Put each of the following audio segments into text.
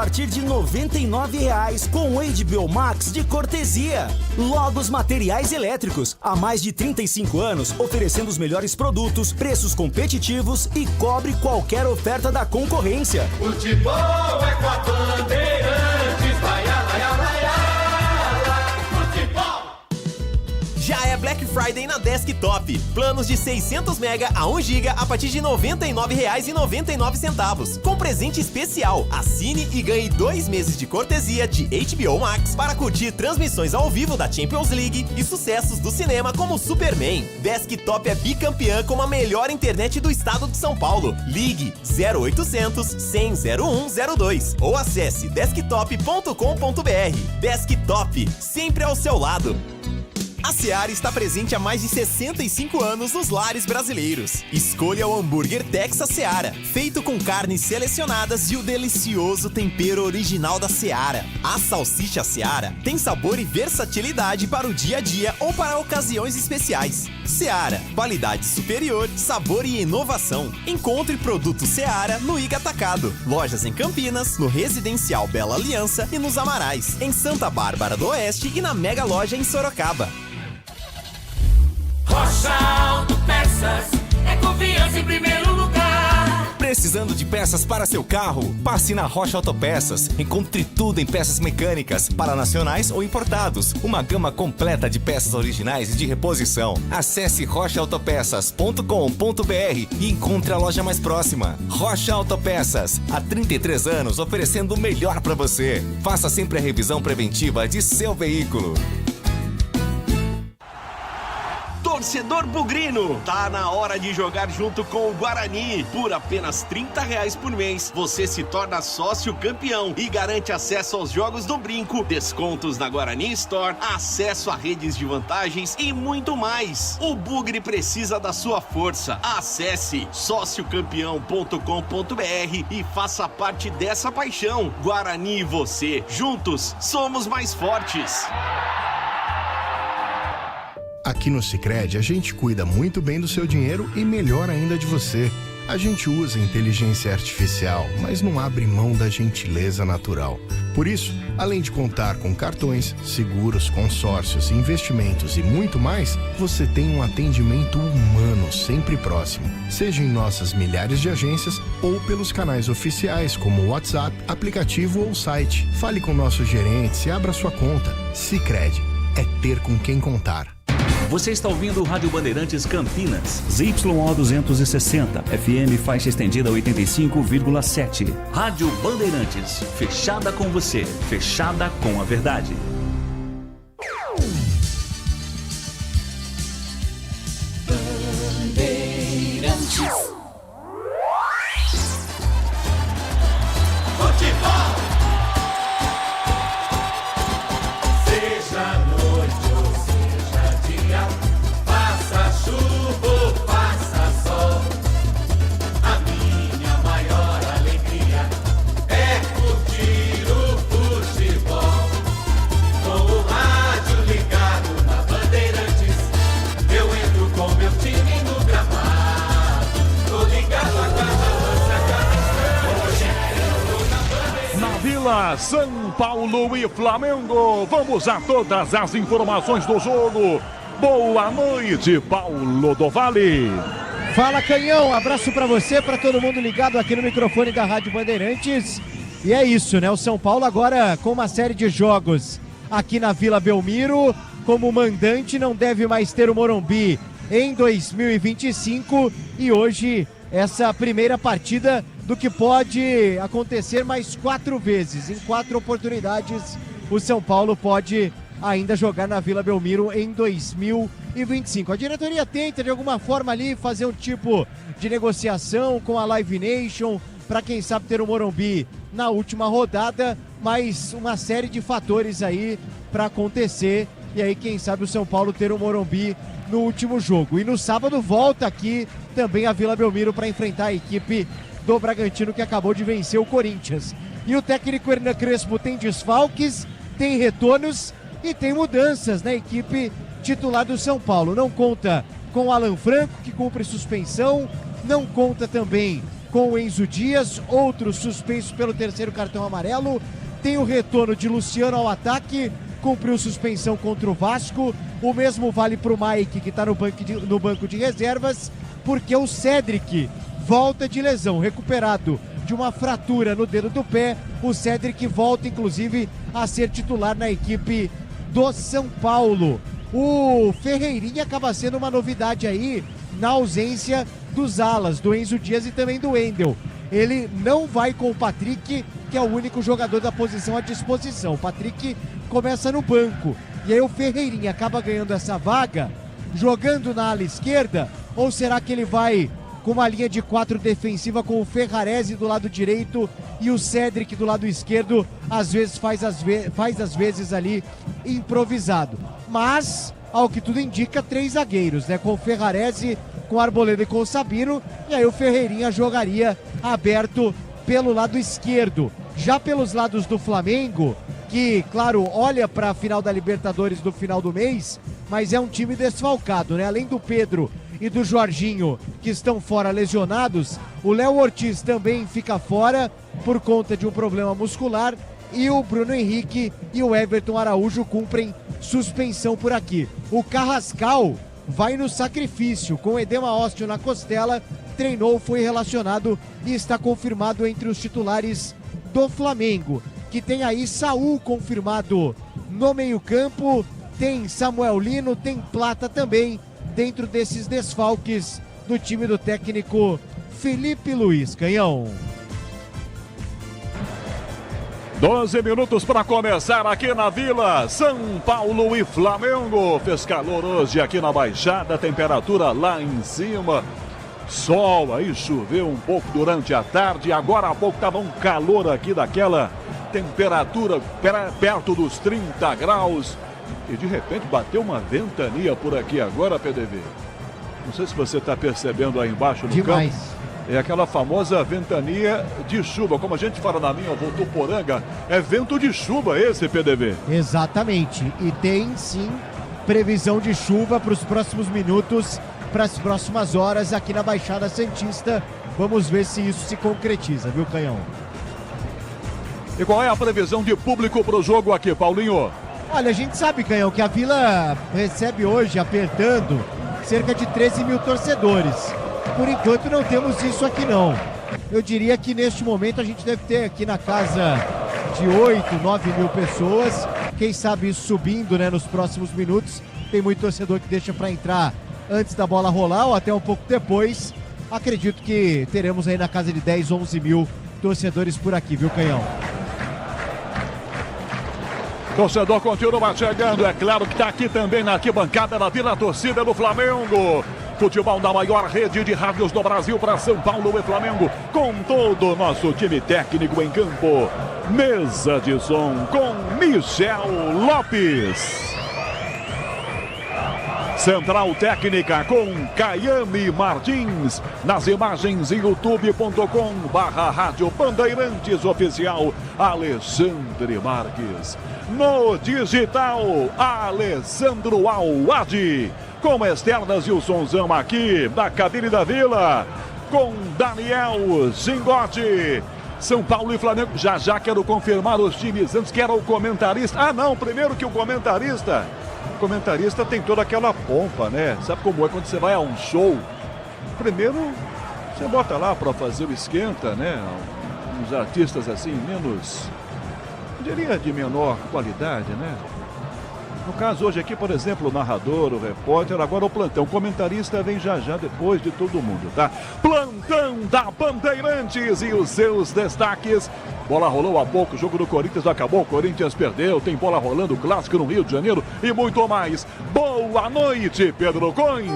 partir de R$ 99,00 com o HBO Max de cortesia. Logos Materiais Elétricos, há mais de 35 anos, oferecendo os melhores produtos, preços competitivos e cobre qualquer oferta da concorrência. Futebol é com a Bandeirantes, vai, vai, vai, futebol! Já é Black Friday na Desktop. Planos de 600 MB a 1 GB a partir de R$ 99,99. Com presente especial. Assine e ganhe 2 meses de cortesia de HBO Max para curtir transmissões ao vivo da Champions League e sucessos do cinema como Superman. Desktop é bicampeã com a melhor internet do estado de São Paulo. Ligue 0800 100 0102 ou acesse desktop.com.br. Desktop, sempre ao seu lado. A Seara está presente há mais de 65 anos nos lares brasileiros. Escolha o hambúrguer Texas Seara, feito com carnes selecionadas e o delicioso tempero original da Seara. A salsicha Seara tem sabor e versatilidade para o dia a dia ou para ocasiões especiais. Seara, qualidade superior, sabor e inovação. Encontre produtos Seara no Iga Atacado. Lojas em Campinas, no Residencial Bela Aliança e nos Amarais, em Santa Bárbara do Oeste e na Mega Loja em Sorocaba. Rocha Autopeças, é confiança em primeiro lugar. Precisando de peças para seu carro? Passe na Rocha Autopeças. Encontre tudo em peças mecânicas, para nacionais ou importados. Uma gama completa de peças originais e de reposição. Acesse rochaautopeças.com.br e encontre a loja mais próxima. Rocha Autopeças, há 33 anos oferecendo o melhor para você. Faça sempre a revisão preventiva de seu veículo. Torcedor bugrino, tá na hora de jogar junto com o Guarani. Por apenas R$30 por mês, você se torna sócio campeão e garante acesso aos jogos do Brinco, descontos na Guarani Store, acesso a redes de vantagens e muito mais. O Bugre precisa da sua força. Acesse sociocampeão.com.br e faça parte dessa paixão. Guarani e você, juntos, somos mais fortes. Aqui no Sicredi, a gente cuida muito bem do seu dinheiro e melhor ainda de você. A gente usa inteligência artificial, mas não abre mão da gentileza natural. Por isso, além de contar com cartões, seguros, consórcios, investimentos e muito mais, você tem um atendimento humano sempre próximo. Seja em nossas milhares de agências ou pelos canais oficiais como o WhatsApp, aplicativo ou site. Fale com nossos gerentes e abra sua conta. Sicredi, é ter com quem contar. Você está ouvindo o Rádio Bandeirantes Campinas, ZYO 260, FM faixa estendida 85,7. Rádio Bandeirantes, fechada com você, fechada com a verdade. Bandeirantes. Futebol. Seja noite ou seja dia, faça chuva ou faça sol, a minha maior alegria é curtir o futebol. Com o rádio ligado na Bandeirantes, eu entro com meu time no gramado. Tô ligado a cada lance, a cada instante. Na Vila São Paulo e Flamengo, vamos a todas as informações do jogo. Boa noite, Paulo do Vale. Fala, Canhão, abraço pra você, pra todo mundo ligado aqui no microfone da Rádio Bandeirantes. E é isso, né? O São Paulo agora com uma série de jogos aqui na Vila Belmiro. Como mandante, não deve mais ter o Morumbi em 2025. E hoje, essa primeira partida do que pode acontecer mais 4 vezes. Em 4 oportunidades, o São Paulo pode ainda jogar na Vila Belmiro em 2025. A diretoria tenta de alguma forma ali fazer um tipo de negociação com a Live Nation para quem sabe ter o Morumbi na última rodada, mas uma série de fatores aí para acontecer e aí quem sabe o São Paulo ter o Morumbi no último jogo. E no sábado volta aqui também a Vila Belmiro para enfrentar a equipe do Bragantino que acabou de vencer o Corinthians. E o técnico Hernan Crespo tem desfalques, tem retornos e tem mudanças na equipe titular do São Paulo. Não conta com o Alan Franco, que cumpre suspensão, não conta também com o Enzo Dias, outro suspenso pelo terceiro cartão amarelo. Tem o retorno de Luciano ao ataque, cumpriu suspensão contra o Vasco. O mesmo vale para o Mike, que está no banco de reservas, porque o Cédric volta de lesão, recuperado de uma fratura no dedo do pé. O Cédric volta, inclusive, a ser titular na equipe do São Paulo. O Ferreirinha acaba sendo uma novidade aí, na ausência dos alas, do Enzo Dias e também do Wendel. Ele não vai com o Patrick, que é o único jogador da posição à disposição. O Patrick começa no banco. E aí o Ferreirinha acaba ganhando essa vaga, jogando na ala esquerda, ou será que ele vai com uma linha de 4 defensiva com o Ferrarese do lado direito e o Cédric do lado esquerdo, às vezes faz às vezes ali improvisado. Mas, ao que tudo indica, 3 zagueiros, né? Com o Ferrarese, com o Arboleda e com o Sabino, e aí o Ferreirinha jogaria aberto pelo lado esquerdo. Já pelos lados do Flamengo, que, claro, olha para a final da Libertadores do final do mês, mas é um time desfalcado, né? Além do Pedro e do Jorginho, que estão fora lesionados, o Léo Ortiz também fica fora por conta de um problema muscular, e o Bruno Henrique e o Everton Araújo cumprem suspensão por aqui. O Carrascal vai no sacrifício, com edema ósseo na costela, treinou, foi relacionado e está confirmado entre os titulares do Flamengo, que tem aí Saul confirmado no meio-campo, tem Samuel Lino, tem Plata também, dentro desses desfalques do time do técnico Felipe Luiz. Canhão. 12 minutos para começar aqui na Vila. São Paulo e Flamengo. Fez calor hoje aqui na Baixada, temperatura lá em cima. Sol, aí choveu um pouco durante a tarde. Agora há pouco estava um calor aqui daquela temperatura perto dos 30 graus. E de repente bateu uma ventania por aqui agora, PDV. Não sei se você está percebendo aí embaixo no demais campo. É aquela famosa ventania de chuva. Como a gente fala na linha Votuporanga, é vento de chuva esse, PDV. Exatamente. E tem sim previsão de chuva para os próximos minutos, para as próximas horas aqui na Baixada Santista. Vamos ver se isso se concretiza, viu, Canhão? E qual é a previsão de público para o jogo aqui, Paulinho? Olha, a gente sabe, Canhão, que a Vila recebe hoje, apertando, cerca de 13 mil torcedores. Por enquanto não temos isso aqui não. Eu diria que neste momento a gente deve ter aqui na casa de 8, 9 mil pessoas. Quem sabe isso subindo, né, nos próximos minutos. Tem muito torcedor que deixa para entrar antes da bola rolar ou até um pouco depois. Acredito que teremos aí na casa de 10, 11 mil torcedores por aqui, viu, Canhão? Torcedor continua chegando, é claro que está aqui também na arquibancada da Vila, a torcida do Flamengo. Futebol da maior rede de rádios do Brasil para São Paulo e Flamengo, com todo o nosso time técnico em campo. Mesa de som com Michel Lopes. Central técnica com Caiane Martins. Nas imagens youtube.com/Rádio Bandeirantes Oficial, Alexandre Marques. No digital, Alessandro Awad. Com externas e o sonzão aqui da cabine da Vila, com Daniel Zingotti. São Paulo e Flamengo. Já quero confirmar os times antes, que era o comentarista. Ah, não, primeiro que o comentarista. O comentarista tem toda aquela pompa, né? Sabe como é quando você vai a um show? Primeiro, você bota lá para fazer o esquenta, né? Uns artistas assim, menos, eu diria, de menor qualidade, né? No caso hoje aqui, por exemplo, o narrador, o repórter, agora o plantão. O comentarista vem já depois de todo mundo, tá? Plantão da Bandeirantes e os seus destaques. Bola rolou há pouco, o jogo do Corinthians acabou, o Corinthians perdeu, tem bola rolando, clássico no Rio de Janeiro e muito mais. Boa noite, Pedro Coin.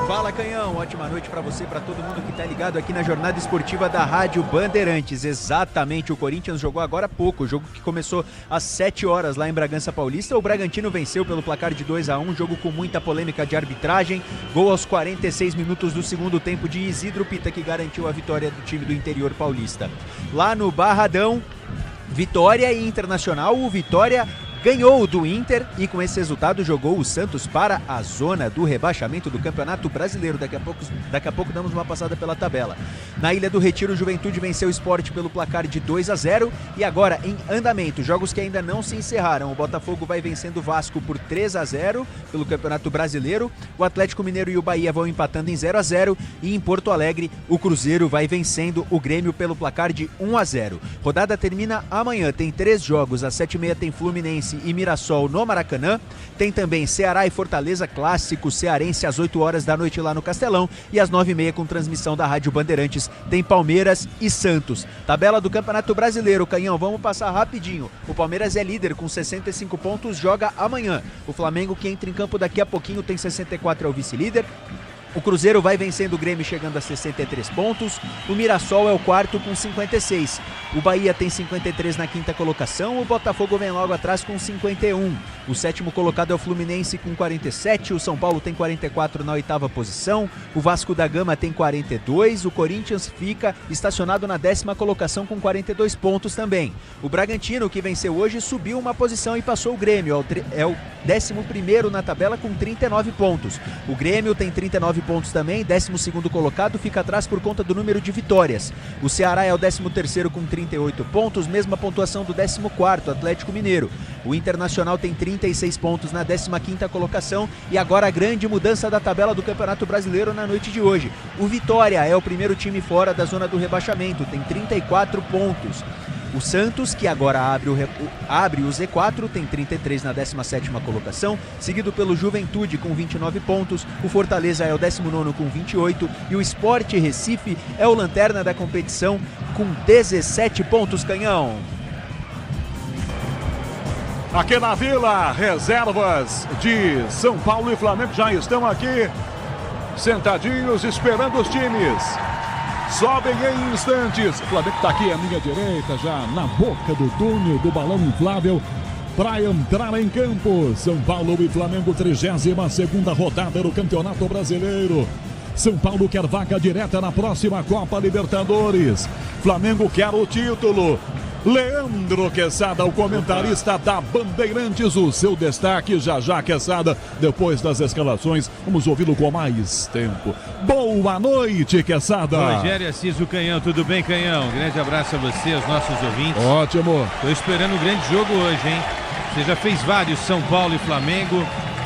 Fala, Canhão, ótima noite pra você, pra todo mundo que tá ligado aqui na jornada esportiva da Rádio Bandeirantes. Exatamente, o Corinthians jogou agora há pouco, o jogo que começou às 7 horas lá em Bragança Paulista. O Bragantino venceu pelo placar de 2-1, jogo com muita polêmica de arbitragem. Gol aos 46 minutos do segundo tempo de Isidro Pita, que garantiu a vitória do time do interior paulista. Lá no Barradão, Vitória e Internacional, o Vitória ganhou do Inter e com esse resultado jogou o Santos para a zona do rebaixamento do Campeonato Brasileiro. Daqui a pouco damos uma passada pela tabela. Na Ilha do Retiro, o Juventude venceu o Sport pelo placar de 2-0 e agora em andamento, jogos que ainda não se encerraram. O Botafogo vai vencendo o Vasco por 3-0 pelo Campeonato Brasileiro. O Atlético Mineiro e o Bahia vão empatando em 0-0 e em Porto Alegre o Cruzeiro vai vencendo o Grêmio pelo placar de 1-0. Rodada termina amanhã, tem 3 jogos, às 7h30 tem Fluminense e Mirassol no Maracanã, tem também Ceará e Fortaleza, clássico cearense às 8 horas da noite lá no Castelão, e às 9h30 com transmissão da Rádio Bandeirantes tem Palmeiras e Santos. Tabela do Campeonato Brasileiro, Canhão, vamos passar rapidinho. O Palmeiras é líder com 65 pontos, joga amanhã. O Flamengo, que entra em campo daqui a pouquinho, tem 64, é o vice-líder. O Cruzeiro vai vencendo o Grêmio, chegando a 63 pontos. O Mirassol é o quarto com 56. O Bahia tem 53 na quinta colocação. O Botafogo vem logo atrás com 51. O sétimo colocado é o Fluminense com 47. O São Paulo tem 44 na oitava posição. O Vasco da Gama tem 42. O Corinthians fica estacionado na 10ª colocação com 42 pontos também. O Bragantino, que venceu hoje, subiu uma posição e passou o Grêmio. É o 11º na tabela com 39 pontos. O Grêmio tem 39 pontos também, 12º colocado, fica atrás por conta do número de vitórias. O Ceará é o 13º com 38 pontos, mesma pontuação do 14º, Atlético Mineiro. O Internacional tem 36 pontos na 15ª colocação e agora a grande mudança da tabela do Campeonato Brasileiro na noite de hoje. O Vitória é o primeiro time fora da zona do rebaixamento, tem 34 pontos. O Santos, que agora abre o Z4, tem 33 na 17ª colocação, seguido pelo Juventude com 29 pontos, o Fortaleza é o 19º com 28 e o Sport Recife é o lanterna da competição com 17 pontos, Canhão. Aqui na Vila, reservas de São Paulo e Flamengo já estão aqui, sentadinhos, esperando os times. Sobem em instantes. O Flamengo está aqui à minha direita, já na boca do túnel do balão inflável para entrar em campo. São Paulo e Flamengo, 32ª rodada do Campeonato Brasileiro. São Paulo quer vaga direta na próxima Copa Libertadores. Flamengo quer o título. Leandro Quesada, o comentarista da Bandeirantes, o seu destaque já Quesada, depois das escalações, vamos ouvi-lo com mais tempo. Boa noite, Quesada. Rogério Assis, o Canhão, tudo bem, Canhão? Um grande abraço a você, aos nossos ouvintes. Ótimo. Tô esperando um grande jogo hoje, hein? Você já fez vários, São Paulo e Flamengo,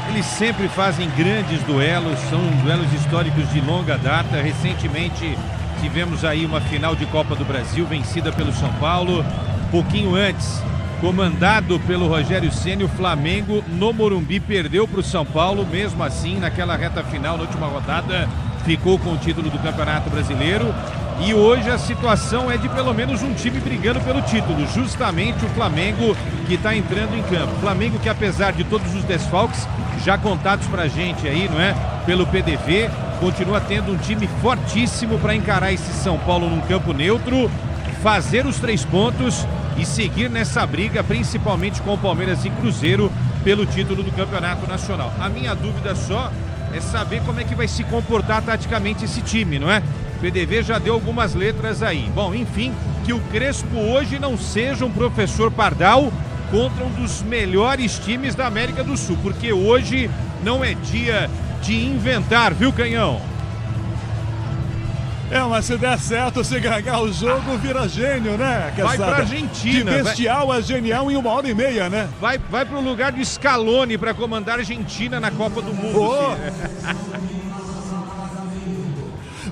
eles sempre fazem grandes duelos, são duelos históricos de longa data. Recentemente tivemos aí uma final de Copa do Brasil vencida pelo São Paulo. Pouquinho antes, comandado pelo Rogério Ceni, o Flamengo no Morumbi perdeu para o São Paulo. Mesmo assim, naquela reta final, na última rodada, ficou com o título do Campeonato Brasileiro. E hoje a situação é de pelo menos um time brigando pelo título, justamente o Flamengo, que está entrando em campo. Flamengo que, apesar de todos os desfalques já contados pra gente aí, não é? Pelo PDV, continua tendo um time fortíssimo para encarar esse São Paulo num campo neutro, fazer os 3 pontos e seguir nessa briga, principalmente com o Palmeiras e Cruzeiro, pelo título do Campeonato Nacional. A minha dúvida só é saber como é que vai se comportar taticamente esse time, não é? O PDV já deu algumas letras aí. Bom, enfim, que o Crespo hoje não seja um professor Pardal contra um dos melhores times da América do Sul, porque hoje não é dia de inventar, viu, Canhão? Mas se der certo, se ganhar o jogo, vira gênio, né? Vai pra Argentina. De bestial a genial em 1h30, né? Vai pro lugar do Scaloni pra comandar a Argentina na Copa do Mundo.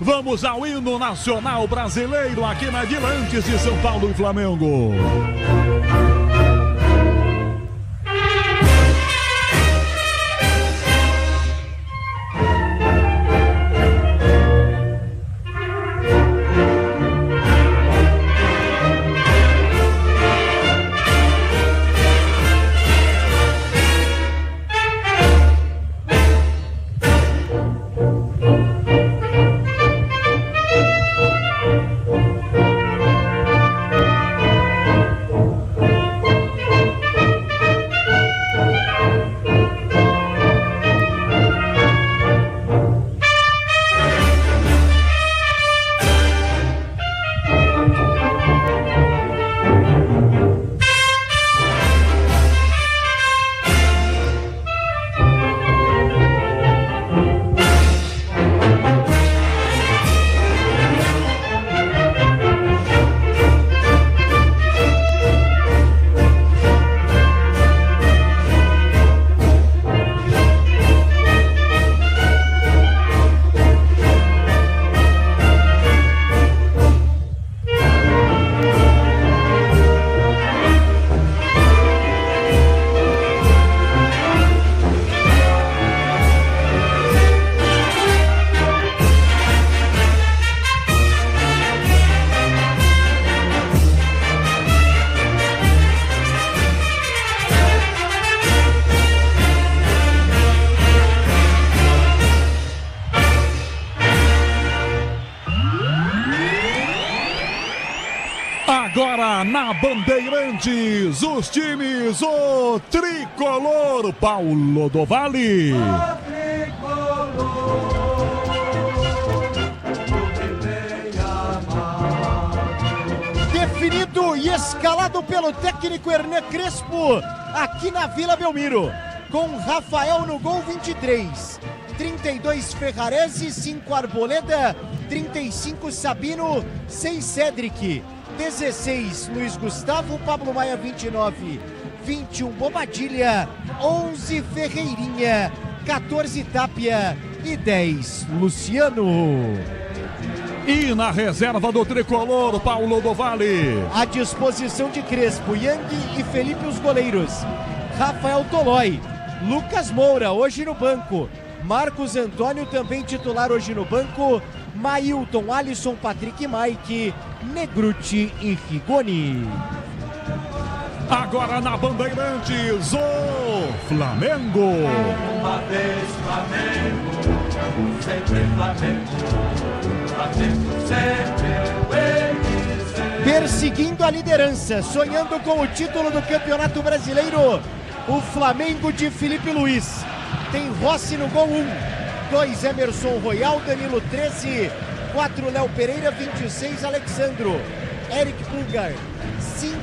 Vamos ao hino nacional brasileiro aqui na Vila, antes de São Paulo e Flamengo. na Bandeirantes, os times, o tricolor Paulo do Vale. Definido e escalado pelo técnico Hernan Crespo, aqui na Vila Belmiro, com Rafael no gol 23, 32 Ferrarese, 5 Arboleda, 35 Sabino, 6 Cedric, 16 Luiz Gustavo, Pablo Maia 29, 21 Bobadilha, 11 Ferreirinha, 14 Tapia e 10 Luciano. E na reserva do tricolor, Paulo do Vale. À disposição de Crespo, Yang e Felipe os goleiros. Rafael Tolói, Lucas Moura hoje no banco. Marcos Antônio também titular hoje no banco. Mailton, Alisson, Patrick, Mike, Negruti e Rigoni. Agora na Bandeirantes, o Flamengo. Uma vez Flamengo, sempre Flamengo, Flamengo sempre. Perseguindo a liderança, sonhando com o título do Campeonato Brasileiro, o Flamengo de Felipe Luiz. Tem Rossi no gol 1, 2 Emerson Royal, Danilo 13, 4 Léo Pereira, 26 Alexandro, Eric Pulgar, 5,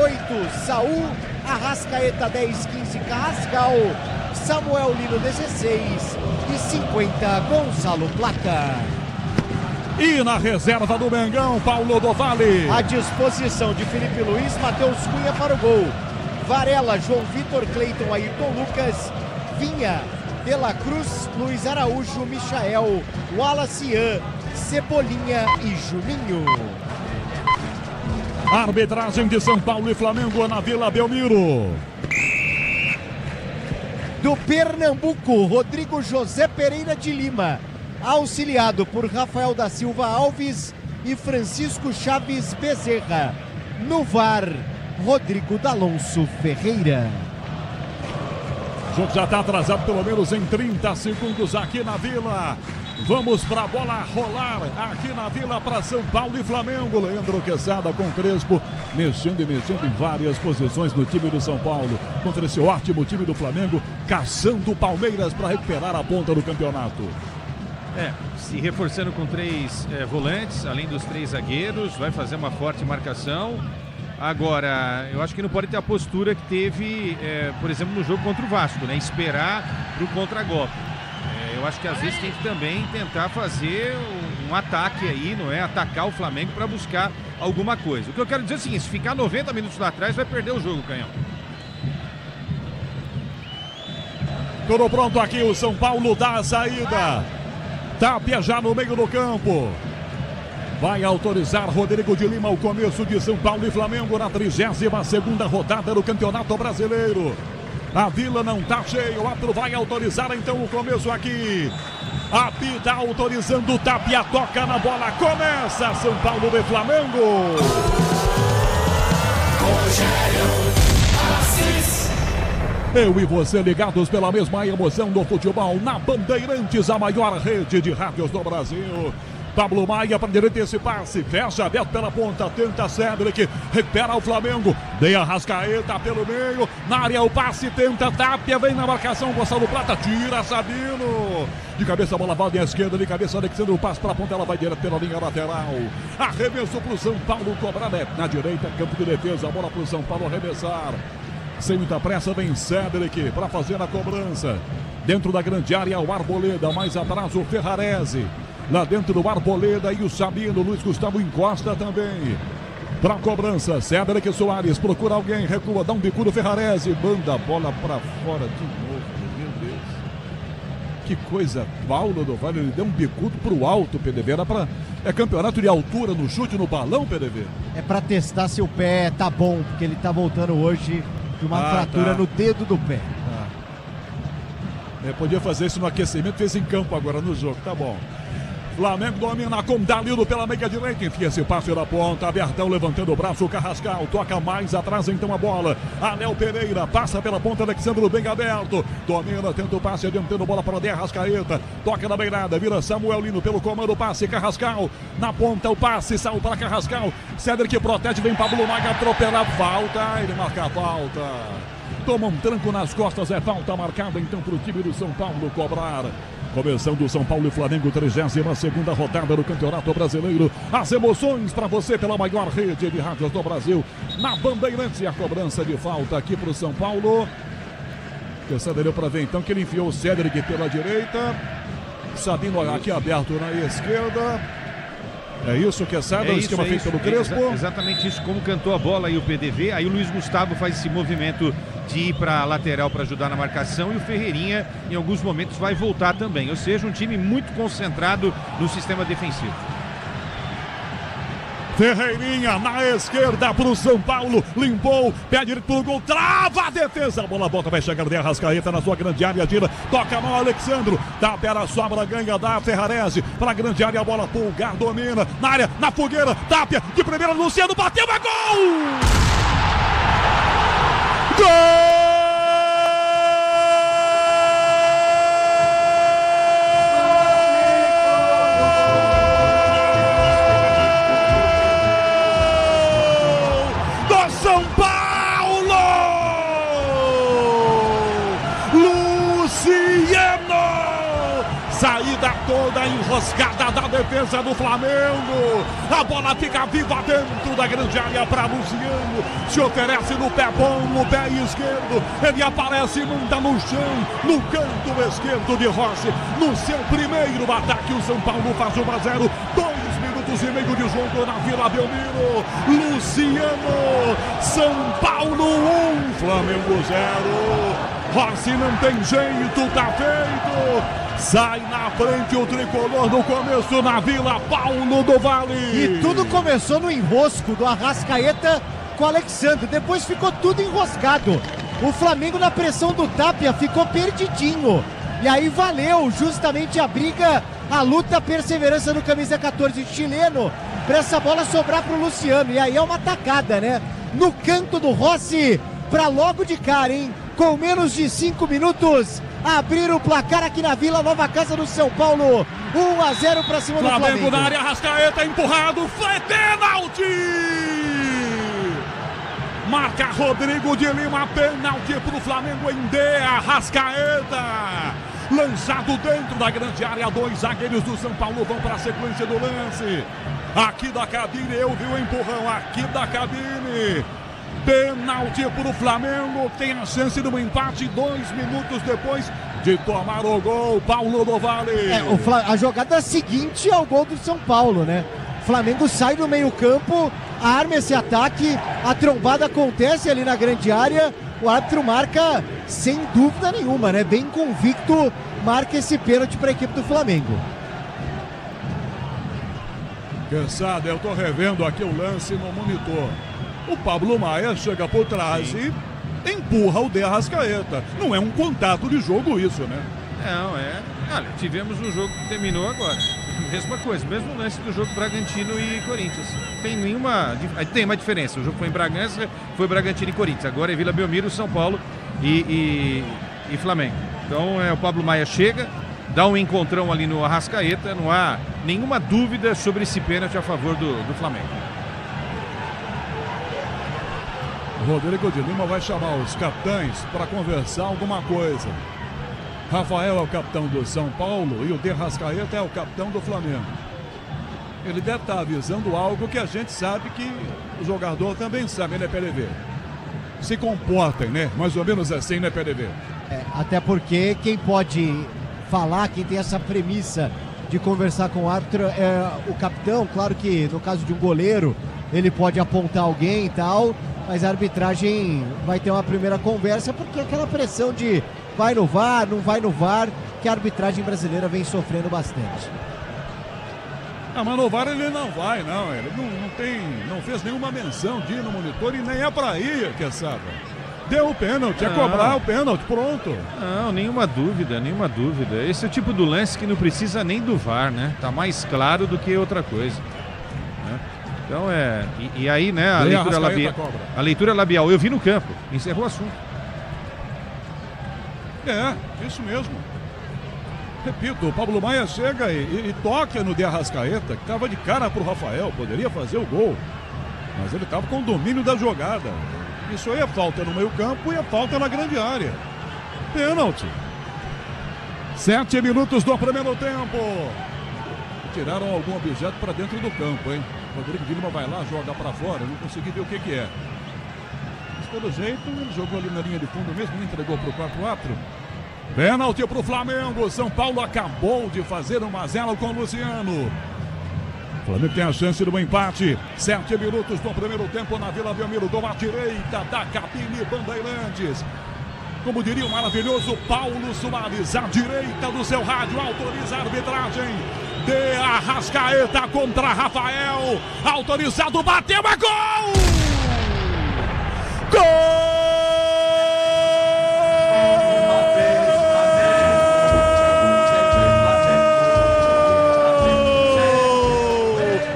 8 Saul, Arrascaeta 10, 15 Carrascal, Samuel Lino 16 e 50 Gonçalo Plata. E na reserva do Mengão, Paulo do Vale. À disposição de Felipe Luiz, Matheus Cunha para o gol. Varela, João Vitor, Cleiton, Ayrton Lucas, Vinha, De La Cruz, Luiz Araújo, Michael, Wallace Ian, Cebolinha e Juninho. Arbitragem de São Paulo e Flamengo na Vila Belmiro. Do Pernambuco, Rodrigo José Pereira de Lima, auxiliado por Rafael da Silva Alves e Francisco Chaves Bezerra. No VAR, Rodrigo D'Alonso Ferreira. O jogo já está atrasado pelo menos em 30 segundos aqui na Vila. Vamos para a bola rolar aqui na Vila para São Paulo e Flamengo. Leandro Quesada com Crespo, mexendo em várias posições no time do São Paulo. Contra esse ótimo time do Flamengo, caçando o Palmeiras para recuperar a ponta do campeonato. Se reforçando com 3 volantes, além dos 3 zagueiros, vai fazer uma forte marcação. Agora, eu acho que não pode ter a postura que teve, por exemplo, no jogo contra o Vasco, né? Esperar para o contragolpe. Eu acho que às vezes tem que também tentar fazer um ataque aí, não é? Atacar o Flamengo para buscar alguma coisa. O que eu quero dizer é o seguinte, se ficar 90 minutos lá atrás, vai perder o jogo, Canhão. Tudo pronto aqui, o São Paulo dá a saída. Tapia já no meio do campo. Vai autorizar Rodrigo de Lima o começo de São Paulo e Flamengo na 32ª rodada do Campeonato Brasileiro. A Vila não tá cheia, o árbitro vai autorizar então o começo aqui. A Pita autorizando, o Tapia toca na bola, começa São Paulo e Flamengo. Eu e você ligados pela mesma emoção do futebol na Bandeirantes, a maior rede de rádios do Brasil. Pablo Maia para direita esse passe, fecha aberto pela ponta, tenta Cedric, recupera o Flamengo, dei a Arrascaeta pelo meio, na área o passe, tenta Tapia, vem na marcação, Gonçalo Plata, tira Sabino, de cabeça a bola vai à esquerda, de cabeça Alexandre, o passe para a ponta, ela vai direto pela linha lateral, arremesso para o São Paulo, cobrar na direita, campo de defesa, a bola para o São Paulo arremessar, sem muita pressa vem Cedric para fazer a cobrança, dentro da grande área o Arboleda, mais atrás o Ferrarese. Lá dentro do Arboleda e o Sabino, Luiz Gustavo encosta também. Para a cobrança, Cedric Soares procura alguém, recua, dá um bicudo Ferrarese, manda a bola para fora de novo, meu Deus. Que coisa, Paulo do Vale, ele deu um bicudo pro alto, PDV, é campeonato de altura no chute no balão, PDV? É para testar se o pé tá bom, porque ele tá voltando hoje de uma fratura no dedo do pé. Podia fazer isso no aquecimento, fez em campo agora no jogo, tá bom. Flamengo domina com Danilo pela meia direita. Enfia esse passe na ponta. Abertão levantando o braço. O Carrascal toca mais atrás então a bola. Anel Pereira passa pela ponta. Alexandre bem aberto. Domina, tenta o passe adiantando bola para o De Arrascaeta. Toca na beirada. Vira Samuel Lino pelo comando. Passe Carrascal. Na ponta o passe. Saiu para Carrascal. Cedric protege. Vem Pablo Maia atropela. Falta. Ele marca a falta. Toma um tranco nas costas. É falta marcada então para o time do São Paulo cobrar. Começando São Paulo e Flamengo, 32ª rodada do Campeonato Brasileiro. As emoções para você pela maior rede de rádios do Brasil. Na Bandeirantes, a cobrança de falta aqui para o São Paulo. Pensando deu para ver então que ele enfiou o Cedric pela direita. Sabino aqui aberto na esquerda. É isso que é o esquema feito pelo Crespo. Exatamente isso, como cantou a bola aí o PDV. Aí o Luiz Gustavo faz esse movimento de ir para a lateral para ajudar na marcação. E o Ferreirinha, em alguns momentos, vai voltar também. Ou seja, um time muito concentrado no sistema defensivo. Ferreirinha na esquerda para o São Paulo, limpou, pé direito pro gol, trava a defesa, a bola volta, vai chegar de Arrascaeta na sua grande área, gira, toca a mão, Alexandro, dá pera, sobra, ganha da Ferrarese, para a grande área, a bola, Pulgar domina, na área, na fogueira, Tapia, de primeira, Luciano, bateu, é gol! Gol! Saída toda enroscada da defesa do Flamengo. A bola fica viva dentro da grande área para Luciano. Se oferece no pé bom, no pé esquerdo. Ele aparece e manda no chão, no canto esquerdo de Rossi. No seu primeiro ataque, o São Paulo faz 1-0. 2 minutos e meio de jogo na Vila Belmiro. Luciano, São Paulo 1, Flamengo 0. Rossi não tem jeito, tá feito. Sai na frente o tricolor no começo na Vila Paulo do Vale. E tudo começou no enrosco do Arrascaeta com o Alexandre. Depois ficou tudo enroscado. O Flamengo na pressão do Tapia ficou perdidinho. E aí valeu justamente a briga, a luta, a perseverança do camisa 14 chileno para essa bola sobrar para o Luciano. E aí é uma tacada, né? No canto do Rossi, para logo de cara, hein? Com menos de 5 minutos, abrir o placar aqui na Vila Nova Casa do São Paulo. 1-0 para cima do Flamengo. Flamengo na área, Arrascaeta empurrado, foi pênalti! Marca Rodrigo de Lima, pênalti para o Flamengo em D, Arrascaeta. Lançado dentro da grande área, 2 zagueiros do São Paulo vão para a sequência do lance. Aqui da cabine, eu vi o empurrão aqui da cabine. Pênalti para o Flamengo, tem a chance de um empate 2 minutos depois de tomar o gol, Paulo do Vale. A jogada seguinte é o gol do São Paulo, né? O Flamengo sai do meio campo, arma esse ataque, a trombada acontece ali na grande área, o árbitro marca sem dúvida nenhuma, né? Bem convicto, marca esse pênalti para a equipe do Flamengo. Cansado, eu tô revendo aqui o lance no monitor. O Pablo Maia chega por trás e empurra o De Arrascaeta. Não é um contato de jogo isso, né? Não, é. Olha, tivemos um jogo que terminou agora. Mesma coisa, mesmo lance do jogo Bragantino e Corinthians. Tem uma diferença. O jogo foi em Bragança, foi Bragantino e Corinthians. Agora é Vila Belmiro, São Paulo e Flamengo. Então o Pablo Maia chega, dá um encontrão ali no Arrascaeta. Não há nenhuma dúvida sobre esse pênalti a favor do Flamengo. Rodrigo de Lima vai chamar os capitães para conversar alguma coisa. Rafael é o capitão do São Paulo e o De Arrascaeta é o capitão do Flamengo. Ele deve estar avisando algo que a gente sabe que o jogador também sabe, né, PDV? Se comportem, né? Mais ou menos assim, né, PDV? Até porque quem pode falar, quem tem essa premissa de conversar com o árbitro é o capitão. Claro que no caso de um goleiro, ele pode apontar alguém e tal, mas a arbitragem vai ter uma primeira conversa, porque aquela pressão de vai no VAR, não vai no VAR, que a arbitragem brasileira vem sofrendo bastante. Mas no VAR ele não vai, não. Ele não fez nenhuma menção de ir no monitor e nem é para ir, que sabe. Deu o pênalti, é cobrar o pênalti, pronto. Não, nenhuma dúvida. Esse é o tipo do lance que não precisa nem do VAR, né? Tá mais claro do que outra coisa. Né? Então E aí, né, a leitura labial. Eu vi no campo, encerrou o assunto. Isso mesmo. Repito, o Pablo Maia chega e toca no De Arrascaeta, que estava de cara pro Rafael, poderia fazer o gol. Mas ele estava com o domínio da jogada. Isso aí é falta no meio campo e é falta na grande área. Pênalti. 7 minutos do primeiro tempo. Tiraram algum objeto para dentro do campo, hein? Rodrigo de Lima vai lá, joga para fora, não consegui ver o que é. Mas pelo jeito, ele jogou ali na linha de fundo mesmo, entregou pro 4-4. Pênalti pro Flamengo. São Paulo acabou de fazer 1-0 com o Luciano. O Flamengo tem a chance do empate. 7 minutos do primeiro tempo na Vila Belmiro. Gol à direita da cabine Bandeirantes. Como diria o maravilhoso Paulo Soares, à direita do seu rádio, autoriza a arbitragem. De Arrascaeta contra Rafael. Autorizado, bateu, é gol! Gol!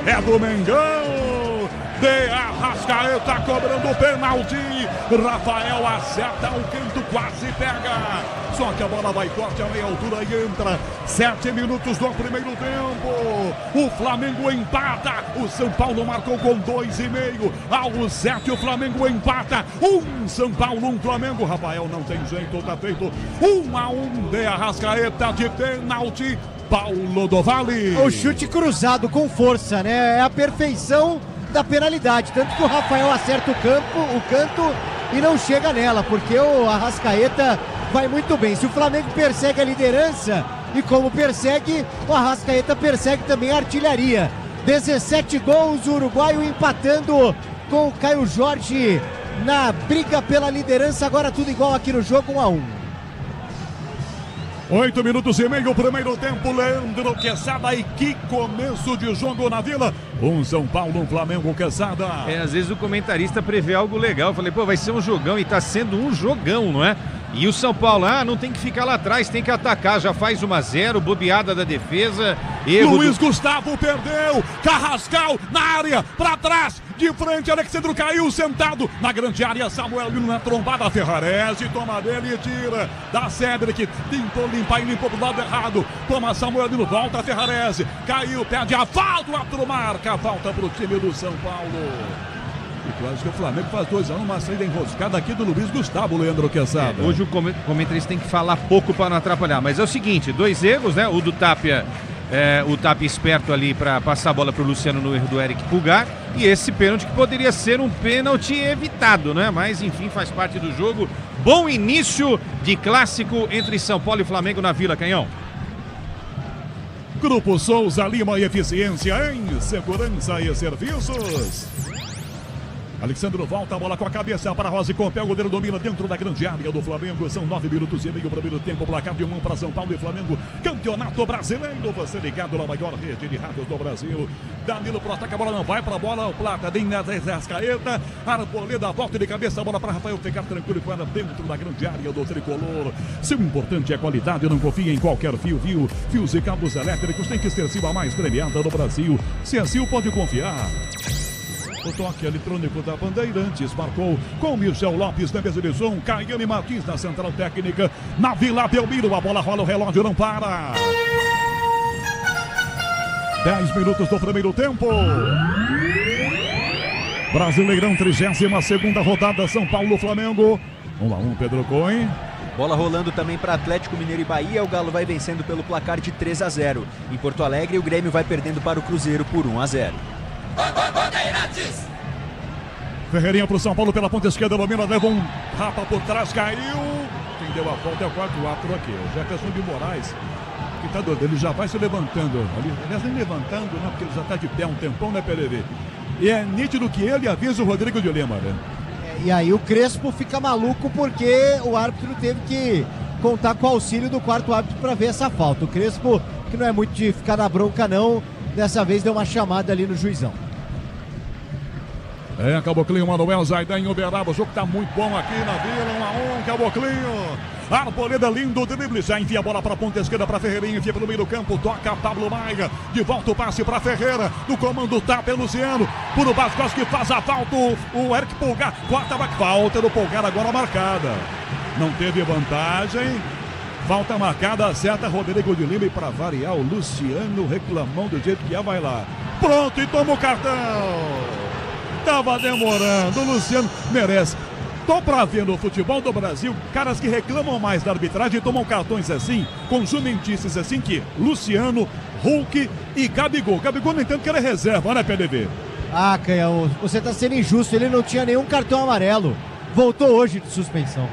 É do Mengão. De Arrascaeta cobrando o pênalti. Rafael acerta o canto, quase pega. Só que a bola vai corte a meia altura e entra. 7 minutos do primeiro tempo. O Flamengo empata. O São Paulo marcou com 2,5. Aos 7 o Flamengo empata. 1 São Paulo, 1 Flamengo. Rafael não tem jeito, tá feito 1-1. De Arrascaeta de pênalti. Paulo do Valle. O chute cruzado com força, né? É a perfeição da penalidade. Tanto que o Rafael acerta o canto e não chega nela, porque o Arrascaeta vai muito bem. Se o Flamengo persegue a liderança, e como persegue, o Arrascaeta persegue também a artilharia. 17 gols, o uruguaio empatando com o Caio Jorge na briga pela liderança. Agora tudo igual aqui no jogo, 1-1. 8 minutos e meio, primeiro tempo. Leandro Quesada, e que começo de jogo na Vila. 1 São Paulo, 1 Flamengo, Quesada. Às vezes o comentarista prevê algo legal. Eu falei, vai ser um jogão, e tá sendo um jogão, não é? E o São Paulo, não tem que ficar lá atrás, tem que atacar. Já faz 1-0, bobeada da defesa. Luiz Gustavo perdeu. Carrascal na área, pra trás, de frente. Alexandre caiu sentado na grande área. Samuel na trombada. Ferrarese toma dele e tira. Da Cedric, tentou limpar e limpou pro lado errado. Toma Samuel, volta a Ferrarese. Caiu, perde a falta. O árbitro marca a falta pro time do São Paulo. E eu acho que o Flamengo faz 2-1, uma saída enroscada aqui do Luiz Gustavo, Leandro Quesada. Hoje o comentarista tem que falar pouco para não atrapalhar, mas é o seguinte, 2 erros, né? O do Tapia, o Tapia esperto ali para passar a bola para o Luciano no erro do Eric Pulgar, e esse pênalti que poderia ser um pênalti evitado, né? Mas enfim, faz parte do jogo. Bom início de clássico entre São Paulo e Flamengo na Vila, Canhão. Grupo Souza Lima e Eficiência em Segurança e Serviços. Alexandre volta a bola com a cabeça para Rose com o pé, o goleiro domina dentro da grande área do Flamengo. São 9 minutos e meio, primeiro tempo, placar de 1 para São Paulo e Flamengo. Campeonato Brasileiro, você ligado na maior rede de rádios do Brasil. Danilo pro ataque, a bola não vai para a bola, o Plata de Arrascaeta. Arboleda, volta de cabeça, a bola para Rafael ficar tranquilo com ela dentro da grande área do tricolor. Seu importante é a qualidade, não confia em qualquer fio. Fios e cabos elétricos tem que ser a mais premiada do Brasil. Se é Sil, pode confiar. O toque eletrônico da Bandeirantes marcou com Michel Lopes na mesa de som, Caiane Martins na central técnica, na Vila Belmiro, a bola rola, o relógio não para. 10 minutos do primeiro tempo. Brasileirão, 32ª rodada, São Paulo-Flamengo. 1-1, Pedro Cohen. Bola rolando também para Atlético Mineiro e Bahia. O Galo vai vencendo pelo placar de 3-0. Em Porto Alegre, o Grêmio vai perdendo para o Cruzeiro por 1-0. Ferreirinha pro São Paulo pela ponta esquerda, domina, leva um rapa por trás, caiu. Quem deu a volta é o 4-4 aqui, o Jefferson de Moraes, que tá doido, ele já vai se levantando. Aliás, nem levantando, não, porque ele já tá de pé um tempão, né, PLV? E é nítido que ele avisa o Rodrigo de Lima, né? E aí o Crespo fica maluco porque o árbitro teve que contar com o auxílio do quarto árbitro para ver essa falta. O Crespo, que não é muito de ficar na bronca não, dessa vez deu uma chamada ali no juizão. Caboclinho, Manuel Zaidan em Uberaba. O jogo tá muito bom aqui na Vila. 1-1, Caboclinho. Arboleda, lindo drible. Já envia a bola para a ponta esquerda para Ferreirinha. Envia pelo meio do campo. Toca Pablo Maia. De volta o passe para Ferreira. No comando tá pelo Luciano. Por o Bascos que faz a falta. O Eric Pulgar. Quarta falta do Pulgar agora marcada. Não teve vantagem. Falta marcada, acerta Rodrigo de Lima. E para variar, o Luciano reclamão do jeito que vai lá. Pronto, e toma o cartão. Tava demorando. O Luciano merece. Tô pra ver no futebol do Brasil caras que reclamam mais da arbitragem e tomam cartões assim, com jumentices assim que Luciano, Hulk e Gabigol. Gabigol, no entanto, que ele é reserva, né, PDV? Ah, Canhão, você tá sendo injusto. Ele não tinha nenhum cartão amarelo. Voltou hoje de suspensão.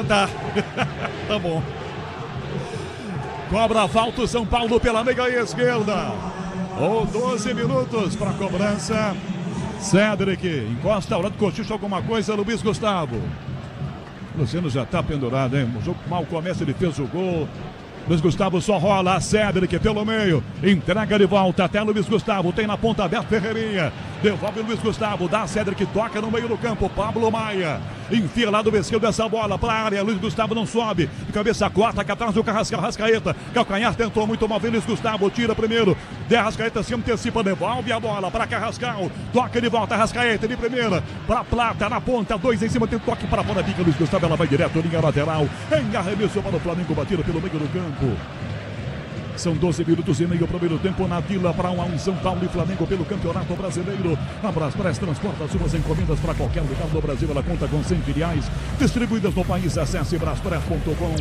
Tá. Tá bom. Cobra a falta o São Paulo pela meia esquerda. 12 minutos para cobrança. Cédric encosta ao lado do cochicho alguma coisa. Luiz Gustavo. Luciano já tá pendurado, hein? O jogo mal começa, ele fez o gol. Luiz Gustavo só rola, Cédric pelo meio, entrega de volta até Luiz Gustavo, tem na ponta aberta Ferreirinha, devolve Luiz Gustavo, dá Cédric, toca no meio do campo, Pablo Maia, enfia lá do esquerdo essa bola para a área, Luiz Gustavo não sobe, de cabeça corta, cá atrás do Arrascaeta, calcanhar tentou muito mal, Luiz Gustavo tira primeiro, de Arrascaeta se antecipa, devolve a bola para Carrascal, toca de volta, Arrascaeta de primeira, para Plata, na ponta, 2 em cima, tem toque para fora, pica Luiz Gustavo, ela vai direto, linha lateral, em arremesso para o Flamengo, batido pelo meio do campo. São 12 minutos e meio para o primeiro tempo na Vila para 1-1 São Paulo e Flamengo pelo Campeonato Brasileiro. A Braspress transporta suas encomendas para qualquer lugar do Brasil. Ela conta com 100 filiais distribuídas no país. Acesse braspress.com.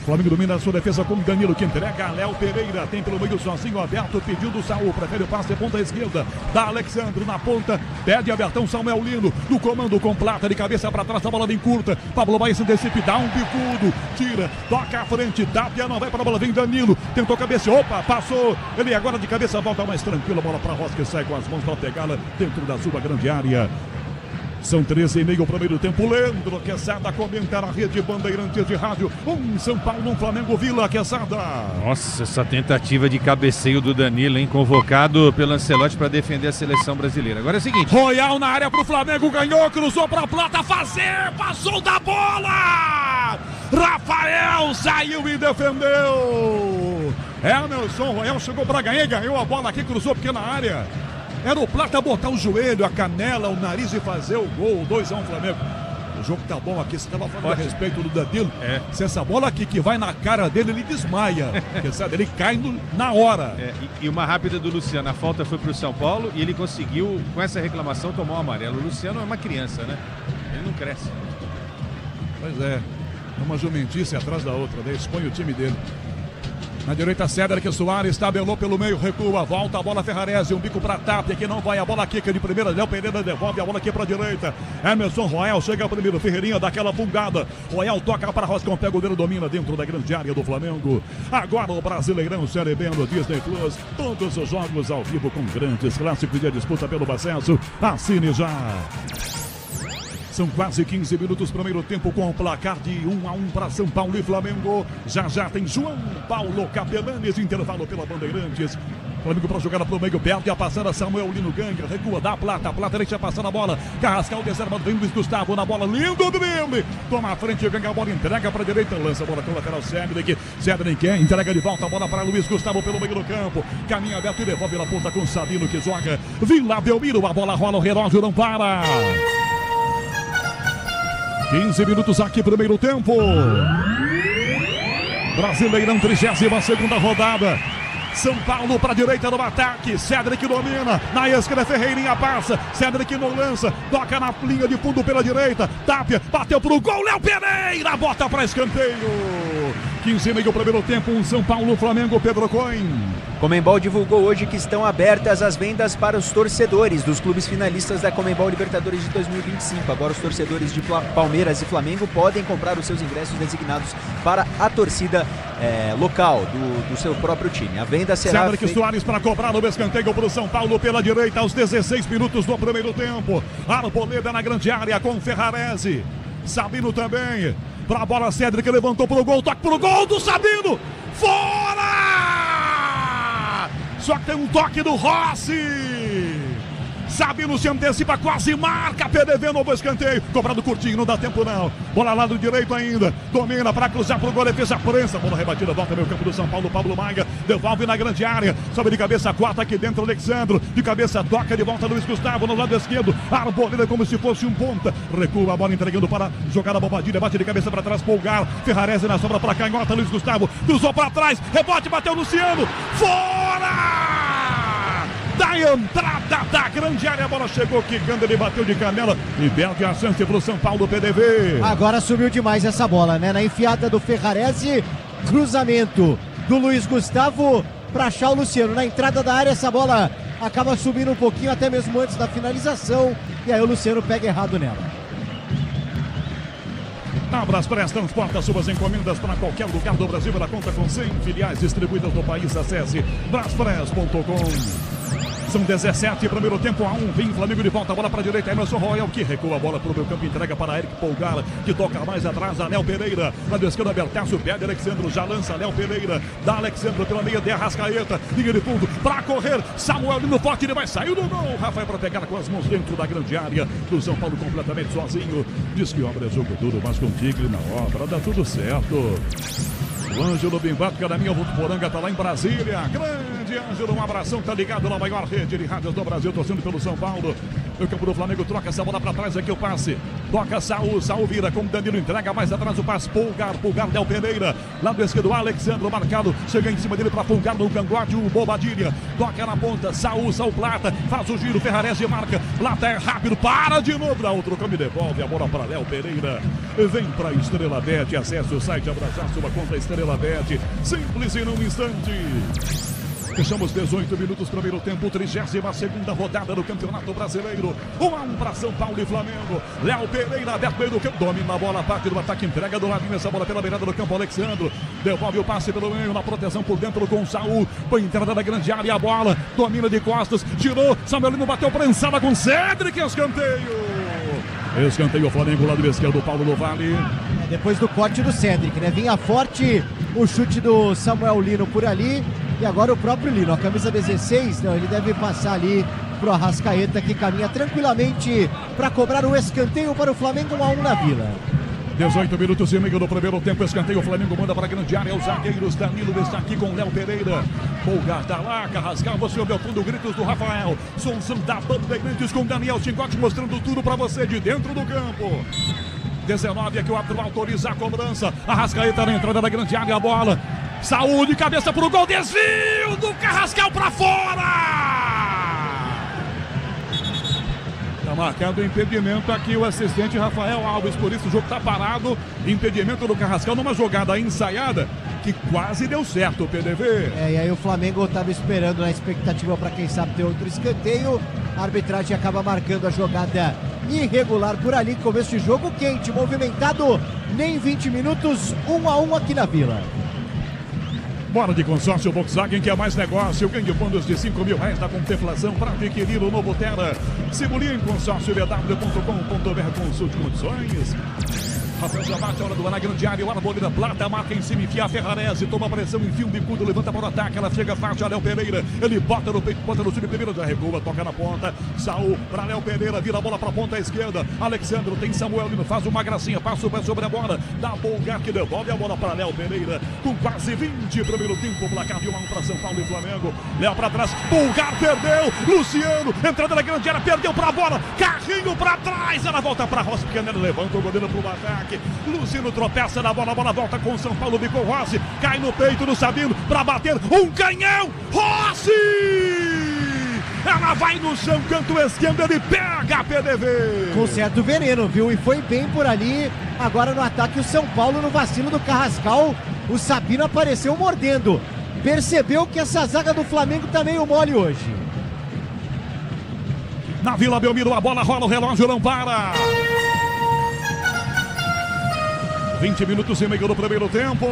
Flamengo domina a sua defesa com Danilo que entrega a Léo Pereira. Tem pelo meio sozinho aberto, pediu do Saul. Prefere o passe ponta esquerda. Dá Alexandre na ponta. Pede abertão Samuel Lino. No comando com Plata de cabeça para trás. A bola vem curta. Pablo Maia se antecipa, dá um bicudo. Tira, toca à frente. Tapia, não vai para a bola. Vem Danilo. Tentou cabeça. Opa, passou. Ele agora de cabeça volta mais tranquilo. A bola para Ross que sai com as mãos para pegá-la dentro da sua grande área. São 13 e meio para o primeiro tempo. Leandro Quesada comenta na rede Bandeirantes de rádio. São Paulo, Flamengo, Vila Quesada. Nossa, essa tentativa de cabeceio do Danilo, hein? Convocado pelo Ancelotti para defender a seleção brasileira. Agora é o seguinte. Royal na área para o Flamengo, ganhou, cruzou para a Plata, passou da bola! Rafael saiu e defendeu. Emerson Royal chegou para ganhar, ganhou a bola aqui, cruzou pequena área. Era o Plata botar o joelho, a canela, o nariz e fazer o gol. 2-1 Flamengo. O jogo tá bom aqui. Você estava falando a respeito do Danilo. Se essa bola aqui que vai na cara dele, ele desmaia. Porque, sabe, ele cai na hora. E uma rápida do Luciano. A falta foi pro São Paulo e ele conseguiu, com essa reclamação, tomar um amarelo. O Luciano é uma criança, né? Ele não cresce. Pois é. Uma jumentice atrás da outra. Daí expõe o time dele. Na direita, Cédric Soares tabelou pelo meio, recua, volta a bola Ferrarese, um bico para Tapia, que não vai, a bola quica de primeira, Léo Pereira devolve a bola aqui para a direita, Emerson Royal chega primeiro, Ferreirinha dá aquela fungada, Royal toca para Roscon, pega o dedo, domina dentro da grande área do Flamengo. Agora o Brasileirão Série B no Disney Plus, todos os jogos ao vivo com grandes clássicos de disputa pelo acesso, assine já. São quase 15 minutos para o primeiro tempo com o placar de 1-1 para São Paulo e Flamengo. Já tem João Paulo Capelanes, intervalo pela Bandeirantes. Flamengo para jogar para o meio, perde a passada, Samuel Lino ganha, recua da Plata deixa passar a bola, Carrascal desarmado, vem Luiz Gustavo na bola, lindo drible, toma a frente, ganha a bola, entrega para a direita, lança a bola com o lateral Cédric entrega de volta a bola para Luiz Gustavo pelo meio do campo, caminha aberto e devolve na ponta com Sabino que joga, Vila Belmiro, a bola rola, o relógio não para. 15 minutos aqui, primeiro tempo. Brasileirão, 32ª rodada. São Paulo para a direita do ataque. Cédric domina. Na esquerda, Ferreirinha passa. Cédric não lança. Toca na linha de fundo pela direita. Tapia, bateu pro gol. Léo Pereira bota para escanteio. 15 e meio primeiro tempo. São Paulo, Flamengo, Pedro Coin. Conmebol divulgou hoje que estão abertas as vendas para os torcedores dos clubes finalistas da Conmebol Libertadores de 2025. Agora os torcedores de Palmeiras e Flamengo podem comprar os seus ingressos designados para a torcida local do seu próprio time. A venda será Cédric Soares para cobrar no escanteio para o São Paulo pela direita aos 16 minutos do primeiro tempo. Arboleda na grande área com Ferrarese. Sabino também. Para a bola, Cédric levantou para o gol, toque para o gol do Sabino. Fora! Só que tem um toque do Rossi. Sabino se antecipa, quase marca. PDV, novo escanteio. Cobrado curtinho, não dá tempo não. Bola lado direito ainda. Domina para cruzar pro gol, defesa prensa. Bola rebatida, volta meio campo do São Paulo. Pablo Maia devolve na grande área. Sobe de cabeça, corta aqui dentro. Alexandro de cabeça, toca de volta Luiz Gustavo no lado esquerdo. Arboleda como se fosse um ponta. Recua a bola entregando para jogar a Bobadilha. Bate de cabeça para trás, Pulgar. Ferrarese na sobra para canhota. Luiz Gustavo cruzou para trás. Rebote, bateu Luciano. Fora! Da entrada da grande área, a bola chegou quicando, ele bateu de canela e perde a chance pro São Paulo. PDV. Agora subiu demais essa bola, né? Na enfiada do Ferrarese, cruzamento do Luiz Gustavo para achar o Luciano. Na entrada da área, essa bola acaba subindo um pouquinho, até mesmo antes da finalização, e aí o Luciano pega errado nela. A Braspress transporta suas encomendas para qualquer lugar do Brasil. Ela conta com 100 filiais distribuídas no país. Acesse braspress.com. São 17, primeiro tempo a 1. Vem Flamengo de volta, a bola para a direita. Emerson Royal que recua a bola para o meio campo, entrega para Eric Polgar, que toca mais atrás a Léo Pereira. Na esquerda, Bertácio pede Alexandro, já lança Léo Pereira. Dá Alexandro pela meia de Arrascaeta. Linha de fundo para correr. Samuel no forte, ele vai sair do gol. Rafael para pegar com as mãos dentro da grande área do São Paulo, completamente sozinho. Diz que obra é jogo duro, mas com Tigre na obra dá tudo certo. O Ângelo Bimbato, Caraminha, Votuporanga, tá lá em Brasília. Grande Ângelo, um abração, tá ligado na maior rede de rádios do Brasil, torcendo pelo São Paulo. No campo do Flamengo, troca essa bola pra trás, aqui o passe. Toca Saul, Saul vira com Danilo, entrega mais atrás o passe. Pulgar, Del Pereira. Lado esquerdo, Alexandro, marcado. Chega em cima dele pra Pulgar no cangote, o Bobadilha. Toca na ponta, Saul Plata. Faz o giro, Ferrarese marca. Plata é rápido, para de novo. Dá outro câmbio, devolve a bola pra Léo Pereira. Vem pra Estrela Bet, acesse o site, abraçar sua conta Estrela Bet. Simples em um instante. Fechamos 18 minutos, primeiro tempo, 32ª rodada do Campeonato Brasileiro. 1-1 para São Paulo e Flamengo. Léo Pereira aberto meio do campo, domina a bola, parte do ataque, entrega do ladinho essa bola pela beirada do campo. Alexandro devolve o passe pelo meio, na proteção por dentro com o Saul. Põe entrada da grande área, a bola domina de costas, tirou, Samuelino bateu prensada com Cedric, escanteio. Escanteio, Flamengo, lado esquerdo, Paulo do Vale. Depois do corte do Cedric, né? Vinha forte o chute do Samuel Lino por ali. E agora o próprio Lino, a camisa 16, não, ele deve passar ali pro Arrascaeta, que caminha tranquilamente para cobrar o escanteio para o Flamengo, 1-1 na Vila. 18 minutos e meio do primeiro tempo, escanteio, o Flamengo manda para a grande área, os zagueiros, Danilo está aqui com Léo Pereira. Pulgar tá lá, Carrascal, você ouve ao fundo gritos do Rafael. Sonzão da Bandeirantes com Daniel Tingotti mostrando tudo para você de dentro do campo. 19 aqui o árbitro autoriza a cobrança. Arrascaeta na entrada da grande área, a bola. Saúl de cabeça pro gol, desvio do Carrascal para fora! Tá marcado o impedimento aqui o assistente Rafael Alves, por isso o jogo tá parado. Impedimento do Carrascal numa jogada ensaiada que quase deu certo, o PDV. E aí o Flamengo tava esperando na expectativa para quem sabe ter outro escanteio. A arbitragem acaba marcando a jogada irregular por ali. Começo de jogo quente, movimentado, nem 20 minutos, 1-1 aqui na Vila. Bora de consórcio Volkswagen, que é mais negócio. Ganhe bônus de R$5.000 na contemplação para adquirir o novo Terra. Simulie em consórcio.bw.com.br, consulte condições. Rafael já bate a hora do na grande área, o Arboleda Plata marca em cima, enfia a Ferrarese, toma pressão, enfia um bicudo, levanta para o ataque, ela chega fácil, a Léo Pereira, ele bota no peito, bota no time primeiro, já recua, toca na ponta, Saúl para Léo Pereira, vira a bola para a ponta esquerda, Alexandro tem Samuel Lino, faz uma gracinha, passa o pé sobre a bola, dá Pulgar que devolve a bola para Léo Pereira, com quase 20, primeiro tempo, placar de 1-1 para São Paulo e Flamengo, Léo para trás, Pulgar perdeu, Luciano, entrada na grande área, perdeu para a bola, carrinho para trás, ela volta para Rossi, Canelo levanta o goleiro para o ataque. Luciano tropeça na bola, a bola volta com o São Paulo, bicou Rossi, cai no peito do Sabino para bater, um canhão, Rossi! Ela vai no chão, canto esquerdo, ele pega a PDV. Com certo veneno, viu? E foi bem por ali. Agora no ataque o São Paulo, no vacilo do Carrascal, o Sabino apareceu mordendo. Percebeu que essa zaga do Flamengo tá meio mole hoje. Na Vila Belmiro, a bola rola, o relógio não para. 20 minutos e meio do primeiro tempo.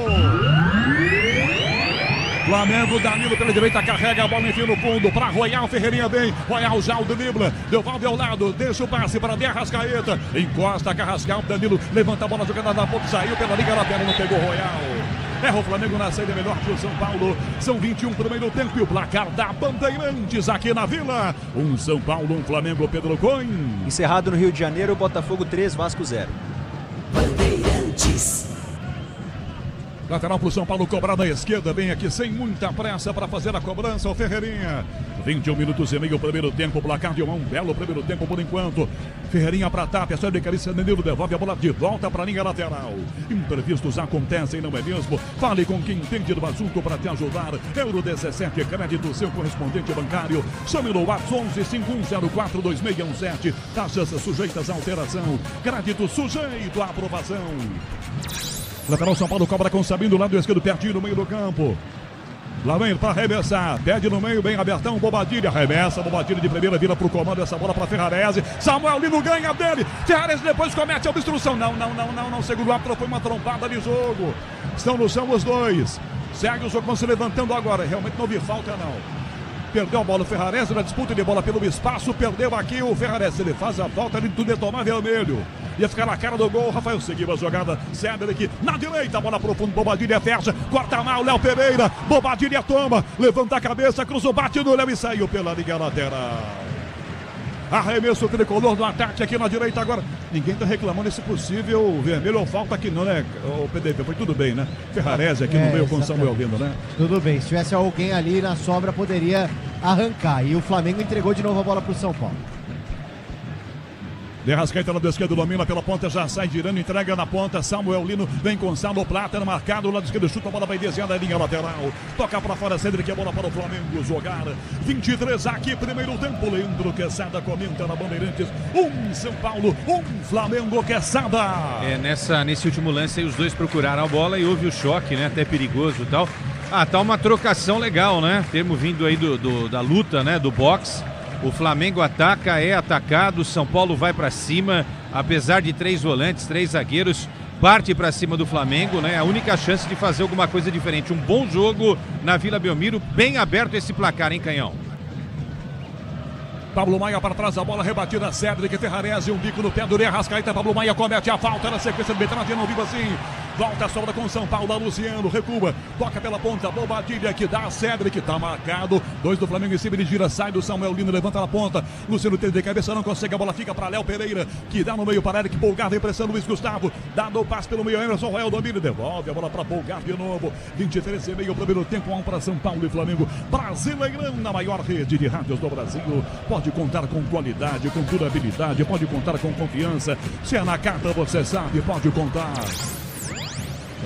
Flamengo, Danilo pela direita, carrega a bola, enfia no fundo para Royal, Ferreirinha bem, Royal já o dribla, devolve ao lado, deixa o passe para De Arrascaeta, encosta Carrascal, Danilo levanta a bola, jogada na ponta, saiu pela liga lateral, não pegou Royal. Erra o Flamengo na saída, melhor que o São Paulo. São 21 primeiro tempo e o placar da Bandeirantes aqui na Vila. Um São Paulo, um Flamengo, Pedro Coin. Encerrado no Rio de Janeiro, Botafogo 3, Vasco 0. Bandeirantes. Lateral pro São Paulo, cobrar na esquerda, vem aqui sem muita pressa para fazer a cobrança, o Ferreirinha. 21 minutos e meio, primeiro tempo, placar de um belo primeiro tempo por enquanto. Ferreirinha para Tapia, sai de Carícia, Danilo devolve a bola de volta para a linha lateral. Imprevistos acontecem, não é mesmo? Fale com quem entende do assunto para te ajudar. Euro 17, crédito, seu correspondente bancário. Chame no WhatsApp 1151042617. Taxas sujeitas à alteração. Crédito sujeito à aprovação. Lateral São Paulo cobra com Sabino do lado esquerdo, pertinho no meio do campo. Lá vem para arremessar, pede no meio, bem abertão, Bobadilha, arremessa, Bobadilha de primeira, vira pro comando, essa bola para Ferrarese, Samuel Lino ganha dele, Ferrarese depois comete a obstrução, não, segundo o árbitro, foi uma trombada de jogo, estão no chão os dois, segue o jogo, vão se levantando agora, realmente não vi falta não. Perdeu a bola o Ferrarese na disputa de bola pelo espaço, perdeu aqui o Ferrarese, ele faz a falta, ele tudo ia tomar vermelho. Ia ficar na cara do gol, Rafael seguiu a jogada, Cedric na direita, bola profunda, Bobadilha fecha, corta mal, Léo Pereira, Bobadilha toma, levanta a cabeça, cruzou, bate no Léo e saiu pela linha lateral. Arremesso tricolor no ataque aqui na direita agora. Ninguém tá reclamando esse possível vermelho ou falta aqui não, né? O PDP, foi tudo bem, né? Ferrarese aqui no meio com o Samuel Lino, né? Tudo bem, se tivesse alguém ali na sobra poderia arrancar. E o Flamengo entregou de novo a bola pro São Paulo. De Arrascaeta lado esquerdo, domina pela ponta, já sai girando, entrega na ponta, Samuel Lino vem com Saulo Plata, marcado, lado esquerdo, chuta a bola, vai desviando a linha lateral, toca para fora, Cedric, a bola para o Flamengo jogar, 23 aqui, primeiro tempo, Leandro Quesada comenta na Bandeirantes, um São Paulo, um Flamengo, Quesada. Nesse último lance aí, os dois procuraram a bola e houve o choque, né, até perigoso e tal. Tá uma trocação legal, né, termo vindo aí da luta, né, do boxe. O Flamengo ataca, é atacado, o São Paulo vai para cima, apesar de 3 volantes, 3 zagueiros, parte para cima do Flamengo, né? A única chance de fazer alguma coisa diferente. Um bom jogo na Vila Belmiro, bem aberto esse placar, hein, Canhão? Pablo Maia para trás, a bola rebatida, Cedric, Ferrarese, um bico no pé do Arrascaeta, Pablo Maia comete a falta na sequência de Betrange, não vivo assim. Volta a sobra com São Paulo, Luciano, recua, toca pela ponta, Bobadilha que dá, Cedric, tá marcado, 2 do Flamengo em cima, ele gira, sai do Samuel Lino, levanta na ponta, Luciano tem de cabeça, não consegue, a bola fica para Léo Pereira, que dá no meio para Eric Polgar, vem pressão, Luiz Gustavo, dá no passe pelo meio, Emerson Royal domina, devolve a bola para Polgar de novo, 23 e meio, primeiro tempo, 1 para São Paulo e Flamengo, Brasileirão, na maior rede de rádios do Brasil, pode contar com qualidade, com durabilidade, pode contar com confiança, se é na carta você sabe, pode contar.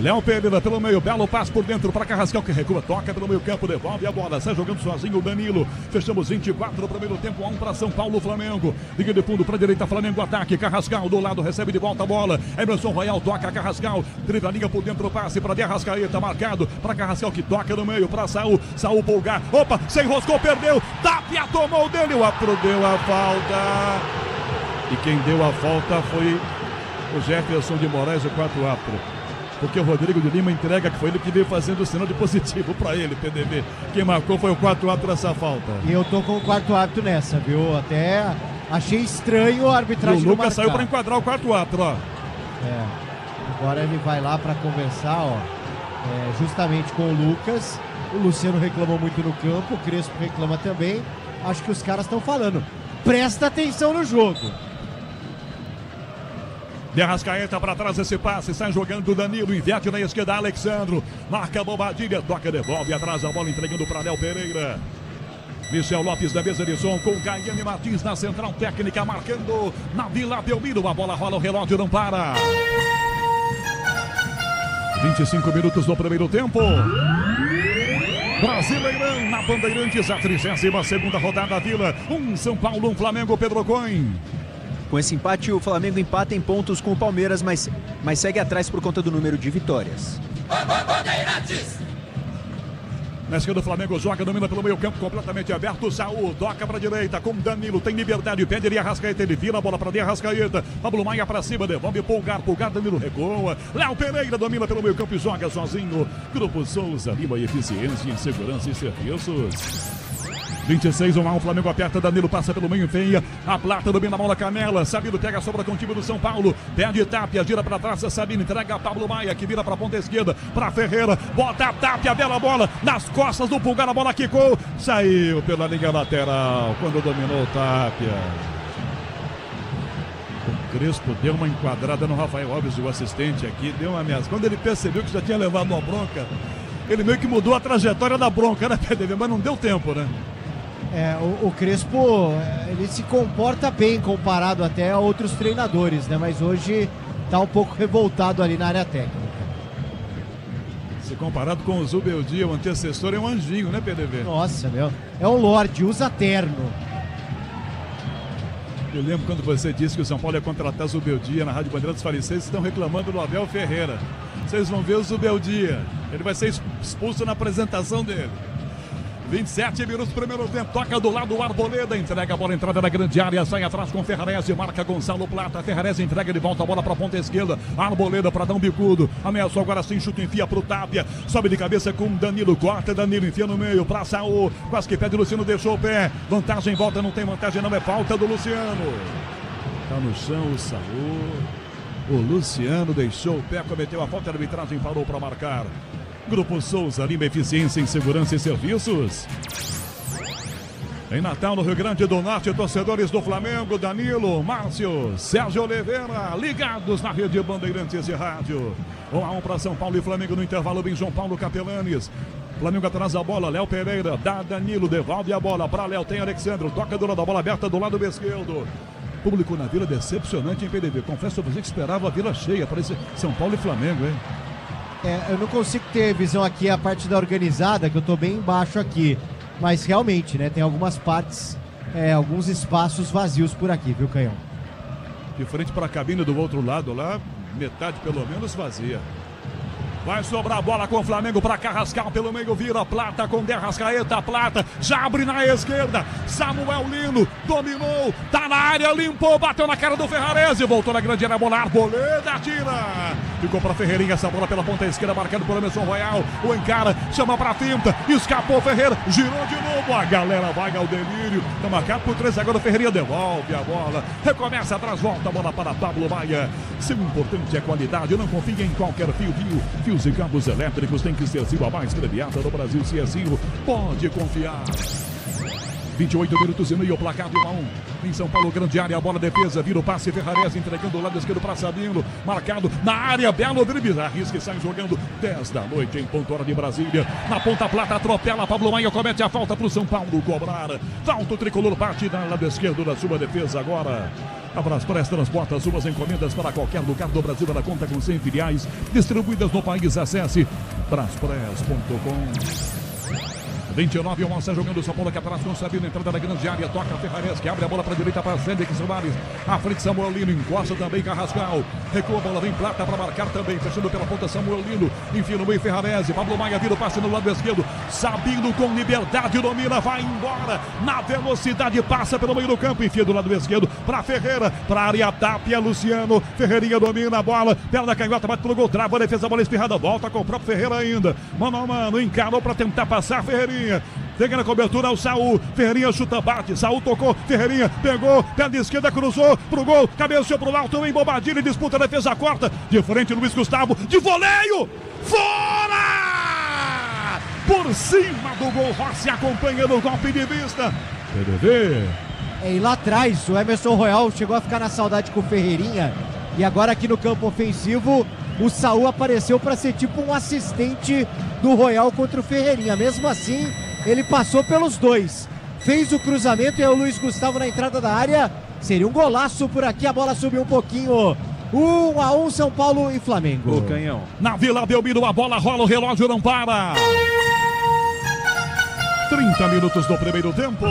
Léo Pereira pelo meio, belo passe por dentro para Carrascal que recua, toca pelo meio campo, devolve a bola, sai jogando sozinho o Danilo. Fechamos 24 no primeiro tempo, 1 para São Paulo, Flamengo. Liga de fundo para a direita, Flamengo ataque, Carrascal do lado recebe de volta a bola. Emerson Royal toca Carrascal, dribla a liga por dentro, passe para De Arrascaeta, marcado para Carrascal que toca no meio para Saul Polgar. Opa, se enroscou, perdeu, Tapia tomou dele, o árbitro deu a falta. E quem deu a falta foi o Jefferson de Moraes, o quarto árbitro. Porque o Rodrigo de Lima entrega que foi ele que veio fazendo o sinal de positivo para ele, PDB. Quem marcou foi o quarto árbitro dessa falta. E eu tô com o quarto árbitro nessa, viu? Até achei estranho a arbitragem. E o Lucas saiu para enquadrar o quarto árbitro, ó. Agora ele vai lá para conversar, ó. Justamente com o Lucas. O Luciano reclamou muito no campo, o Crespo reclama também. Acho que os caras estão falando. Presta atenção no jogo. De Arrascaeta para trás esse passe, sai jogando Danilo, inverte na esquerda, Alexandro, marca a Bobadilha, toca, devolve atrás a bola, entregando para Léo Pereira. Michel Lopes da mesa de som com Gaiane Martins na central técnica, marcando na Vila Belmiro, a bola rola, o relógio não para. 25 minutos no primeiro tempo. Brasileirão na Bandeirantes, a 32ª rodada da Vila, um São Paulo, um Flamengo, Pedro Coin. Com esse empate, o Flamengo empata em pontos com o Palmeiras, mas segue atrás por conta do número de vitórias. Na esquerda do Flamengo joga, domina pelo meio campo, completamente aberto. Saul toca para a direita com Danilo, tem liberdade, pede de Arrascaeta, ele vira a bola para de Arrascaeta. Pablo Maia para cima, devolve Polgar, Danilo recua. Léo Pereira domina pelo meio campo e joga sozinho. Grupo Souza, Lima, eficiência em segurança e serviços. 26, 1 a 1, o Flamengo aperta, Danilo passa pelo meio, feia, a Plata domina a mão da Canela, Sabino pega a sobra com o time do São Paulo, perde Tapia, gira pra trás, Sabino entrega a Pablo Maia, que vira pra ponta esquerda, pra Ferreira, bota a Tapia, bela bola, nas costas do Pulgar, a bola quicou, saiu pela linha lateral, quando dominou o Tapia. O Crespo deu uma enquadrada no Rafael Alves, o assistente aqui, deu uma ameaça, quando ele percebeu que já tinha levado uma bronca, ele meio que mudou a trajetória da bronca, né, PDV? Mas não deu tempo, né? O Crespo, ele se comporta bem comparado até a outros treinadores, né? Mas hoje tá um pouco revoltado ali na área técnica. Se comparado com o Zubeldia, o antecessor, é um anjinho, né, PDV? Nossa, meu, é um lorde, usa terno. Eu lembro quando você disse que o São Paulo ia contratar Zubeldia na Rádio Bandeirantes, falei, vocês estão reclamando do Abel Ferreira. Vocês vão ver o Zubeldia. Ele vai ser expulso na apresentação dele. 27 minutos, primeiro tempo, toca do lado o Arboleda, entrega a bola, entrada na grande área, sai atrás com Ferrarese, marca Gonçalo Plata, Ferrarese entrega de volta a bola para a ponta esquerda, Arboleda para dar um bicudo, ameaçou agora sim, chuta, enfia pro Tapia, sobe de cabeça com Danilo, corta Danilo, enfia no meio, pra Saul, quase que pede, Luciano deixou o pé, vantagem, volta, não tem vantagem não, é falta do Luciano, tá no chão o Saul, o Luciano deixou o pé, cometeu a falta, a arbitragem parou para marcar. Grupo Souza, Lima, eficiência em segurança e serviços. Em Natal, no Rio Grande do Norte, torcedores do Flamengo, Danilo, Márcio, Sérgio Oliveira, ligados na rede Bandeirantes de Rádio. 1 a 1 para São Paulo e Flamengo no intervalo, vem João Paulo Capelanes. Flamengo atrás da bola, Léo Pereira, dá Danilo, devolve a bola para Léo, tem Alexandre, toca do lado da bola aberta do lado esquerdo. Público na Vila decepcionante em PDV. Confesso a você que esperava a Vila cheia para esse São Paulo e Flamengo, hein? Eu não consigo ter visão aqui a parte da organizada, que eu tô bem embaixo aqui. Mas realmente, né, tem algumas partes, alguns espaços vazios por aqui, viu, Canhão? De frente para a cabine do outro lado lá, metade pelo menos vazia. Vai sobrar a bola com o Flamengo para Carrascal pelo meio, vira Plata com Derrascaeta, Plata já abre na esquerda, Samuel Lino dominou, tá na área, limpou, bateu na cara do Ferrarese, voltou na grande área, bola, Arboleda tira, ficou para Ferreirinha, essa bola pela ponta esquerda, marcado por Emerson Royal, o encara, chama para finta, escapou Ferreira, girou de novo, a galera vai ao delírio, tá marcado por 3, agora o Ferreirinha devolve a bola, recomeça atrás, volta a bola para Pablo Maia, seu importante é qualidade, não confia em qualquer fio, fios e cabos elétricos, tem que ser a mais premiada do Brasil, se é Sil, pode confiar. 28 minutos e meio, placar de 1 a 1. Em São Paulo, grande área, a bola defesa, vira o passe, Ferrarese entregando o lado esquerdo para Sabino, marcado na área, belo drible, arrisca e sai jogando 10 da noite em ponto hora de Brasília. Na ponta Plata, atropela, Pablo Maia comete a falta para o São Paulo cobrar. Falta o tricolor, bate na lado esquerdo da sua defesa agora. A Braspress transporta suas encomendas para qualquer lugar do Brasil. Ela conta com 100 filiais distribuídas no país. Acesse braspress.com. 29, o Alça jogando o São Paulo aqui atrás com o Sabino, entrada na grande área, toca Ferrarese, que abre a bola para a direita para Félix Soares, à frente Samuel Lino, encosta também Carrascal, recua a bola, vem Plata para marcar também, fechando pela ponta Samuel Lino, enfia no meio Ferrarese, Pablo Maia vira o passe no lado esquerdo, Sabino com liberdade, domina, vai embora, na velocidade, passa pelo meio do campo, enfia do lado esquerdo para Ferreira, para a área, Tapia, Luciano, Ferreirinha domina a bola, perna canhota, bate pelo gol, trava a defesa, a bola espirrada, volta com o próprio Ferreira ainda, mano a mano, encarou para tentar passar Ferreirinha. Pega na cobertura o Saul, Ferreirinha chuta, bate, Saul tocou, Ferreirinha pegou, perna esquerda, cruzou pro gol, cabeceou pro alto, em Bobadilha, disputa a defesa, corta, de frente Luiz Gustavo, de voleio, fora! Por cima do gol, Rossi acompanhando o golpe de vista, PDV. E lá atrás, o Emerson Royal chegou a ficar na saudade com o Ferreirinha, e agora aqui no campo ofensivo, o Saul apareceu para ser tipo um assistente do Royal contra o Ferreirinha. Mesmo assim, ele passou pelos dois. Fez o cruzamento e é o Luiz Gustavo na entrada da área. Seria um golaço por aqui, a bola subiu um pouquinho. 1 a 1 São Paulo e Flamengo. O Canhão. Na Vila Belmiro, a bola rola, o relógio não para. 30 minutos do primeiro tempo.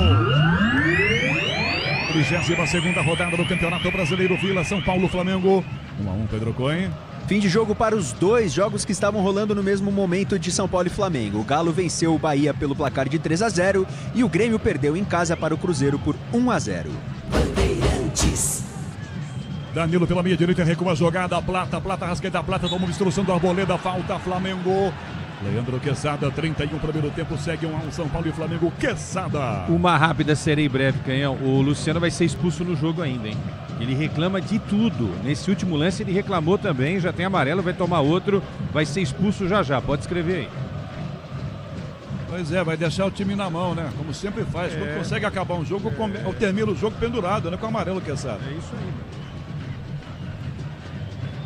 32ª rodada do Campeonato Brasileiro, Vila, São Paulo, Flamengo. 1 a 1, Pedro Cohen. Fim de jogo para os dois jogos que estavam rolando no mesmo momento de São Paulo e Flamengo. O Galo venceu o Bahia pelo placar de 3 a 0 e o Grêmio perdeu em casa para o Cruzeiro por 1 a 0. Bandeirantes. Danilo pela meia direita, recua a jogada, Plata, Rasqueta, Plata, toma uma instrução do Arboleda, falta Flamengo. Leandro Quesada, 31 primeiro tempo, segue 1-1 São Paulo e Flamengo. Quesada. Uma rápida, serei breve, Canhão. O Luciano vai ser expulso no jogo ainda, hein? Ele reclama de tudo. Nesse último lance ele reclamou também, já tem amarelo, vai tomar outro, vai ser expulso já. Pode escrever aí. Pois é, vai deixar o time na mão, né? Como sempre faz. Quando consegue acabar um jogo, termina o jogo pendurado, né? Com o amarelo, Quesada. É isso aí.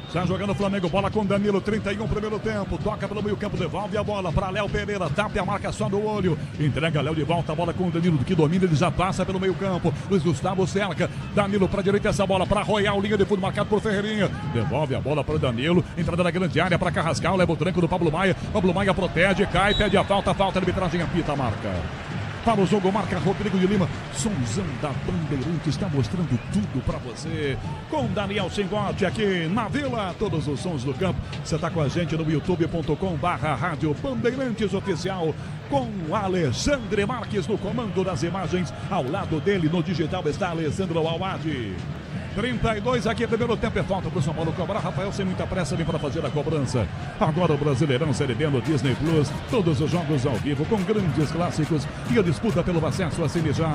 Está jogando o Flamengo, bola com Danilo, 31 primeiro tempo, toca pelo meio campo, devolve a bola para Léo Pereira, tapa a marca só no olho, entrega Léo de volta, a bola com o Danilo, que domina, ele já passa pelo meio campo, Luiz Gustavo cerca, Danilo para a direita, essa bola para Royal, linha de fundo marcado por Ferreirinha, devolve a bola para o Danilo, entrada na grande área para Carrascal, leva o tranco do Pablo Maia protege, cai, pede a falta, a arbitragem apita a marca. Para o jogo, marca Rodrigo de Lima. Sonzão da Bandeirantes está mostrando tudo para você. Com Daniel Singotti aqui na Vila. Todos os sons do campo. Você está com a gente no youtube.com/Rádio Bandeirantes Oficial. Com Alexandre Marques no comando das imagens. Ao lado dele no digital está Alessandro Alwadi. 32 aqui, primeiro tempo é falta para o São Paulo cobrar. Rafael sem muita pressa vem para fazer a cobrança. Agora o Brasileirão Série B no Disney Plus. Todos os jogos ao vivo com grandes clássicos e a disputa pelo acesso a Cine já.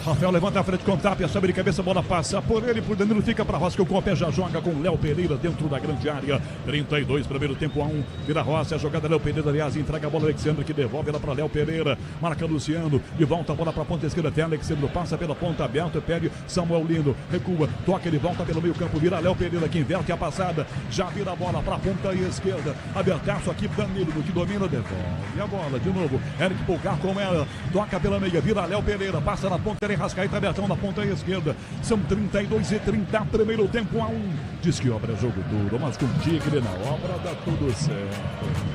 Rafael levanta a frente com tapa, sobe de cabeça, a bola passa por ele, por Danilo, fica para Rosca, o Copé já joga com Léo Pereira dentro da grande área. 32, primeiro tempo 1, vira Rosca, a jogada Léo Pereira, aliás, entrega a bola Alexandre, que devolve ela para Léo Pereira, marca Luciano, de volta a bola para a ponta esquerda, até Alexandre, passa pela ponta aberta, pede Samuel Lino, recua, toca, ele volta pelo meio campo, vira Léo Pereira, que inverte a passada, já vira a bola para a ponta esquerda, abertaço aqui, Danilo, que domina, devolve a bola, de novo, Eric Pulgar com ela, toca pela meia, vira Léo Pereira, passa na ponta, Rascaeta, Bertão na ponta esquerda. São 32:30, primeiro tempo 1. Diz que obra é jogo duro, mas com Tigre na obra dá tudo certo.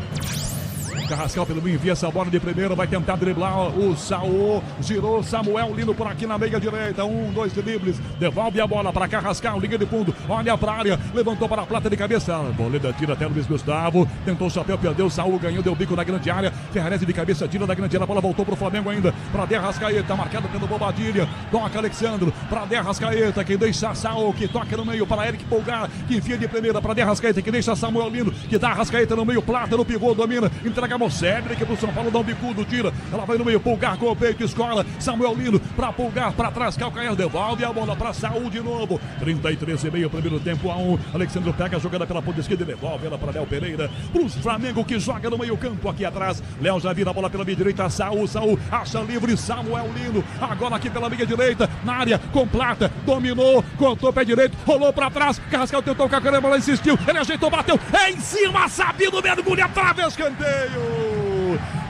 Carrascal pelo meio, envia essa bola de primeira, vai tentar driblar o Saul, girou Samuel Lino por aqui na meia direita, 1, 2 dribles, devolve a bola para Carrascal, liga de fundo, olha para a área, levantou para a plata de cabeça, Boleda tira até Luiz Gustavo, tentou o chapéu, perdeu, Saul ganhou, deu bico na grande área, Ferrarese de cabeça, tira da grande área, a bola voltou para o Flamengo ainda, para De Arrascaeta, marcado pelo Bobadilha, toca Alexandre, para De Arrascaeta, que deixa Saul, que toca no meio para Eric Pulgar, que enfia de primeira para De Arrascaeta, que deixa Samuel Lino, que dá Arrascaeta no meio, plata no pivô, domina, entrega Cédric pro São Paulo, dá um bicudo, tira, ela vai no meio, Pulgar com o peito, escola, Samuel Lino para Pulgar, para trás, Calcaia, devolve a bola para Saúl de novo, 33,5, primeiro tempo 1, Alexandre pega a jogada pela ponta esquerda e devolve ela para Léo Pereira, pro Flamengo que joga no meio campo aqui atrás, Léo já vira a bola pela meia direita, Saúl acha livre, Samuel Lino, agora aqui pela meia direita, na área, com Plata, dominou, cortou pé direito, rolou para trás, Carrascal tentou com a caramba, ela insistiu, ele ajeitou, bateu, em cima, Sabino, mergulha, trave, escanteio!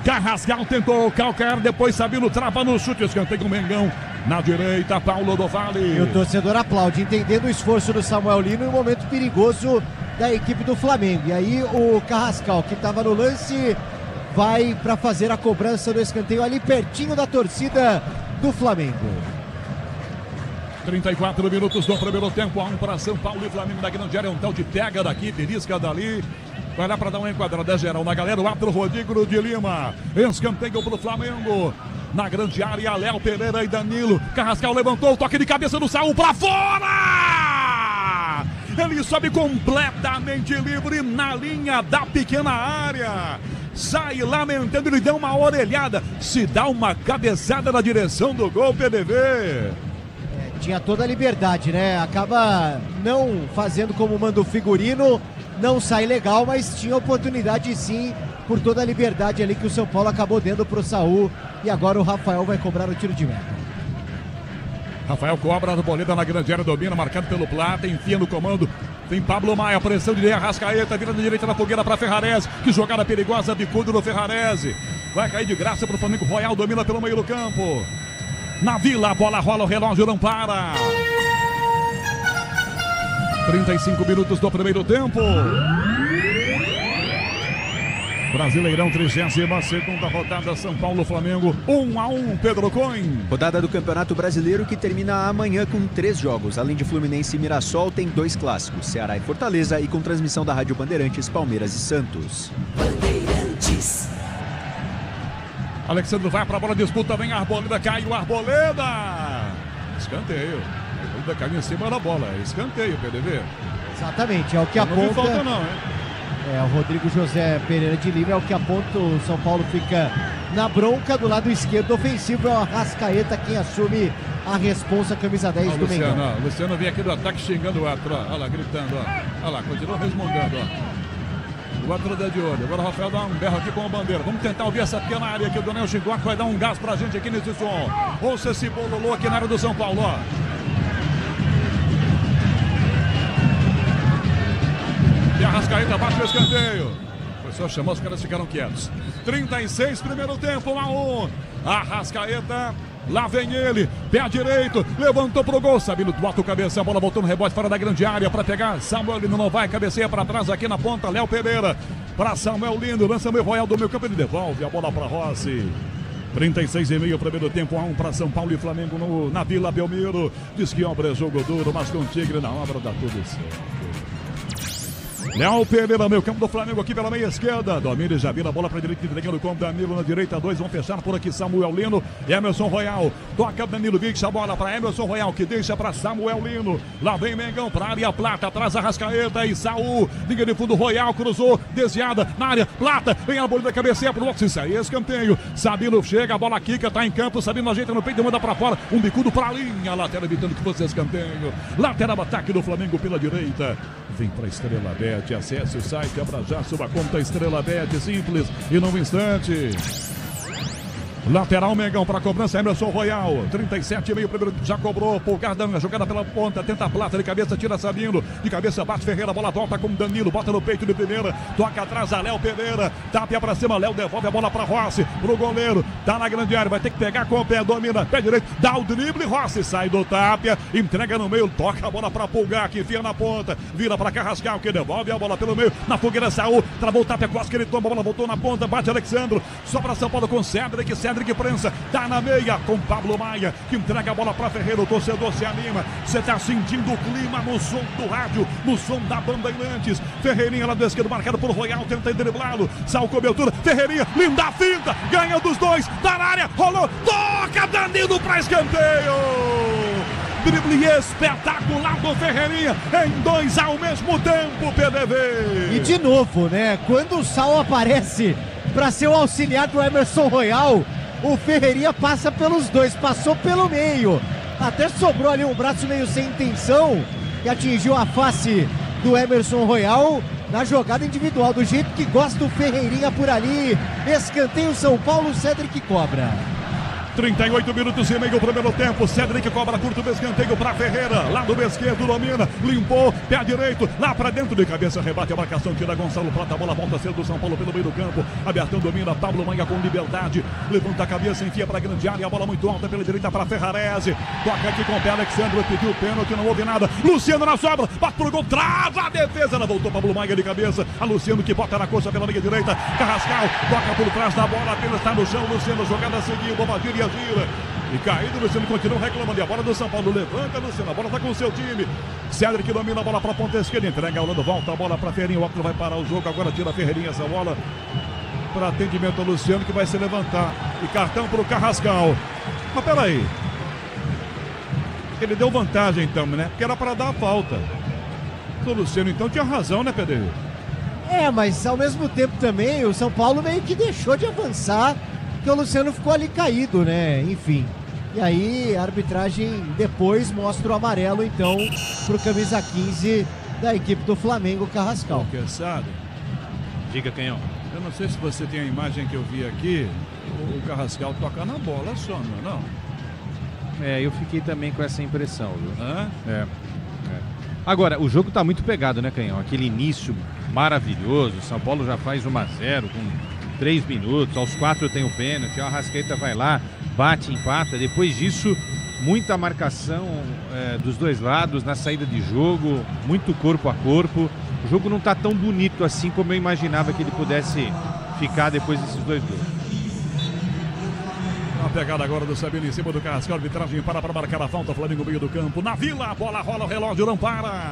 Carrascal tentou o calcanhar, depois Sabino trava no chute, escanteio com o Mengão. Na direita, Paulo do Vale. E o torcedor aplaude, entendendo o esforço do Samuel Lino e o momento perigoso da equipe do Flamengo. E aí o Carrascal, que estava no lance, vai para fazer a cobrança do escanteio ali pertinho da torcida do Flamengo. 34 minutos do primeiro tempo, 1 para São Paulo e Flamengo da grande área, um tal de pega daqui, belisca dali. Vai lá para dar uma enquadrada geral na galera, o árbitro Rodrigo de Lima. Escanteio para o Flamengo. Na grande área, Léo Pereira e Danilo. Carrascal levantou o toque de cabeça do Saúl para fora! Ele sobe completamente livre na linha da pequena área. Sai lamentando, ele deu uma orelhada. Se dá uma cabeçada na direção do gol, PDV. Tinha toda a liberdade, né? Acaba não fazendo como manda o figurino. Não sai legal, mas tinha oportunidade sim, por toda a liberdade ali que o São Paulo acabou dando pro Saúl. E agora o Rafael vai cobrar o tiro de meta. Rafael cobra a boleta na grande área, domina, marcado pelo Plata, enfia no comando. Tem Pablo Maia, pressão de Arrascaeta, vira da direita na fogueira para Ferrarese. Que jogada perigosa, bicudo no Ferrarese. Vai cair de graça pro Flamengo, Royal domina pelo meio do campo. Na Vila, a bola rola, o relógio não para. 35 minutos do primeiro tempo. Brasileirão, 32ª rodada, São Paulo-Flamengo, 1-1, Pedro Coin. Rodada do Campeonato Brasileiro que termina amanhã com 3 jogos. Além de Fluminense e Mirassol, tem 2 clássicos, Ceará e Fortaleza, e com transmissão da Rádio Bandeirantes, Palmeiras e Santos. Bandeirantes. Alexandre vai para a bola, disputa, vem a Arboleda, caiu a Arboleda. Escanteio. Caiu em cima da bola, escanteio, PDV. Exatamente, é o que aponta. Não falta não, hein? O Rodrigo José Pereira de Lima é o que aponta. O São Paulo fica na bronca. Do lado esquerdo ofensivo é o Arrascaeta quem assume a responsa, camisa 10 do Mengão. O Luciano vem aqui do ataque xingando o outro, olha lá, gritando, olha lá, continua resmungando, O outro dá de olho. Agora o Rafael dá um berro aqui com a bandeira. Vamos tentar ouvir essa pequena área aqui. O Daniel Xinguac vai dar um gás pra gente aqui nesse som. Ouça esse bololô aqui na área do São Paulo, E a Arrascaeta bate o escanteio. Foi só chamar, os caras ficaram quietos. 36, primeiro tempo, 1-1. Arrascaeta, lá vem ele, pé direito, levantou pro gol, Sabino bota o cabeça, a bola voltou no rebote fora da grande área para pegar, Samuel Lino não vai, cabeceia para trás aqui na ponta, Léo Pereira, para Samuel Lino, lança meio Royal do meio campo, ele devolve a bola para Rossi. 36,5 primeiro tempo, 1 para São Paulo e Flamengo na Vila Belmiro. Diz que obra é jogo duro, mas com o Tigre na obra dá tudo certo. Léo Pereira, meio campo do Flamengo aqui pela meia esquerda. Domínio já vira a bola para a direita, entregando com Danilo na direita. 2 vão fechar por aqui. Samuel Lino e Emerson Royal. Toca Danilo, deixa a bola para Emerson Royal, que deixa para Samuel Lino. Lá vem Mengão para a área Plata, atrás Arrascaeta e Saul. Linha de fundo, Royal cruzou, desviada na área Plata. Vem a bola da cabeceia para o outro. Sai escanteio. Sabino chega, a bola quica, tá em campo. Sabino ajeita no peito e manda para fora. Um bicudo para a linha. Lateral evitando que fosse escanteio. Lateral ataque do Flamengo pela direita. Vem para Estrela Bet, acesse o site, abra já sua conta Estrela Bet, simples e num instante. Lateral Mengão para cobrança, Emerson Royal, 37,5, primeiro já cobrou, Pulgar, jogada pela ponta, tenta a Plata de cabeça, tira Sabino, de cabeça bate Ferreira, bola volta com Danilo, bota no peito de primeira, toca atrás a Léo Pereira, tapia para cima, Léo devolve a bola para Rossi, pro goleiro, tá na grande área, vai ter que pegar com o pé, domina, pé direito, dá o drible, Rossi sai do tapia, entrega no meio, toca a bola para Pulgar, que enfia na ponta, vira para Carrascal, que devolve a bola pelo meio, na fogueira Saúl, travou o tapia, quase que ele toma, a bola voltou na ponta, bate Alexandro, só para São Paulo com Cedric prensa, tá na meia com Pablo Maia, que entrega a bola para Ferreira, o torcedor se anima, você tá sentindo o clima no som do rádio, no som da Bandeirantes, Ferreirinha lá do esquerdo, marcado por Royal, tenta driblá-lo, saiu cobertura, Ferreirinha, linda finta, ganha dos dois, tá na área, rolou, toca Danilo para escanteio! Drible espetacular do Ferreirinha, em 2 ao mesmo tempo, PDV! E de novo, né, quando o Sal aparece para ser o auxiliar do Emerson Royal, o Ferreirinha passa pelos dois, passou pelo meio, até sobrou ali um braço meio sem intenção e atingiu a face do Emerson Royal na jogada individual, do jeito que gosta o Ferreirinha por ali. Escanteio São Paulo, Cedric cobra. 38 minutos e meio, primeiro tempo. Cedric cobra curto do escanteio para Ferreira. Lado esquerdo domina, limpou, pé direito, lá para dentro de cabeça, rebate a marcação, tira Gonçalo Plata, a bola volta cedo do São Paulo pelo meio do campo. Abertão domina, Pablo Maia com liberdade, levanta a cabeça, enfia para a grande área, a bola muito alta pela direita para Ferrarese. Toca aqui com o pé, Alexandre pediu o pênalti, não houve nada. Luciano na sobra, bate pro gol, trava a defesa, ela voltou, Pablo Maia de cabeça. A Luciano que bota na coxa pela linha direita. Carrascal toca por trás da bola, apenas está no chão. Luciano jogada a seguir, Bobadilha gira. E caído, Luciano continua reclamando. E a bola do São Paulo levanta, Luciano. A bola está com o seu time. Cedric domina a bola para a ponta esquerda. Entrega ao lado, volta a bola para Ferreirinha. O outro vai parar o jogo. Agora tira a Ferreirinha essa bola para atendimento ao Luciano, que vai se levantar. E cartão para o Carrascal. Mas peraí. Ele deu vantagem então, né? Porque era para dar a falta. O Luciano então tinha razão, né, Pedro? Mas ao mesmo tempo também o São Paulo meio que deixou de avançar, porque o Luciano ficou ali caído, né? Enfim. E aí a arbitragem depois mostra o amarelo então pro camisa 15 da equipe do Flamengo, Carrascal. Cansado. Diga, Canhão. Eu não sei se você tem a imagem que eu vi aqui, o Carrascal toca na bola só, não? Eu fiquei também com essa impressão, viu? Hã? Agora, o jogo tá muito pegado, né, Canhão? Aquele início maravilhoso, São Paulo já faz 1-0 com 3 minutos, aos 4 tem o pênalti, a Arrascaeta vai lá, bate, empata, depois disso, muita marcação dos dois lados na saída de jogo, muito corpo a corpo, o jogo não tá tão bonito assim como eu imaginava que ele pudesse ficar depois desses dois gols. A pegada agora do Sabino em cima do Carrascal, arbitragem para marcar a falta, Flamengo no meio do campo, na Vila, a bola rola, o relógio não para.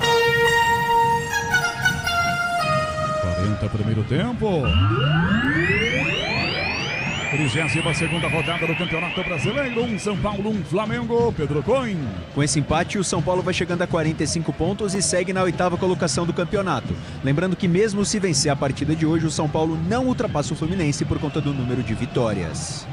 40 primeiro tempo. 32ª rodada do Campeonato Brasileiro. Um São Paulo, um Flamengo. Pedro Coin. Com esse empate, o São Paulo vai chegando a 45 pontos e segue na 8ª colocação do campeonato. Lembrando que mesmo se vencer a partida de hoje, o São Paulo não ultrapassa o Fluminense por conta do número de vitórias.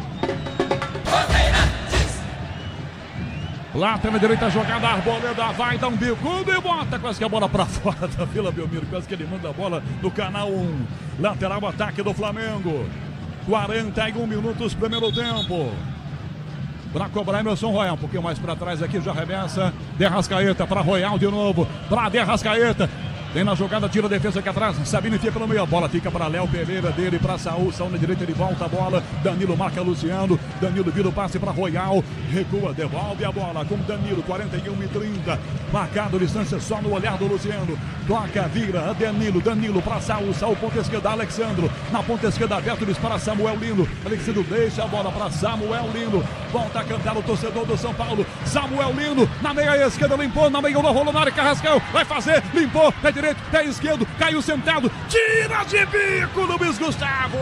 Lá pela direita, a jogada, a Arboleda vai dar um bicudo e bota quase que a bola pra fora da Vila Belmiro. Quase que ele manda a bola no canal 1. Lateral, ataque do Flamengo. 41 minutos, primeiro tempo. Para cobrar Emerson Royal, um pouquinho mais para trás aqui, já arremessa. De Arrascaeta para Royal de novo. Para De Arrascaeta. Tem na jogada, tira a defesa aqui atrás. Sabino fica pelo meio. A bola fica para Léo Pereira, dele para Saúl. Saúl na direita, ele volta a bola. Danilo marca Luciano. Danilo vira o passe para Royal. Recua, devolve a bola com Danilo. 41:30. Marcado, distância só no olhar do Luciano. Toca, vira. Danilo. Danilo para Saúl. Saúl, ponta esquerda, Alexandro. Na ponta esquerda, Vétoris para Samuel Lino. Alexandro deixa a bola para Samuel Lino. Volta a cantar o torcedor do São Paulo. Samuel Lino na meia esquerda, limpou. Na meia do rolo na área, Carrascal. Vai fazer, limpou. Pé direito, pé esquerdo, caiu sentado, tira de bico no Luiz Gustavo.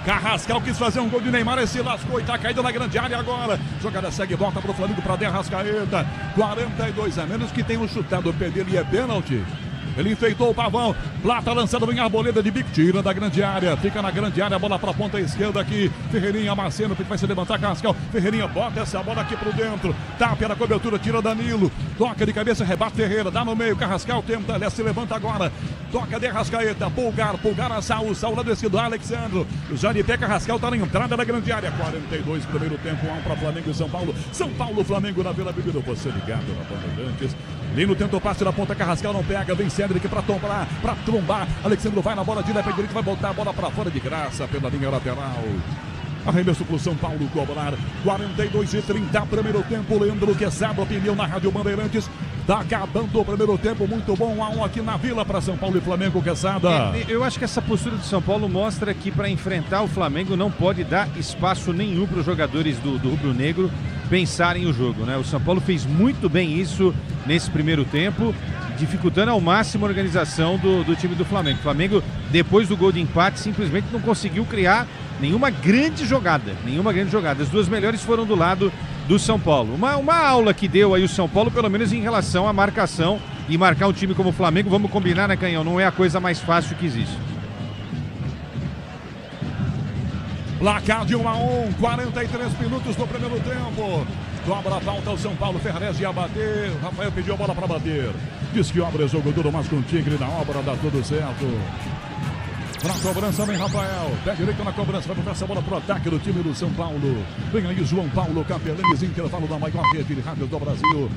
Carrascal quis fazer um gol de Neymar e se lascou e tá caído na grande área agora. Jogada segue, volta pro Flamengo para De Arrascaeta. 42 a menos, que tem um chutado o pé dele e é pênalti. Ele enfeitou o Pavão. Plata lançando em Arboleda de bico. Tira da grande área. Fica na grande área. Bola para a ponta esquerda aqui. Ferreirinha Marceno. Vai se levantar. Carrascal. Ferreirinha bota essa bola aqui pro dentro. Tapa na cobertura. Tira Danilo. Toca de cabeça. Rebate Ferreira. Dá no meio. Carrascal tenta. Ele se levanta agora. Toca de Arrascaeta. Pulgar. Pulgar a Saúl. Saúl lá do esquerdo. Alexandro. Já de pé. Carrascal tá na entrada da grande área. 42 primeiro tempo. 1 para Flamengo e São Paulo. São Paulo, Flamengo na Vila Belmiro. Você ligado na Bandeirantes. Lino tenta o passe na ponta. Carrascal não pega. Vem Cedric para trombar. Alexandre vai na bola de leve direito, vai botar a bola para fora de graça pela linha lateral. Arremesso pro São Paulo cobrar. 42:30 primeiro tempo. Leandro Quesada, opinião na Rádio Bandeirantes. Tá acabando o primeiro tempo, muito bom. 1-1 aqui na Vila para São Paulo e Flamengo. Quesada. Eu acho que essa postura do São Paulo mostra que para enfrentar o Flamengo não pode dar espaço nenhum para os jogadores do rubro-negro pensarem o jogo, né? O São Paulo fez muito bem isso nesse primeiro tempo, dificultando ao máximo a organização do time do Flamengo. O Flamengo, depois do gol de empate, simplesmente não conseguiu criar nenhuma grande jogada. As duas melhores foram do lado do São Paulo. Uma aula que deu aí o São Paulo, pelo menos em relação à marcação, e marcar um time como o Flamengo, vamos combinar, né, Canhão? Não é a coisa mais fácil que existe. Placar de 1-1, 43 minutos no primeiro tempo. Cobra a falta o São Paulo. Ferrez ia bater. O Rafael pediu a bola para bater. Diz que obra é jogo duro, mas com o Tigre na obra dá tudo certo. Pra cobrança vem Rafael. Pé direito na cobrança. Vai botar essa bola pro ataque do time do São Paulo. Vem aí João Paulo Capelanes, intervalo da maior rede de rádio do Brasil.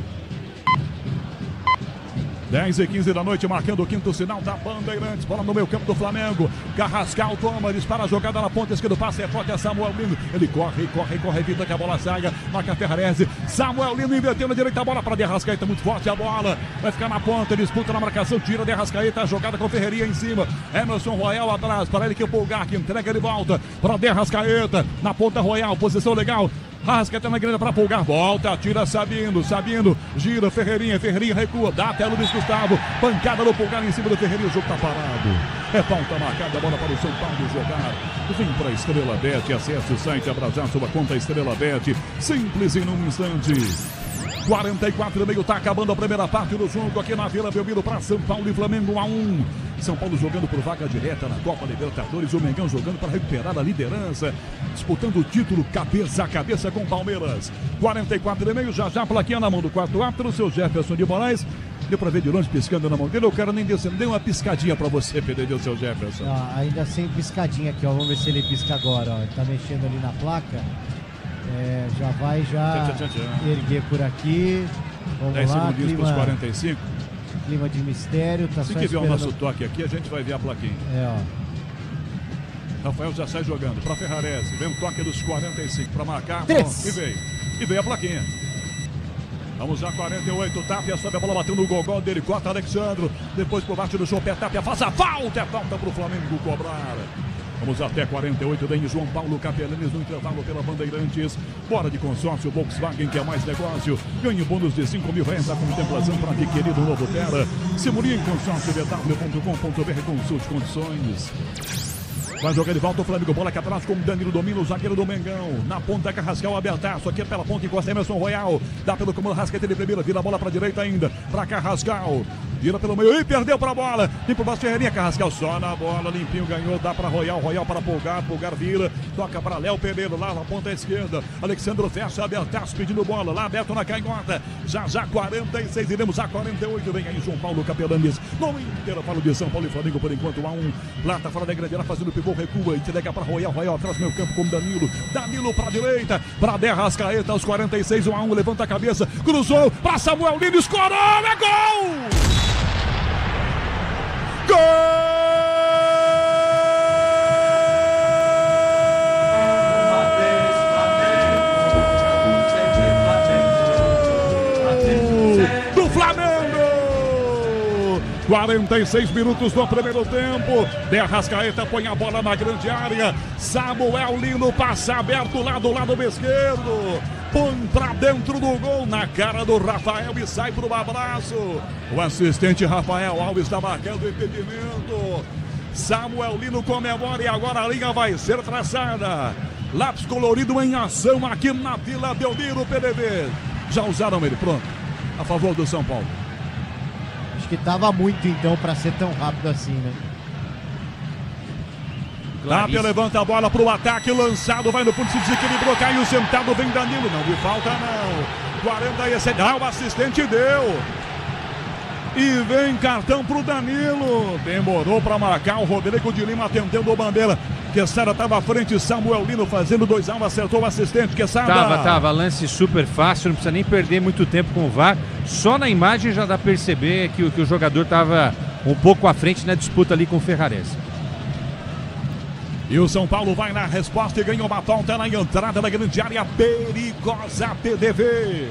10:15 da noite, marcando o quinto sinal da Bandeirantes. Bola no meio campo do Flamengo. Carrascal toma, dispara a jogada na ponta esquerda. Passe é forte, é Samuel Lino. Ele corre, evita que a bola saia. Marca Ferrarese. Samuel Lino inverteu na direita a bola para De Arrascaeta. Muito forte a bola. Vai ficar na ponta, disputa na marcação. Tira De Arrascaeta. A jogada com Ferreirinha em cima. Emerson Royal atrás. Para ele que o Pulgar que entrega de volta. Para De Arrascaeta. Na ponta Royal. Posição legal. Arrascaeta na grande para Pulgar, volta, tira Sabino, gira Ferreirinha recua, dá até Luiz Gustavo, pancada no Pulgar em cima do Ferreirinha, o jogo tá parado. É falta marcada, a bola para o São Paulo jogar. Vem para a Estrela Bet, acesse o site, abra já sua conta Estrela Bet, simples em um instante. 44,5, tá acabando a primeira parte do jogo aqui na Vila Belmiro para São Paulo e Flamengo 1-1. São Paulo jogando por vaga direta na Copa Libertadores, o Mengão jogando para recuperar a liderança, disputando o título cabeça a cabeça com Palmeiras. 44,5, já plaquinha na mão do quarto árbitro, o seu Jefferson de Moraes. Deu para ver de longe piscando na mão dele, eu quero nem descer, deu uma piscadinha para você, Pedro, o seu Jefferson. Ainda sem piscadinha aqui, ó, vamos ver se ele pisca agora, ó. Ele tá mexendo ali na placa. Já vai erguer por aqui. Vamos 10 lá, segundinhos para os 45. Clima de mistério, tá se só que esperando... vier o nosso toque aqui, a gente vai ver a plaquinha. Rafael já sai jogando para Ferrarese. Vem um toque dos 45 para marcar. Pronto, e veio a plaquinha. Vamos já 48, Tapia sobe a bola, bateu no gogó dele, corta Alexandro. Depois por baixo do João Pé, Tapia faz a falta. É falta para o Flamengo cobrar. Vamos até 48, vem João Paulo Capelanes no intervalo pela Bandeirantes. Bora de consórcio Volkswagen, que é mais negócio. Ganhe bônus de R$5.000 na contemplação para adquirir um novo Terra. Simulie em consórcio bw.com.br, consulte condições. Vai jogar de volta o Flamengo. Bola aqui atrás com o Danilo, domina o zagueiro do Mengão. Na ponta, Carrascal abertaço. Aqui pela ponta, encosta Emerson Royal. Dá pelo comando, Rascaeta de primeira. Vira a bola pra direita ainda. Pra Carrascal. Vira pelo meio e perdeu pra bola. Vem por baixo, Ferreirinha. Carrascal só na bola. Limpinho ganhou. Dá pra Royal. Royal para Pulgar. Pulgar vira. Toca pra Léo Pereira. Lá na ponta esquerda. Alexandre fecha. Abertaço pedindo bola. Lá aberto na canhota. Já 46. Iremos a 48. Vem aí João Paulo Capelanes. No intervalo de São Paulo e Flamengo por enquanto. 1-1. Plata fora da grande área fazendo o pivô. Recua. Entrega pra Royal. Royal atrás do meio campo com Danilo. Danilo pra direita. Pra Derrascaeta aos 46. 1-1. Levanta a cabeça. Cruzou pra Samuel Lino. Escorou. É gol! Gol! Do Flamengo! 46 minutos do primeiro tempo. Derrascaeta põe a bola na grande área. Samuel Lino passa aberto lá do lado esquerdo. Põe pra dentro do gol, na cara do Rafael e sai pro abraço. O assistente Rafael Alves está marcando o impedimento. Samuel Lino comemora e agora a linha vai ser traçada. Lápis colorido em ação aqui na Vila Belmiro, PDV. Já usaram ele, pronto. A favor do São Paulo. Acho que tava muito então para ser tão rápido assim, né? Tapia levanta a bola pro ataque, lançado, vai no fundo, se desequilibrou, caiu sentado, vem Danilo, não de falta não. 47, o assistente deu. E vem cartão pro Danilo. Demorou para marcar o Rodrigo de Lima atendendo o bandeira. Quesada estava à frente, Samuel Lino fazendo 2-1, acertou o assistente, Quesada. Tava, lance super fácil, não precisa nem perder muito tempo com o VAR. Só na imagem já dá pra perceber que o jogador tava um pouco à frente na disputa ali com o Ferrarese. E o São Paulo vai na resposta e ganha uma falta na entrada da grande área perigosa, PDV.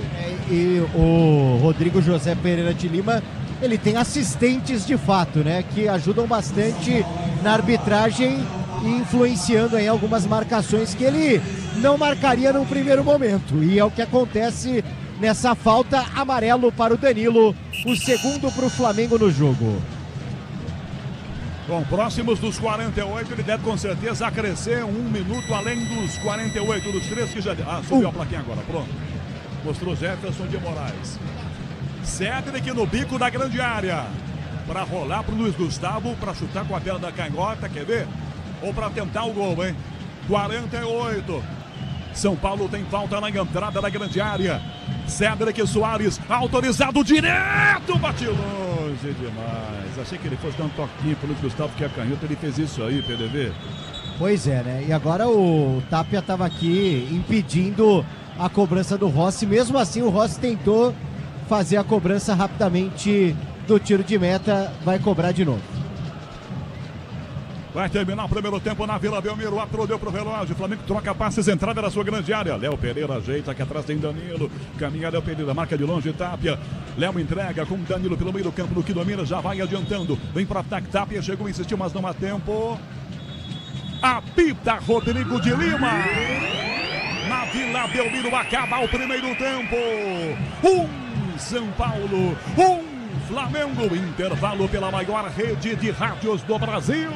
E o Rodrigo José Pereira de Lima, ele tem assistentes de fato, né? Que ajudam bastante na arbitragem e influenciando em algumas marcações que ele não marcaria no primeiro momento. E é o que acontece nessa falta. Amarelo para o Danilo, o segundo para o Flamengo no jogo. Bom, próximos dos 48, ele deve com certeza acrescer 1 minuto além dos 48, dos 3 que já... subiu a plaquinha agora, pronto. Mostrou Jefferson de Moraes. Cedric no bico da grande área. Para rolar pro Luiz Gustavo, para chutar com a perna da canhota, quer ver? Ou para tentar o gol, hein? 48. São Paulo tem falta na entrada da grande área. Cedric Soares, autorizado direto, bate longe demais. Achei que ele fosse dar um toquinho pro Luiz Gustavo, que é canhoto, ele fez isso aí, PDV. Pois é, né? E agora o Tapia estava aqui impedindo a cobrança do Rossi. Mesmo assim, o Rossi tentou fazer a cobrança rapidamente do tiro de meta. Vai cobrar de novo. Vai terminar o primeiro tempo na Vila Belmiro. O árbitro deu pro relógio. O Flamengo troca passes, entrada na sua grande área. Léo Pereira ajeita, aqui atrás tem Danilo. Caminha Léo Pereira, marca de longe, Tapia. Léo entrega com Danilo pelo meio do campo, no que domina, já vai adiantando. Vem para ataque, Tapia chegou, insistiu, mas não há tempo. Apita Rodrigo de Lima. Na Vila Belmiro acaba o primeiro tempo. São Paulo, Flamengo, intervalo pela maior rede de rádios do Brasil.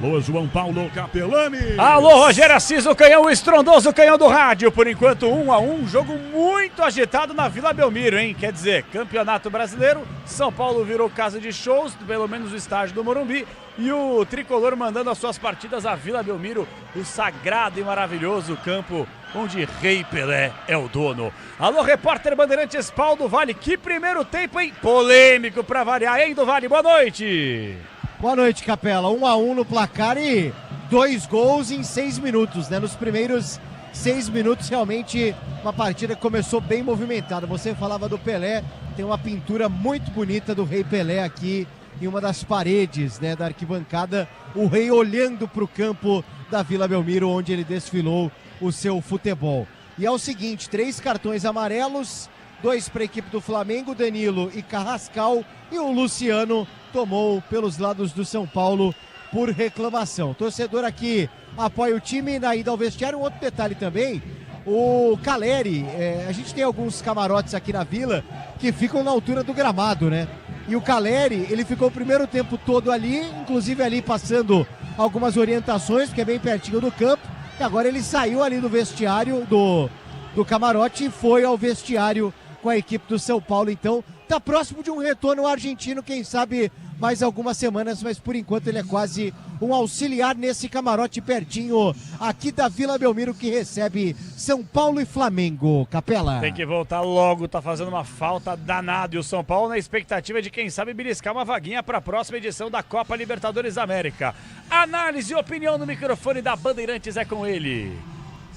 Alô, João Paulo Capelani. Alô, Rogério Assis, o canhão, o estrondoso canhão do rádio. Por enquanto, 1-1, jogo muito agitado na Vila Belmiro, hein? Quer dizer, Campeonato Brasileiro, São Paulo virou casa de shows, pelo menos o estádio do Morumbi. E o Tricolor mandando as suas partidas à Vila Belmiro, o sagrado e maravilhoso campo onde Rei Pelé é o dono. Alô, repórter Bandeirantes Paulo do Vale, que primeiro tempo, hein? Polêmico pra variar, hein, do Vale? Boa noite! Boa noite, Capela. 1-1 no placar e 2 gols em 6 minutos, né? Nos primeiros 6 minutos, realmente, uma partida que começou bem movimentada. Você falava do Pelé, tem uma pintura muito bonita do Rei Pelé aqui em uma das paredes, né, da arquibancada. O Rei olhando para o campo da Vila Belmiro, onde ele desfilou o seu futebol. E é o seguinte, 3 cartões amarelos, 2 para a equipe do Flamengo, Danilo e Carrascal, e o Luciano tomou pelos lados do São Paulo por reclamação. Torcedor aqui apoia o time na ida ao vestiário. Um outro detalhe também, o Caleri, a gente tem alguns camarotes aqui na Vila que ficam na altura do gramado, né? E o Caleri, ele ficou o primeiro tempo todo ali, inclusive ali passando algumas orientações, porque é bem pertinho do campo. E agora ele saiu ali do vestiário, do camarote, e foi ao vestiário com a equipe do São Paulo. Então, tá próximo de um retorno argentino, quem sabe mais algumas semanas, mas por enquanto ele é quase um auxiliar nesse camarote pertinho aqui da Vila Belmiro, que recebe São Paulo e Flamengo. Capela. Tem que voltar logo, tá fazendo uma falta danada. E o São Paulo na expectativa de, quem sabe, beliscar uma vaguinha para a próxima edição da Copa Libertadores da América. Análise e opinião no microfone da Bandeirantes é com ele,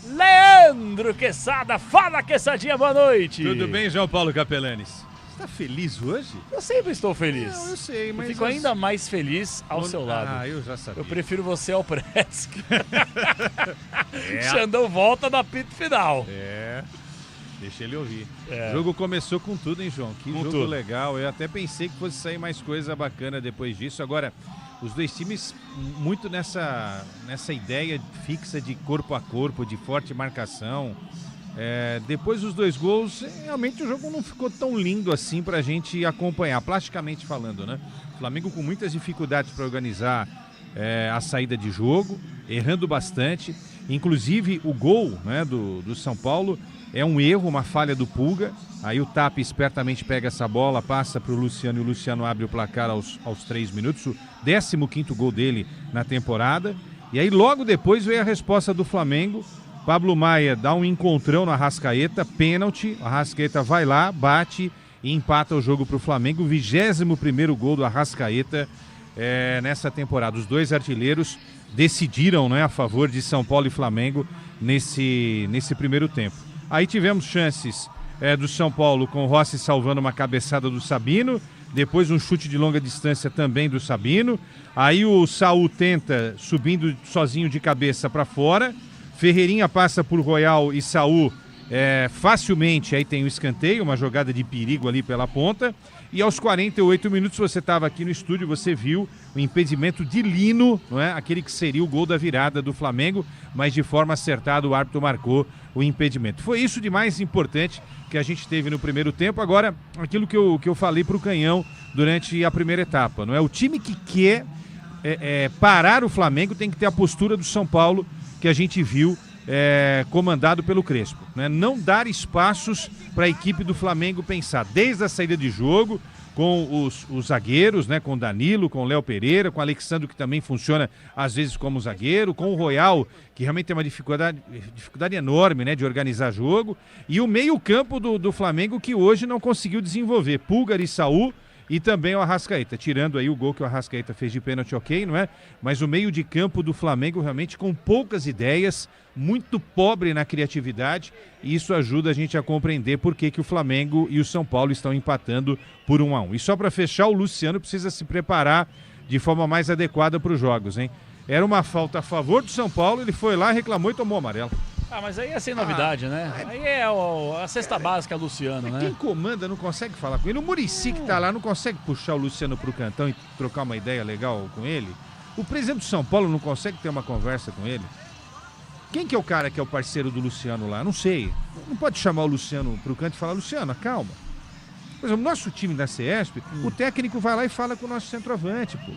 Leandro Quesada. Fala, Quessadinha, boa noite. Tudo bem, João Paulo Capelanes? Você tá feliz hoje? Eu sempre estou feliz. Não, eu sei, mas... Eu fico ainda mais feliz ao seu lado. Ah, eu já sabia. Eu prefiro você ao Presque. Xandão volta no apito final. Deixa ele ouvir. É. O jogo começou com tudo, hein, João? Que Com jogo tudo. legal. Eu até pensei que fosse sair mais coisa bacana depois disso. Agora, os dois times muito nessa ideia fixa de corpo a corpo, de forte marcação. Depois dos 2 gols, realmente o jogo não ficou tão lindo assim pra gente acompanhar, plasticamente falando, né? O Flamengo com muitas dificuldades para organizar a saída de jogo, errando bastante. Inclusive o gol, né, do São Paulo é um erro, uma falha do Pulga. Aí o Tap espertamente pega essa bola, passa para o Luciano e o Luciano abre o placar aos 3 minutos. O 15º gol dele na temporada. E aí logo depois veio a resposta do Flamengo. Pablo Maia dá um encontrão no Arrascaeta, pênalti. O Arrascaeta vai lá, bate e empata o jogo para o Flamengo. O 21º gol do Arrascaeta nessa temporada. Os 2 artilheiros decidiram, né, a favor de São Paulo e Flamengo nesse primeiro tempo. Aí tivemos chances do São Paulo com o Rossi salvando uma cabeçada do Sabino, depois um chute de longa distância também do Sabino. Aí o Saul tenta, subindo sozinho de cabeça para fora. Ferreirinha passa por Royal e Saul facilmente, aí tem o escanteio, uma jogada de perigo ali pela ponta. E aos 48 minutos, você estava aqui no estúdio, você viu o impedimento de Lino, não é? Aquele que seria o gol da virada do Flamengo, mas de forma acertada o árbitro marcou o impedimento. Foi isso de mais importante que a gente teve no primeiro tempo. Agora, aquilo que eu falei para o Canhão durante a primeira etapa, não é? O time que quer parar o Flamengo tem que ter a postura do São Paulo, que a gente viu comandado pelo Crespo, né? Não dar espaços para a equipe do Flamengo pensar, desde a saída de jogo, com os zagueiros, né? Com o Danilo, com o Léo Pereira, com o Alexandre, que também funciona às vezes como zagueiro, com o Royal, que realmente tem uma dificuldade enorme, né? De organizar jogo, e o meio-campo do Flamengo, que hoje não conseguiu desenvolver. Pulgar e Saul, e também o Arrascaeta, tirando aí o gol que o Arrascaeta fez de pênalti, ok, não é? Mas o meio de campo do Flamengo realmente com poucas ideias, muito pobre na criatividade, e isso ajuda a gente a compreender por que o Flamengo e o São Paulo estão empatando por 1-1. E só para fechar, o Luciano precisa se preparar de forma mais adequada para os jogos, hein? Era uma falta a favor do São Paulo, ele foi lá, reclamou e tomou amarelo. Mas aí é sem novidade, né? Aí é a cesta básica Luciano, né? Quem comanda não consegue falar com ele. O Muricy que tá lá não consegue puxar o Luciano pro cantão e trocar uma ideia legal com ele. O presidente do São Paulo não consegue ter uma conversa com ele. Quem que é o cara que é o parceiro do Luciano lá? Não sei. Não pode chamar o Luciano pro canto e falar, Luciano, calma. Por exemplo, nosso time da CESP, o técnico vai lá e fala com o nosso centroavante, pô.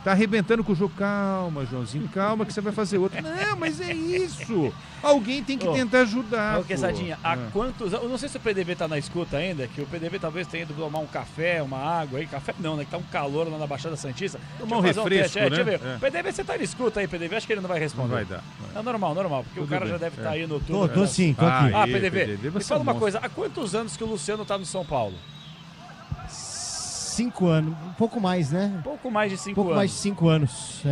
Tá arrebentando com o jogo. Calma, Joãozinho, calma que você vai fazer outro. Não, mas é isso. Alguém tem que tentar ajudar. Ô, Quesadinha, há quantos anos... Eu não sei se o PDB tá na escuta ainda, que o PDB talvez tenha ido tomar um café, uma água aí. Café não, né? Que tá um calor lá na Baixada Santista. Tomar um refresco, né? Deixa eu ver. PDB, você tá na escuta aí, PDB? Acho que ele não vai responder. Não vai dar. É normal, porque Tudo o cara bem. já deve estar aí no turno. Tô sim, tô aqui. PDB, me fala uma coisa. Há quantos anos que o Luciano tá no São Paulo? 5 anos, um pouco mais, né? Pouco mais de 5 anos. Pouco mais de 5 anos.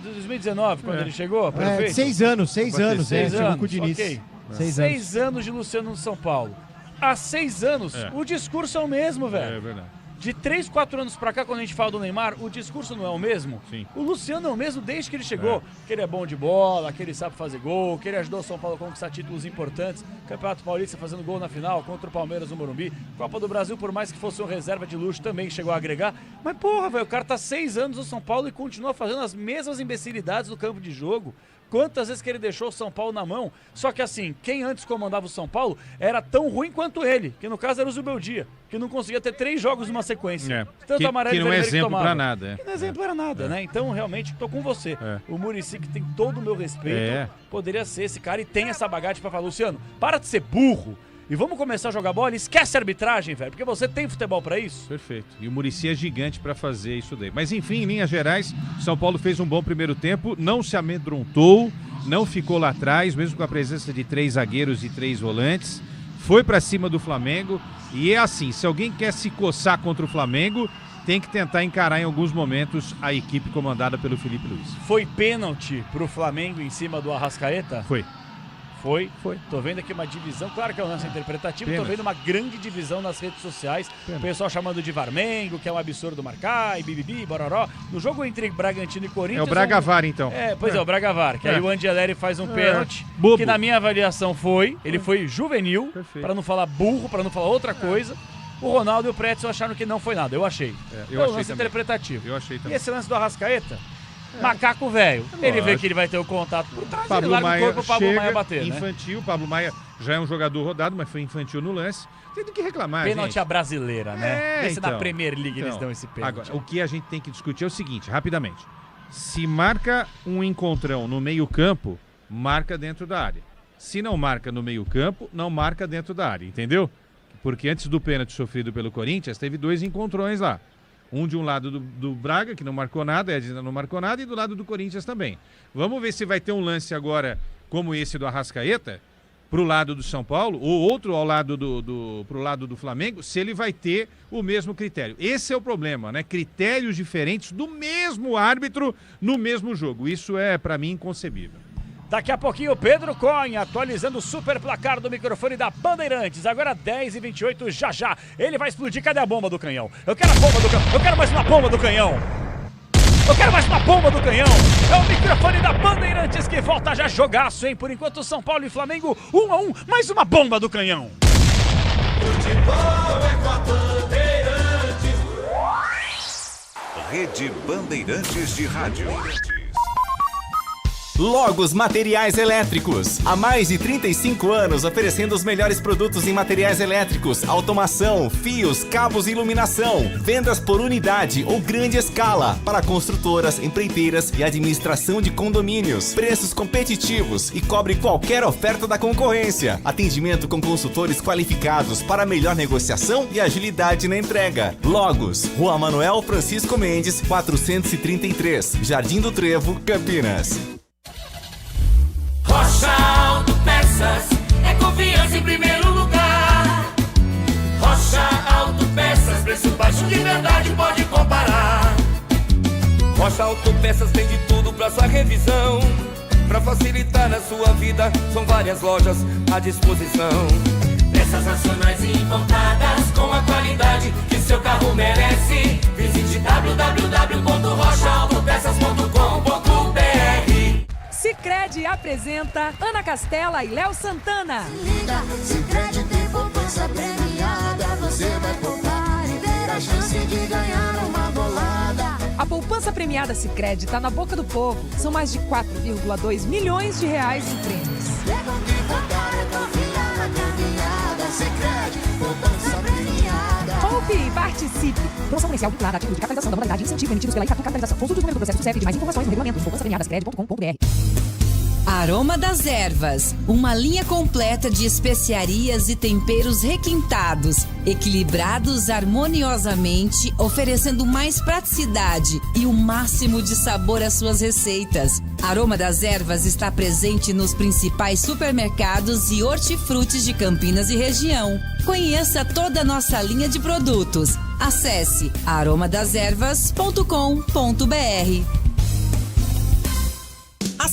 2019, quando ele chegou, prefeito? 6 anos, 6 anos. Chegou com o Diniz. Ok. 6 anos de Luciano no São Paulo. Há 6 anos, o discurso é o mesmo, velho. É verdade. De 3, 4 anos pra cá, quando a gente fala do Neymar, o discurso não é o mesmo? Sim. O Luciano é o mesmo desde que ele chegou. Que ele é bom de bola, que ele sabe fazer gol, que ele ajudou o São Paulo a conquistar títulos importantes. Campeonato Paulista fazendo gol na final contra o Palmeiras no Morumbi. Copa do Brasil, por mais que fosse um reserva de luxo, também chegou a agregar. Mas porra, velho, o cara tá 6 anos no São Paulo e continua fazendo as mesmas imbecilidades no campo de jogo. Quantas vezes que ele deixou o São Paulo na mão? Só que assim, quem antes comandava o São Paulo era tão ruim quanto ele, que no caso era o Zubeldia, que não conseguia ter 3 jogos numa sequência. Tanto amarelo e não é vermelho exemplo que tomava. pra nada. Que não é exemplo era nada, né? Então, realmente, tô com você. O Muricy, que tem todo o meu respeito, poderia ser esse cara e tem essa bagagem pra falar, Luciano, para de ser burro e vamos começar a jogar bola e esquece a arbitragem, velho, porque você tem futebol pra isso. Perfeito. E o Muricy é gigante pra fazer isso daí. Mas enfim, em linhas gerais, São Paulo fez um bom primeiro tempo, não se amedrontou, não ficou lá atrás, mesmo com a presença de 3 zagueiros e 3 volantes. Foi pra cima do Flamengo. E é assim, se alguém quer se coçar contra o Flamengo, tem que tentar encarar em alguns momentos a equipe comandada pelo Felipe Luiz. Foi pênalti pro Flamengo em cima do Arrascaeta? Foi. Foi. Tô vendo aqui uma divisão, claro que é um lance interpretativo, tô vendo uma grande divisão nas redes sociais, o pessoal chamando de Varmengo, que é um absurdo marcar, e bibibi, bororó. No jogo entre Bragantino e Corinthians... É o Bragavar, então. Pois é, o Bragavar, que aí o Angeleri faz um pênalti, bobo. Que na minha avaliação ele foi juvenil, pra não falar burro, pra não falar outra coisa. O Ronaldo e o Pretzel acharam que não foi nada, eu achei. Eu achei lance também. interpretativo. Eu achei também. E esse lance do Arrascaeta... Macaco velho, ele vê que ele vai ter o contato por trás, Pablo ele larga Maia o corpo pro Pablo chega, Maia bater, né? infantil, Pablo Maia já é um jogador rodado, mas foi infantil no lance. Tem do que reclamar, Pênalti gente. à brasileira, né? Vê se então, na Premier League eles dão esse pênalti. Agora, o que a gente tem que discutir é o seguinte, rapidamente. Se marca um encontrão no meio-campo, marca dentro da área. Se não marca no meio-campo, não marca dentro da área, entendeu? Porque antes do pênalti sofrido pelo Corinthians, teve 2 encontrões lá. Um de um lado do Braga, que não marcou nada, Edna não marcou nada, e do lado do Corinthians também. Vamos ver se vai ter um lance agora, como esse do Arrascaeta, pro lado do São Paulo, ou outro ao lado pro lado do Flamengo, se ele vai ter o mesmo critério. Esse é o problema, né? Critérios diferentes do mesmo árbitro no mesmo jogo. Isso é, pra mim, inconcebível. Daqui a pouquinho, Pedro Cunha atualizando o super placar do microfone da Bandeirantes. Agora 10h28, já. Ele vai explodir. Cadê a bomba do canhão? Eu quero a bomba do canhão. Eu quero mais uma bomba do canhão. Eu quero mais uma bomba do canhão. É o microfone da Bandeirantes que volta já. Jogaço, hein? Por enquanto, São Paulo e Flamengo 1-1. Mais uma bomba do canhão. Futebol é com a Bandeirantes. Rede Bandeirantes de Rádio. Logos Materiais Elétricos. Há mais de 35 anos oferecendo os melhores produtos em materiais elétricos, automação, fios, cabos e iluminação. Vendas por unidade ou grande escala para construtoras, empreiteiras e administração de condomínios. Preços competitivos e cobre qualquer oferta da concorrência. Atendimento com consultores qualificados para melhor negociação e agilidade na entrega. Logos, Rua Manuel Francisco Mendes, 433, Jardim do Trevo, Campinas. Rocha Autopeças é confiança em primeiro lugar. Rocha Autopeças, preço baixo de verdade, pode comparar. Rocha Autopeças tem de tudo pra sua revisão. Pra facilitar a sua vida, são várias lojas à disposição. Peças nacionais e importadas com a qualidade que seu carro merece. Visite www.rochaautopeças.com.br. Sicredi apresenta Ana Castela e Léo Santana. Se liga, Sicredi tem poupança premiada. Você vai poupar e ter a chance de ganhar uma bolada. A poupança premiada Sicredi tá na boca do povo. São mais de 4,2 milhões de reais em prêmios. Sicredi, poupança premiada. Poupe e participe. Promoção comercial vinculada a título de capitalização da modalidade incentivo emitidos pela Itaqu Capitalização. Consulte o número do processo do CEP de mais informações no regulamento em poupançapremiadascred.com.br. Aroma das Ervas, uma linha completa de especiarias e temperos requintados, equilibrados harmoniosamente, oferecendo mais praticidade e o máximo de sabor às suas receitas. Aroma das Ervas está presente nos principais supermercados e hortifrutis de Campinas e região. Conheça toda a nossa linha de produtos. Acesse aromadasерvas.com.br.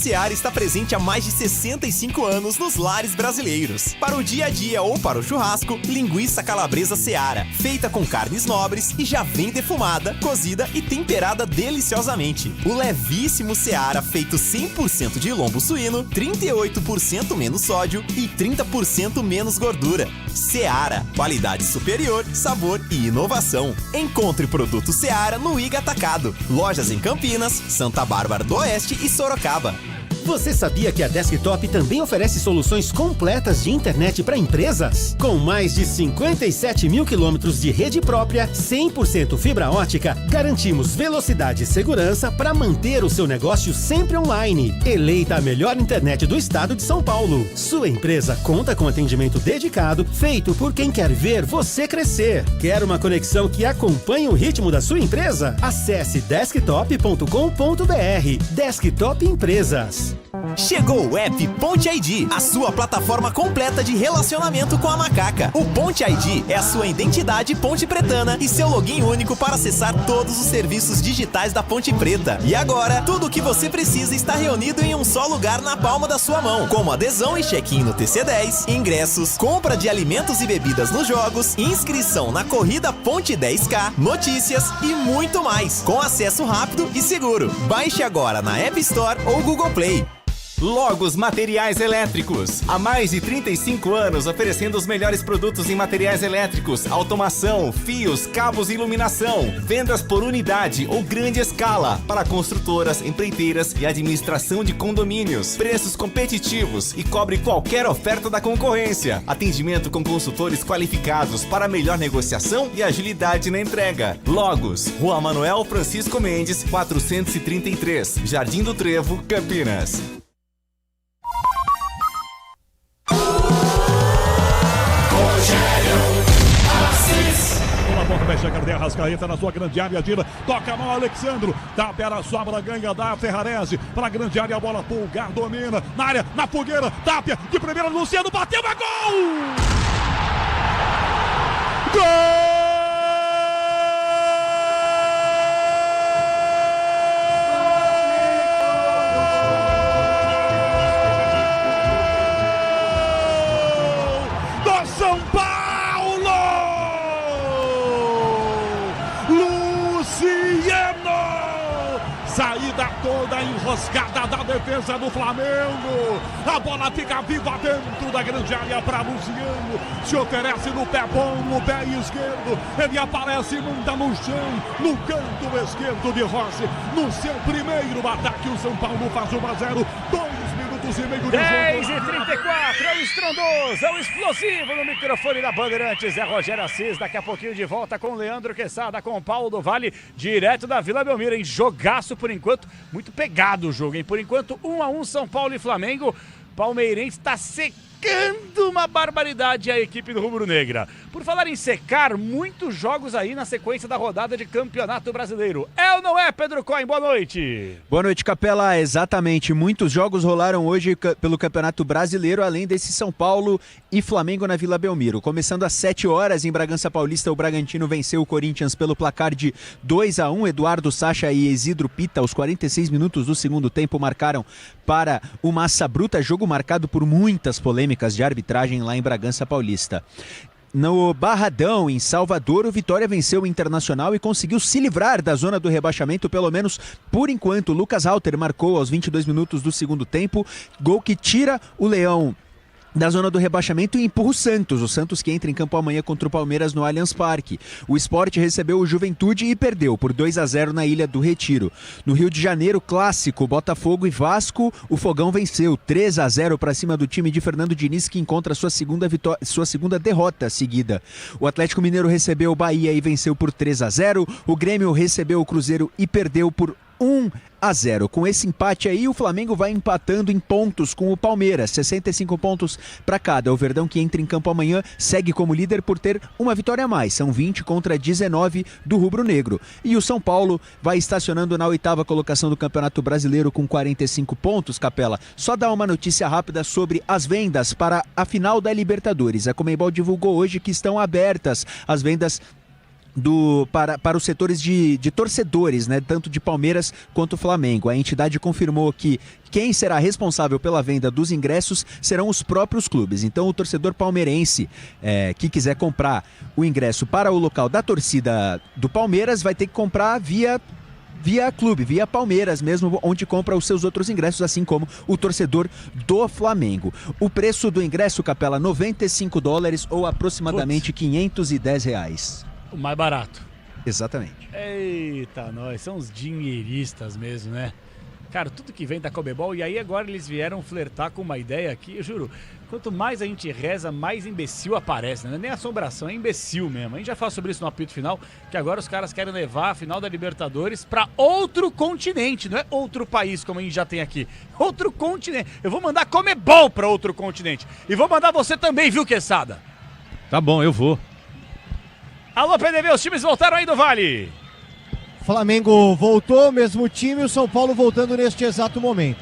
Seara está presente há mais de 65 anos nos lares brasileiros. Para o dia a dia ou para o churrasco, linguiça calabresa Seara, feita com carnes nobres e já vem defumada, cozida e temperada deliciosamente. O levíssimo Seara, feito 100% de lombo suíno, 38% menos sódio e 30% menos gordura. Seara, qualidade superior, sabor e inovação. Encontre produto Seara no Iga Atacado. Lojas em Campinas, Santa Bárbara do Oeste e Sorocaba. Você sabia que a Desktop também oferece soluções completas de internet para empresas? Com mais de 57 mil quilômetros de rede própria, 100% fibra ótica, garantimos velocidade e segurança para manter o seu negócio sempre online. Eleita a melhor internet do estado de São Paulo. Sua empresa conta com atendimento dedicado, feito por quem quer ver você crescer. Quer uma conexão que acompanhe o ritmo da sua empresa? Acesse desktop.com.br. Desktop Empresas. Chegou o app Ponte ID, a sua plataforma completa de relacionamento com a Macaca. O Ponte ID é a sua identidade ponte pretana e seu login único para acessar todos os serviços digitais da Ponte Preta. E agora, tudo o que você precisa está reunido em um só lugar na palma da sua mão, como adesão e check-in no TC10, ingressos, compra de alimentos e bebidas nos jogos, inscrição na corrida Ponte 10K, notícias e muito mais, com acesso rápido e seguro. Baixe agora na App Store ou Google Play. Logos Materiais Elétricos. Há mais de 35 anos oferecendo os melhores produtos em materiais elétricos, automação, fios, cabos e iluminação. Vendas por unidade ou grande escala para construtoras, empreiteiras e administração de condomínios. Preços competitivos e cobre qualquer oferta da concorrência. Atendimento com consultores qualificados para melhor negociação e agilidade na entrega. Logos, Rua Manuel Francisco Mendes, 433, Jardim do Trevo, Campinas. Vai chegar de Arrascaeta na sua grande área, tira, toca a mão, Alexandro, tapera, sobra, ganha da Ferrarese, para a grande área, a bola, Pulgar, domina, na área, na fogueira, Tapia, de primeira, Luciano, bateu, é gol! Gol! São Paulo! Saída toda enroscada da defesa do Flamengo. A bola fica viva dentro da grande área para Luciano. Se oferece no pé bom, no pé esquerdo. Ele aparece e manda no chão, no canto esquerdo de Rossi. No seu primeiro ataque, o São Paulo faz 1-0. 2 minutos e meio de 10h34, é o estrondoso, é o explosivo no microfone da Bandeirantes. É Rogério Assis, daqui a pouquinho de volta com Leandro Quesada, com o Paulo do Vale, direto da Vila Belmiro, em jogaço por enquanto, muito pegado o jogo, hein? Por enquanto, 1-1 São Paulo e Flamengo. Palmeirense está secando uma barbaridade a equipe do Rubro Negra. Por falar em secar, muitos jogos aí na sequência da rodada de Campeonato Brasileiro. É ou não é, Pedro Cohen? Boa noite. Boa noite, Capela. Exatamente. Muitos jogos rolaram hoje pelo Campeonato Brasileiro, além desse São Paulo e Flamengo na Vila Belmiro. Começando às 7 horas em Bragança Paulista, o Bragantino venceu o Corinthians pelo placar de 2-1. Eduardo Sacha e Isidro Pita, aos 46 minutos do segundo tempo, marcaram para o Massa Bruta, jogo marcado por muitas polêmicas de arbitragem lá em Bragança Paulista. No Barradão, em Salvador, o Vitória venceu o Internacional e conseguiu se livrar da zona do rebaixamento, pelo menos por enquanto. Lucas Halter marcou aos 22 minutos do segundo tempo, gol que tira o Leão da zona do rebaixamento e empurra o Santos que entra em campo amanhã contra o Palmeiras no Allianz Parque. O Sport recebeu o Juventude e perdeu por 2-0 na Ilha do Retiro. No Rio de Janeiro, clássico, Botafogo e Vasco, o Fogão venceu 3-0 para cima do time de Fernando Diniz, que encontra sua segunda derrota seguida. O Atlético Mineiro recebeu o Bahia e venceu por 3-0. O Grêmio recebeu o Cruzeiro e perdeu por 1-0. Com esse empate aí, o Flamengo vai empatando em pontos com o Palmeiras, 65 pontos para cada. O Verdão, que entra em campo amanhã, segue como líder por ter uma vitória a mais, são 20 contra 19 do Rubro Negro. E o São Paulo vai estacionando na 8ª colocação do Campeonato Brasileiro com 45 pontos, Capela. Só dar uma notícia rápida sobre as vendas para a final da Libertadores. A Conmebol divulgou hoje que estão abertas as vendas para os setores de torcedores, né, tanto de Palmeiras quanto Flamengo. A entidade confirmou que quem será responsável pela venda dos ingressos serão os próprios clubes. Então o torcedor palmeirense que quiser comprar o ingresso para o local da torcida do Palmeiras vai ter que comprar via clube, via Palmeiras mesmo, onde compra os seus outros ingressos, assim como o torcedor do Flamengo. O preço do ingresso, Capela, $95 ou aproximadamente R$510. O mais barato. Exatamente. Eita, nós são uns dinheiristas mesmo, né? Cara, tudo que vem da Conmebol, e aí agora eles vieram flertar com uma ideia aqui, eu juro, quanto mais a gente reza, mais imbecil aparece, né? Não é nem assombração, é imbecil mesmo. A gente já fala sobre isso no apito final, que agora os caras querem levar a final da Libertadores pra outro continente, não é outro país como a gente já tem aqui. Outro continente. Eu vou mandar Conmebol pra outro continente. E vou mandar você também, viu, Quesada? Tá bom, eu vou. Alô, PDV, os times voltaram aí do Vale. Flamengo voltou, mesmo time, o São Paulo voltando neste exato momento.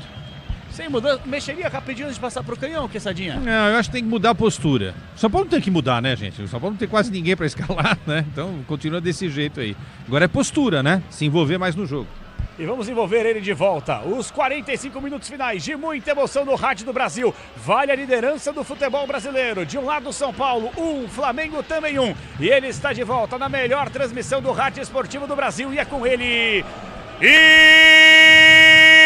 Sem mudança, mexeria rapidinho antes de passar pro canhão, Quessadinha? Não, eu acho que tem que mudar a postura. O São Paulo não tem que mudar, né, gente? O São Paulo não tem quase ninguém pra escalar, né? Então continua desse jeito aí. Agora é postura, né? Se envolver mais no jogo. E vamos envolver ele de volta. Os 45 minutos finais de muita emoção no rádio do Brasil. Vale a liderança do futebol brasileiro. De um lado São Paulo, Flamengo também E ele está de volta na melhor transmissão do rádio esportivo do Brasil. E é com ele...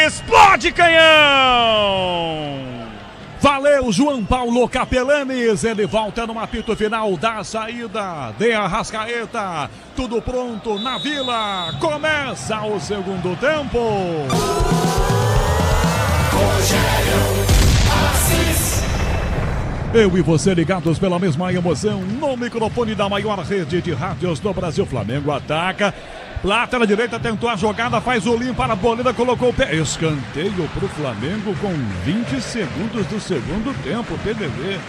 Explode Canhão! Valeu, João Paulo Capelanes, ele volta no apito final da saída de Arrascaeta. Tudo pronto na Vila, começa o segundo tempo. Eu e você ligados pela mesma emoção, no microfone da maior rede de rádios do Brasil. Flamengo ataca. Plata na direita, tentou a jogada, faz o limpo para a boleira, colocou o pé. Escanteio para o Flamengo com 20 segundos do segundo tempo, PDV.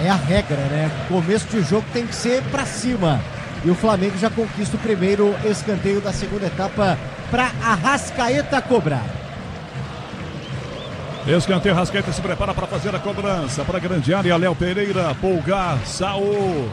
É a regra, né? Começo de jogo tem que ser para cima. E o Flamengo já conquista o primeiro escanteio da segunda etapa para Arrascaeta cobrar. Escanteio, Arrascaeta se prepara para fazer a cobrança. Para a grande área, Léo Pereira, Pulgar, Saul.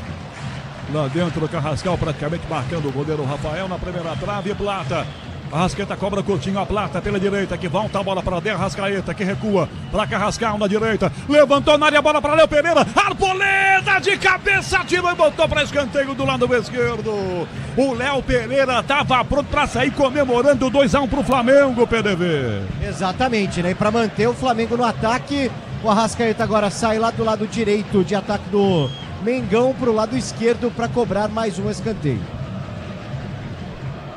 Lá dentro, Carrascal praticamente marcando o goleiro Rafael na primeira trave. Plata. Arrascaeta cobra curtinho a Plata pela direita, que volta a bola para De Arrascaeta, que recua para Carrascal na direita. Levantou na área a bola para Léo Pereira. Arboleda de cabeça, tirou e botou para escanteio do lado esquerdo. O Léo Pereira estava pronto para sair comemorando 2-1 para o Flamengo, PDV. Exatamente, né? E para manter o Flamengo no ataque, o Arrascaeta agora sai lá do lado direito de ataque do Mengão para o lado esquerdo para cobrar mais um escanteio.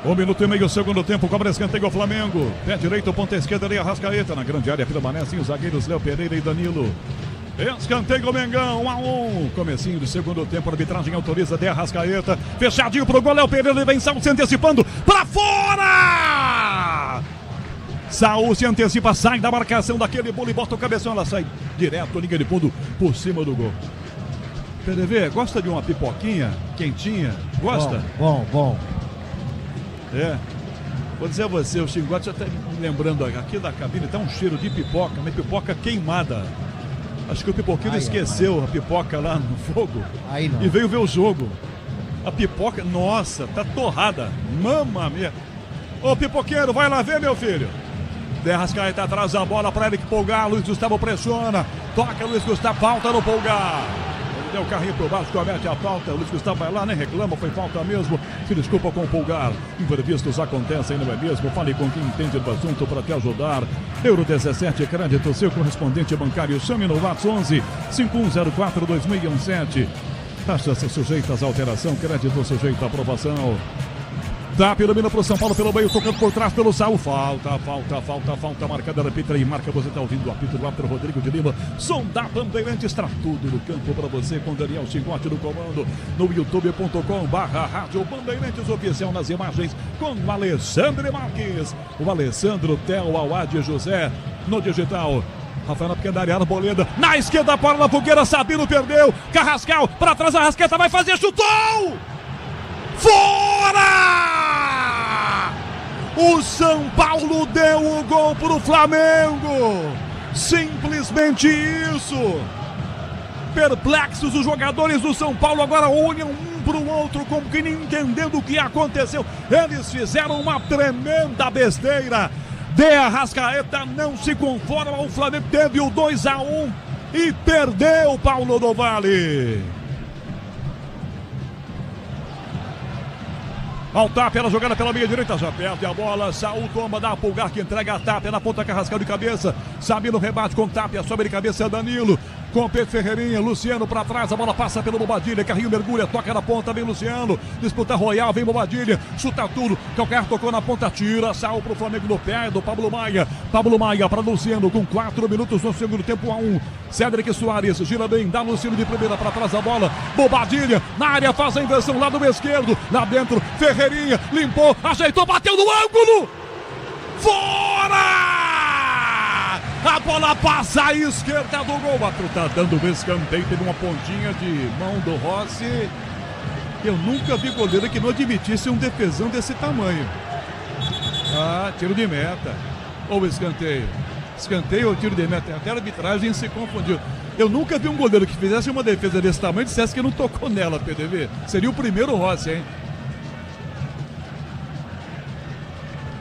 1 minuto e meio, segundo tempo, cobra escanteio o Flamengo. Pé direito, ponta esquerda ali, Arrascaeta. Na grande área permanecem os zagueiros Léo Pereira e Danilo. Escanteio Mengão, 1-1. Comecinho do segundo tempo, a arbitragem autoriza De Arrascaeta. Fechadinho pro gol, Léo Pereira, ele vem Saul se antecipando. Pra fora! Saul se antecipa, sai da marcação daquele bolo e bota o cabeção. Ela sai direto, linha de fundo, por cima do gol. PDV, gosta de uma pipoquinha quentinha? Gosta? Bom. Vou dizer a você, o Xingote já está me lembrando aqui da cabine, tá um cheiro de pipoca, uma pipoca queimada. Acho que o pipoqueiro esqueceu a pipoca lá no fogo e veio ver o jogo. A pipoca, nossa, tá torrada. Mamma mia. Ô pipoqueiro, vai lá ver, meu filho. De Arrascaeta atrás da bola para Eric Pulgar, Luiz Gustavo pressiona, toca Luiz Gustavo, falta no Pulgar. Deu o carrinho por baixo, comete a falta. O Luiz Gustavo vai lá, nem reclama, foi falta mesmo. Se desculpa com o Pulgar. Imprevistos acontecem, não é mesmo? Fale com quem entende do assunto para te ajudar. Euro 17, crédito, seu correspondente bancário. Chame no WhatsApp 11 5104-2617. Taxas sujeitas à alteração, crédito sujeito à aprovação. Tap, domina pro São Paulo pelo meio, tocando por trás pelo Saul. Falta, marcada da Pitra e marca, você tá ouvindo o apito do árbitro Rodrigo de Lima. Som da Bandeirantes, traz tudo no campo para você com Daniel Xingote no comando, no youtube.com/Rádio Bandeirantes oficial nas imagens com o Alexandre Marques, o Alessandro, Theo, Awad José no digital. Rafael na pequena área, Arboleda, na esquerda, bola na fogueira, Sabino perdeu, Carrascal, para trás, a Arrascaeta vai fazer, chutou! Fora! O São Paulo deu o gol pro Flamengo. Simplesmente isso. Perplexos, os jogadores do São Paulo agora olham um para o outro, como que nem entendendo o que aconteceu. Eles fizeram uma tremenda besteira. De Arrascaeta não se conforma, o Flamengo teve o 2-1 e perdeu o Paulo do Vale. Ao Tapia, na jogada pela meia direita, já perde a bola. Saúl toma, dá a Pulgar que entrega a Tapia na ponta, Carrascal de cabeça. Sabino rebate com Tapia, sobe de cabeça Danilo. Com Pedro Ferreirinha, Luciano para trás, a bola passa pelo Bobadilha, Carrinho mergulha, toca na ponta, vem Luciano, disputa Royal, vem Bobadilha, chuta tudo, Calcaia tocou na ponta, tira, Saúl pro Flamengo no pé do Pablo Maia para Luciano, com 4 minutos no segundo tempo, 1-1, Cédric Soares, gira bem, dá Luciano de primeira para trás a bola, Bobadilha, na área, faz a inversão, lado esquerdo, lá dentro, Ferreirinha, limpou, ajeitou, bateu no ângulo, fora! A bola passa à esquerda do gol. Tá dando um escanteio, teve uma pontinha de mão do Rossi. Eu nunca vi goleiro que não admitisse um defesão desse tamanho. Ah, tiro de meta. Ou escanteio. Escanteio ou tiro de meta. Até a arbitragem se confundiu. Eu nunca vi um goleiro que fizesse uma defesa desse tamanho e dissesse que não tocou nela, PDV. Seria o primeiro Rossi, hein?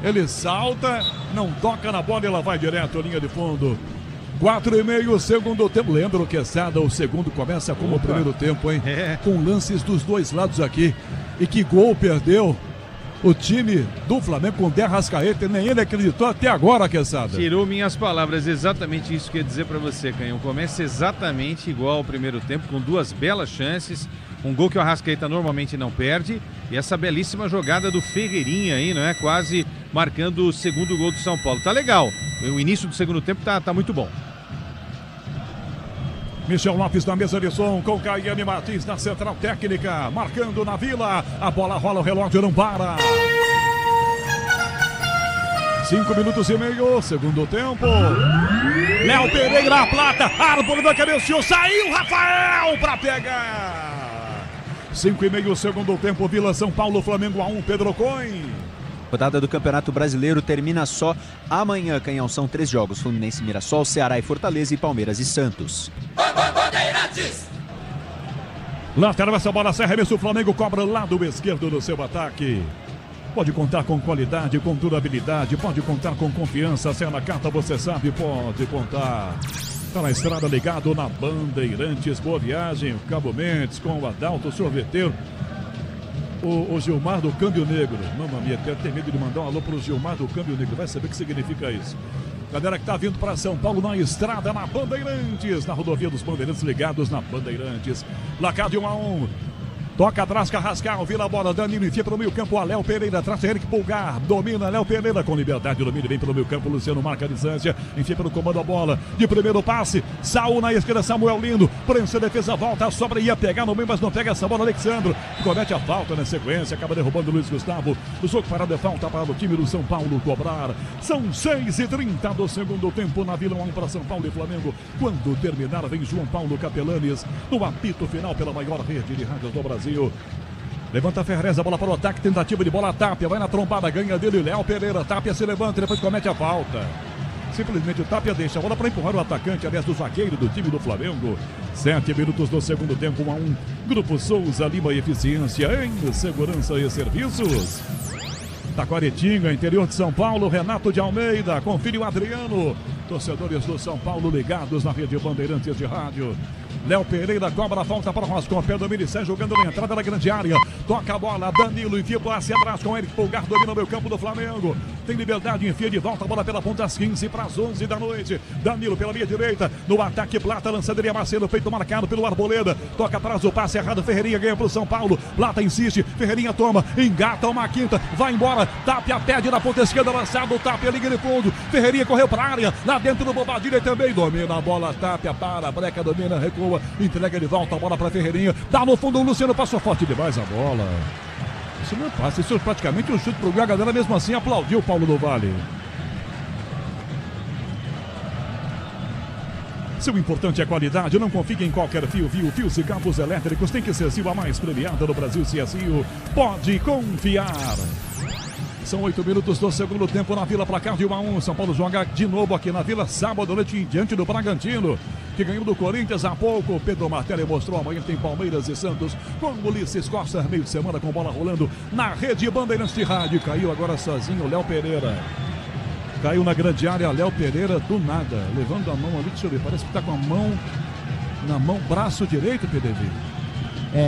Ele salta, não toca na bola e ela vai direto, linha de fundo. 4,5, segundo tempo. Leandro Quesada, o segundo começa como o primeiro tempo, hein? Com lances dos dois lados aqui. E que gol perdeu o time do Flamengo com o De Arrascaeta. Nem ele acreditou até agora, Quesada. Tirou minhas palavras, exatamente isso que eu ia dizer pra você, Canhão. Começa exatamente igual ao primeiro tempo, com 2 belas chances. Um gol que o Arrascaeta normalmente não perde. E essa belíssima jogada do Ferreirinha aí, não é? Quase marcando o segundo gol do São Paulo. Tá legal. O início do segundo tempo tá muito bom. Michel Lopes na mesa de som com Caiane Martins na central técnica. Marcando na Vila. A bola rola, o relógio não para. 5 minutos e meio, segundo tempo. Léo Pereira, a plata. Árvore da cabeceou, saiu Rafael pra pegar. 5,5, segundo tempo, Vila, São Paulo, Flamengo 1, Pedro Coin. Rodada do Campeonato Brasileiro termina só amanhã, Canhão. São 3 jogos: Fluminense, Mirassol, Ceará e Fortaleza e Palmeiras e Santos. Lateral, essa bola se arremessa, o Flamengo cobra lado esquerdo do seu ataque. Pode contar com qualidade, com durabilidade, pode contar com confiança. Se é na carta, você sabe, pode contar. Tá na estrada, ligado na Bandeirantes. Boa viagem, o Cabo Mendes com o Adalto Sorveteiro. O Gilmar do Câmbio Negro. Mamma mia, tem medo de mandar um alô pro Gilmar do Câmbio Negro. Vai saber o que significa isso. Galera que tá vindo para São Paulo na estrada, na Bandeirantes. Na rodovia dos Bandeirantes, ligados na Bandeirantes. Placar de 1-1. Toca atrás, Carrascal, vira a bola, Danilo enfia pelo meio campo, a Léo Pereira, traz Henrique Pulgar, domina Léo Pereira com liberdade, domina bem pelo meio campo, Luciano marca a distância, enfia pelo comando a bola, de primeiro passe, Saúl na esquerda, Samuel Lindo, prensa a defesa, volta, a sobra, ia pegar no meio, mas não pega essa bola, Alexandro, comete a falta na sequência, acaba derrubando o Luiz Gustavo, o jogo parado é falta para o time do São Paulo cobrar, são 6h30 do segundo tempo na Vila, 1 para São Paulo e Flamengo, quando terminar vem João Paulo Capelanes, no apito final pela maior rede de rádios do Brasil. Levanta Ferrez, a bola para o ataque, tentativa de bola, Tapia, vai na trombada, ganha dele, Léo Pereira, Tapia se levanta, depois comete a falta. Simplesmente o Tapia deixa a bola para empurrar o atacante, aliás, do zagueiro do time do Flamengo. 7 minutos do segundo tempo, 1-1. Grupo Souza, Lima e Eficiência em Segurança e Serviços. Taquaritinga, interior de São Paulo, Renato de Almeida, com filho Adriano. Torcedores do São Paulo ligados na rede Bandeirantes de rádio. Léo Pereira cobra a falta para o Roscon. Pedro Miri sai jogando na entrada da grande área. Toca a bola, Danilo enfia para atrás com Eric Pulgar, domina o meio campo do Flamengo. Tem liberdade, enfia de volta a bola pela ponta às 15 para as 11 da noite. Danilo pela meia direita, no ataque Plata, lançaderia Marcelo, feito marcado pelo Arboleda. Toca atrás o passe errado, Ferreirinha ganha para o São Paulo. Plata insiste, Ferreirinha toma, engata uma quinta, vai embora. Tapia pede na ponta esquerda, lançado, Tapia liga de fundo. Ferreirinha correu para a área, lá dentro do Bobadilha também domina a bola. Tapia para, breca, domina, recua, entrega de volta a bola para Ferreirinha. Dá no fundo, o Luciano passou forte demais a bola. Isso não é fácil, isso é praticamente um chute pro gol. A galera mesmo assim aplaudiu o Paulo do Vale. Se o importante é qualidade, não confie em qualquer fio. Fios e cabos elétricos tem que ser a mais premiada do Brasil. Se é Cio, pode confiar. São 8 minutos do segundo tempo na Vila, placar de 1-1. São Paulo joga de novo aqui na Vila, sábado à noite, diante do Bragantino. que ganhou do Corinthians há pouco. O Pedro Martelli mostrou, amanhã tem Palmeiras e Santos, com Ulisses Costa, meio de semana com bola rolando na rede Bandeirantes de rádio. Caiu agora sozinho o Léo Pereira. Caiu na grande área, Léo Pereira do nada, levando a mão ali, deixa eu ver, parece que tá com a mão na mão, braço direito, PDV.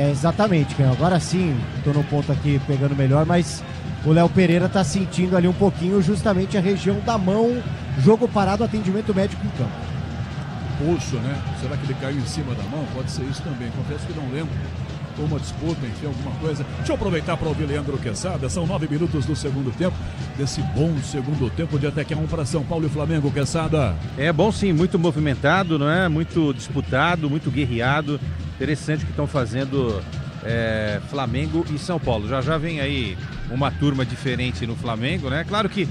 Exatamente, Canhão. Agora sim, tô no ponto aqui pegando melhor, mas o Léo Pereira tá sentindo ali um pouquinho justamente a região da mão, jogo parado, atendimento médico em campo. Puxo, né? Será que ele caiu em cima da mão? Pode ser isso também, confesso que não lembro. Uma disputa, enfim, alguma coisa. Deixa eu aproveitar para ouvir Leandro Quesada. São 9 minutos do segundo tempo, desse bom segundo tempo de até que 1 para São Paulo e Flamengo. Quesada. É bom sim, muito movimentado, não é? Muito disputado, muito guerreado. Interessante o que estão fazendo Flamengo e São Paulo. Já vem aí uma turma diferente no Flamengo, né? Claro que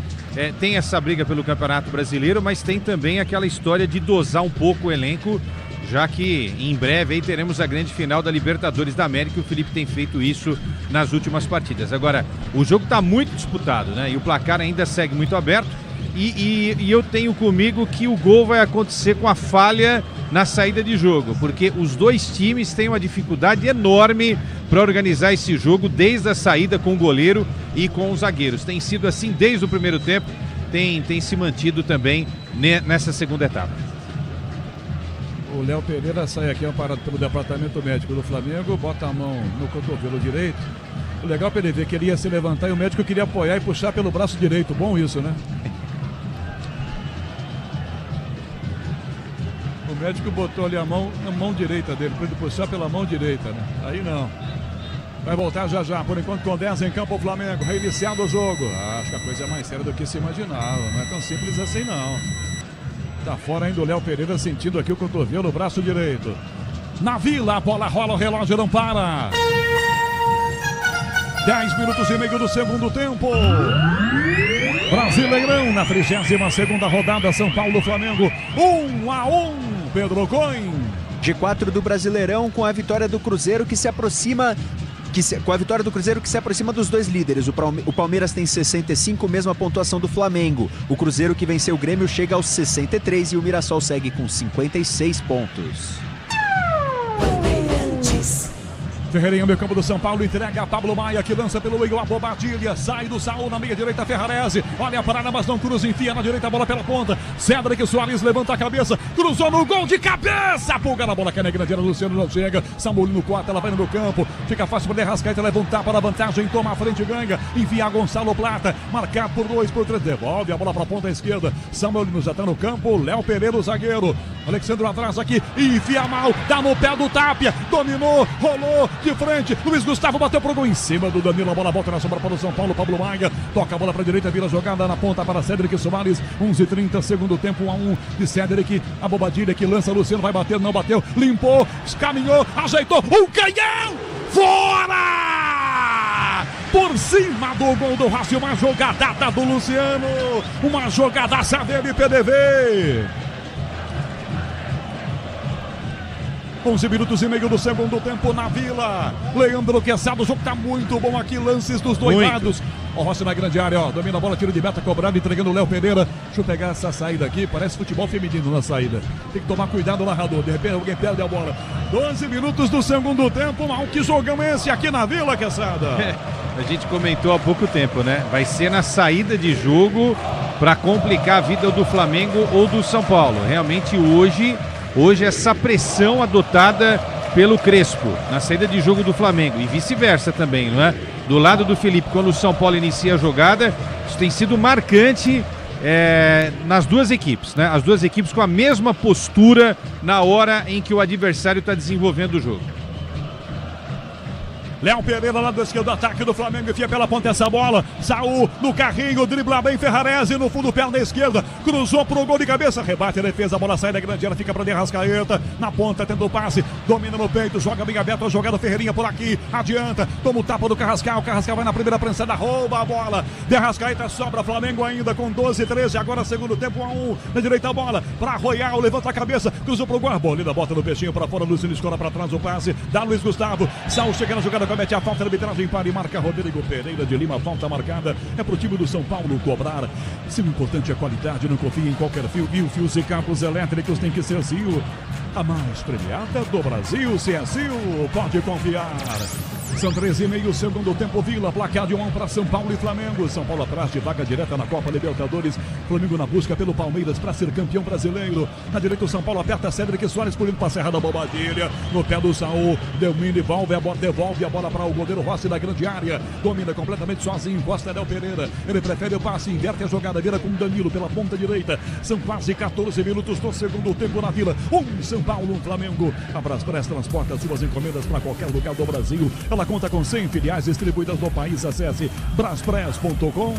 tem essa briga pelo Campeonato Brasileiro, mas tem também aquela história de dosar um pouco o elenco, já que em breve aí teremos a grande final da Libertadores da América e o Felipe tem feito isso nas últimas partidas. Agora, o jogo está muito disputado, né? E o placar ainda segue muito aberto e eu tenho comigo que o gol vai acontecer com a falha na saída de jogo, porque os dois times têm uma dificuldade enorme para organizar esse jogo desde a saída com o goleiro e com os zagueiros. Tem sido assim desde o primeiro tempo, tem se mantido também nessa segunda etapa. O Léo Pereira sai aqui amparado pelo departamento médico do Flamengo, bota a mão no cotovelo direito. O legal para ele ver que ele ia se levantar e o médico queria apoiar e puxar pelo braço direito. Bom isso, né? O médico botou ali a mão na mão direita dele, para ele puxar pela mão direita, né? Aí não. Vai voltar já. Por enquanto com 10 em campo o Flamengo. Reiniciado o jogo. Acho que a coisa é mais séria do que se imaginava. Não é tão simples assim, não. Tá fora ainda o Léo Pereira, sentindo aqui o cotovelo no braço direito. Na Vila, a bola rola, o relógio não para. 10 minutos e meio do segundo tempo. Brasileirão na 32ª rodada, São Paulo, Flamengo, 1-1, Pedro Coin. G4 do Brasileirão com a vitória do Cruzeiro que se aproxima... Com a vitória do Cruzeiro que se aproxima dos dois líderes. O Palmeiras tem 65, mesma pontuação do Flamengo. O Cruzeiro que venceu o Grêmio chega aos 63 e o Mirassol segue com 56 pontos. Ferreirinha, meio campo do São Paulo, entrega a Pablo Maia, que lança pelo meio a Bobadilha, sai do Saul na meia direita, Ferrarese, olha a parada, mas não cruza, enfia na direita, a bola pela ponta, Cédric Soares levanta a cabeça, cruzou no gol de cabeça, pulga na bola, que é negra, Luciano não chega, Samuelino corta, ela vai no campo, fica fácil para Arrascaeta, leva um tapa na vantagem, toma a frente, ganha, enfia Gonçalo Plata, marcado por 2, por 3, devolve a bola para a ponta esquerda, Samuelino já está no campo, Léo Pereira, o zagueiro, Alexandre atrás aqui, enfia mal, dá no pé do Tapia, dominou, rolou, de frente, Luiz Gustavo bateu pro gol em cima do Danilo, a bola volta na sombra para o São Paulo, Pablo Maia, toca a bola para a direita, vira jogada na ponta para Cédric Soares, 11:30, segundo tempo, 1-1 de Cédric, a Bobadilha que lança, Luciano vai bater, não bateu, limpou, caminhou, ajeitou, o canhão, fora! Por cima do gol do Racing, uma jogadata do Luciano, uma jogadaça dele, PDV. 11 minutos e meio do segundo tempo na Vila. Leandro Quesada, o jogo tá muito bom aqui, lances dos dois lados. O Rossi na grande área, ó, domina a bola, tiro de meta, cobrado, entregando o Léo Pereira. Deixa eu pegar essa saída aqui, parece futebol feminino na saída. Tem que tomar cuidado, narrador, de repente alguém perde a bola. 12 minutos do segundo tempo, mal que jogão esse aqui na Vila, Quesada. A gente comentou há pouco tempo, né? Vai ser na saída de jogo para complicar a vida do Flamengo ou do São Paulo. Realmente hoje essa pressão adotada pelo Crespo na saída de jogo do Flamengo e vice-versa também, não é? Do lado do Felipe, quando o São Paulo inicia a jogada, isso tem sido marcante nas duas equipes, né? As duas equipes com a mesma postura na hora em que o adversário está desenvolvendo o jogo. Léo Pereira lá do esquerdo, ataque do Flamengo, enfia pela ponta essa bola, Saul no carrinho, dribla bem Ferrarese no fundo, perna esquerda, cruzou pro gol de cabeça, rebate a defesa, a bola sai da grande área, fica pra Arrascaeta, na ponta tendo o passe, domina no peito, joga bem aberto, a jogada Ferreirinha por aqui, adianta, toma o tapa do Carrascal, Carrascal vai na primeira prensada, rouba a bola, de Arrascaeta sobra, Flamengo ainda com 12-13, agora segundo tempo 1-1, na direita a bola, pra Royal, levanta a cabeça, cruzou pro gol, a bola, bota no peixinho pra fora, Luciano escola pra trás o passe, dá Luiz Gustavo, Saul chega na jogada comete a falta, arbitragem para e marca Rodrigo Pereira de Lima. Falta marcada, é pro time do São Paulo cobrar. Se o importante é a qualidade, não confie em qualquer fio. E fios e cabos elétricos tem que ser Sil. A mais premiada do Brasil, se é Sil, pode confiar. São 13,5, segundo tempo, Vila, placar de 1 para São Paulo e Flamengo. São Paulo atrás de vaga direta na Copa Libertadores. Flamengo na busca pelo Palmeiras para ser campeão brasileiro. Na direita o São Paulo aperta Cédric Soares por indo para a Serra da Bobadilha. No pé do Saul, devolve a bola para o goleiro Rossi da grande área. Domina completamente sozinho, encosta Del Pereira. Ele prefere o passe, inverte a jogada, vira com Danilo pela ponta direita. São quase 14 minutos do segundo tempo na Vila. São Paulo, Flamengo. A Braspress transporta suas encomendas para qualquer lugar do Brasil. Ela conta com 100 filiais distribuídas no país. Acesse braspress.com.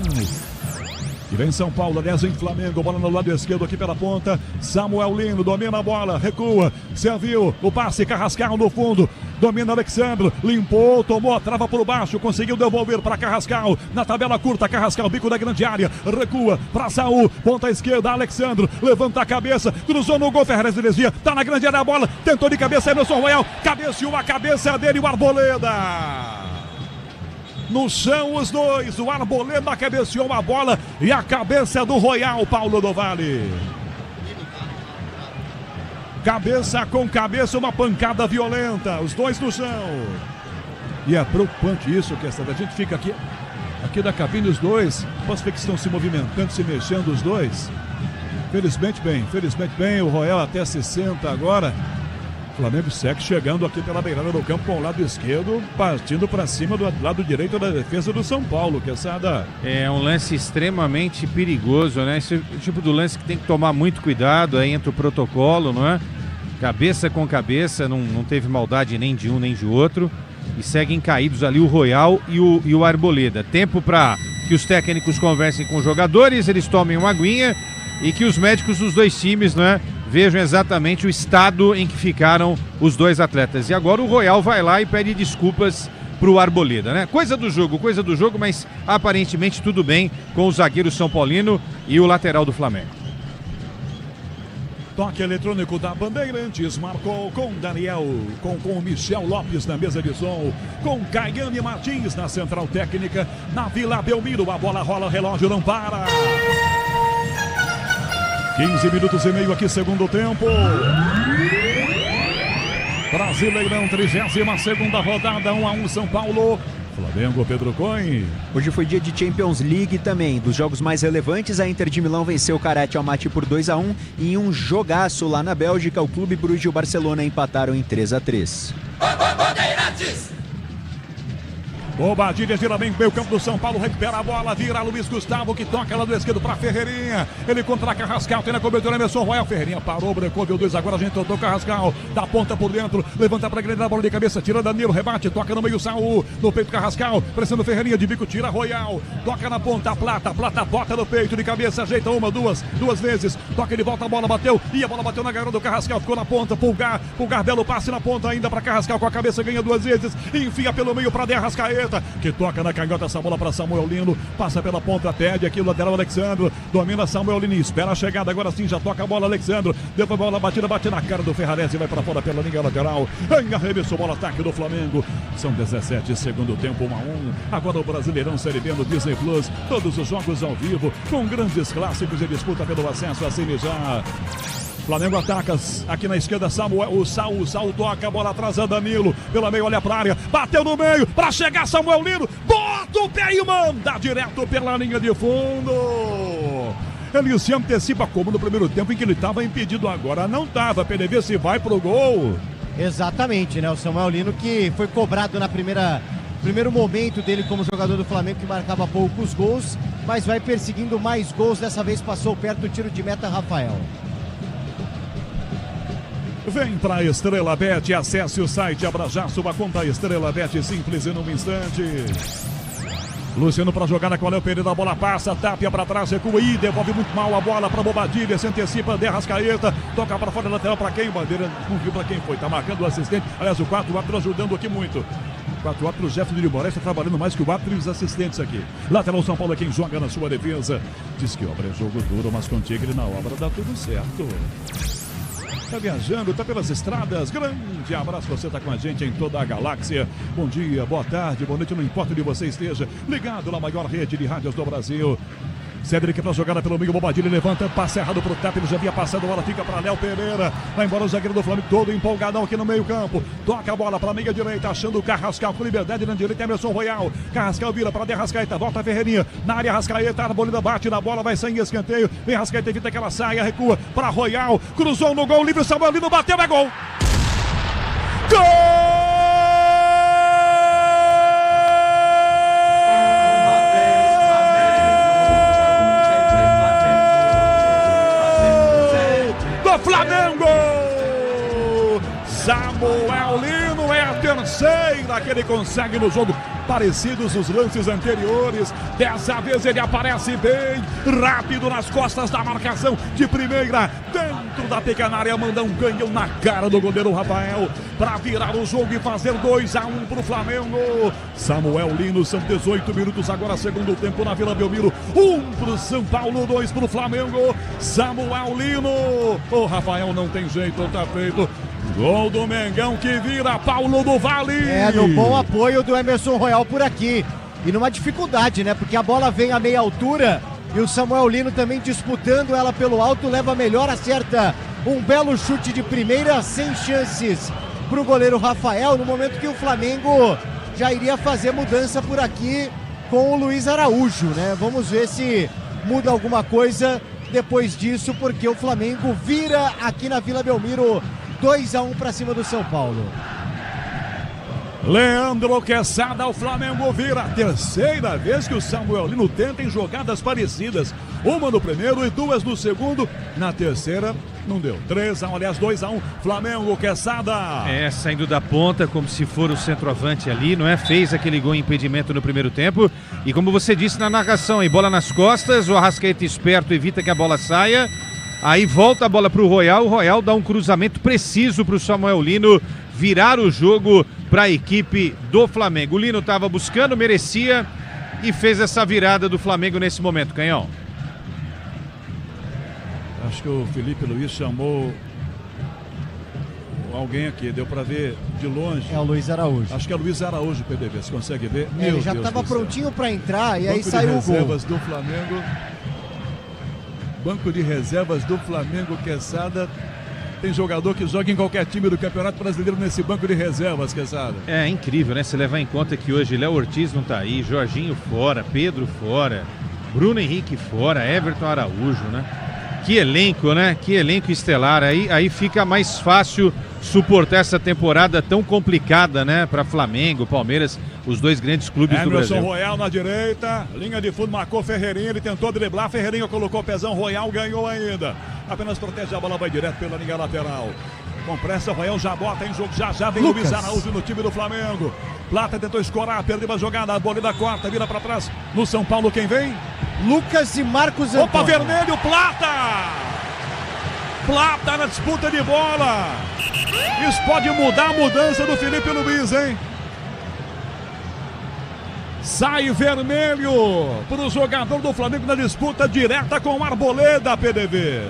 E vem São Paulo, aliás, em Flamengo. Bola no lado esquerdo aqui pela ponta. Samuel Lino domina a bola, recua. Serviu o passe, Carrascal no fundo. Domina Alexandre, limpou, tomou a trava por baixo, conseguiu devolver para Carrascal. Na tabela curta, Carrascal, bico da grande área. Recua para Saul, ponta esquerda, Alexandre. Levanta a cabeça, cruzou no gol, Ferrez de desvia. Tá na grande área a bola, tentou de cabeça, Emerson Royal. Cabeceou a cabeça dele, o Arboleda. No chão os dois, o Arboleda cabeceou a bola e a cabeça do Royal, Paulo do Vale. Cabeça com cabeça, uma pancada violenta, os dois no chão. E é preocupante isso, que a gente fica aqui da cabine, os dois, posso ver que estão se movimentando, se mexendo os dois. Felizmente bem, o Royal até 60 agora. O Flamengo segue chegando aqui pela beirada do campo com o lado esquerdo, partindo para cima do lado direito da defesa do São Paulo, Quesada. É um lance extremamente perigoso, né? Esse tipo do lance que tem que tomar muito cuidado, aí entra o protocolo, não é? Cabeça com cabeça, não teve maldade nem de um nem de outro. E seguem caídos ali o Royal e o Arboleda. Tempo para que os técnicos conversem com os jogadores, eles tomem uma aguinha e que os médicos dos dois times, né, vejam exatamente o estado em que ficaram os dois atletas. E agora o Royal vai lá e pede desculpas pro Arboleda, né? Coisa do jogo, mas aparentemente tudo bem com o zagueiro São Paulino e o lateral do Flamengo. Toque eletrônico da Bandeirantes, marcou com Daniel, com o Michel Lopes na mesa de som, com Caiane Martins na central técnica, na Vila Belmiro, a bola rola, relógio não para. 15 minutos e meio aqui, segundo tempo. Brasileirão, 32ª rodada, 1-1 São Paulo. Flamengo, Pedro Coin. Hoje foi dia de Champions League também. Dos jogos mais relevantes, a Inter de Milão venceu o Karate Almaty por 2-1. E em um jogaço lá na Bélgica, o Clube Bruges e o Barcelona empataram em 3-3. Bobadilha gira bem meio campo do São Paulo, recupera a bola, vira Luiz Gustavo, que toca lá do esquerdo para Ferreirinha. Ele contra Carrascal, tem na cobertura Emerson Royal. Ferreirinha parou, brancou, viu dois, agora a gente totou Carrascal, dá ponta por dentro, levanta para grande, dá bola de cabeça, tira Danilo, rebate, toca no meio Saul, no peito Carrascal, pressando Ferreirinha de bico, tira Royal, toca na ponta, Plata bota no peito de cabeça, ajeita uma, duas vezes, toca de volta, a bola bateu, e a bola bateu na garota do Carrascal, ficou na ponta, Pulgar, belo passe na ponta ainda para Carrascal, com a cabeça ganha duas vezes, enfia pelo meio para De Arrascaeta, que toca na canhota essa bola para Samuel Lino, passa pela ponta, pede aqui o lateral Alexandre, domina Samuel Lino, espera a chegada, agora sim já toca a bola Alexandre, depois a bola batida, bate na cara do Ferrarese, vai para fora pela linha lateral, arremessou bola, ataque do Flamengo, são 17, segundo tempo, 1-1, agora o Brasileirão Série B no Disney Plus, todos os jogos ao vivo, com grandes clássicos e disputa pelo acesso a Cine já. Flamengo ataca aqui na esquerda, o Saul toca a bola atrás, a Danilo, pela meio, olha pra área, bateu no meio, pra chegar Samuel Lino, bota o pé e manda direto pela linha de fundo. Ele se antecipa como no primeiro tempo em que ele estava impedido, agora não estava, PDV se vai pro gol. Exatamente, né, o Samuel Lino que foi cobrado na primeiro momento dele como jogador do Flamengo, que marcava poucos gols, mas vai perseguindo mais gols, dessa vez passou perto do tiro de meta Rafael. Vem pra Estrela Bet, acesse o site, abra já sua conta Estrela Bet, simples em um instante. Luciano pra jogada com o Léo Pereira, a bola passa, tapia pra trás, recua e devolve muito mal a bola pra Bobadilha, se antecipa, De Arrascaeta, toca pra fora, lateral pra quem? Bandeira, não viu pra quem foi, tá marcando o assistente, aliás o 4-4 ajudando aqui muito. 4-4, o Jefferson de Moraes está trabalhando mais que o árbitro e os assistentes aqui. Lateral São Paulo é quem joga na sua defesa. Diz que obra é jogo duro, mas contigo ele na obra dá tudo certo. tá viajando, tá pelas estradas. Grande abraço, você tá com a gente em toda a galáxia. Bom dia, boa tarde, boa noite, não importa onde você esteja. Ligado na maior rede de rádios do Brasil. Cedric pra jogada pelo meio, Bobadilha levanta, passa errado pro Tap, ele já havia passado, a bola fica para Léo Pereira, vai embora o zagueiro do Flamengo, todo empolgadão aqui no meio campo, toca a bola para a meia direita, achando o Carrascal com liberdade na direita, Emerson Royal, Carrascal vira para Derrascaeta, volta a Ferreirinha, na área Arrascaeta, a Arboleda bate na bola, vai sair em escanteio, vem Arrascaeta, evita que ela saia, recua para Royal, cruzou no gol, livre, Samuel Lino bateu, é gol! Gol! Flamengo! Samuel Lino é a terceira que ele consegue no jogo. Parecidos os lances anteriores. Dessa vez ele aparece bem rápido nas costas da marcação de primeira. Dentro da pequena área, manda um canhão na cara do goleiro Rafael para virar o jogo e fazer 2-1 pro Flamengo. Samuel Lino, são 18 minutos agora, segundo tempo na Vila Belmiro. 1 pro São Paulo, 2 pro Flamengo. Samuel Lino. O Rafael não tem jeito, tá feito. Gol do Mengão que vira Paulo do Vale. É, no bom apoio do Emerson Royal por aqui. E numa dificuldade, né? Porque a bola vem a meia altura e o Samuel Lino também disputando ela pelo alto, leva melhor, acerta um belo chute de primeira, sem chances pro goleiro Rafael, no momento que o Flamengo já iria fazer mudança por aqui com o Luiz Araújo, né? Vamos ver se muda alguma coisa depois disso, porque o Flamengo vira aqui na Vila Belmiro 2-1 para cima do São Paulo. Leandro Quesada, o Flamengo vira a terceira vez que o Samuel Lino tenta em jogadas parecidas. Uma no primeiro e 2 no segundo. Na terceira, não deu. 3-1, aliás, 2-1. Flamengo, Quesada. É, saindo da ponta, como se for o centroavante ali, não é? Fez aquele gol em impedimento no primeiro tempo. E como você disse na narração, aí, bola nas costas, o Arrascaeta esperto evita que a bola saia. Aí volta a bola para o Royal dá um cruzamento preciso para o Samuel Lino virar o jogo para a equipe do Flamengo. O Lino estava buscando, merecia e fez essa virada do Flamengo nesse momento, Canhão. Acho que o Felipe Luiz chamou alguém aqui, deu para ver de longe. É o Luiz Araújo. Acho que é o Luiz Araújo, PDV, você consegue ver? Ele já estava prontinho para entrar e aí saiu o gol. Reservas do Flamengo. Banco de reservas do Flamengo, Quesada. Tem jogador que joga em qualquer time do Campeonato Brasileiro nesse banco de reservas, Quesada. É incrível, né? Se levar em conta que hoje Léo Ortiz não tá aí, Jorginho fora, Pedro fora, Bruno Henrique fora, Everton Araújo, né? Que elenco, né? Que elenco estelar. Aí fica mais fácil suportar essa temporada tão complicada, né? Para Flamengo, Palmeiras, os dois grandes clubes do Brasil. Emerson Royal na direita, linha de fundo, marcou Ferreirinha, ele tentou driblar, Ferreirinha colocou o pezão, Royal ganhou ainda. Apenas protege a bola, vai direto pela linha lateral. Com pressa, Royal já bota em jogo, já vem o Luiz Araújo no time do Flamengo. Plata tentou escorar, perdeu a jogada, a bola da quarta, vira para trás. No São Paulo, quem vem? Lucas e Marcos Antônio. Opa, vermelho, Plata! Plata na disputa de bola. Isso pode mudar a mudança do Felipe Luiz, hein? Sai vermelho para o jogador do Flamengo na disputa direta com o Arboleda, PDV.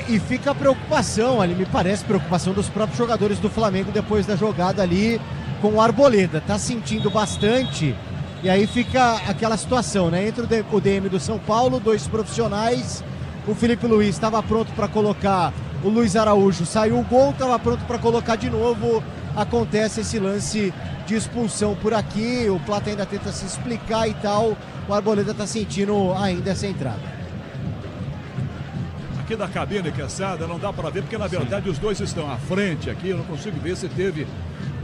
E fica a preocupação ali, me parece, preocupação dos próprios jogadores do Flamengo depois da jogada ali com o Arboleda. Tá sentindo bastante e aí fica aquela situação, né? Entra o DM do São Paulo, 2 profissionais. O Felipe Luiz estava pronto para colocar o Luiz Araújo, saiu o gol, estava pronto para colocar de novo. Acontece esse lance de expulsão por aqui, o Plata ainda tenta se explicar e tal. O Arboleda está sentindo ainda essa entrada. Aqui da cabine, Quesada, não dá para ver, porque na verdade os dois estão à frente aqui. Eu não consigo ver se teve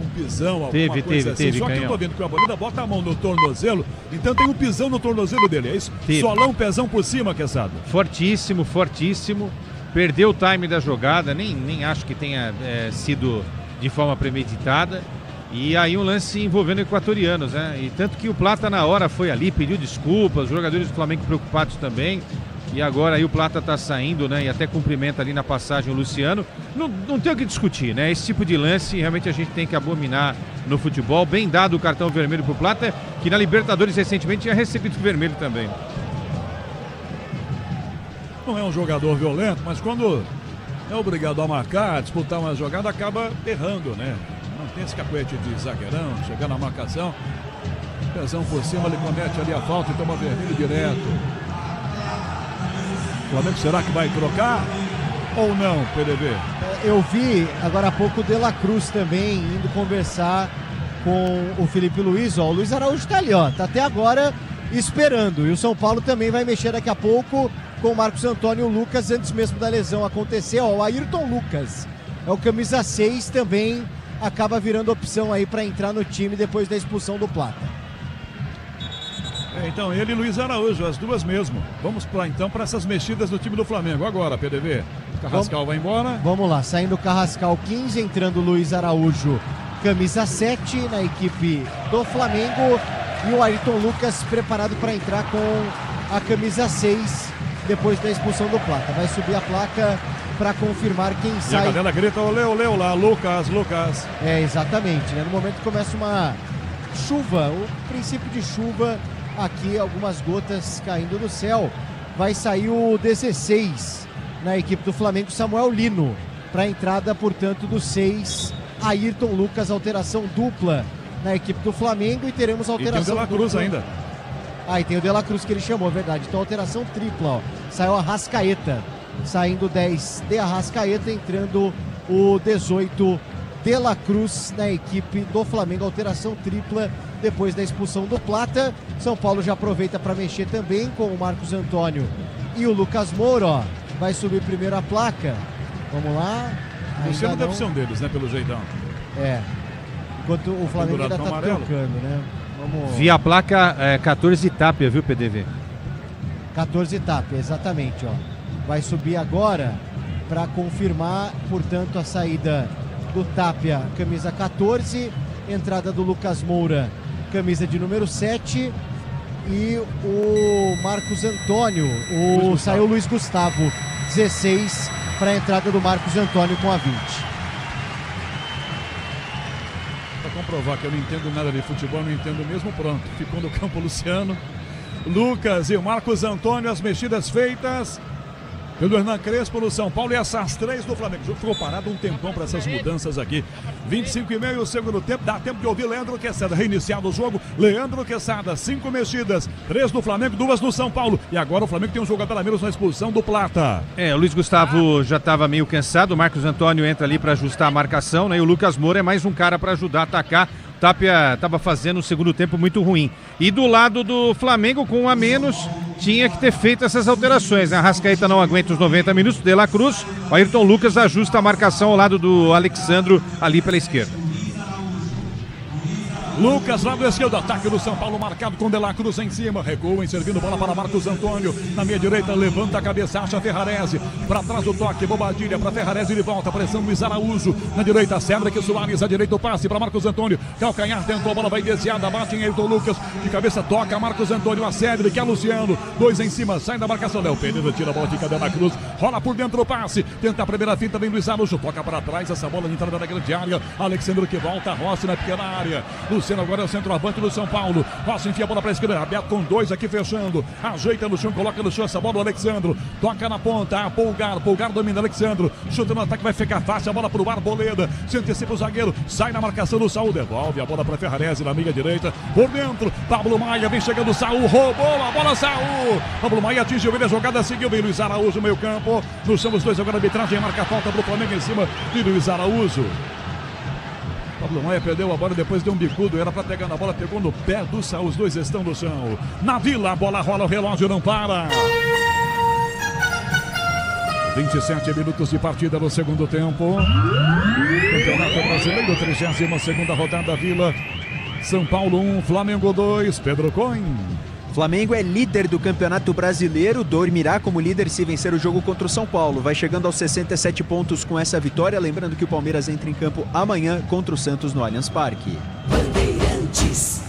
um pisão, alguma coisa assim. Só que eu tô vendo que o Arboleda bota a mão no tornozelo, então tem um pisão no tornozelo dele, é isso? Solão, pezão por cima, Quesada. Fortíssimo, fortíssimo. Perdeu o time da jogada, nem acho que tenha sido de forma premeditada. E aí um lance envolvendo equatorianos, né? E tanto que o Plata na hora foi ali, pediu desculpas, os jogadores do Flamengo preocupados também. E agora aí o Plata tá saindo, né? E até cumprimenta ali na passagem o Luciano. Não tem o que discutir, né? Esse tipo de lance realmente a gente tem que abominar no futebol. Bem dado o cartão vermelho pro Plata, que na Libertadores recentemente tinha recebido vermelho também. Não é um jogador violento, mas quando é obrigado a marcar, a disputar uma jogada, acaba errando, né? Não tem esse cacuete de zagueirão, chegar na marcação. Pezão por cima, ele comete ali a falta e toma vermelho direto. O Flamengo será que vai trocar ou não, PDV? Eu vi agora há pouco o De La Cruz também indo conversar com o Felipe Luiz. Ó, o Luiz Araújo tá ali, ó, tá até agora esperando. E o São Paulo também vai mexer daqui a pouco com o Marcos Antônio e o Lucas antes mesmo da lesão acontecer. Ó, o Ayrton Lucas é o camisa 6, também acaba virando opção aí para entrar no time depois da expulsão do Plata. Então, ele e Luiz Araújo, as duas mesmo. Vamos para essas mexidas do time do Flamengo. Agora, PDV. Carrascal vai embora. Vamos lá, saindo o Carrascal 15, entrando o Luiz Araújo, camisa 7 na equipe do Flamengo. E o Ayrton Lucas preparado para entrar com a camisa 6 depois da expulsão do Plata. Vai subir a placa para confirmar quem sai. E a galera grita, olê, olê, olá, Lucas, Lucas. É, exatamente, né? No momento começa uma chuva, o princípio de chuva. Aqui algumas gotas caindo do céu. Vai sair o 16 na equipe do Flamengo, Samuel Lino, para a entrada, portanto, do 6, Ayrton Lucas, alteração dupla na equipe do Flamengo, e teremos alteração. E tem o De La Cruz dupla ainda. Ah, e tem o De La Cruz que ele chamou, verdade. Então alteração tripla, ó. Saiu a Arrascaeta, saindo o 10 de Arrascaeta, entrando o 18 De La Cruz na equipe do Flamengo, alteração tripla depois da expulsão do Plata. São Paulo já aproveita para mexer também com o Marcos Antônio e o Lucas Moura, ó. Vai subir primeiro a placa. Vamos lá. Luciano deve ser um deles, né? Pelo jeitão. É. Enquanto o Flamengo ainda tá trocando, né? Vamos... Via a placa 14 Tapia, viu, PDV? 14 Tapia, exatamente, ó. Vai subir agora para confirmar, portanto, a saída do Tapia, camisa 14, entrada do Lucas Moura, camisa de número 7, e o Marcos Antônio, saiu o Luiz Gustavo, 16, para a entrada do Marcos Antônio com a 20. Para comprovar que eu não entendo nada de futebol, não entendo mesmo, pronto. Ficou no campo Luciano, Lucas e o Marcos Antônio, as mexidas feitas pelo Hernan Crespo no São Paulo, e essas 3 do Flamengo. O jogo ficou parado um tempão para essas mudanças aqui. 25,5 o segundo tempo. Dá tempo de ouvir Leandro Quesada. Reiniciado o jogo. Leandro Quesada, 5 mexidas. 3 do Flamengo, 2 do São Paulo. E agora o Flamengo tem um jogador a menos na expulsão do Plata. O Luiz Gustavo já estava meio cansado. O Marcos Antônio entra ali para ajustar a marcação, né? E o Lucas Moura é mais um cara para ajudar a atacar. Tapia estava fazendo um segundo tempo muito ruim. E do lado do Flamengo, com um a menos, tinha que ter feito essas alterações. A Arrascaeta não aguenta os 90 minutos. De La Cruz, o Ayrton Lucas ajusta a marcação ao lado do Alexandro ali pela esquerda. Lucas, lado esquerdo, ataque do São Paulo, marcado com De La Cruz em cima, recua, servindo bola para Marcos Antônio, na meia direita, levanta a cabeça, acha Ferrarese, para trás do toque, Bobadilha, para Ferrarese, ele volta, pressão Luiz Araújo, na direita, Cedric Soares, à direita o passe para Marcos Antônio, calcanhar, tentou, a bola vai desviada, bate em Ayrton Lucas, de cabeça toca Marcos Antônio, a Cedric, a Luciano, 2 em cima, sai da marcação, Léo Pereira tira a bola, fica De La Cruz, rola por dentro o passe, tenta a primeira fita, vem Luiz Araújo, toca para trás, essa bola de entrada da grande área, Alexandre que volta, Rossi na pequena área, Luciano agora é o centroavante do São Paulo. Rossi enfia a bola para a esquerda, aberto com 2 aqui fechando. Ajeita no chão, coloca no chão essa bola do Alexandro. Toca na ponta, Pulgar domina Alexandro. Chuta no ataque, vai ficar fácil. A bola para o Arboleda. Se antecipa o zagueiro, sai na marcação do Saul. Devolve a bola para Ferrarese na meia direita. Por dentro, Pablo Maia vem chegando. Saul roubou a bola, Saul. Pablo Maia atingiu ele, a jogada seguiu bem. Luiz Araújo no meio campo. No chão os dois agora, a arbitragem marca a falta para o Flamengo em cima de Luiz Araújo. Pablo Maia perdeu a bola, depois deu um bicudo, era para pegar na bola, pegou no pé do Saul, os dois estão no chão. Na Vila, a bola rola, o relógio não para. 27 minutos de partida no segundo tempo. Campeonato Brasileiro, 32ª rodada, Vila. São Paulo 1, Flamengo 2, Pedro Coin. Flamengo é líder do Campeonato Brasileiro, dormirá como líder se vencer o jogo contra o São Paulo. Vai chegando aos 67 pontos com essa vitória. Lembrando que o Palmeiras entra em campo amanhã contra o Santos no Allianz Parque. Bandeirantes.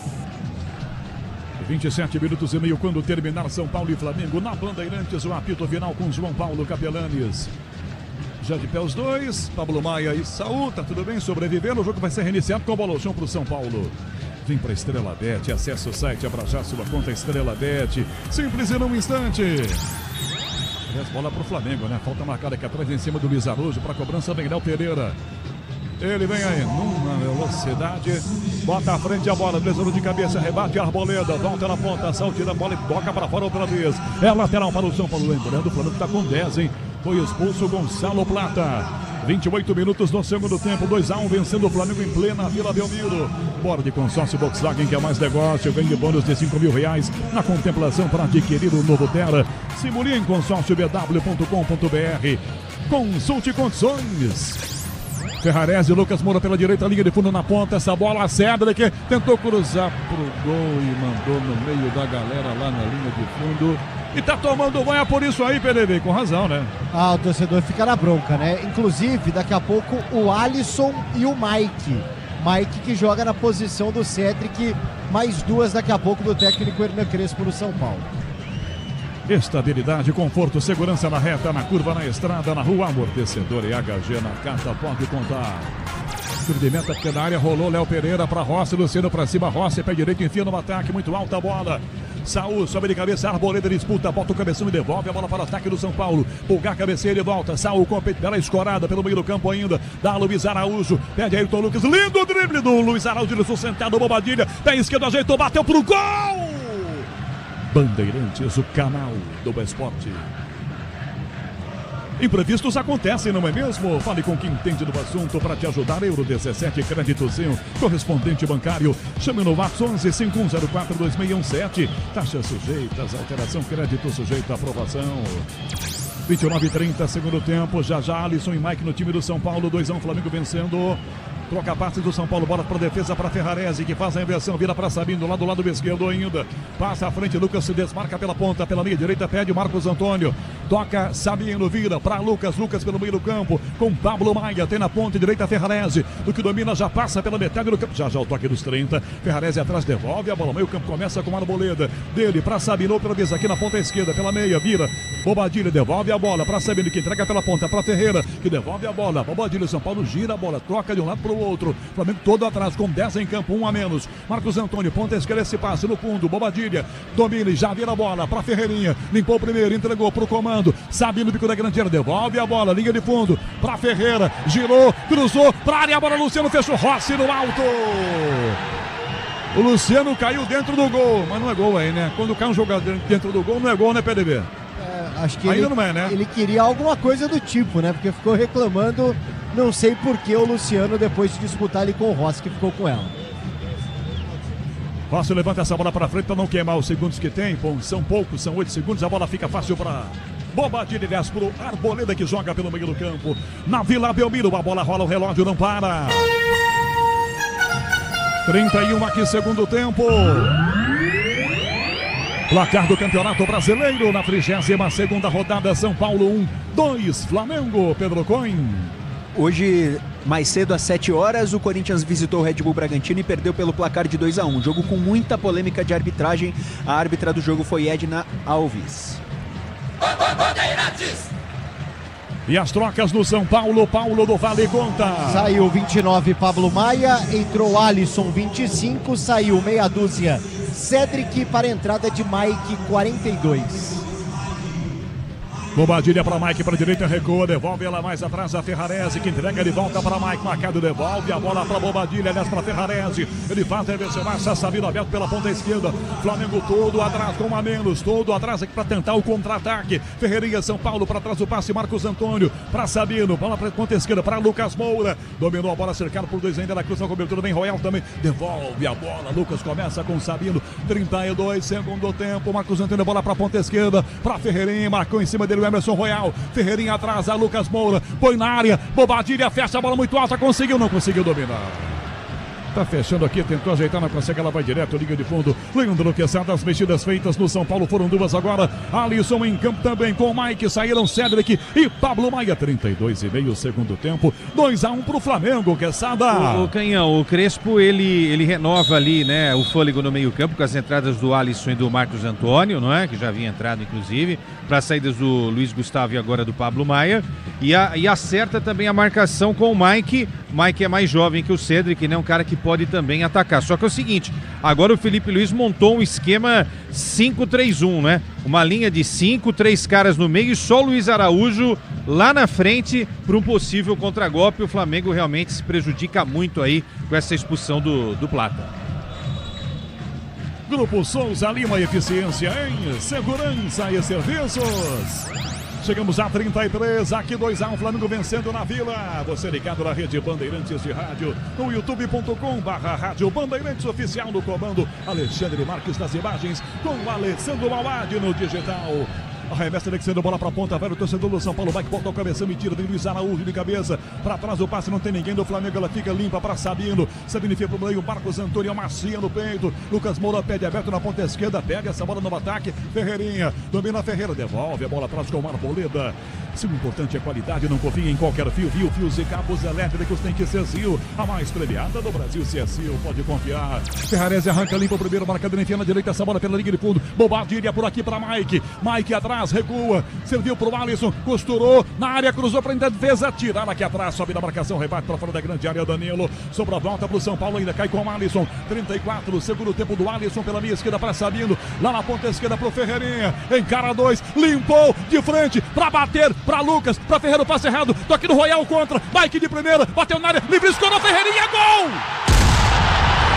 27 minutos e meio quando terminar São Paulo e Flamengo. Na Bandeirantes, o apito final com João Paulo Capelanes. Já de pé os dois, Pablo Maia e Saul, tá tudo bem, sobrevivendo. O jogo vai ser reiniciado com a bola ao chão pro São Paulo. Vem para Estrela Bet, acesse o site, abra já sua conta Estrela Bet. Simples e num instante. Bola pro Flamengo, né? Falta marcada aqui atrás em cima do Luiz Araújo para cobrança vem Léo Pereira. Ele vem aí, numa velocidade, bota à frente a bola, Dresouro de cabeça, rebate a Arboleda, volta na ponta, salta da bola e toca para fora outra vez. É lateral para o São Paulo, lembrando, o Flamengo está com 10, hein? Foi expulso Gonçalo Plata. 28 minutos no segundo tempo, 2-1, vencendo o Flamengo em plena Vila Belmiro. Bora de consórcio Volkswagen, que é mais negócio, ganhe bônus de R$5.000 na contemplação para adquirir o novo Terra. Simulie em consórciobw.com.br. Consulte condições. Ferrarese, Lucas Moura pela direita, linha de fundo na ponta, essa bola acerta que tentou cruzar pro gol e mandou no meio da galera lá na linha de fundo. E tá tomando banho por isso aí, PDV, com razão, né? Ah, o torcedor fica na bronca, né? Inclusive, daqui a pouco, o Alisson e o Mike. Mike que joga na posição do Cedric, mais duas daqui a pouco do técnico Hernan Crespo no São Paulo. Estabilidade, conforto, segurança na reta, na curva, na estrada, na rua, amortecedor e HG na carta, pode contar. Surgimento aqui na área, rolou Léo Pereira para Rossi, Luciano para cima, Rossi, pé direito, enfia no ataque, muito alta a bola. Saúl sobe de cabeça, Arboleda disputa, bota o cabeção e devolve a bola para o ataque do São Paulo. Pulgar cabeceira e volta, Saúl compete, bela escorada pelo meio do campo ainda, dá Luiz Araújo, pede aí o Lucas, lindo drible do Luiz Araújo, ele sustentado, Bobadilha, pé esquerdo, ajeitou, bateu pro gol! Bandeirantes, o canal do esporte. Imprevistos acontecem, não é mesmo? Fale com quem entende do assunto para te ajudar. Euro 17, crédito seu, correspondente bancário. Chame no VAX 11 5104 2617. Taxas sujeitas, alteração, crédito sujeito à aprovação. 29:30, segundo tempo. Já Alisson e Mike no time do São Paulo. 2-1, Flamengo vencendo. Troca passe do São Paulo, bola para defesa para Ferrarese, que faz a inversão, vira para Sabino, lá do lado esquerdo ainda. Passa à frente, Lucas se desmarca pela ponta, pela meia direita, pede Marcos Antônio. Toca Sabino, vira para Lucas pelo meio do campo, com Pablo Maia, tem na ponta direita Ferrarese, do que domina, já passa pela metade do campo, já o toque dos 30. Ferrarese atrás, devolve a bola, meio campo começa com Arboleda, dele para Sabino, outra vez aqui na ponta esquerda, pela meia, vira. Bobadilha devolve a bola para Sabino, que entrega pela ponta para Ferreira, que devolve a bola. Bobadilha, São Paulo gira a bola, troca de um lado para o outro. Flamengo todo atrás, com 10 em campo, 1 a menos. Marcos Antônio, ponta esquerda, esse passe no fundo. Bobadilha, domina e já vira a bola para Ferreirinha. Limpou o primeiro, entregou para o comando. Sabino, bico da grande área, devolve a bola, linha de fundo para Ferreira. Girou, cruzou para a área, a bola. Luciano fechou, Rossi no alto. O Luciano caiu dentro do gol, mas não é gol aí, né? Quando cai um jogador dentro do gol, não é gol, né, PDV? Acho que ainda ele, não é, né? Ele queria alguma coisa do tipo, né? Porque ficou reclamando, não sei por que o Luciano, depois de disputar ali com o Rossi, que ficou com ela. Rossi levanta essa bola para frente para não queimar os segundos que tem. Bom, são poucos, são 8 segundos. A bola fica fácil para Bobadilha, 10 pro Arboleda, que joga pelo meio do campo. Na Vila Belmiro, a bola rola, o relógio não para. 31 aqui, segundo tempo. Placar do Campeonato Brasileiro na 32ª rodada, São Paulo 1, 2, Flamengo, Pedro Coin. Hoje, mais cedo, às 7 horas, o Corinthians visitou o Red Bull Bragantino e perdeu pelo placar de 2-1. Jogo com muita polêmica de arbitragem. A árbitra do jogo foi Edna Alves. E as trocas do São Paulo, Paulo do Vale conta. Saiu 29 Pablo Maia, entrou Alisson 25, saiu meia dúzia Cedric para a entrada de Mike 42. Bobadilha para Mike, para a direita, recua, devolve ela mais atrás a Ferrarese, que entrega de volta para Mike, marcado, devolve a bola para Bobadilha, aliás para Ferrarese, ele faz a reversão, massa, Sabino aberto pela ponta esquerda, Flamengo todo atrás, com 1 a menos, todo atrás aqui para tentar o contra-ataque, Ferreirinha, São Paulo, para trás o passe, Marcos Antônio, para Sabino, bola para a ponta esquerda, para Lucas Moura, dominou a bola, cercado por 2 ainda, na cruz, na cobertura, bem Royal também, devolve a bola, Lucas começa com Sabino, 32, segundo tempo, Marcos Antônio, bola para a ponta esquerda, para Ferreirinha, marcou em cima dele o Emerson Royal, Ferreirinha atrás, a Lucas Moura, põe na área, Bobadilha, fecha a bola muito alta, conseguiu, não conseguiu dominar. Tá fechando aqui, tentou ajeitar, não consegue, ela vai direto, liga de fundo. Leandro Quesada, as mexidas feitas no São Paulo foram 2 agora. Alisson em campo também com o Mike, saíram Cedric e Pablo Maia, 32,5 segundo tempo, 2-1 pro Flamengo, Quesada. O Canhão, o Crespo, ele renova ali, né, o fôlego no meio campo com as entradas do Alisson e do Marcos Antônio, não é? Que já havia entrado, inclusive, para as saídas do Luiz Gustavo e agora do Pablo Maia. e acerta também a marcação com o Mike. Mike é mais jovem que o Cedric, né? Um cara que pode também atacar. Só que é o seguinte, agora o Felipe Luiz montou um esquema 5-3-1, né? Uma linha de 5, 3 caras no meio e só o Luiz Araújo lá na frente para um possível contragolpe. O Flamengo realmente se prejudica muito aí com essa expulsão do Plata. Grupo Souza Lima, eficiência em segurança e serviços. Chegamos a 33, aqui 2-1, Flamengo vencendo na Vila. Você ligado na Rede Bandeirantes de Rádio, no youtube.com/Rádio Bandeirantes Oficial, no comando Alexandre Marques das imagens, com o Alessandro Mauad no digital. Arremessa Alexandre, bola pra ponta, vai o torcedor do São Paulo, vai que bota o cabeção, mentira, tem Luiz Araújo de cabeça, pra trás o passe, não tem ninguém do Flamengo, ela fica limpa pra Sabino, Sabino enfia pro meio, Marcos Antônio, macia no peito, Lucas Moura, pé de aberto na ponta esquerda, pega essa bola no ataque, Ferreirinha, domina Ferreira, devolve a bola atrás com o Arboleda. Se o importante é qualidade, não confia em qualquer fio, fios e cabos elétricos, tem que ser Sil, a mais premiada do Brasil, se é Sil, pode confiar. Ferrarese arranca limpa o primeiro, marcador, enfia na direita, essa bola pela linha de fundo, Bobadilha por aqui pra Mike atrás, recua, serviu pro Alisson, costurou, na área, cruzou pra defesa, tirar aqui atrás, sobe na marcação, rebate pra fora da grande área, Danilo, sobra a volta pro São Paulo, ainda cai com o Alisson, 34, segundo tempo do Alisson pela minha esquerda pra Sabino, lá na ponta esquerda pro Ferreirinha, encara 2, limpou de frente, pra bater, pra Lucas, pra Ferreira, o passe errado, toque no Royal contra, Mike de primeira, bateu na área, livre, escorou, Ferreirinha, gol!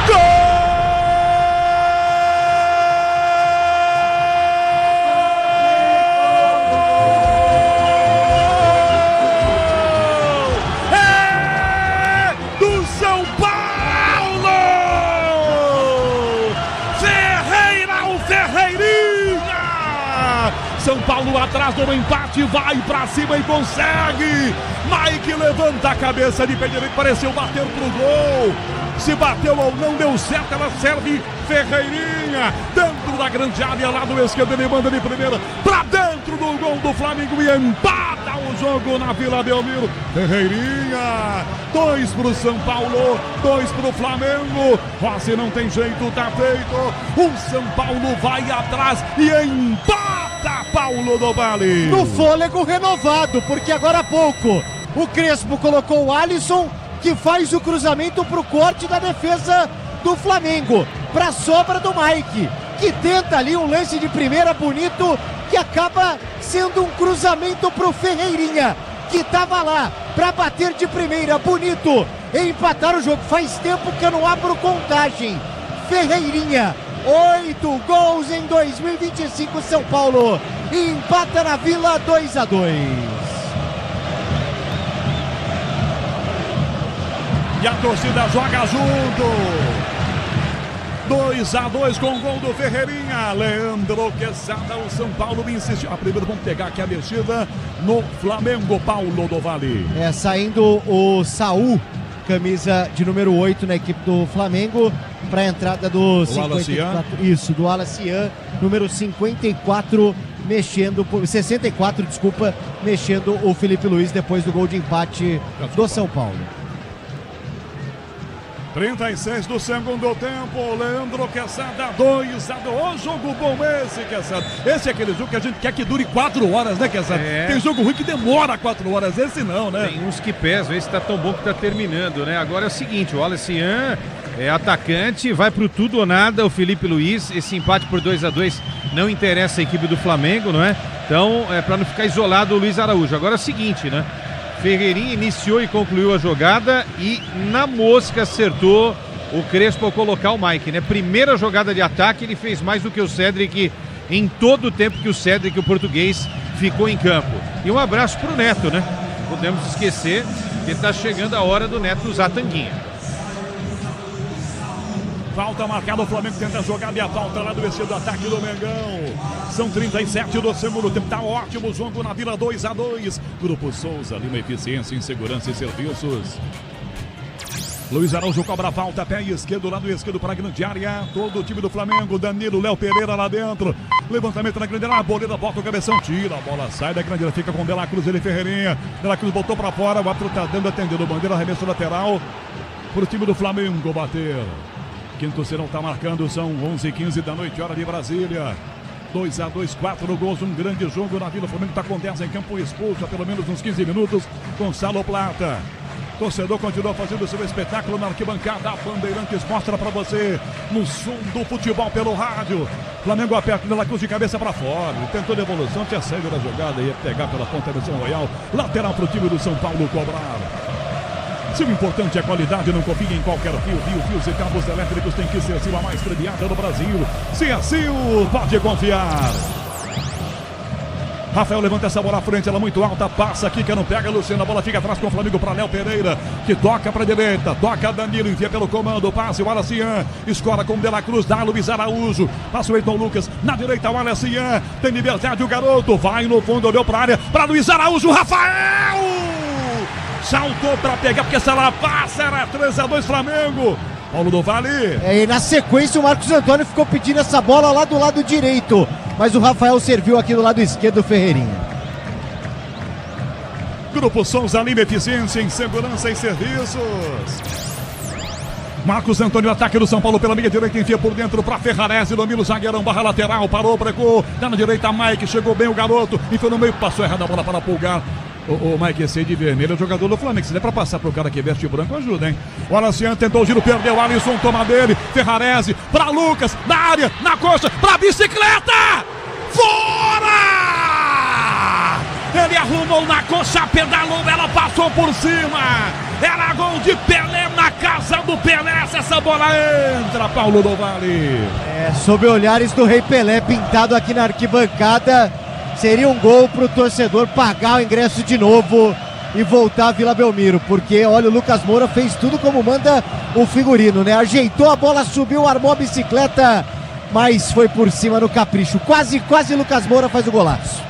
Gol! São Paulo atrás do empate, vai pra cima e consegue. Mike levanta a cabeça de pé direito, pareceu bater pro gol. Se bateu ou não deu certo, ela serve Ferreirinha. Dentro da grande área, lá do esquerdo, ele manda de primeira pra dentro do gol do Flamengo e empata o jogo na Vila Belmiro. Ferreirinha, 2 pro São Paulo, 2 pro Flamengo. Rossi não tem jeito, tá feito. O São Paulo vai atrás e empata. Paulo do Vale. No fôlego renovado, porque agora há pouco o Crespo colocou o Alisson, que faz o cruzamento pro corte da defesa do Flamengo, pra sobra do Mike, que tenta ali um lance de primeira bonito, que acaba sendo um cruzamento pro Ferreirinha, que tava lá pra bater de primeira bonito e empatar o jogo. Faz tempo que eu não abro contagem. Ferreirinha, 8 gols em 2025, São Paulo empata na Vila 2-2. E a torcida joga junto. 2-2 com o gol do Ferreirinha. Leandro Quesada, o São Paulo insistiu. A primeira, vamos pegar aqui a mexida no Flamengo, Paulo do Vale. Saindo o Saul, camisa de número 8 na equipe do Flamengo, para a entrada do 54, isso, do Alacian, número 54, mexendo, 64, desculpa, mexendo o Felipe Luiz depois do gol de empate do São Paulo. 36 do segundo tempo, Leandro Quesada, 2-2, jogo bom esse, Quesada. Esse é aquele jogo que a gente quer que dure 4 horas, né, Quesada? Tem jogo ruim que demora 4 horas, esse não, né? Tem uns que pesam, esse tá tão bom que tá terminando, né? Agora é o seguinte, o Alessian é atacante, vai pro tudo ou nada, o Felipe Luiz, esse empate por 2-2 não interessa a equipe do Flamengo, não é? Então, é pra não ficar isolado o Luiz Araújo. Agora é o seguinte, né? Ferreirinha iniciou e concluiu a jogada e na mosca acertou o Crespo ao colocar o Mike, né? Primeira jogada de ataque, ele fez mais do que o Cedric em todo o tempo que o Cedric, o português, ficou em campo. E um abraço pro Neto, né? Podemos esquecer que tá chegando a hora do Neto usar a tanguinha. Falta marcada, o Flamengo tenta jogar e a falta lá do vestido do ataque do Mengão. São 37 do segundo tempo, tá ótimo o jogo na Vila 2-2. Grupo Souza, Lima, eficiência em segurança e serviços. Luiz Araújo cobra a falta, pé esquerdo, lado esquerdo para a grande área. Todo o time do Flamengo, Danilo, Léo Pereira lá dentro. Levantamento na grande área, a Boleda bota o cabeção, tira, a bola sai da grande área, fica com Dela Cruz, ele Ferreirinha. Dela Cruz botou para fora, o árbitro tá dando, atendendo, bandeira, arremesso lateral pro time do Flamengo bater. Quinto serão tá marcando, são 11h15 da noite, hora de Brasília. 2-2, 4 gols, um grande jogo na Vila. O Flamengo está com 10 em campo, expulso há pelo menos uns 15 minutos. Gonçalo Plata. Torcedor continua fazendo seu espetáculo na arquibancada. A Bandeirantes mostra para você no som do futebol pelo rádio. Flamengo aperta pela cruz de cabeça para fora. Ele tentou devolução, tinha saído da jogada, ia pegar pela ponta do São Royal. Lateral para o time do São Paulo cobrar. Se o importante é a qualidade, não confie em qualquer fio. Fios e cabos elétricos tem que ser Sil, a mais premiada do Brasil. Se é Sil, pode confiar. Rafael levanta essa bola à frente, ela muito alta, passa aqui, que não pega, Luciano, a bola fica atrás com o Flamengo para Léo Pereira, que toca para a direita, toca Danilo, envia pelo comando, passe o Alacian, escora com o De La Cruz, dá Luiz Araújo, passa o Eiton Lucas, na direita o Alacian, tem liberdade o garoto, vai no fundo, olhou para a área, para Luiz Araújo, Rafael! Saltou para pegar, porque essa lá passa, era 3-2 Flamengo. Paulo do Vale. E na sequência o Marcos Antônio ficou pedindo essa bola lá do lado direito, mas o Rafael serviu aqui do lado esquerdo do Ferreirinha. Grupo Souza Lima, eficiência em segurança e serviços. Marcos Antônio, ataque do São Paulo pela meia direita, enfia por dentro para Ferrarese, domina o zagueirão, barra lateral, parou, brecou, dá na direita Mike, chegou bem o garoto, enfiou no meio, passou errado a bola para Pulgar. O Mike esse de vermelho é o jogador do Flamengo. Se der pra passar pro cara que veste branco, ajuda, hein? O Alacian tentou o giro, perdeu. Alisson toma dele. Ferrarese pra Lucas, na área, na coxa, pra bicicleta! Fora! Ele arrumou na coxa, pedalou, ela passou por cima. Era gol de Pelé na casa do Pelé. Se essa bola entra, Paulo do Vale. Sob olhares do Rei Pelé, pintado aqui na arquibancada. Seria um gol pro torcedor pagar o ingresso de novo e voltar a Vila Belmiro, porque olha, o Lucas Moura fez tudo como manda o figurino, né? Ajeitou a bola, subiu, armou a bicicleta, mas foi por cima no capricho. Quase Lucas Moura faz o golaço.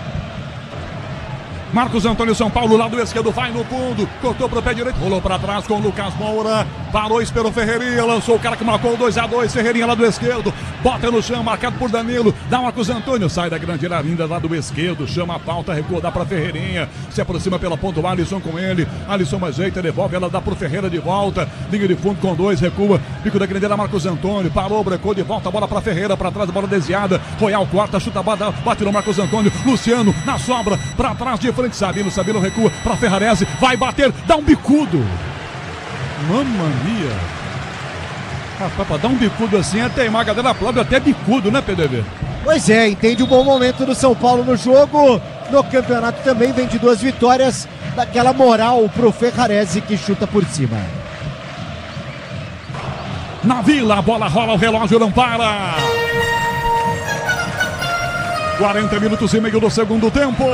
Marcos Antônio, São Paulo, lado esquerdo, vai no fundo, cortou pro pé direito, rolou para trás com o Lucas Moura, parou, esperou Ferreirinha, lançou o cara que marcou 2-2, Ferreirinha lá do esquerdo, bota no chão, marcado por Danilo, dá Marcos Antônio, sai da grande área linda lá do esquerdo, chama a pauta, recua, dá pra Ferreirinha, se aproxima pela ponta, o Alisson com ele, Alisson ajeita, devolve, ela dá pro Ferreira de volta, linha de fundo com 2, recua, bico da grande área, Marcos Antônio, parou, brecou de volta, bola pra Ferreira, pra trás, bola desviada, Royal corta, chuta a bola, bate no Marcos Antônio, Luciano, na sobra, pra trás de frente, Sabino recua para Ferrarese, vai bater, dá um bicudo. Mamma mia. Rapaz, pra dar um bicudo assim, até a galera aplaude até bicudo, né, PDV? Pois é, entende o bom momento do São Paulo no jogo. No campeonato também vem de 2 vitórias, daquela moral pro Ferrarese que chuta por cima. Na Vila, a bola rola, o relógio não para. 40 minutos e meio do segundo tempo.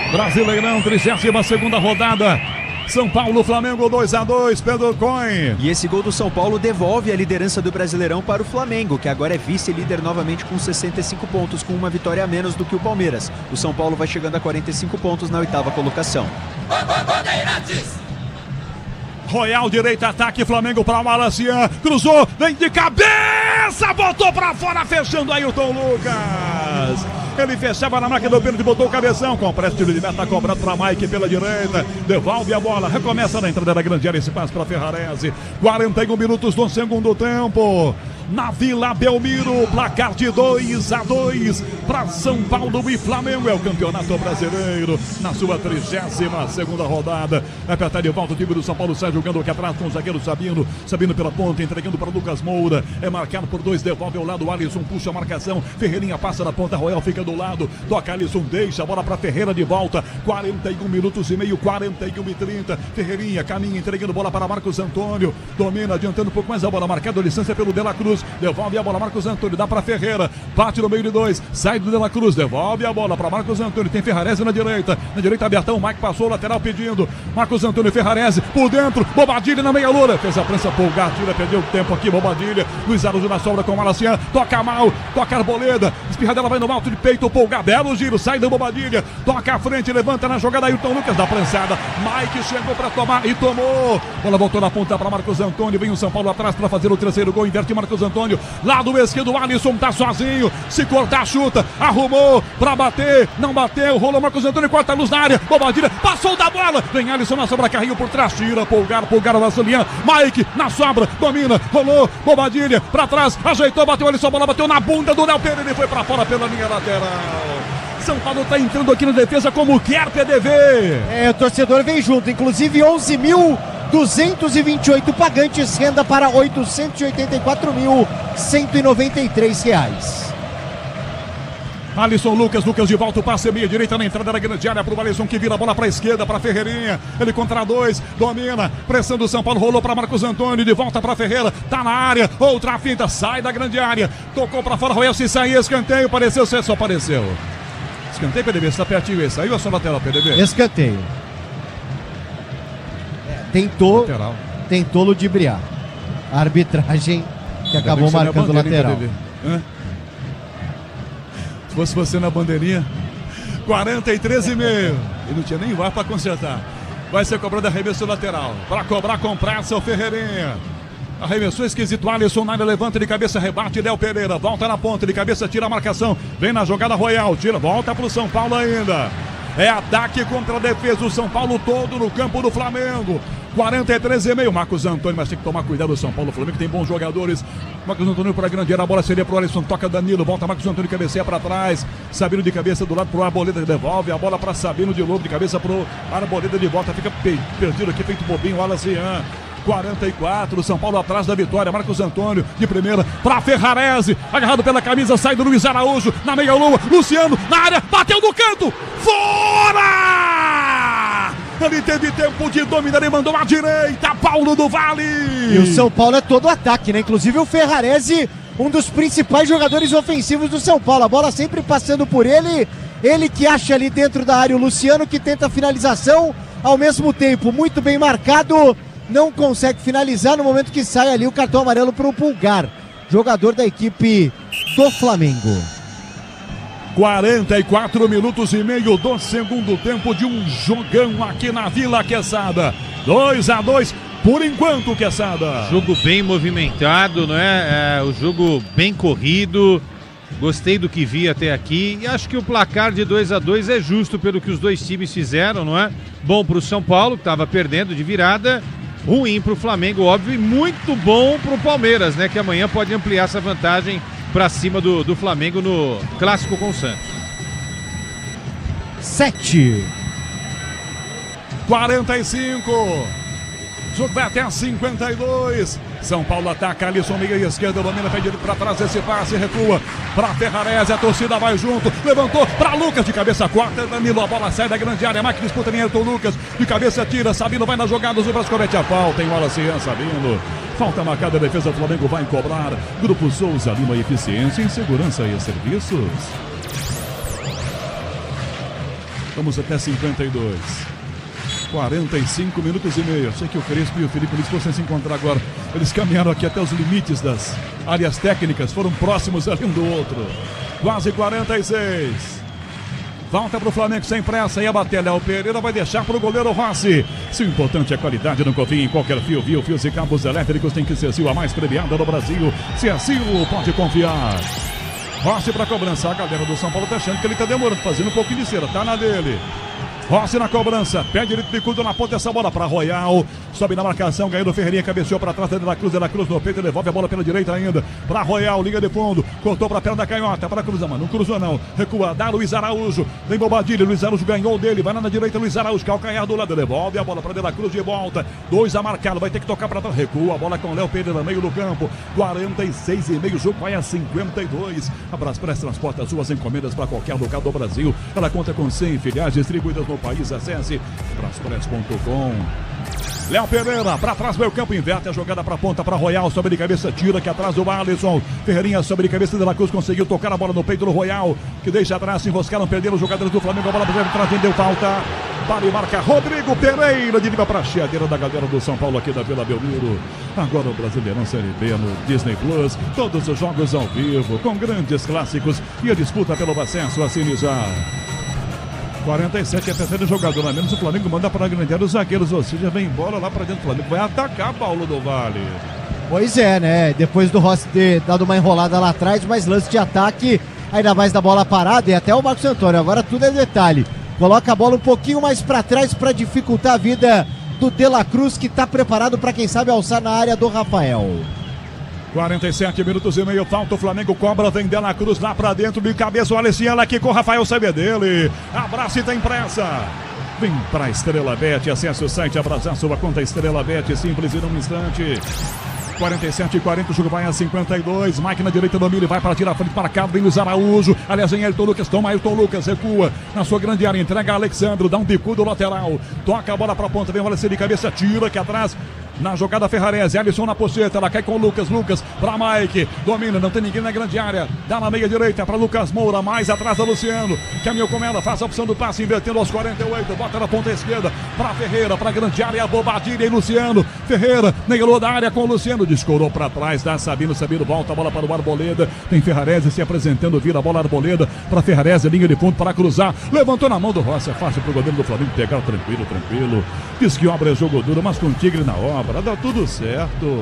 Brasileirão, 32ª rodada. São Paulo, Flamengo 2-2, Pedro Coin. E esse gol do São Paulo devolve a liderança do Brasileirão para o Flamengo, que agora é vice-líder novamente com 65 pontos, com uma vitória a menos do que o Palmeiras. O São Paulo vai chegando a 45 pontos na 8ª colocação. Royal, direita, ataque, Flamengo para o Alacian, cruzou, vem de cabeça, botou para fora, fechando Ailton Lucas. Ele fechava na máquina do pênalti, botou o cabeção, com preste de meta, cobrado para Mike pela direita, devolve a bola, recomeça na entrada da grande área, esse passe para Ferrarese. 41 minutos do segundo tempo. Na Vila Belmiro, placar de 2-2 para São Paulo e Flamengo. É o Campeonato Brasileiro na sua 32ª rodada. Vai apertar de volta o time do São Paulo, sai jogando aqui atrás com o zagueiro Sabino. Sabino pela ponta, entregando para Lucas Moura. É marcado por 2, devolve ao lado. O Alisson puxa a marcação. Ferreirinha passa na ponta, Royal fica do lado. Toca Alisson, deixa a bola para Ferreira de volta. 41 minutos e meio, 41:30. Ferreirinha caminha, entregando bola para Marcos Antônio. Domina, adiantando um pouco mais a bola. Marcada a distância pelo De La Cruz. Devolve a bola, Marcos Antônio, dá para Ferreira, bate no meio de 2, sai do De La Cruz, devolve a bola para Marcos Antônio, tem Ferrarese na direita abertão, o Mike passou, lateral pedindo, Marcos Antônio, Ferrarese, por dentro, Bobadilha na meia lua, fez a prensa, Pulgar, tira, perdeu tempo aqui, Bobadilha, Luiz Araújo na sobra com o Alacian, toca mal, toca Arboleda, espirradela vai no alto de peito, Pulgar, belo giro, sai do Bobadilha, toca à frente, levanta na jogada, Ailton Lucas da prensada, Mike chegou para tomar e tomou, bola voltou na ponta para Marcos Antônio, vem o São Paulo atrás para fazer o terceiro gol, inverte Marcos Antônio. Lado esquerdo, o Alisson tá sozinho. Se cortar, chuta. Arrumou pra bater. Não bateu. Rolou Marcos Antônio, corta a luz na área. Bobadilha, passou da bola. Vem Alisson na sobra, carrinho por trás. Tira, Pulgar na Zulian. Mike na sobra, domina. Rolou, Bobadilha pra trás. Ajeitou, bateu Alisson, a bola bateu na bunda do Léo Pereira. Ele foi pra fora pela linha lateral. São Paulo tá entrando aqui na defesa como quer, PDV. O torcedor vem junto, inclusive 11.228 pagantes, renda para R$ 884.193. Alisson Lucas de volta, o passe meia direita na entrada da grande área pro Alisson, que vira a bola pra esquerda, pra Ferreirinha, ele contra dois, domina, pressão do São Paulo, rolou pra Marcos Antônio, de volta pra Ferreira, tá na área, outra finta, sai da grande área, tocou pra fora, Royal, se sair, escanteio, apareceu, só apareceu. Escanteio, PDB, você tá pertinho, esse aí ou é só lateral, PDB? Escanteio. Tentou ludibriar. A arbitragem que acabou marcando o lateral. Se fosse você na bandeirinha, 43,5. E não tinha nem VAR para consertar. Vai ser cobrado arremesso lateral. Para cobrar com pressa o Ferreirinha. Arremessou esquisito, Alisson na área, levanta de cabeça, rebate, Léo Pereira, volta na ponta, de cabeça, tira a marcação, vem na jogada Royal, tira, volta pro São Paulo ainda. É ataque contra a defesa, o São Paulo todo no campo do Flamengo. 43,5, Marcos Antônio, mas tem que tomar cuidado o São Paulo, o Flamengo tem bons jogadores. Marcos Antônio para a grande área, a bola seria pro Alisson, toca Danilo, volta Marcos Antônio, cabeceia para trás, Sabino de cabeça do lado pro Arboleda, devolve a bola para Sabino de novo, de cabeça pro Arboleda, de volta, fica perdido aqui, feito bobinho, Wallace 44, São Paulo atrás da vitória, Marcos Antônio de primeira para Ferrarese, agarrado pela camisa, sai do Luiz Araújo, na meia-lua, Luciano na área, bateu no canto, fora! Ele teve tempo de dominar e mandou à direita, Paulo do Vale! E o São Paulo é todo ataque, né? Inclusive o Ferrarese, um dos principais jogadores ofensivos do São Paulo, a bola sempre passando por ele, ele que acha ali dentro da área o Luciano, que tenta a finalização, ao mesmo tempo muito bem marcado, não consegue finalizar no momento que sai ali o cartão amarelo para o Pulgar, jogador da equipe do Flamengo. 44 minutos e meio do segundo tempo de um jogão aqui na Vila Quesada. 2-2 por enquanto, Quesada. Jogo bem movimentado, não é? O jogo bem corrido. Gostei do que vi até aqui e acho que o placar de 2-2 é justo pelo que os dois times fizeram, não é? Bom para o São Paulo, que estava perdendo de virada. Ruim para o Flamengo, óbvio, e muito bom para o Palmeiras, né? Que amanhã pode ampliar essa vantagem para cima do Flamengo no clássico com o Santos. 45. Jogo vai até 52. São Paulo ataca, Alisson meia esquerda, domina, pede para trás, esse passe, recua para Ferrarese, a torcida vai junto, levantou para Lucas, de cabeça corta, Danilo, a bola sai da grande área, Mike disputa em Ayrton Lucas, de cabeça tira, Sabino vai na jogada, o Zubras comete a falta, em Wallace Sabino. Falta marcada, a defesa do Flamengo vai cobrar. Grupo Souza Lima, eficiência em segurança e serviços. Vamos até 52. 45 minutos e meio. Achei que o Crespo e o Felipe Luiz fossem se encontrar agora. Eles caminharam aqui até os limites das áreas técnicas, foram próximos ali um do outro. Quase 46. Volta pro Flamengo sem pressa, ia bater Léo Pereira, vai deixar pro goleiro Rossi. Se o importante é a qualidade, não confie em qualquer fio, fios e cabos elétricos, tem que ser Sil, a mais premiada no Brasil. Se é Sil, pode confiar. Rossi pra cobrança, a galera do São Paulo tá achando que ele tá demorando, fazendo um pouquinho de cera, tá na dele. Rossi na cobrança, pé direito de Cudo na ponta, essa bola para Royal, sobe na marcação, ganhou do Ferreirinha, cabeceou para trás, De La Cruz no peito, devolve a bola pela direita ainda, para Royal, liga de fundo, cortou para a perna da canhota, para cruzar, mas não cruzou não, recua, dá Luiz Araújo, vem Bobadilha, Luiz Araújo ganhou dele, vai lá na direita, Luiz Araújo, calcanhar do lado, devolve a bola para De La Cruz de volta, 2 a marcado, vai ter que tocar para trás, recua, a bola com Léo Pereira, meio do campo, 46,5, o jogo vai a 52, a Braspress transporta as suas encomendas para qualquer lugar do Brasil, ela conta com 100 filiais distribuídas no país, acesse braspress.com. Léo Pereira, para trás, meio campo, inverte a jogada para ponta, para Royal, sobe de cabeça, tira aqui atrás do Alisson, Ferreirinha sobe de cabeça, De La Cruz conseguiu tocar a bola no peito do Royal, que deixa atrás, se enroscaram, perderam os jogadores do Flamengo, a bola para trás, deu falta, para e marca Rodrigo Pereira, de língua para a cheadeira da galera do São Paulo aqui da Vila Belmiro. Agora o Brasileirão Série B no Disney Plus, todos os jogos ao vivo, com grandes clássicos e a disputa pelo acesso, assine já. 47 é terceiro jogador, a menos o Flamengo manda para a grande área os zagueiros, ou seja, vem embora lá para dentro do Flamengo, vai atacar Paulo do Vale. Pois é, né? Depois do Rossi ter dado uma enrolada lá atrás, mais lance de ataque, ainda mais da bola parada e até o Marcos Antônio. Agora tudo é detalhe. Coloca a bola um pouquinho mais para trás para dificultar a vida do De La Cruz, que está preparado para, quem sabe, alçar na área do Rafael. 47 minutos e meio, falta, o Flamengo cobra, vem De La Cruz lá pra dentro, de cabeça o Alessiela aqui com o Rafael, sabe dele, abraça e tem pressa. Vem pra Estrela Bet, acesse o site, abraçar sua conta Estrela Bet, simples e num instante. 47-40, o jogo vai a 52, máquina direita do Milho, vai para tirar a frente para cá, vem Luiz Araújo, aliás vem Ayrton Lucas, toma Ayrton Lucas, recua na sua grande área, entrega a Alexandro, dá um bicudo lateral, toca a bola para a ponta, vem o Alessandro de cabeça, tira aqui atrás, na jogada Ferrarese, Alisson na pocheta, ela cai com o Lucas para Mike, domina, não tem ninguém na grande área, dá na meia direita para Lucas Moura, mais atrás da Luciano, caminhou com ela, faz a opção do passe, invertendo aos 48, bota na ponta esquerda, para Ferreira, para grande área, Bobadilha e Luciano, Ferreira, negrou da área com o Luciano, descorou para trás, dá Sabino volta a bola para o Arboleda, tem Ferrarese se apresentando, vira a bola Arboleda para Ferrarese, linha de fundo para cruzar, levantou na mão do Rossi, é fácil pro goleiro do Flamengo pegar, tranquilo, diz que obra é jogo duro, mas com o Tigre na obra, dá tudo certo.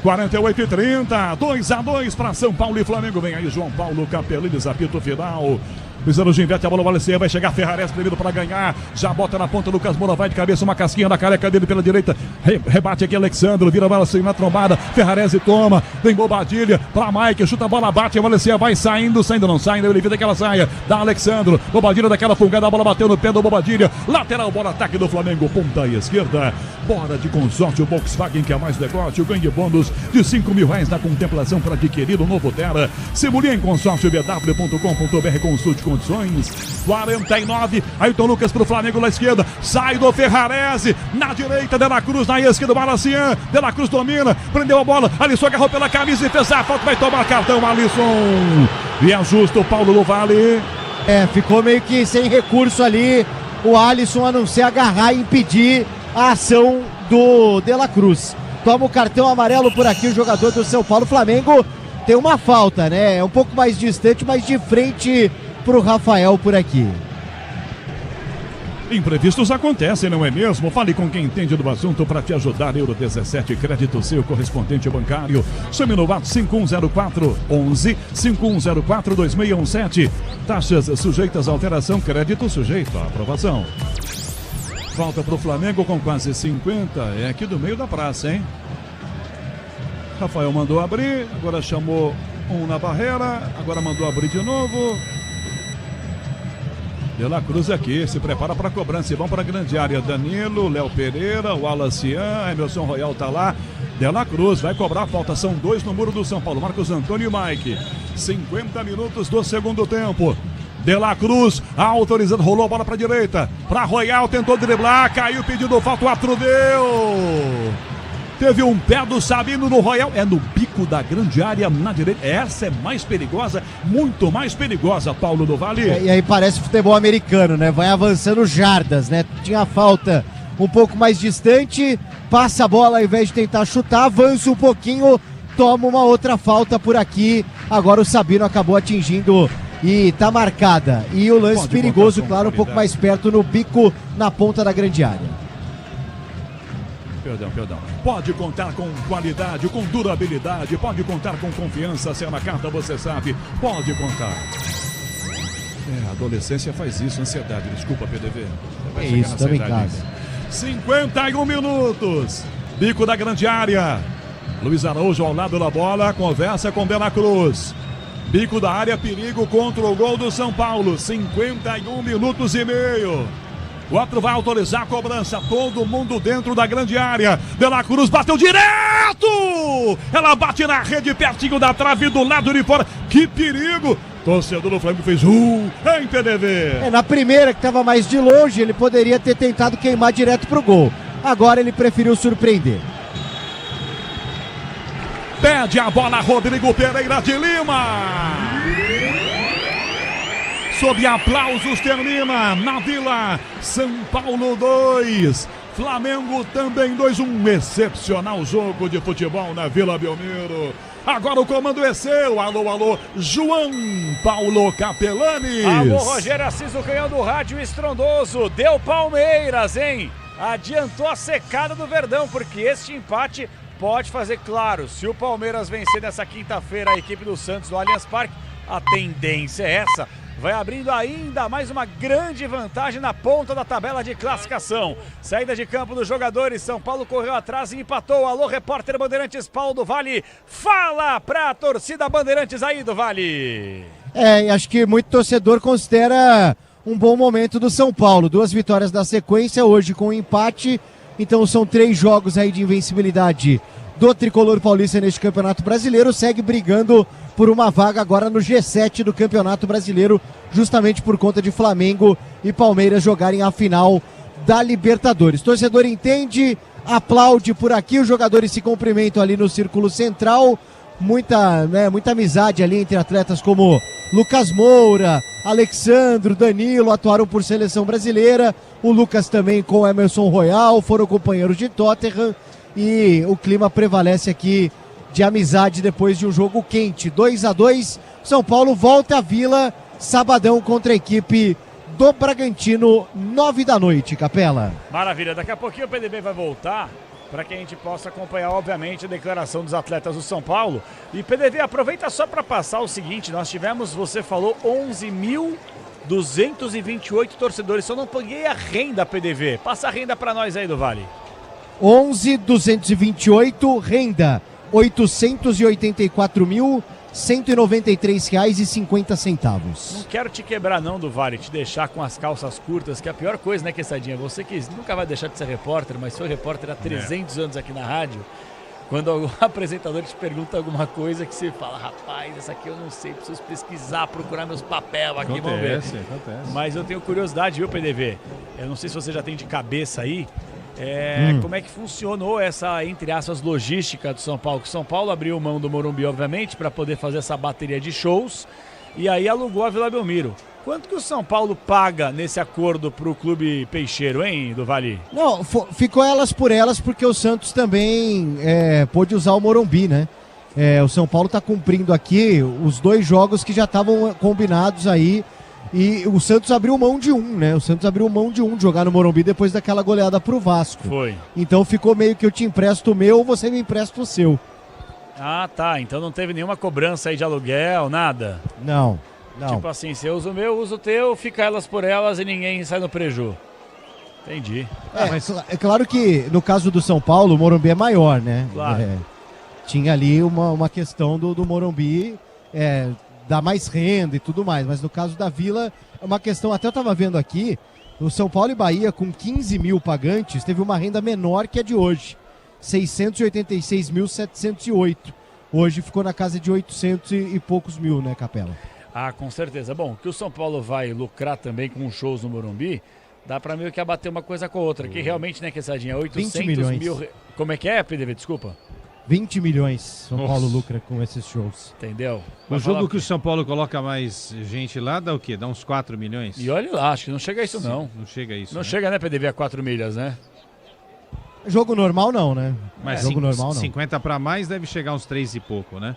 48-30, 2-2 para São Paulo e Flamengo, vem aí João Paulo Capelini, apito final. Pisando de inverte, a bola vai chegar Ferrarese primeiro para ganhar, já bota na ponta, Lucas Moura vai de cabeça, uma casquinha na careca dele pela direita, rebate aqui Alexandre, vira a bola assim na trombada, Ferrarese toma, vem Bobadilha para Mike, chuta a bola, bate, a Valencia vai saindo, não sai, ele evita que ela saia, dá Alexandre, Bobadilha daquela fungada, a bola bateu no pé do Bobadilha, lateral, bola, ataque do Flamengo, ponta e esquerda, bora de consórcio Volkswagen, que é mais negócio, ganhe bônus de R$5.000 na contemplação para adquirir o novo Terra, simulia em consórcio bw.com.br, consulte condições. 49, Ayrton Lucas pro Flamengo na esquerda, sai do Ferrarese, na direita, De La Cruz na esquerda, Balacian, De La Cruz domina, prendeu a bola, Alisson agarrou pela camisa e fez a falta, vai tomar cartão, Alisson, e ajusta o Paulo do Vale. Ficou meio que sem recurso ali, o Alisson, a não ser agarrar e impedir a ação do De La Cruz. Toma o cartão amarelo por aqui o jogador do São Paulo. Flamengo tem uma falta, né? É um pouco mais distante, mas de frente pro Rafael por aqui. Imprevistos acontecem, não é mesmo? Fale com quem entende do assunto para te ajudar. Euro 17, crédito seu correspondente bancário. Chame no WhatsApp 5104-11 5104-2617. Taxas sujeitas à alteração, crédito sujeito à aprovação. Falta pro Flamengo com quase 50. É aqui do meio da praça, hein? Rafael mandou abrir, agora chamou um na barreira, agora mandou abrir de novo. De La Cruz aqui, se prepara para a cobrança e vão para a grande área. Danilo, Léo Pereira, o Alacian, Emerson Royal tá lá. De La Cruz vai cobrar a falta, são 2 no muro do São Paulo, Marcos Antônio e Mike. 50 minutos do segundo tempo. De La Cruz, autorizando, rolou a bola para a direita. Para Royal, tentou driblar, caiu, pedindo falta, o árbitro deu. Teve um pé do Sabino no Royal, é no bico da grande área na direita. Essa é mais perigosa, muito mais perigosa, Paulo do Vale. E aí parece futebol americano, né? Vai avançando jardas, né? Tinha falta um pouco mais distante, passa a bola ao invés de tentar chutar, avança um pouquinho, toma uma outra falta por aqui. Agora o Sabino acabou atingindo e tá marcada. E o lance perigoso, claro, um pouco mais perto no bico, na ponta da grande área. Perdão. Pode contar com qualidade, com durabilidade, pode contar com confiança, se é na carta você sabe, pode contar. A adolescência faz isso, ansiedade, desculpa PDV. É isso, também em casa. 51 minutos, bico da grande área. Luiz Araújo ao lado da bola, conversa com De La Cruz. Bico da área, perigo contra o gol do São Paulo, 51 minutos e meio. O outro vai autorizar a cobrança, todo mundo dentro da grande área. De La Cruz bateu direto! Ela bate na rede, pertinho da trave, do lado de fora. Que perigo! Torcedor do Flamengo fez em PDV. Na primeira, que estava mais de longe, ele poderia ter tentado queimar direto pro gol. Agora ele preferiu surpreender. Pede a bola Rodrigo Pereira de Lima. Sob aplausos termina na Vila. São Paulo 2, Flamengo também 2. Um excepcional jogo de futebol na Vila Belmiro. Agora o comando é seu. Alô, João Paulo Capelani. Alô, Rogério Assis, o canhão do rádio estrondoso. Deu Palmeiras, hein? adiantou a secada do Verdão, porque este empate pode fazer, claro, se o Palmeiras vencer nessa quinta-feira a equipe do Santos no Allianz Parque, a tendência é essa. Vai abrindo ainda mais uma grande vantagem na ponta da tabela de classificação. Saída de campo dos jogadores, São Paulo correu atrás e empatou. Alô, repórter Bandeirantes Paulo do Vale, fala pra torcida Bandeirantes aí do Vale. Acho que muito torcedor considera um bom momento do São Paulo. 2 vitórias na sequência, hoje com um empate. Então são 3 jogos aí de invencibilidade do tricolor paulista neste Campeonato Brasileiro. Segue brigando por uma vaga agora no G7 do Campeonato Brasileiro, justamente por conta de Flamengo e Palmeiras jogarem a final da Libertadores. Torcedor entende, aplaude por aqui, os jogadores se cumprimentam ali no círculo central. Muita amizade ali entre atletas como Lucas Moura, Alexandro, Danilo, atuaram por seleção brasileira. O Lucas também com Emerson Royal, foram companheiros de Tottenham. E o clima prevalece aqui de amizade depois de um jogo quente. 2-2, São Paulo volta à Vila, sabadão contra a equipe do Bragantino, 9 da noite, Capela. Maravilha, daqui a pouquinho o PDB vai voltar para que a gente possa acompanhar, obviamente, a declaração dos atletas do São Paulo. E PDV, aproveita só para passar o seguinte, nós tivemos, você falou, 11.228 torcedores, só não paguei a renda, PDV. Passa a renda para nós aí do Vale. 11.228, renda R$884.193,50. Não quero te quebrar não, do Vale, te deixar com as calças curtas, que é a pior coisa, né, Quessadinha? Você que nunca vai deixar de ser repórter, mas foi repórter há 300 anos aqui na rádio, quando algum apresentador te pergunta alguma coisa que você fala, rapaz, essa aqui eu não sei, preciso pesquisar, procurar meus papéis aqui, vamos ver. Acontece. Mas eu tenho curiosidade, viu, PDV? Eu não sei se você já tem de cabeça aí, como é que funcionou essa, entre aspas, logística do São Paulo? Que São Paulo abriu mão do Morumbi, obviamente, para poder fazer essa bateria de shows e aí alugou a Vila Belmiro. Quanto que o São Paulo paga nesse acordo para o Clube Peixeiro, hein, do Vale? Não, ficou elas por elas porque o Santos também pôde usar o Morumbi, né? O São Paulo está cumprindo aqui os 2 jogos que já estavam combinados aí. E o Santos abriu mão de né? O Santos abriu mão de jogar no Morumbi depois daquela goleada pro Vasco. Foi. Então ficou meio que eu te empresto o meu, você me empresta o seu. Ah, tá. Então não teve nenhuma cobrança aí de aluguel, nada? Não. Tipo assim, você usa o meu, usa o teu, fica elas por elas e ninguém sai no preju. Entendi. Mas é claro que no caso do São Paulo, o Morumbi é maior, né? Claro. Tinha ali uma questão do Morumbi... dá mais renda e tudo mais, mas no caso da Vila é uma questão, até eu estava vendo aqui, o São Paulo e Bahia com 15 mil pagantes teve uma renda menor que a de hoje, 686.708, hoje ficou na casa de 800 e poucos mil, né, Capela? Ah, com certeza. Bom, que o São Paulo vai lucrar também com shows no Morumbi, dá pra meio que abater uma coisa com a outra, que realmente, né, Quessadinha, 800 mil... Como é que é, PDV? Desculpa. 20 milhões São Paulo lucra com esses shows. Entendeu? O jogo que o São Paulo coloca mais gente lá dá o quê? Dá uns 4 milhões? E olha lá, acho que não chega a isso não. Não chega a isso, Não chega, né, PDV, a 4 milhas, né? Jogo normal não, né? Mas jogo normal não. 50 para mais deve chegar uns 3 e pouco, né?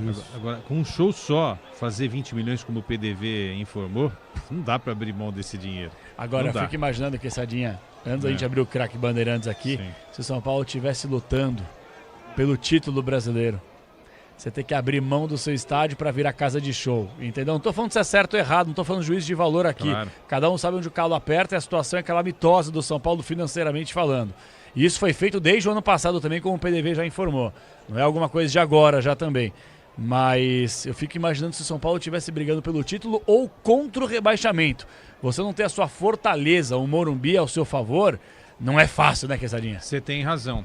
Isso. Agora, com um show só, fazer 20 milhões como o PDV informou, não dá para abrir mão desse dinheiro. Agora, eu fico imaginando, Quessadinha, antes da gente abrir o craque Bandeirantes aqui, se o São Paulo estivesse lutando pelo título brasileiro, você tem que abrir mão do seu estádio para virar casa de show, entendeu? Não tô falando se é certo ou errado, não tô falando juízo de valor aqui. Claro. Cada um sabe onde o calo aperta e a situação é calamitosa do São Paulo financeiramente falando. E isso foi feito desde o ano passado também, como o PDV já informou. Não é alguma coisa de agora já também. Mas eu fico imaginando se o São Paulo estivesse brigando pelo título ou contra o rebaixamento. Você não ter a sua fortaleza, o Morumbi ao seu favor, não é fácil, né, Quesadinha? Você tem razão.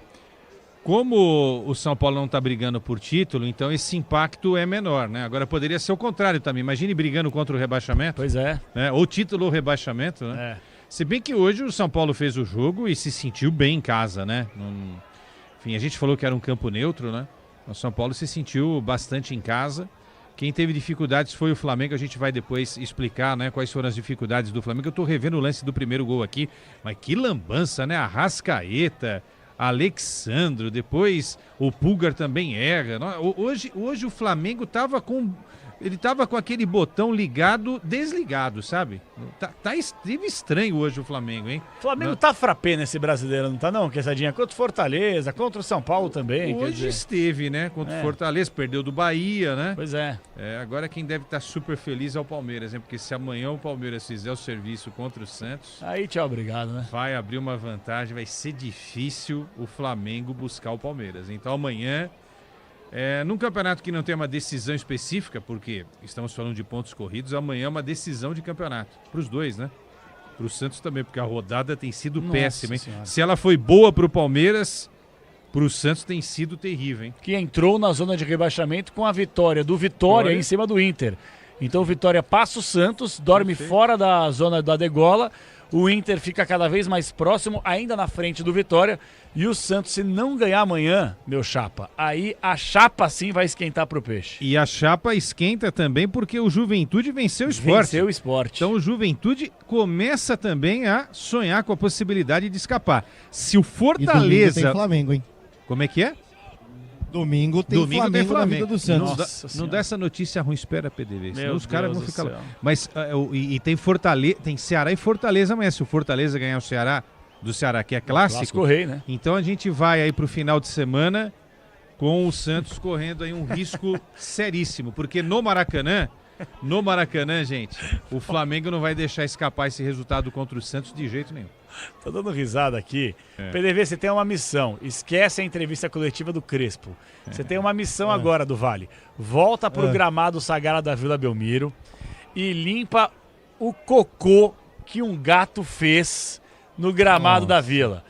Como o São Paulo não está brigando por título, então esse impacto é menor, né? Agora poderia ser o contrário também. Imagine brigando contra o rebaixamento. Pois é. Né? Ou título ou rebaixamento, né? Se bem que hoje o São Paulo fez o jogo e se sentiu bem em casa, né? Enfim, a gente falou que era um campo neutro, né? O São Paulo se sentiu bastante em casa. Quem teve dificuldades foi o Flamengo. A gente vai depois explicar, né, quais foram as dificuldades do Flamengo. Eu tô revendo o lance do primeiro gol aqui. Mas que lambança, né? Arrascaeta, Alexandro, depois o Pulgar também erra. Hoje o Flamengo tava com... Ele tava com aquele botão ligado, desligado, sabe? Esteve estranho hoje o Flamengo, hein? O Flamengo tá frappé nesse brasileiro, não tá não, Quesadinha? Contra o Fortaleza, contra o São Paulo também. Hoje esteve, né? Contra o Fortaleza, perdeu do Bahia, né? Pois é. Agora quem deve estar super feliz é o Palmeiras, né? Porque se amanhã o Palmeiras fizer o serviço contra o Santos... Aí tchau, obrigado, né? Vai abrir uma vantagem, vai ser difícil o Flamengo buscar o Palmeiras. Então amanhã... num campeonato que não tem uma decisão específica, porque estamos falando de pontos corridos, amanhã é uma decisão de campeonato. Para os dois, né? Para o Santos também, porque a rodada tem sido péssima, hein? Senhora. Se ela foi boa para o Palmeiras, para o Santos tem sido terrível, hein? Que entrou na zona de rebaixamento com a vitória do Vitória em cima do Inter. Então o Vitória passa o Santos, dorme fora da zona da degola. O Inter fica cada vez mais próximo, ainda na frente do Vitória. E o Santos, se não ganhar amanhã, meu chapa, aí a chapa sim vai esquentar pro peixe. E a chapa esquenta também porque o Juventude venceu o Sport. Venceu o Sport. Então o Juventude começa também a sonhar com a possibilidade de escapar. Se o Fortaleza... E domingo tem Flamengo, hein? Como é que é? Domingo tem Flamengo na vida do Santos. Não dá essa notícia ruim, espera, PDV. Senão os caras vão ficar lá. céu. Mas e tem Fortaleza, tem Ceará e Fortaleza amanhã. Se o Fortaleza ganhar o Ceará, do Ceará, que é clássico, rei, né? Então a gente vai aí pro final de semana com o Santos correndo aí um risco seríssimo. Porque no Maracanã, gente, o Flamengo não vai deixar escapar esse resultado contra o Santos de jeito nenhum. Tô dando risada aqui. PDV, você tem uma missão. Esquece a entrevista coletiva do Crespo. Você tem uma missão agora do Vale. Volta pro gramado sagrado da Vila Belmiro e limpa o cocô que um gato fez no gramado da Vila.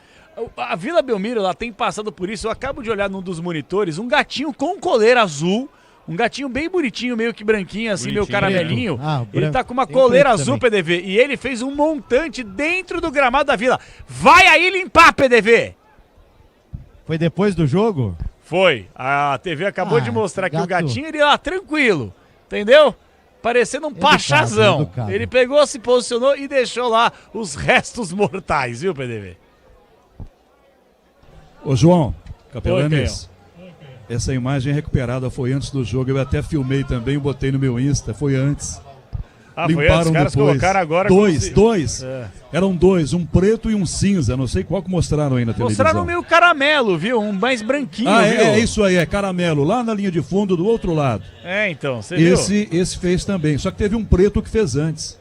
A Vila Belmiro, ela tem passado por isso. Eu acabo de olhar num dos monitores, um gatinho com coleira azul. Um gatinho bem bonitinho, meio que branquinho, assim, meio caramelinho. Ele tá com uma coleira azul, PDV. E ele fez um montante dentro do gramado da Vila. Vai aí limpar, PDV! Foi depois do jogo? Foi. A TV acabou de mostrar que o gatinho, ele lá, tranquilo. Entendeu? Parecendo um pachazão. educado. Ele pegou, se posicionou e deixou lá os restos mortais, viu, PDV? Ô, João, Capelanes. Essa imagem recuperada foi antes do jogo, eu até filmei também, botei no meu Insta, foi antes. Foi antes, os caras colocaram agora... Dois. Eram dois, um preto e um cinza, não sei qual que mostraram aí na televisão. Mostraram meio caramelo, viu? Um mais branquinho, viu? É isso aí, é caramelo, lá na linha de fundo do outro lado. Então, você viu? Esse fez também, só que teve um preto que fez antes.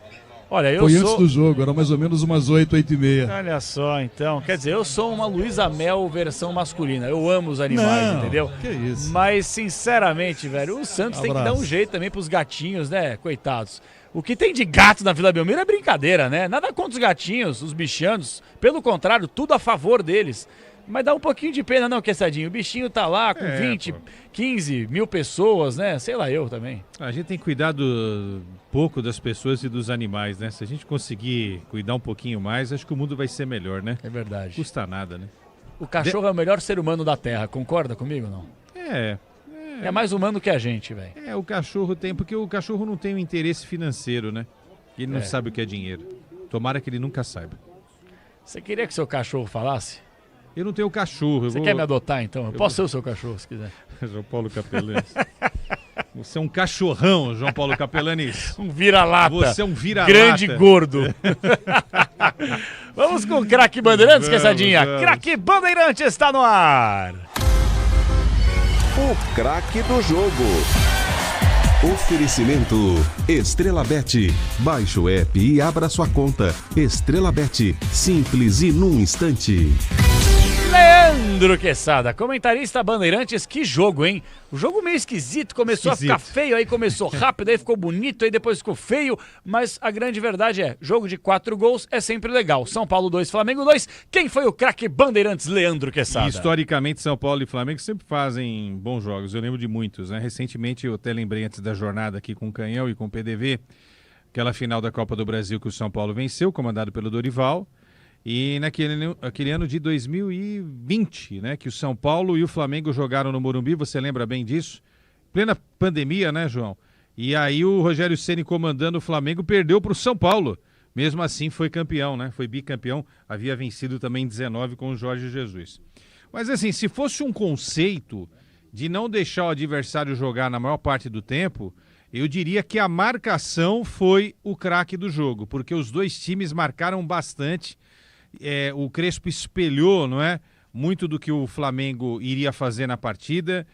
Olha, Foi antes do jogo, era mais ou menos umas 8, 8h30. Olha só, então. Quer dizer, eu sou uma Luísa Mel versão masculina. Eu amo os animais, entendeu? Que isso. Mas, sinceramente, velho, o Santos tem que dar um jeito também pros gatinhos, né? Coitados. O que tem de gato na Vila Belmiro é brincadeira, né? Nada contra os gatinhos, os bichanos. Pelo contrário, tudo a favor deles. Mas dá um pouquinho de pena, não, Quesadinho. O bichinho tá lá com 20, 15 mil pessoas, né? Sei lá, eu também. A gente tem cuidado pouco das pessoas e dos animais, né? Se a gente conseguir cuidar um pouquinho mais, acho que o mundo vai ser melhor, né? É verdade. Custa nada, né? O cachorro é o melhor ser humano da Terra, concorda comigo, não? É mais humano que a gente, velho. O cachorro tem, porque o cachorro não tem um interesse financeiro, né? Ele não sabe o que é dinheiro. Tomara que ele nunca saiba. Você queria que seu cachorro falasse? Eu não tenho cachorro. Você quer me adotar, então? Eu posso ser o seu cachorro, se quiser. João Paulo Capelanes. Você é um cachorrão, João Paulo Capelanes. Um vira-lata. Você é um vira-lata. Grande gordo. Vamos com o Craque Bandeirantes, Quesadinha. Craque Bandeirantes está no ar. O craque do jogo. Oferecimento Estrela Bet. Baixe o app e abra sua conta. Estrela Bet. Simples e num instante. Leandro Quesada, comentarista Bandeirantes, que jogo, hein? O jogo meio esquisito, começou a ficar feio, aí começou rápido, aí ficou bonito, aí depois ficou feio, mas a grande verdade é, jogo de 4 gols é sempre legal. São Paulo 2, Flamengo 2, quem foi o craque Bandeirantes, Leandro Quesada? Historicamente, São Paulo e Flamengo sempre fazem bons jogos, eu lembro de muitos, né? Recentemente eu até lembrei antes da jornada aqui com o Canhão e com o PDV, aquela final da Copa do Brasil que o São Paulo venceu, comandado pelo Dorival. E naquele ano de 2020, né, que o São Paulo e o Flamengo jogaram no Morumbi, você lembra bem disso? Plena pandemia, né, João? E aí o Rogério Ceni comandando o Flamengo perdeu para o São Paulo. Mesmo assim foi campeão, né? Foi bicampeão, havia vencido também em 19 com o Jorge Jesus. Mas assim, se fosse um conceito de não deixar o adversário jogar na maior parte do tempo, Eu diria que a marcação foi o craque do jogo, porque os dois times marcaram bastante. O Crespo espelhou, não é? Muito do que o Flamengo iria fazer na partida.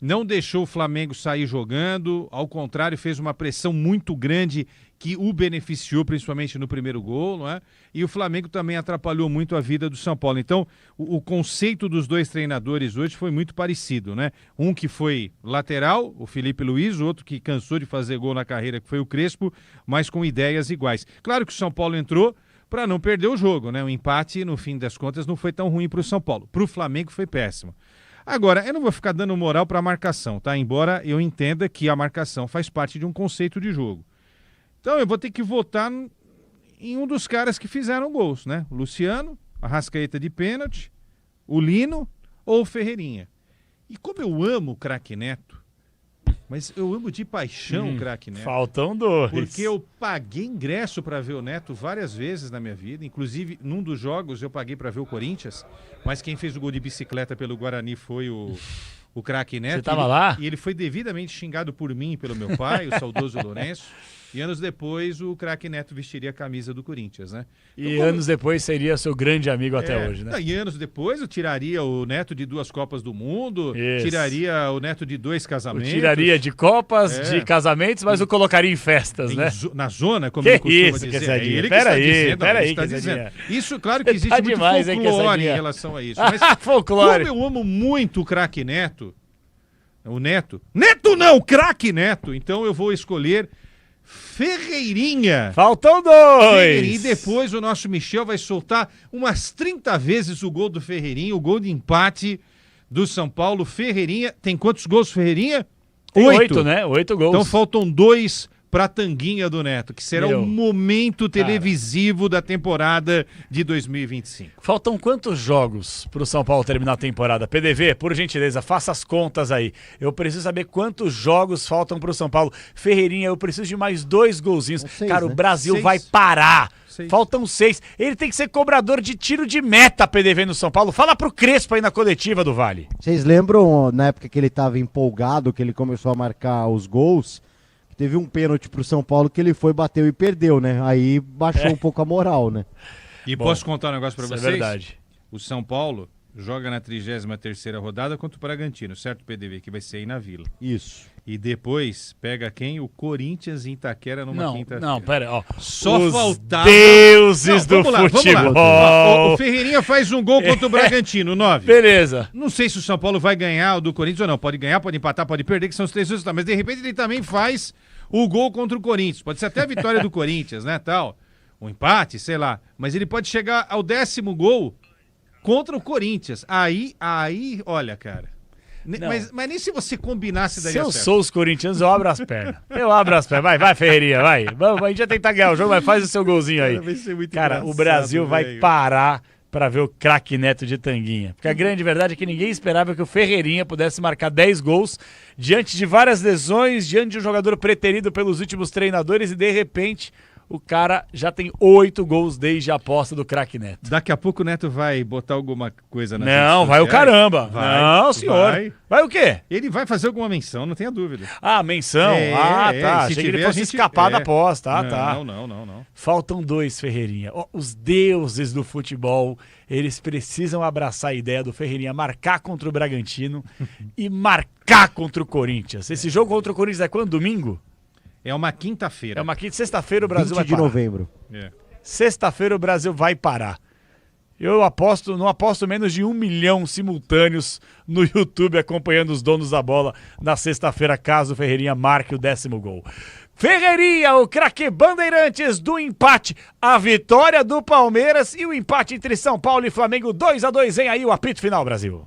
Não deixou o Flamengo sair jogando, ao contrário, fez uma pressão muito grande que o beneficiou, principalmente no primeiro gol, não é? E o Flamengo também atrapalhou muito a vida do São Paulo. Então, o conceito dos dois treinadores hoje foi muito parecido, né? Um que foi lateral, o Felipe Luiz, o outro que cansou de fazer gol na carreira, que foi o Crespo, mas com ideias iguais. Claro que o São Paulo entrou para não perder o jogo, né? O empate, no fim das contas, não foi tão ruim para o São Paulo. Para o Flamengo foi péssimo. Agora, eu não vou ficar dando moral para a marcação, tá? Embora eu entenda que a marcação faz parte de um conceito de jogo. Então eu vou ter que votar em um dos caras que fizeram gols, né? O Luciano, a Arrascaeta de pênalti, o Lino ou o Ferreirinha. E como eu amo o craque Neto, mas eu amo de paixão o craque Neto. Faltam dois. Porque eu paguei ingresso para ver o Neto várias vezes na minha vida. Inclusive, num dos jogos eu paguei para ver o Corinthians. Mas quem fez o gol de bicicleta pelo Guarani foi o craque Neto. Você tava lá? E ele foi devidamente xingado por mim e pelo meu pai, o saudoso Lourenço. E anos depois o craque Neto vestiria a camisa do Corinthians, né? E então, anos depois seria seu grande amigo até hoje, né? E anos depois eu tiraria o Neto de 2 Copas do Mundo, tiraria o Neto de 2 casamentos. Eu tiraria de Copas, de casamentos, mas o colocaria em festas, né? Na zona, como ele costuma dizer. Quesadinha? Peraí, Quesadinha. Isso, claro que existe muito folclore em relação a isso. Mas folclore. Como eu amo muito o craque Neto, o Neto... Neto não, craque Neto! Então eu vou escolher... Ferreirinha. Faltam 2. E depois o nosso Michel vai soltar umas 30 vezes o gol do Ferreirinha, o gol de empate do São Paulo. Ferreirinha, tem quantos gols, Ferreirinha? 8, né? 8 gols. Então faltam 2 pra Tanguinha do Neto, que será o momento televisivo da temporada de 2025. Faltam quantos jogos pro São Paulo terminar a temporada? PDV, por gentileza, faça as contas aí. Eu preciso saber quantos jogos faltam pro São Paulo. Ferreirinha, eu preciso de mais 2 golzinhos. 6, cara, né? O Brasil vai parar. 6. Faltam 6. Ele tem que ser cobrador de tiro de meta, PDV, no São Paulo. Fala pro Crespo aí na coletiva do Vale. Vocês lembram, na época que ele tava empolgado, que ele começou a marcar os gols... Teve um pênalti pro São Paulo que ele foi, bateu e perdeu, né? Aí baixou um pouco a moral, né? E posso contar um negócio pra vocês? É verdade. O São Paulo joga na 33ª rodada contra o Bragantino, certo, PDV? Que vai ser aí na Vila. Isso. E depois pega quem? O Corinthians em Itaquera numa quinta-feira. Não, pera, ó. Só faltava... deuses do futebol. Ó, o Ferreirinha faz um gol contra o Bragantino, 9. Beleza. Não sei se o São Paulo vai ganhar o do Corinthians ou não. Pode ganhar, pode empatar, pode perder, que são os 3 resultados. Mas de repente ele também faz o gol contra o Corinthians. Pode ser até a vitória do Corinthians, né, tal. Um empate, sei lá. Mas ele pode chegar ao 10º gol contra o Corinthians. Aí, olha, cara. Mas nem se você combinasse daí. Se eu sou os corintianos, eu abro as pernas. Vai, Ferreirinha, vai. Vamos, a gente vai tentar ganhar o jogo, mas faz o seu golzinho aí. Vai ser muito cara, o Brasil vai parar pra ver o craque Neto de Tanguinha. Porque a grande verdade é que ninguém esperava que o Ferreirinha pudesse marcar 10 gols diante de várias lesões, diante de um jogador preterido pelos últimos treinadores e de repente... O cara já tem 8 gols desde a aposta do craque Neto. Daqui a pouco o Neto vai botar alguma coisa na Não, vai o caramba. Vai, não, senhor. Vai o quê? Ele vai fazer alguma menção, não tenha dúvida. Ah, menção? Tá. Achei que ele fosse escapar da aposta. Tá. Não. Faltam 2, Ferreirinha. Os deuses do futebol, eles precisam abraçar a ideia do Ferreirinha marcar contra o Bragantino e marcar contra o Corinthians. Esse jogo contra o Corinthians é quando? Domingo? É uma quinta-feira. É uma quinta. Sexta-feira o Brasil vai parar. 20 de novembro. Sexta-feira o Brasil vai parar. Eu não aposto menos de 1 milhão simultâneos no YouTube acompanhando os donos da bola na sexta-feira, caso o Ferreirinha marque o 10º gol. Ferreirinha, o craque Bandeirantes do empate. A vitória do Palmeiras e o empate entre São Paulo e Flamengo 2-2. Vem aí o apito final, Brasil.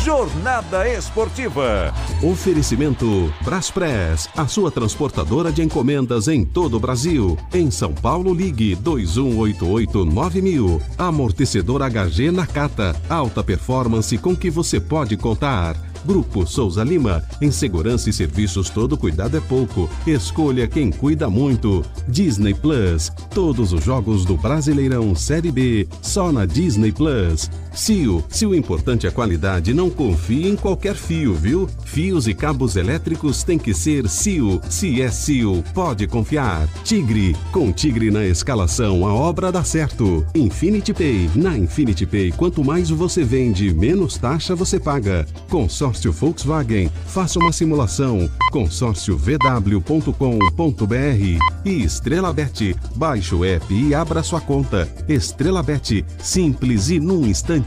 Jornada Esportiva. Oferecimento Braspress, a sua transportadora de encomendas em todo o Brasil. Em São Paulo, ligue 2188-9000. Amortecedor HG Nakata, alta performance com que você pode contar. Grupo Souza Lima. Em segurança e serviços todo cuidado é pouco. Escolha quem cuida muito. Disney Plus. Todos os jogos do Brasileirão Série B. Só na Disney Plus. CIO. Se o importante é a qualidade, não confie em qualquer fio, viu? Fios e cabos elétricos tem que ser CIO. Se é CIO, pode confiar. Tigre. Com Tigre na escalação, a obra dá certo. Infinity Pay. Na Infinity Pay, quanto mais você vende, menos taxa você paga. Consórcio Volkswagen. Faça uma simulação. consórciovw.com.br. E Estrela Bet. Baixe o app e abra sua conta. Estrela Bet. Simples e num instante.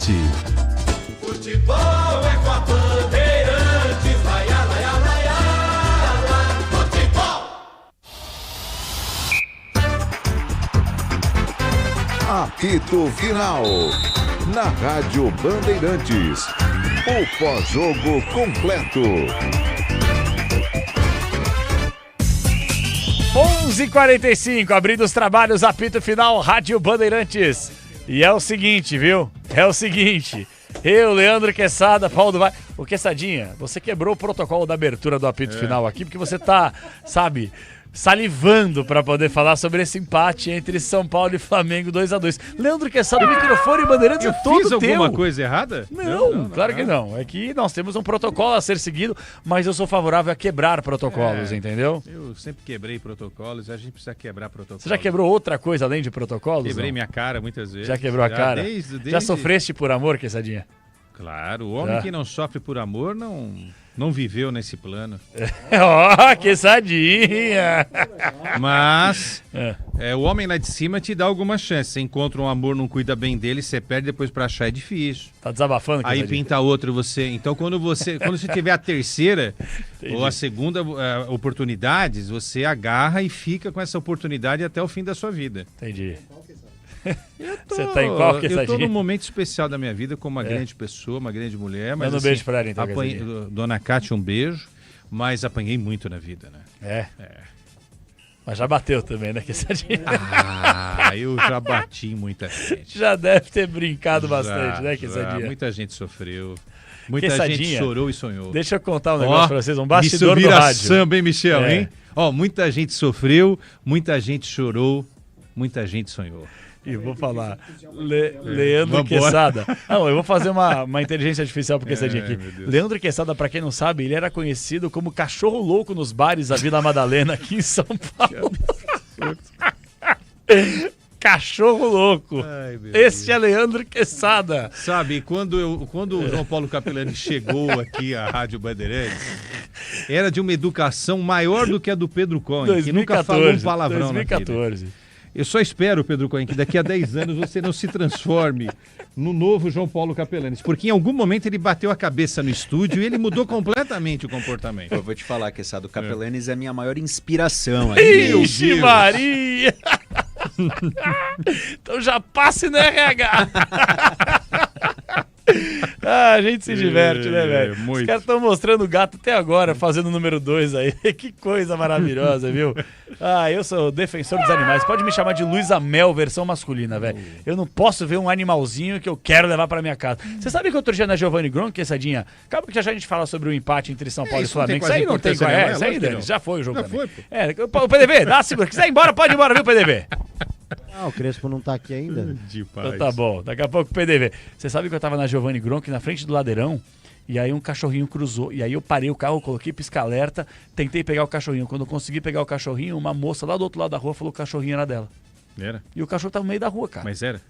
Futebol é com a Bandeirantes, laia, laia, laia, futebol. Apito Final. Na Rádio Bandeirantes. O pós-jogo completo. 11h45, abrindo os trabalhos, apito final, Rádio Bandeirantes. E é o seguinte, viu? É o seguinte. Eu, Leandro Quesada, Paulo do Vai. Ô, Quessadinha, você quebrou o protocolo da abertura do apito final aqui, porque você tá, sabe, salivando pra poder falar sobre esse empate entre São Paulo e Flamengo 2-2. Leandro Quesada, o microfone e Bandeirantes é todo fiz teu. alguma coisa errada? Não, claro que não. É que nós temos um protocolo a ser seguido, mas eu sou favorável a quebrar protocolos, entendeu? Eu sempre quebrei protocolos, a gente precisa quebrar protocolos. Você já quebrou outra coisa além de protocolos? Quebrei não? minha cara muitas vezes. Já quebrou a cara? Desde... Já sofreste por amor, Quessadinha? Claro, o homem que não sofre por amor não viveu nesse plano. Ó, Quessadinha! Mas o homem lá de cima te dá alguma chance. Você encontra um amor, não cuida bem dele, você perde, depois pra achar é difícil. Tá desabafando, Aí pinta outro você. Então quando você tiver a terceira ou a segunda oportunidades, você agarra e fica com essa oportunidade até o fim da sua vida. Entendi. Você tá em qual, Quessadinha? Eu tô num momento especial da minha vida como uma grande pessoa, uma grande mulher. Mas manda um beijo pra ela, então, Dona Cátia, um beijo. Mas apanhei muito na vida, né? Mas já bateu também, né, Quessadinha? Eu já bati em muita gente. Já deve ter brincado bastante, né, Quessadinha? Muita gente sofreu. Muita gente chorou e sonhou. Deixa eu contar um negócio pra vocês, um bastidor do rádio. Samba, hein, Michel, hein? Muita gente sofreu, muita gente chorou, muita gente sonhou. E vou falar, Leandro Quesada. Não, eu vou fazer uma inteligência artificial pro Quessadinha aqui. Leandro Quesada, pra quem não sabe, ele era conhecido como cachorro louco nos bares da Vila Madalena aqui em São Paulo. Cachorro louco. Esse é Leandro Quesada. Sabe, quando o João Paulo Capelani chegou aqui à Rádio Bandeirantes, era de uma educação maior do que a do Pedro Cohen, que nunca falou um palavrão 2014. na vida. Eu só espero, Pedro Cohen, que daqui a 10 anos você não se transforme no novo João Paulo Capelanes, porque em algum momento ele bateu a cabeça no estúdio e ele mudou completamente o comportamento. Eu vou te falar, Quesada, o Capelanes é a minha maior inspiração. Ixi, Maria! Então já passe no RH! A gente se diverte, né, velho? Os caras estão mostrando o gato até agora, fazendo o número 2 aí. Que coisa maravilhosa, viu? Eu sou defensor dos animais. Pode me chamar de Luísa Mel, versão masculina, velho. Eu não posso ver um animalzinho que eu quero levar pra minha casa. Você sabe que outro dia na Giovanni Gronk, Quessadinha, acaba que já a gente fala sobre o empate entre São Paulo e Flamengo. Isso aí não tem qual é. Isso aí, Denis, já foi o jogo. Já foi, pô. O PDV, dá segura. Quiser ir embora, pode ir embora, viu, PDV? O Crespo não tá aqui ainda. Então tá bom, daqui a pouco o PDV. Você sabe que eu tava na Giovanni Gronk, na frente do ladeirão, e aí um cachorrinho cruzou, e aí eu parei o carro, coloquei pisca-alerta, tentei pegar o cachorrinho. Quando eu consegui pegar o cachorrinho, uma moça lá do outro lado da rua falou que o cachorrinho era dela. Era? E o cachorro tava no meio da rua, cara. Mas era?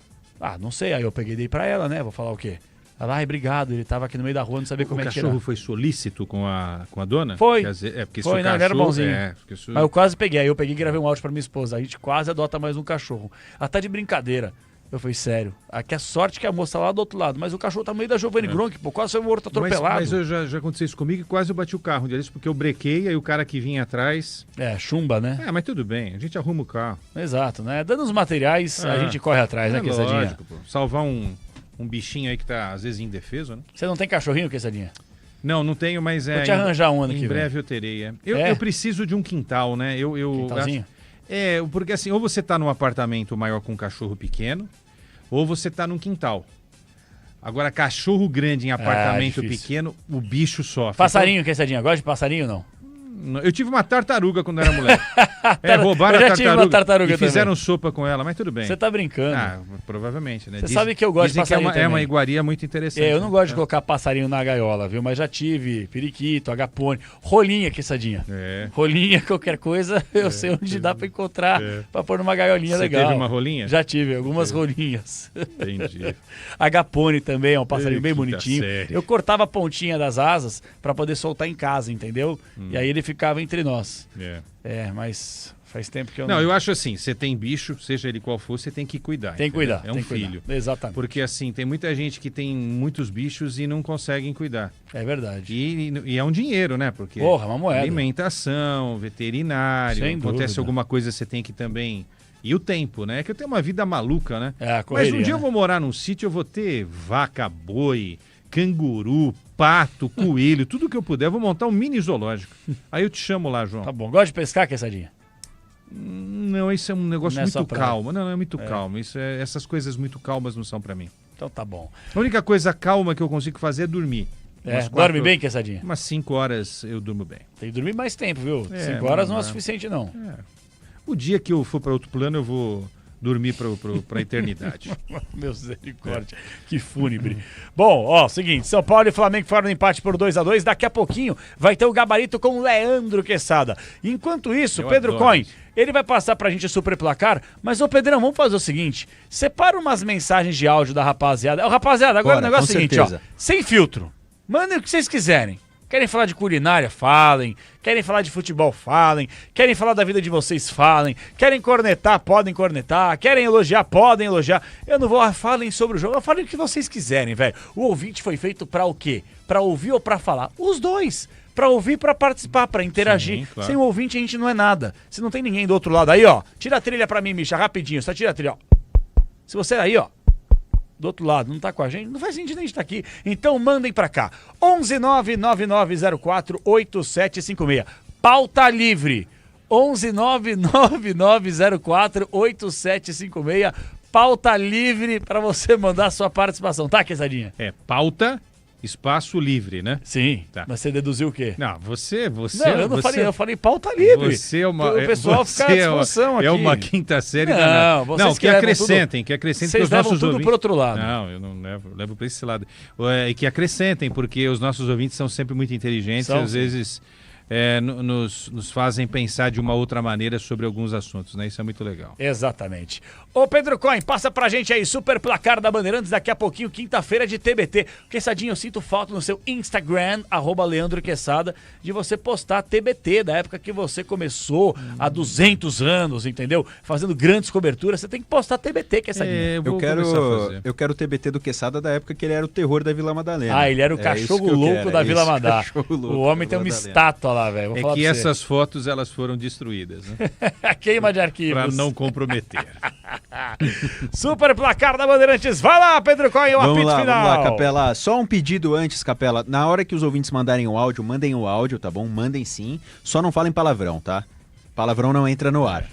Não sei, aí eu peguei e dei pra ela, né? Vou falar o quê? Ela, obrigado, ele tava aqui no meio da rua, não sabia como é que era. O cachorro foi solícito com a dona? Foi. Porque foi, não, ele era bonzinho. Isso... Mas eu quase peguei, aí eu peguei e gravei um áudio pra minha esposa. A gente quase adota mais um cachorro. Ela tá de brincadeira. Eu falei, sério. Aqui a sorte que a moça lá do outro lado, mas o cachorro tá no meio da Giovanni Gronk, pô, quase foi morto atropelado. Mas já aconteceu isso comigo e quase eu bati o carro um dia, porque eu brequei, aí o cara que vinha atrás... chumba, né? Mas tudo bem, a gente arruma o carro. Exato, né? Danos materiais, a gente corre atrás, né, Quessadinha? Lógico, pô. Salvar um bichinho aí que tá, às vezes, indefeso, né? Você não tem cachorrinho, Quessadinha? Não tenho, mas Vou te arranjar um ano aqui. Em breve eu terei. Eu preciso de um quintal, né? Quintalzinho? Porque assim, ou você tá num apartamento maior com um cachorro pequeno, ou você tá num quintal. Agora, cachorro grande em apartamento difícil. pequeno, o bicho sofre. Passarinho, Quesadinha, gosta de passarinho ou não? Eu tive uma tartaruga quando era moleque. Roubaram Eu já a tive uma tartaruga e fizeram também. sopa com ela, mas tudo bem. Você tá brincando. Ah, provavelmente, né? Você sabe que eu gosto de dizem passarinho que é uma também. iguaria muito interessante. Eu não gosto de colocar passarinho na gaiola, viu? Mas já tive periquito, agapone, rolinha, Quesadinha. Rolinha, qualquer coisa, eu sei onde dá pra encontrar, pra pôr numa gaiolinha Você legal. teve uma rolinha? Já tive, algumas rolinhas. Entendi. Agapone também, é um passarinho bem Quinta bonitinho. série. Eu cortava a pontinha das asas pra poder soltar em casa, entendeu? E aí ele ficava entre nós. Mas faz tempo que eu Não, eu acho assim, você tem bicho, seja ele qual for, você tem que cuidar. Tem que entendeu? cuidar, É um tem que cuidar. filho. Exatamente. Porque assim, tem muita gente que tem muitos bichos e não conseguem cuidar. É verdade. E é um dinheiro, né? Porque Porra, uma moeda. alimentação, veterinário, Sem acontece dúvida. alguma coisa, você tem que também... E o tempo, né? É que eu tenho uma vida maluca, né? É, a Mas correria, um dia eu né? vou morar num sítio, eu vou ter vaca, boi, canguru, pato, coelho, tudo que eu puder. Eu vou montar um mini zoológico. Aí eu te chamo lá, João. Tá bom. Gosta de pescar, Quesadinha? Não, isso é um negócio Não é só muito pra- calmo. Não, é muito calmo. Essas coisas muito calmas não são pra mim. Então tá bom. A única coisa calma que eu consigo fazer é dormir. Dorme bem, Quesadinha? Umas 5 horas eu durmo bem. Tem que dormir mais tempo, viu? 5 É, horas não não é dá. suficiente, não. O dia que eu for para outro plano, eu vou dormir para a eternidade. Meu misericórdia, que fúnebre. Bom, ó, seguinte, São Paulo e Flamengo foram no empate por 2-2. Daqui a pouquinho vai ter o gabarito com o Leandro Quesada. Enquanto isso, Eu Pedro adoro Coin, isso. ele vai passar pra gente o super placar. Mas, ô Pedrão, vamos fazer o seguinte: separa umas mensagens de áudio da rapaziada. Ô, rapaziada, agora Bora, o negócio é o com seguinte, certeza. ó. Sem filtro. Mandem o que vocês quiserem. Querem falar de culinária? Falem. Querem falar de futebol? Falem. Querem falar da vida de vocês? Falem. Querem cornetar? Podem cornetar. Querem elogiar? Podem elogiar. Eu não vou... Falem sobre o jogo. Falem o que vocês quiserem, velho. O ouvinte foi feito pra o quê? Pra ouvir ou pra falar? Os dois. Pra ouvir, pra participar, pra interagir. Sim, claro. Sem o ouvinte a gente não é nada. Se não tem ninguém do outro lado. Aí, ó. Tira a trilha pra mim, Misha. Rapidinho. Só tira a trilha, ó. Se você aí, ó. Do outro lado, não tá com a gente, não faz sentido a gente tá aqui. Então mandem pra cá. 11999048756. Pauta livre. 11999048756. Pauta livre pra você mandar sua participação, tá, Quesadinha? É pauta, espaço livre, né? Sim. Tá. Mas você deduziu o quê? Não, você... Não, eu não você- falei, eu falei pauta livre. Você é uma... O pessoal você fica à discussão aqui. É uma quinta série Não, danada. vocês Não, que que levam acrescentem, tudo- que acrescentem vocês que os levam nossos tudo ouvintes... pro outro lado. Não, eu não levo pra esse lado. E que acrescentem, porque os nossos ouvintes são sempre muito inteligentes São, e às sim. vezes nos fazem pensar de uma outra maneira sobre alguns assuntos, né? Isso é muito legal. Exatamente. Ô Pedro Coin, passa pra gente aí, super placar da Bandeirantes, daqui a pouquinho, quinta-feira de TBT. Quessadinho, eu sinto falta no seu Instagram, @Leandro Quesada, de você postar TBT, da época que você começou, há 200 anos, entendeu? Fazendo grandes coberturas, você tem que postar TBT, Quessadinho. Eu quero o TBT do Quesada da época que ele era o terror da Vila Madalena. Ah, ele era o É cachorro isso que eu louco quero, da é Vila isso, Madá. cachorro louco O homem da tem uma Vila Madalena. estátua lá, velho. Vou É falar que pra você. essas fotos, elas foram destruídas, né? Queima de arquivos. Pra não comprometer. Super placar da Bandeirantes. Vai lá, Pedro Coin, o apito final. Vamos lá, Capela. Só um pedido antes, Capela. Na hora que os ouvintes mandarem o áudio, mandem o áudio, tá bom? Mandem sim. Só não falem palavrão, tá? Palavrão não entra no ar.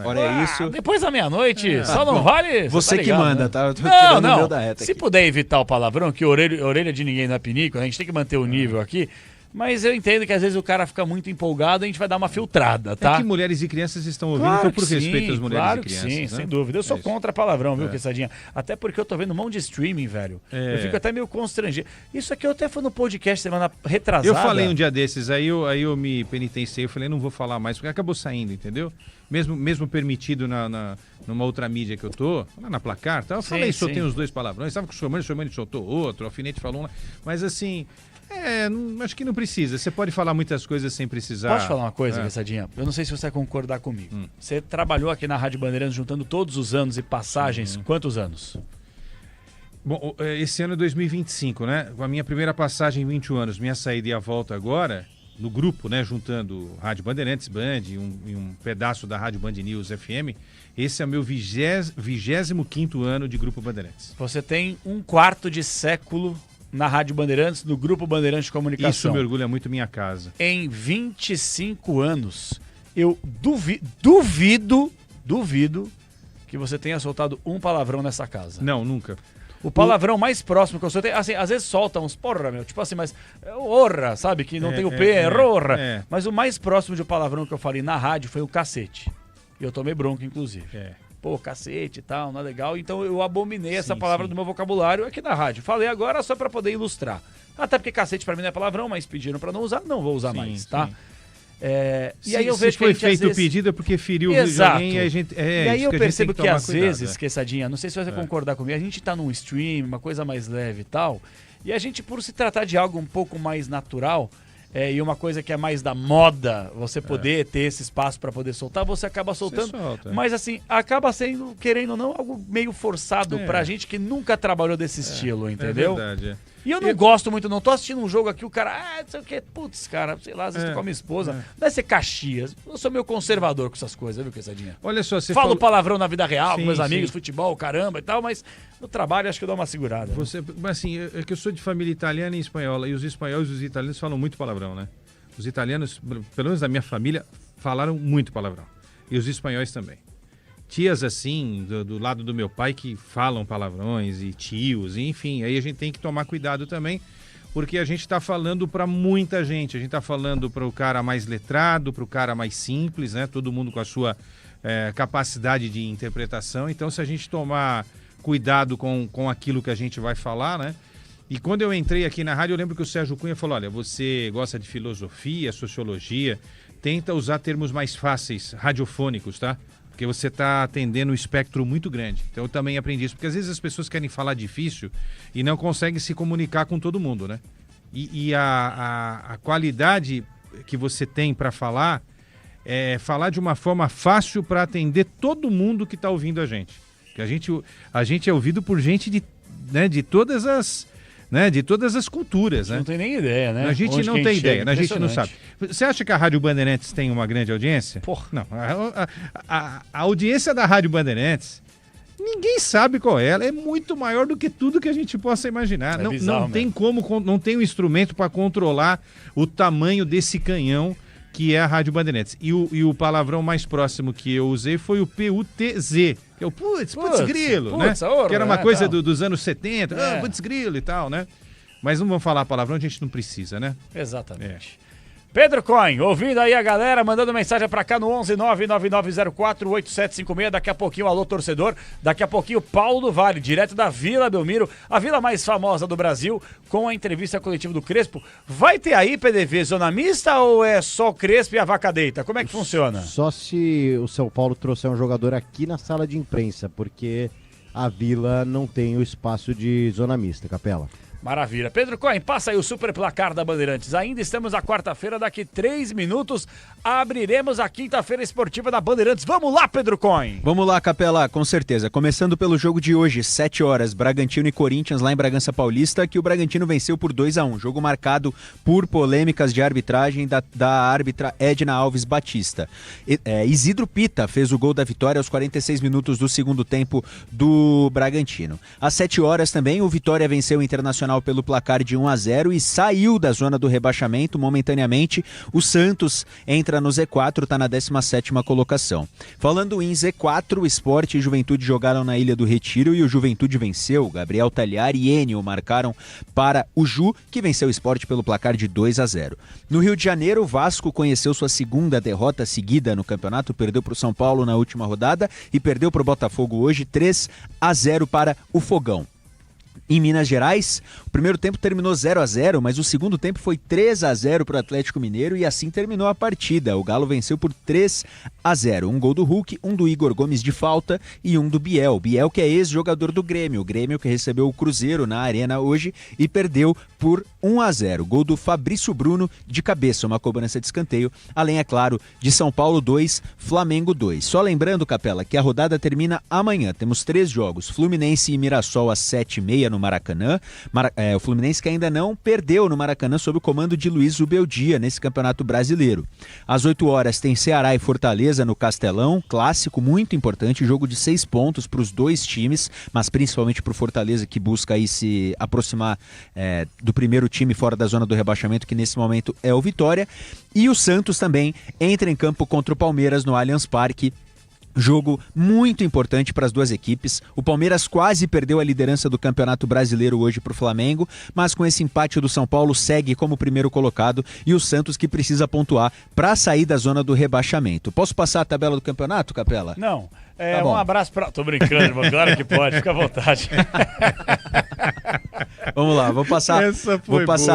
Ora é isso. Depois da meia-noite, só Ah, não bom, vale. você tá que ligado, manda, né? tá? Eu tô Não, tirando o não. meu da reta Se aqui. puder evitar o palavrão, que orelha de ninguém não é pinico, a gente tem que manter o nível aqui. Mas eu entendo que às vezes o cara fica muito empolgado e a gente vai dar uma filtrada, tá? É que mulheres e crianças estão ouvindo, Claro então por que respeito sim, às mulheres claro e que crianças. sim, né? sem dúvida. Eu sou É isso. contra palavrão, viu, É. Quessadinha? Até porque eu tô vendo um monte de streaming, velho. É. Eu fico até meio constrangido. Isso aqui eu até fui no podcast semana retrasada. Eu falei um dia desses, aí eu me penitenciei, eu falei, não vou falar mais, porque acabou saindo, entendeu? Mesmo permitido numa outra mídia que eu tô, lá na Placar, tá? Eu Sim, falei, soltei sim. os dois palavrões, estava com o Sormani soltou outro, o Alfinete falou um, mas assim, acho que não precisa, você pode falar muitas coisas sem precisar. Posso te falar uma coisa, É. Quessadinha? Eu não sei se você vai concordar comigo. Você trabalhou aqui na Rádio Bandeirantes juntando todos os anos e passagens. Quantos anos? Bom, esse ano é 2025, né? Com a minha primeira passagem, 21 anos, minha saída e a volta agora, no grupo, né? Juntando Rádio Bandeirantes, Band e um pedaço da Rádio Band News FM, esse é o meu 25º ano de Grupo Bandeirantes. Você tem um quarto de século na Rádio Bandeirantes, no Grupo Bandeirantes de Comunicação. Isso me orgulha muito minha casa. Em 25 anos, eu duvido que você tenha soltado um palavrão nessa casa. Não, nunca. O palavrão mais próximo que eu soltei, assim, às vezes solta uns porra, meu, tipo assim, mas orra, sabe? Que não tem o P, rorra. Mas o mais próximo de um palavrão que eu falei na rádio foi o cacete. E eu tomei bronca, inclusive. Pô, cacete e tal, não é legal. Então eu abominei essa palavra do meu vocabulário aqui na rádio. Falei agora só pra poder ilustrar. Até porque cacete pra mim não é palavrão, mas pediram pra não usar, não vou usar mais, tá? E aí eu vejo se foi que a gente, feito o pedido é porque feriu alguém e a gente... e aí eu percebo que às vezes, que Quessadinha, não sei se você vai concordar comigo, a gente tá num stream, uma coisa mais leve e tal, e a gente, por se tratar de algo um pouco mais natural, e uma coisa que é mais da moda, você poder ter esse espaço para poder soltar, você acaba soltando. Mas assim, acaba sendo, querendo ou não, algo meio forçado pra gente que nunca trabalhou desse estilo, entendeu? É verdade, E eu não gosto muito, não. Tô assistindo um jogo aqui, o cara, não sei o que, putz, cara, sei lá, às vezes tô com a minha esposa. Deve ser Caxias. Eu sou meio conservador com essas coisas, viu, Quessadinha? Olha só, você Falo palavrão na vida real, Sim, com meus sim. amigos, futebol, caramba e tal, mas no trabalho acho que eu dou uma segurada. Mas assim, é que eu sou de família italiana e espanhola, e os espanhóis e os italianos falam muito palavrão, né? Os italianos, pelo menos da minha família, falaram muito palavrão. E os espanhóis também. Tias assim, do lado do meu pai, que falam palavrões, e tios, enfim. Aí a gente tem que tomar cuidado também, porque a gente está falando para muita gente. A gente está falando para o cara mais letrado, para o cara mais simples, né? Todo mundo com a sua capacidade de interpretação. Então, se a gente tomar cuidado com aquilo que a gente vai falar, né? E quando eu entrei aqui na rádio, eu lembro que o Sérgio Cunha falou, olha, você gosta de filosofia, sociologia, tenta usar termos mais fáceis, radiofônicos, tá? Porque você está atendendo um espectro muito grande. Então eu também aprendi isso, porque às vezes as pessoas querem falar difícil e não conseguem se comunicar com todo mundo, né? E a qualidade que você tem para falar é falar de uma forma fácil para atender todo mundo que está ouvindo a gente. Porque a gente é ouvido por gente de todas as... Né, de todas as culturas, né? Não tem nem ideia, né? A gente não tem ideia, a gente não sabe. Você acha que a Rádio Bandeirantes tem uma grande audiência? Porra. Não, a audiência da Rádio Bandeirantes, ninguém sabe qual é. Ela é muito maior do que tudo que a gente possa imaginar. Não tem como, não tem um instrumento para controlar o tamanho desse canhão que é a Rádio Bandeirantes. E o palavrão mais próximo que eu usei foi o PUTZ, que é o putz grilo, né? Que era uma coisa dos anos 70, putz grilo e tal, né? Mas não vamos falar palavrão, a gente não precisa, né? Exatamente. Pedro Coin, ouvindo aí a galera, mandando mensagem pra cá no 11999048756, daqui a pouquinho alô torcedor, daqui a pouquinho Paulo do Vale, direto da Vila Belmiro, a vila mais famosa do Brasil, com a entrevista coletiva do Crespo. Vai ter aí, PDV, zona mista ou é só o Crespo e a vaca deita? Como é que funciona? Só se o São Paulo trouxer um jogador aqui na sala de imprensa, porque a Vila não tem o espaço de zona mista, Capela. Maravilha. Pedro Coin, passa aí o super placar da Bandeirantes. Ainda estamos na quarta-feira, daqui 3 minutos abriremos a quinta-feira esportiva da Bandeirantes. Vamos lá, Pedro Coin. Vamos lá, Capela, com certeza. Começando pelo jogo de hoje, 7 horas, Bragantino e Corinthians lá em Bragança Paulista, que o Bragantino venceu por 2-1. Jogo marcado por polêmicas de arbitragem da árbitra Edna Alves Batista. Isidro Pita fez o gol da vitória aos 46 minutos do segundo tempo do Bragantino. Às 7 horas também, o Vitória venceu o Internacional pelo placar de 1-0 e saiu da zona do rebaixamento momentaneamente. O Santos entra no Z4, está na 17ª colocação. Falando em Z4, o Sport e Juventude jogaram na Ilha do Retiro e o Juventude venceu. Gabriel Talhar e Enio marcaram para o Ju, que venceu o Sport pelo placar de 2-0. No Rio de Janeiro, o Vasco conheceu sua segunda derrota seguida no campeonato, perdeu para o São Paulo na última rodada e perdeu para o Botafogo hoje, 3-0 para o Fogão. Em Minas Gerais, o primeiro tempo terminou 0-0, mas o segundo tempo foi 3-0 para o Atlético Mineiro e assim terminou a partida. O Galo venceu por 3-0. Um gol do Hulk, um do Igor Gomes de falta e um do Biel. Biel, que é ex-jogador do Grêmio. O Grêmio que recebeu o Cruzeiro na Arena hoje e perdeu por 1-0. Gol do Fabrício Bruno de cabeça, uma cobrança de escanteio. Além, é claro, de São Paulo 2, Flamengo 2. Só lembrando, Capela, que a rodada termina amanhã. Temos 3 jogos. Fluminense e Mirassol às 7h30 no Maracanã. O Fluminense que ainda não perdeu no Maracanã sob o comando de Luiz Ubeldia nesse Campeonato Brasileiro. Às 8 horas tem Ceará e Fortaleza no Castelão, clássico muito importante, jogo de 6 pontos para os dois times, mas principalmente para o Fortaleza que busca aí se aproximar do primeiro time fora da zona do rebaixamento, que nesse momento é o Vitória. E o Santos também entra em campo contra o Palmeiras no Allianz Parque Jogo muito importante para as duas equipes. O Palmeiras quase perdeu a liderança do Campeonato Brasileiro hoje para o Flamengo, mas com esse empate do São Paulo segue como primeiro colocado e o Santos que precisa pontuar para sair da zona do rebaixamento. Posso passar a tabela do campeonato, Capela? Não. Tá um abraço para... Tô brincando, irmão. Claro que pode, fica à vontade. Vamos lá, vou passar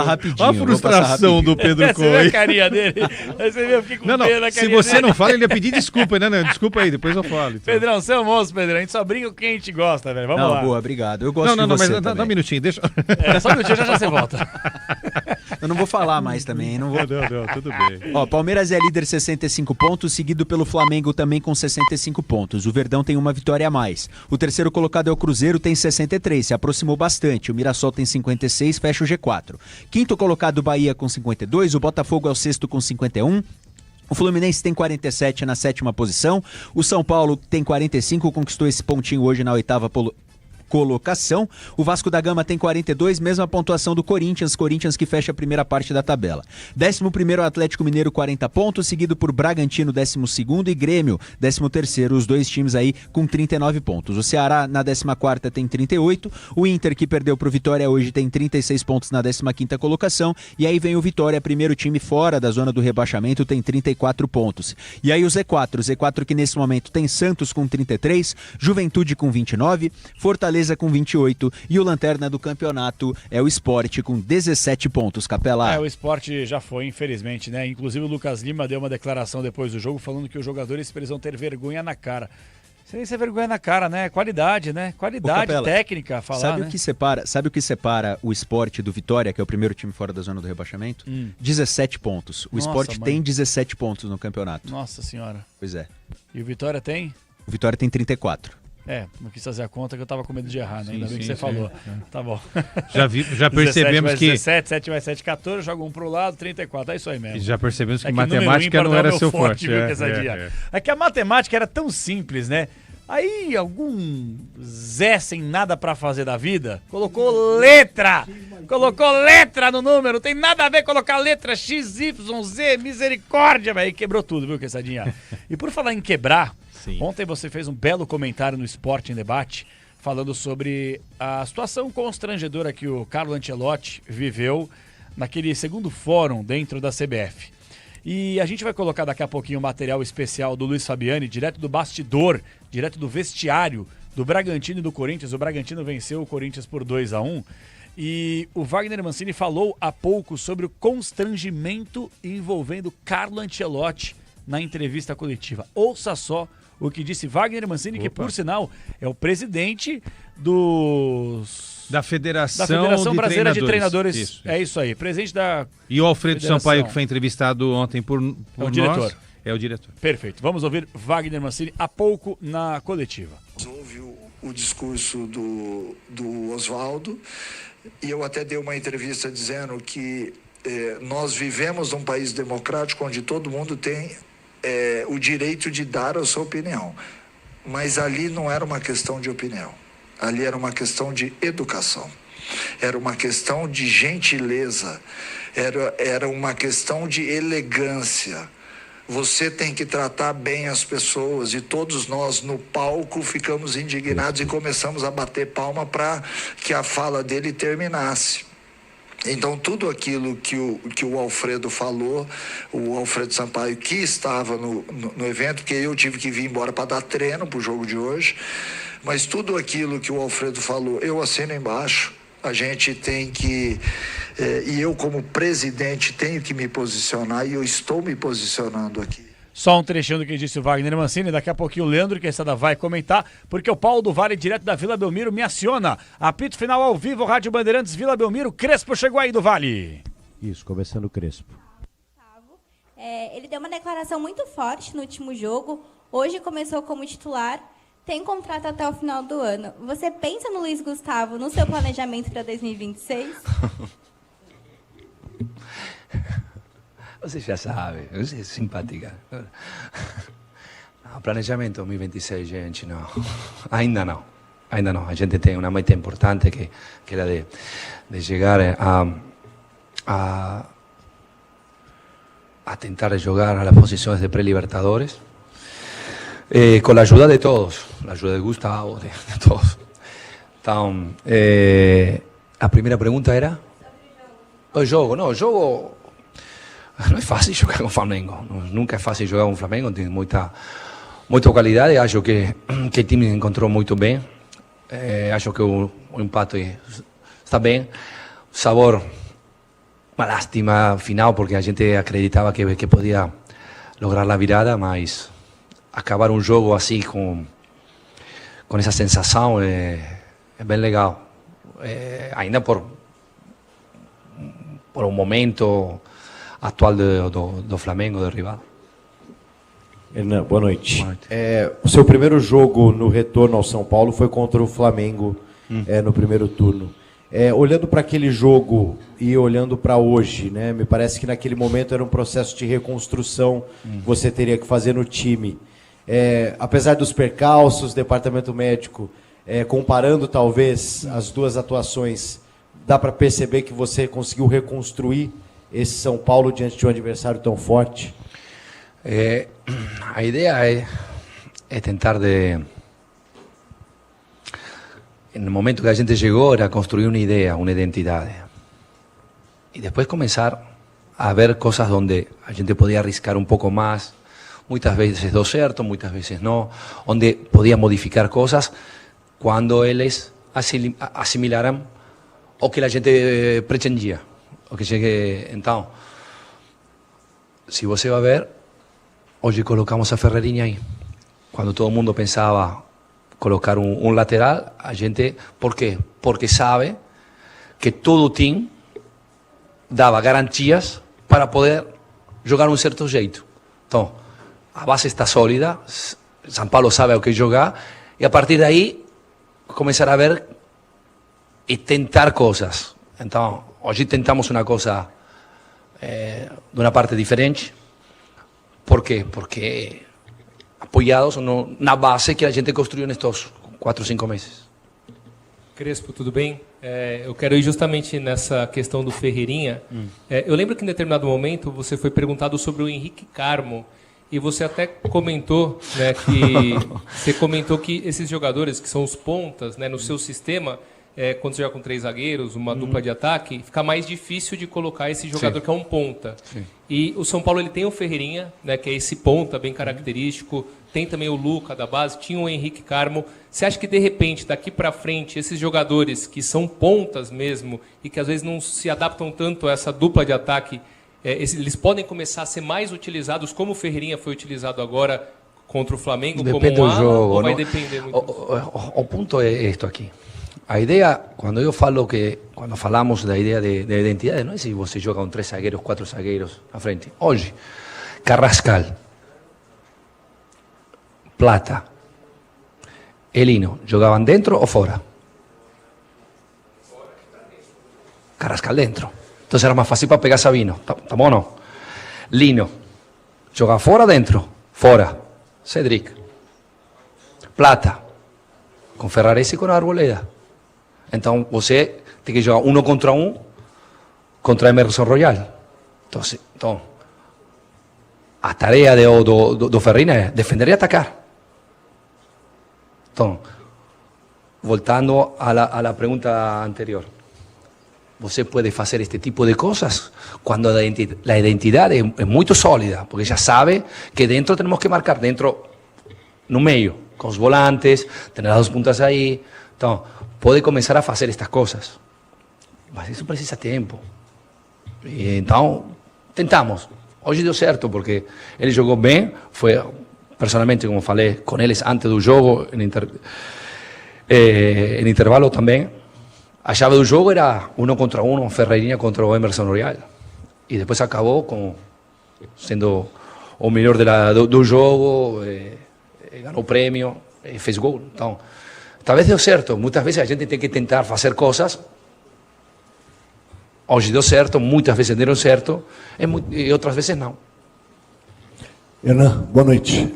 rapidinho. Olha a frustração do Pedro Coelho. Você viu a carinha dele? Você viu, eu fiquei com pena. Se você não fala, ele ia pedir desculpa, né? Não, desculpa aí, depois eu falo. Então. Pedrão, você é um monstro, Pedrão. A gente só brinca com quem a gente gosta, velho. Vamos lá. Boa, obrigado. Eu gosto de você mas dá um minutinho, deixa... Só um minutinho, já você volta. Eu não vou falar mais também. Não, tudo bem. Ó, Palmeiras é líder 65 pontos, seguido pelo Flamengo também com 65 pontos. O Verdão tem uma vitória a mais. O terceiro colocado é o Cruzeiro, tem 63, se aproximou bastante. O Mirassol tem 56, fecha o G4. Quinto colocado, Bahia com 52, o Botafogo é o sexto com 51. O Fluminense tem 47 na sétima posição. O São Paulo tem 45, conquistou esse pontinho hoje na oitava colocação. O Vasco da Gama tem 42, mesma pontuação do Corinthians que fecha a primeira parte da tabela. 11º Atlético Mineiro, 40 pontos, seguido por Bragantino, 12º, e Grêmio, 13º, os dois times aí com 39 pontos. O Ceará na 14ª tem 38, o Inter, que perdeu pro Vitória hoje, tem 36 pontos na 15ª colocação, e aí vem o Vitória, primeiro time fora da zona do rebaixamento, tem 34 pontos. E aí o Z4 que nesse momento tem Santos com 33, Juventude com 29, Fortaleza com 28 e o lanterna do campeonato é o Sport com 17 pontos, Capela. O Sport já foi, infelizmente, né? Inclusive o Lucas Lima deu uma declaração depois do jogo falando que os jogadores precisam ter vergonha na cara. Sem ser vergonha na cara, né? Qualidade, né? Qualidade Capela, técnica a falar, sabe, né? Sabe o que separa o Sport do Vitória, que é o primeiro time fora da zona do rebaixamento? 17 pontos. O Sport tem 17 pontos no campeonato. Nossa senhora. Pois é. E o Vitória tem? O Vitória tem 34. Não quis fazer a conta que eu tava com medo de errar, né? Ainda bem que você falou. Tá bom. Já percebemos 17 que... 17, 7 mais 7, 14, joga um pro lado, 34. É isso aí mesmo. Já percebemos que matemática não era seu forte. É que a matemática era tão simples, né? Aí algum Zé sem nada pra fazer da vida colocou letra no número, não tem nada a ver colocar letra X, Y, Z, misericórdia, velho. Quebrou tudo, viu, Quesadinha? E por falar em quebrar, ontem você fez um belo comentário no Esporte em Debate falando sobre a situação constrangedora que o Carlo Ancelotti viveu naquele segundo fórum dentro da CBF. E a gente vai colocar daqui a pouquinho um material especial do Luiz Fabiani, direto do bastidor, direto do vestiário do Bragantino e do Corinthians. O Bragantino venceu o Corinthians por 2-1. E o Wagner Mancini falou há pouco sobre o constrangimento envolvendo Carlo Ancelotti na entrevista coletiva. Ouça só o que disse Wagner Mancini, que por sinal é o presidente da Federação Brasileira de Treinadores. Isso. É isso aí, presidente da E o Alfredo Sampaio, que foi entrevistado ontem por o diretor. É o diretor. Perfeito. Vamos ouvir Wagner Mancini há pouco na coletiva. Houve o discurso do Oswaldo e eu até dei uma entrevista dizendo que nós vivemos num país democrático onde todo mundo tem o direito de dar a sua opinião. Mas ali não era uma questão de opinião. Ali era uma questão de educação. Era uma questão de gentileza. Era uma questão de elegância. Você tem que tratar bem as pessoas e todos nós no palco ficamos indignados e começamos a bater palma para que a fala dele terminasse. Então tudo aquilo que o Alfredo falou, o Alfredo Sampaio, que estava no evento, porque eu tive que vir embora para dar treino para o jogo de hoje, mas tudo aquilo que o Alfredo falou, eu assino embaixo. A gente tem que, e eu como presidente tenho que me posicionar e eu estou me posicionando aqui. Só um trechinho do que disse o Wagner Mancini, daqui a pouquinho o Leandro Quesada vai comentar, porque o Paulo do Vale, direto da Vila Belmiro, me aciona. Apito final ao vivo, Rádio Bandeirantes, Vila Belmiro, Crespo chegou aí do Vale. Isso, começando o Crespo. Ele deu uma declaração muito forte no último jogo, hoje começou como titular, tem contrato até o final do ano. Você pensa no Luiz Gustavo no seu planejamento para 2026? Você já sabe, você é simpática. Não, planejamento 2026, gente, não. Ainda não. A gente tem uma meta importante que era de chegar a tentar jogar a las posiciones de pré-libertadores. con la ayuda de todos, la ayuda de Gustavo, de todos. Então, a primeira pergunta era? O jogo, não é fácil jogar com o Flamengo, nunca é fácil jogar com o Flamengo, tem muita qualidade, acho que o time encontrou muito bem, acho que o empate está bem, o sabor, uma lástima final, porque a gente acreditava que podia lograr a virada, mas acabar um jogo assim com essa sensação é bem legal, ainda por um momento atual do Flamengo, do rival. Hernan, boa noite. O seu primeiro jogo no retorno ao São Paulo foi contra o Flamengo no primeiro turno. Olhando para aquele jogo e olhando para hoje, né, me parece que naquele momento era um processo de reconstrução que você teria que fazer no time. Apesar dos percalços, departamento médico, comparando talvez as duas atuações, dá para perceber que você conseguiu reconstruir esse São Paulo diante de um adversário tão forte? A ideia é tentar no momento que a gente chegou, era construir uma ideia, uma identidade. E depois começar a ver coisas onde a gente podia arriscar um pouco mais. Muitas vezes deu certo, muitas vezes não. Onde podia modificar coisas quando eles assimilaram o que a gente pretendia. Então, se você vai ver, hoje colocamos a Ferreirinha aí. Quando todo mundo pensava colocar um lateral, a gente... Por quê? Porque sabe que todo o time dava garantias para poder jogar um certo jeito. Então, a base está sólida, São Paulo sabe o que jogar, e a partir daí começar a ver e tentar coisas. Então, hoje tentamos uma coisa de uma parte diferente. Por quê? Porque apoiados na base que a gente construiu nestes 4 ou 5 meses. Crespo, tudo bem? Eu quero ir justamente nessa questão do Ferreirinha. Eu lembro que em determinado momento você foi perguntado sobre o Henrique Carmo e você até comentou, né, que esses jogadores que são os pontas, né, no seu sistema, quando você joga com 3 zagueiros, uma dupla de ataque, fica mais difícil de colocar esse jogador que é um ponta. Sim. E o São Paulo ele tem o Ferreirinha, né, que é esse ponta bem característico, tem também o Luca da base, tinha o Henrique Carmo. Você acha que de repente, daqui para frente, esses jogadores que são pontas mesmo e que às vezes não se adaptam tanto a essa dupla de ataque, eles podem começar a ser mais utilizados como o Ferreirinha foi utilizado agora contra o Flamengo? Depende como do jogo, ou vai não? Depender muito? O ponto é isto aqui. A ideia, quando eu falo quando falamos da ideia de identidade, não é se você joga com 3 zagueiros, 4 zagueiros à frente. Hoje, Carrascal, Plata, Elino, jogavam dentro ou fora? Carrascal dentro. Então era mais fácil para pegar Sabino. Tá bom ou não? Lino, joga fora ou dentro? Fora. Cedric. Plata, com Ferraresi e com Arboleda. Então você tem que jogar 1 contra 1 contra Emerson Royal. Então a tarefa do Ferreirinha é defender e atacar. Então, voltando à pergunta anterior, você pode fazer este tipo de coisas quando a identidade é muito sólida, porque já sabe que dentro temos que marcar, dentro, no meio, com os volantes, ter as 2 pontas aí. Então, pode começar a fazer estas coisas, mas isso precisa tempo. E então, tentamos. Hoje deu certo, porque ele jogou bem, foi, personalmente, como falei, com eles antes do jogo, em intervalo também. A chave do jogo era 1 contra 1, Ferreirinha contra o Emerson Royal. E depois acabou sendo o melhor do jogo, ganhou o prêmio, fez gol. Então, talvez deu certo. Muitas vezes a gente tem que tentar fazer coisas. Hoje deu certo, muitas vezes deram certo, e outras vezes não. Hernan, boa noite.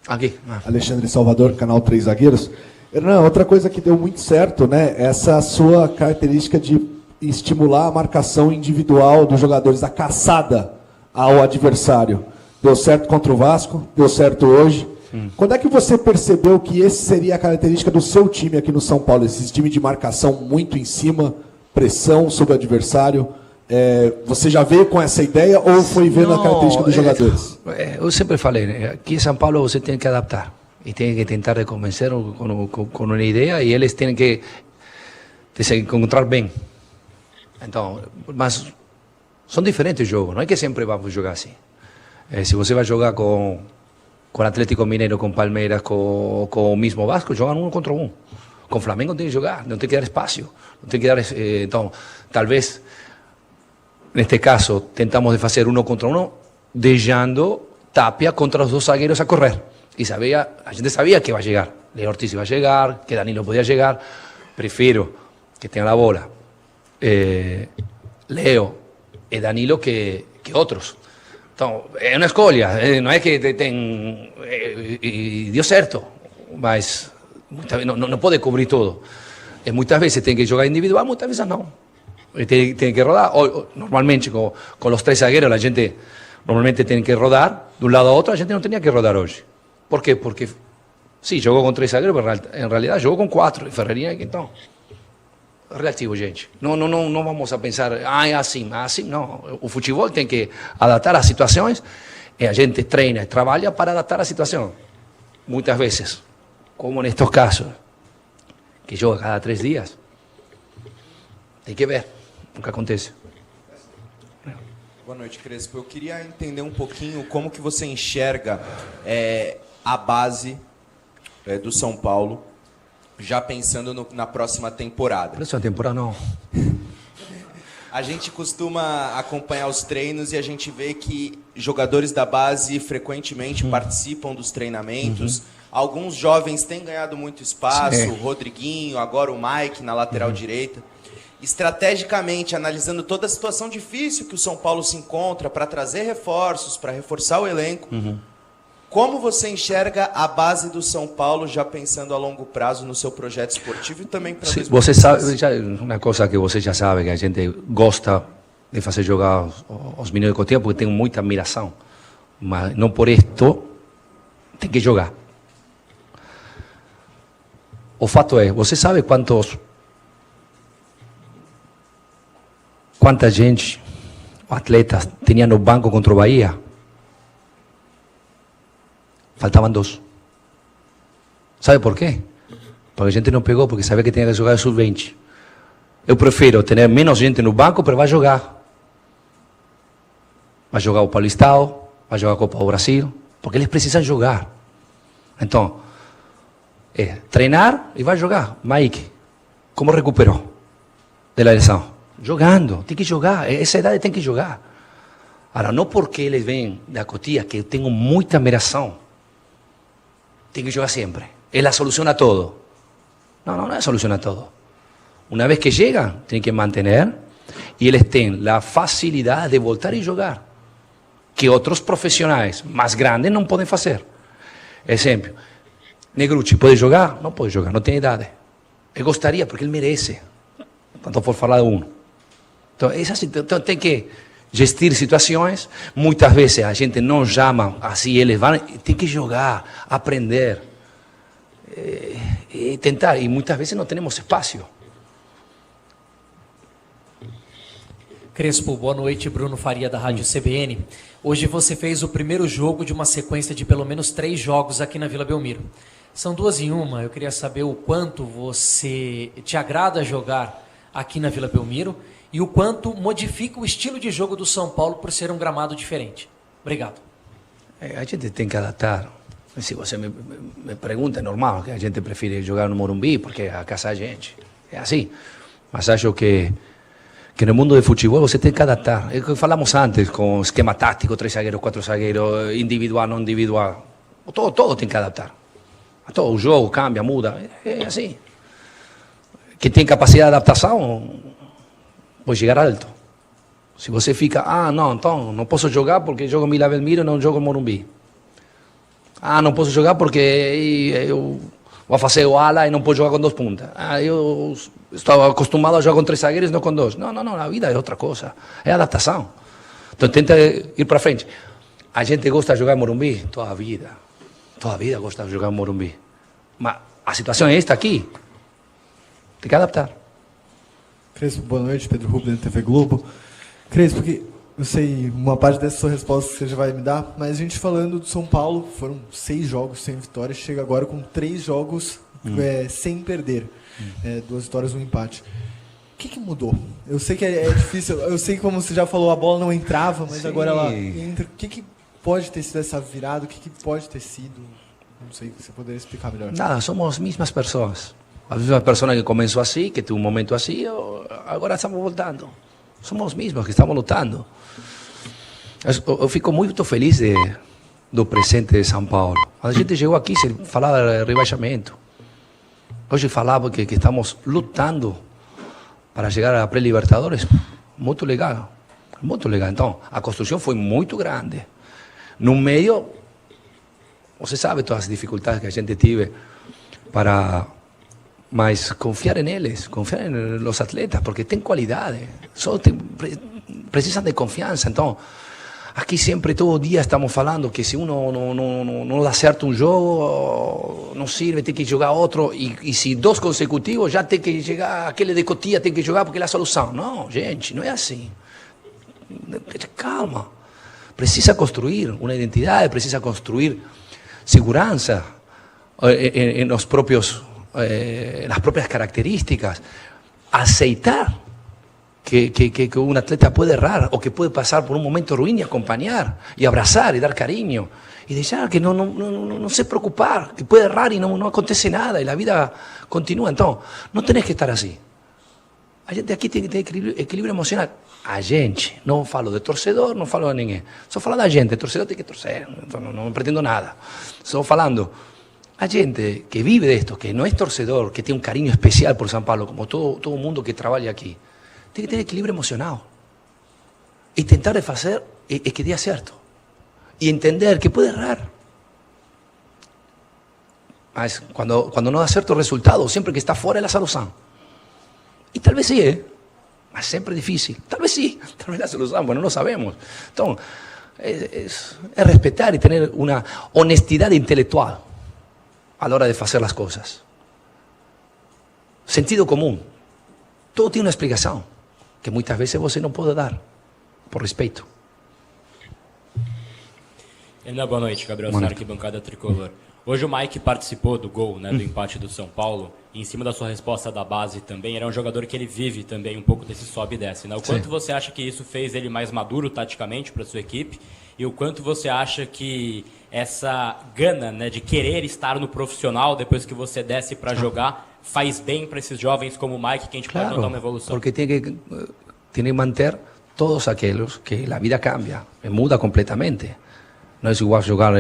Aqui. Alexandre Salvador, canal 3 Zagueiros. Hernan, outra coisa que deu muito certo, né? Essa sua característica de estimular a marcação individual dos jogadores, a caçada ao adversário. Deu certo contra o Vasco, deu certo hoje. Quando é que você percebeu que esse seria a característica do seu time aqui no São Paulo? Esse time de marcação muito em cima, pressão sobre o adversário. Você já veio com essa ideia ou foi vendo a característica dos jogadores? Eu sempre falei, aqui em São Paulo você tem que adaptar e tem que tentar convencer com uma ideia e eles têm que se encontrar bem. Então, mas são diferentes jogos, não é que sempre vamos jogar assim. Se você vai jogar com Atlético Mineiro, com Palmeiras, com o mesmo Vasco, jogam 1 contra 1. Com Flamengo tem que jogar, não tem que dar espaço. Não tem que dar, então, talvez, neste caso, tentamos de fazer 1 contra 1, deixando Tapia contra os 2 zagueiros a correr. E a gente sabia que ia chegar. Leo Ortiz ia chegar, que Danilo podia chegar. Prefiro que tenha a bola Leo e Danilo que outros. Então, é uma escolha, não é que tem... E deu certo, mas não pode cobrir tudo. Muitas vezes tem que jogar individual, muitas vezes não. Tem que rodar. Normalmente, com os 3 zagueiros, a gente normalmente tem que rodar de um lado a outro, a gente não tinha que rodar hoje. Por quê? Porque, sim, jogou com 3 zagueiros, mas em realidade jogou com 4. E Ferreirinha, então... relativo, gente. Não vamos a pensar, é assim não. O futebol tem que adaptar as situações e a gente treina e trabalha para adaptar a situação. Muitas vezes, como nestes casos, que joga cada 3 dias, tem que ver o que acontece. Boa noite, Crespo. Eu queria entender um pouquinho como que você enxerga a base do São Paulo, já pensando na próxima temporada. Próxima temporada não. A gente costuma acompanhar os treinos e a gente vê que jogadores da base frequentemente participam dos treinamentos. Alguns jovens têm ganhado muito espaço, o Rodriguinho, agora o Mike na lateral direita. Estrategicamente, analisando toda a situação difícil que o São Paulo se encontra para trazer reforços, para reforçar o elenco, como você enxerga a base do São Paulo, já pensando a longo prazo no seu projeto esportivo e também para 2016? Você sabe, uma coisa que você já sabe, que a gente gosta de fazer jogar os meninos de Cotia, porque tem muita admiração. Mas não por isto tem que jogar. O fato é, você sabe quanta gente, atletas, tinha no banco contra o Bahia? Faltavam 2. ¿Sabe por qué? Porque a gente não pegou, porque sabia que tinha que jogar sub-20. Eu prefiro ter menos gente no banco, mas vai jogar. Vai jogar o Paulistão, vai jogar a Copa do Brasil, porque eles precisam jogar. Então, treinar e vai jogar. Mike, como recuperou da lesão? Jogando, tem que jogar. Essa idade tem que jogar. Agora, não porque eles vêm da Cotia, que eu tenho muita admiração, tem que jogar sempre. É a solução a todo. Não é a solução a todo. Uma vez que chegam, tem que manter e eles têm a facilidade de voltar e jogar, que outros profissionais mais grandes não podem fazer. Exemplo, Negrucci pode jogar? Não pode jogar, não tem idade. Eu gostaria, porque ele merece, quando for falar de um. Então, tem que gestir situações. Muitas vezes a gente não chama assim, eles vão, tem que jogar, aprender e tentar. E muitas vezes não temos espaço. Crespo, boa noite. Bruno Faria, da Rádio CBN. Hoje você fez o primeiro jogo de uma sequência de pelo menos 3 jogos aqui na Vila Belmiro. São 2 em 1. Eu queria saber o quanto você te agrada jogar aqui na Vila Belmiro e o quanto modifica o estilo de jogo do São Paulo por ser um gramado diferente. Obrigado. A gente tem que adaptar. Se você me pergunta, é normal que a gente prefere jogar no Morumbi, porque a casa é a gente. É assim. Mas acho que no mundo do futebol você tem que adaptar. É o que falamos antes, com esquema tático, 3 zagueiros, 4 zagueiros, individual, não individual. Todo tem que adaptar. Todo o jogo cambia, muda. É assim. Quem tem capacidade de adaptação, pode chegar alto. Se você fica, não, então não posso jogar porque jogo em Vila Belmiro e não jogo em Morumbi. Não posso jogar porque eu vou fazer o ala e não posso jogar com 2 pontas. Eu estou acostumado a jogar com 3 zagueiros e não com 2. Não, a vida é outra coisa. É adaptação. Então tenta ir para frente. A gente gosta de jogar em Morumbi toda a vida. Toda a vida gostava de jogar no Morumbi. Mas a situação é esta aqui. Tem que adaptar. Crespo, boa noite. Pedro Rubens, TV Globo. Crespo, porque eu sei uma parte dessa sua resposta que você já vai me dar, mas a gente falando do São Paulo, foram 6 jogos sem vitória, chega agora com 3 jogos sem perder. 2 vitórias, 1 empate. O que mudou? Eu sei que é difícil, eu sei que, como você já falou, a bola não entrava, mas agora ela entra. O que pode ter sido essa virada? O que pode ter sido? Não sei, você poderia explicar melhor. Nada, somos as mesmas pessoas. As mesmas pessoas que começou assim, que teve um momento assim, agora estamos voltando. Somos os mesmos que estamos lutando. Eu fico muito feliz do presente de São Paulo. A gente chegou aqui sem falar de rebaixamento. Hoje falava que estamos lutando para chegar à pré-Libertadores. Muito legal. Muito legal. Então, a construção foi muito grande. No meio, você sabe todas as dificuldades que a gente teve para... Mas confiar neles, confiar nos atletas, porque tem qualidade. Só precisam de confiança. Então, aqui sempre, todo dia, estamos falando que se uno não dá certo um jogo, não serve, tem que jogar outro. E se 2 consecutivos, já tem que chegar, aquele de Cotia tem que jogar porque é a solução. Não, gente, não é assim. Calma. Precisa construir uma identidade, precisa construir segurança nos próprios... las propias características, aceitar que un atleta puede errar o que puede pasar por un momento ruin y acompañar y abrazar y dar cariño y dejar que no se preocupar, que puede errar y no acontece nada y la vida continúa. Entonces, no tenés que estar así. A gente aqui tem que ter equilíbrio emocional. A gente, não falo de torcedor, não falo de ninguém. Só falo da gente, torcedor tem que torcer, não pretendo nada. Só falando... A gente que vive de esto, que no es torcedor, que tiene un cariño especial por San Pablo, como todo el mundo que trabaja aquí, tiene que tener equilibrio emocional. Y intentar de hacer que dé cierto. Y entender que puede errar. Mas cuando no da cierto resultado, siempre que está fuera de la solución. Y tal vez sí, mas siempre es difícil. Tal vez sí, tal vez la solución, bueno, no sabemos. Entonces, es respetar y tener una honestidad intelectual a la hora de hacer las cosas. Sentido común. Todo tiene una explicación que muchas veces você não pode dar, por respeito. Boa noite, Gabriel Sara, arquibancada tricolor. Hoje o Mike participou do gol, do empate do São Paulo, e em cima da sua resposta da base também, ele é um jogador que ele vive também um pouco desse sobe e desce. O quanto você acha que isso fez ele mais maduro taticamente para sua equipe, e o quanto você acha que essa gana de querer estar no profissional depois que você desce para jogar faz bem para esses jovens como o Mike, que a gente pode notar uma evolução? Porque tem que manter todos aqueles que a vida cambia, muda completamente. Não é igual jogar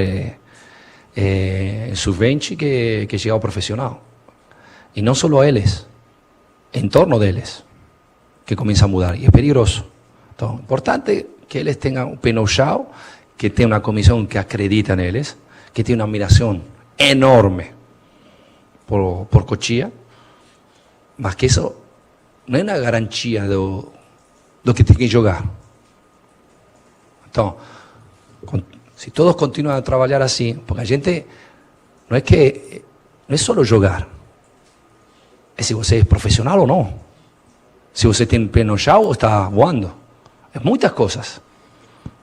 sub-20 que chegar ao profissional. E não só eles, em torno deles, que começa a mudar. E é perigoso. Então, importante que eles tenham um pé no chão, que tenham uma comissão que acredita neles, que tenha uma admiração enorme por Cotia, mas que isso não é uma garantia do que tem que jogar. Então, se todos continuam a trabalhar assim, porque a gente não é só jogar, é se você é profissional ou não, se você tem pé no chão ou está voando, é muitas coisas.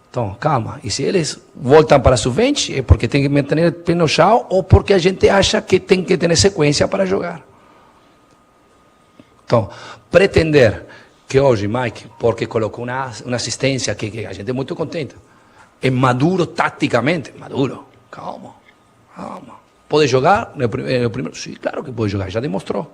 Então, calma, e se eles voltam para sub-20 é porque tem que manter pé no chão ou porque a gente acha que tem que ter sequência para jogar. Então, pretender que hoje Mike, porque colocou uma assistência que a gente é muito contente, é maduro taticamente, maduro, calma. Pode jogar no primeiro? Sim, claro que pode jogar, já demonstrou.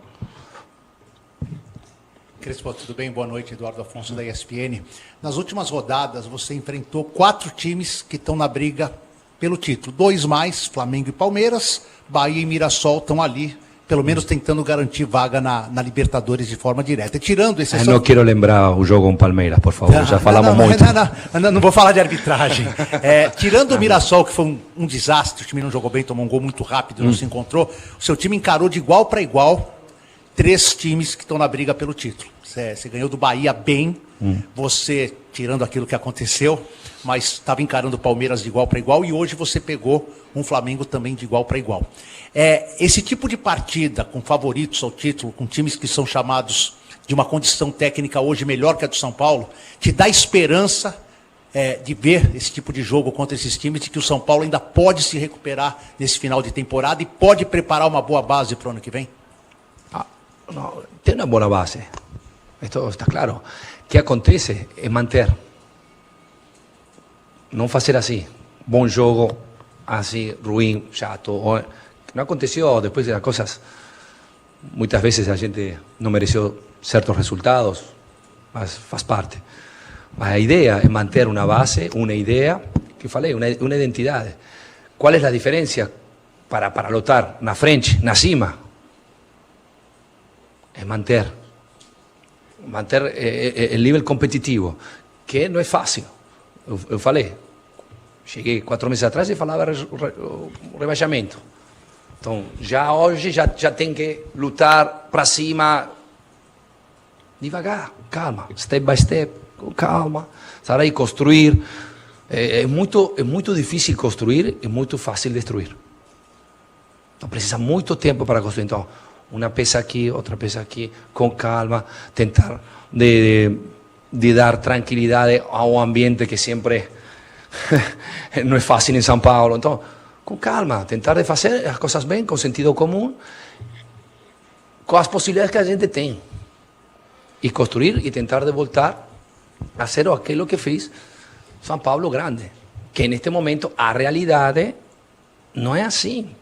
Crespo, tudo bem? Boa noite, Eduardo Afonso da ESPN. Nas últimas rodadas, você enfrentou 4 times que estão na briga pelo título. 2 mais, Flamengo e Palmeiras, Bahia e Mirassol estão ali, pelo menos tentando garantir vaga na Libertadores de forma direta. E tirando esse... Não quero lembrar o jogo com Palmeiras, por favor, já falamos muito. Não vou falar de arbitragem. Tirando o Mirassol, que foi um desastre, o time não jogou bem, tomou um gol muito rápido, não se encontrou, o seu time encarou de igual para igual 3 times que estão na briga pelo título. Você ganhou do Bahia bem, você, tirando aquilo que aconteceu, mas estava encarando o Palmeiras de igual para igual, e hoje você pegou um Flamengo também de igual para igual. Esse tipo de partida, com favoritos ao título, com times que são chamados de uma condição técnica hoje melhor que a do São Paulo, te dá esperança de ver esse tipo de jogo contra esses times, de que o São Paulo ainda pode se recuperar nesse final de temporada e pode preparar uma boa base para o ano que vem? No, tiene una buena base, esto está claro. O que acontece es manter, não fazer assim, bom jogo, assim, ruim, chato. No aconteció después de las cosas, muchas veces a gente não mereció certos resultados, mas faz parte. Mas a idea es manter una base, una idea, que falei, una identidad. ¿Cuál es la diferencia para lutar na frente, na cima? Es manter el nivel competitivo, que não é fácil. Eu falei, cheguei 4 meses atrás e falava rebaixamento. Então, hoje já tem que lutar para cima, devagar, calma, step by step, com calma, sabe? E construir. É muito difícil construir, é muito fácil destruir. Então, precisa muito tempo para construir. Então, uma peça aqui, outra peça aqui, com calma, tentar de dar tranquilidade a um ambiente que sempre não é fácil em São Paulo. Então, com calma, tentar de fazer as coisas bem, com sentido comum, com as possibilidades que a gente tem. E construir e tentar de voltar a ser aquilo que fez São Paulo grande. Que neste momento a realidade não é assim.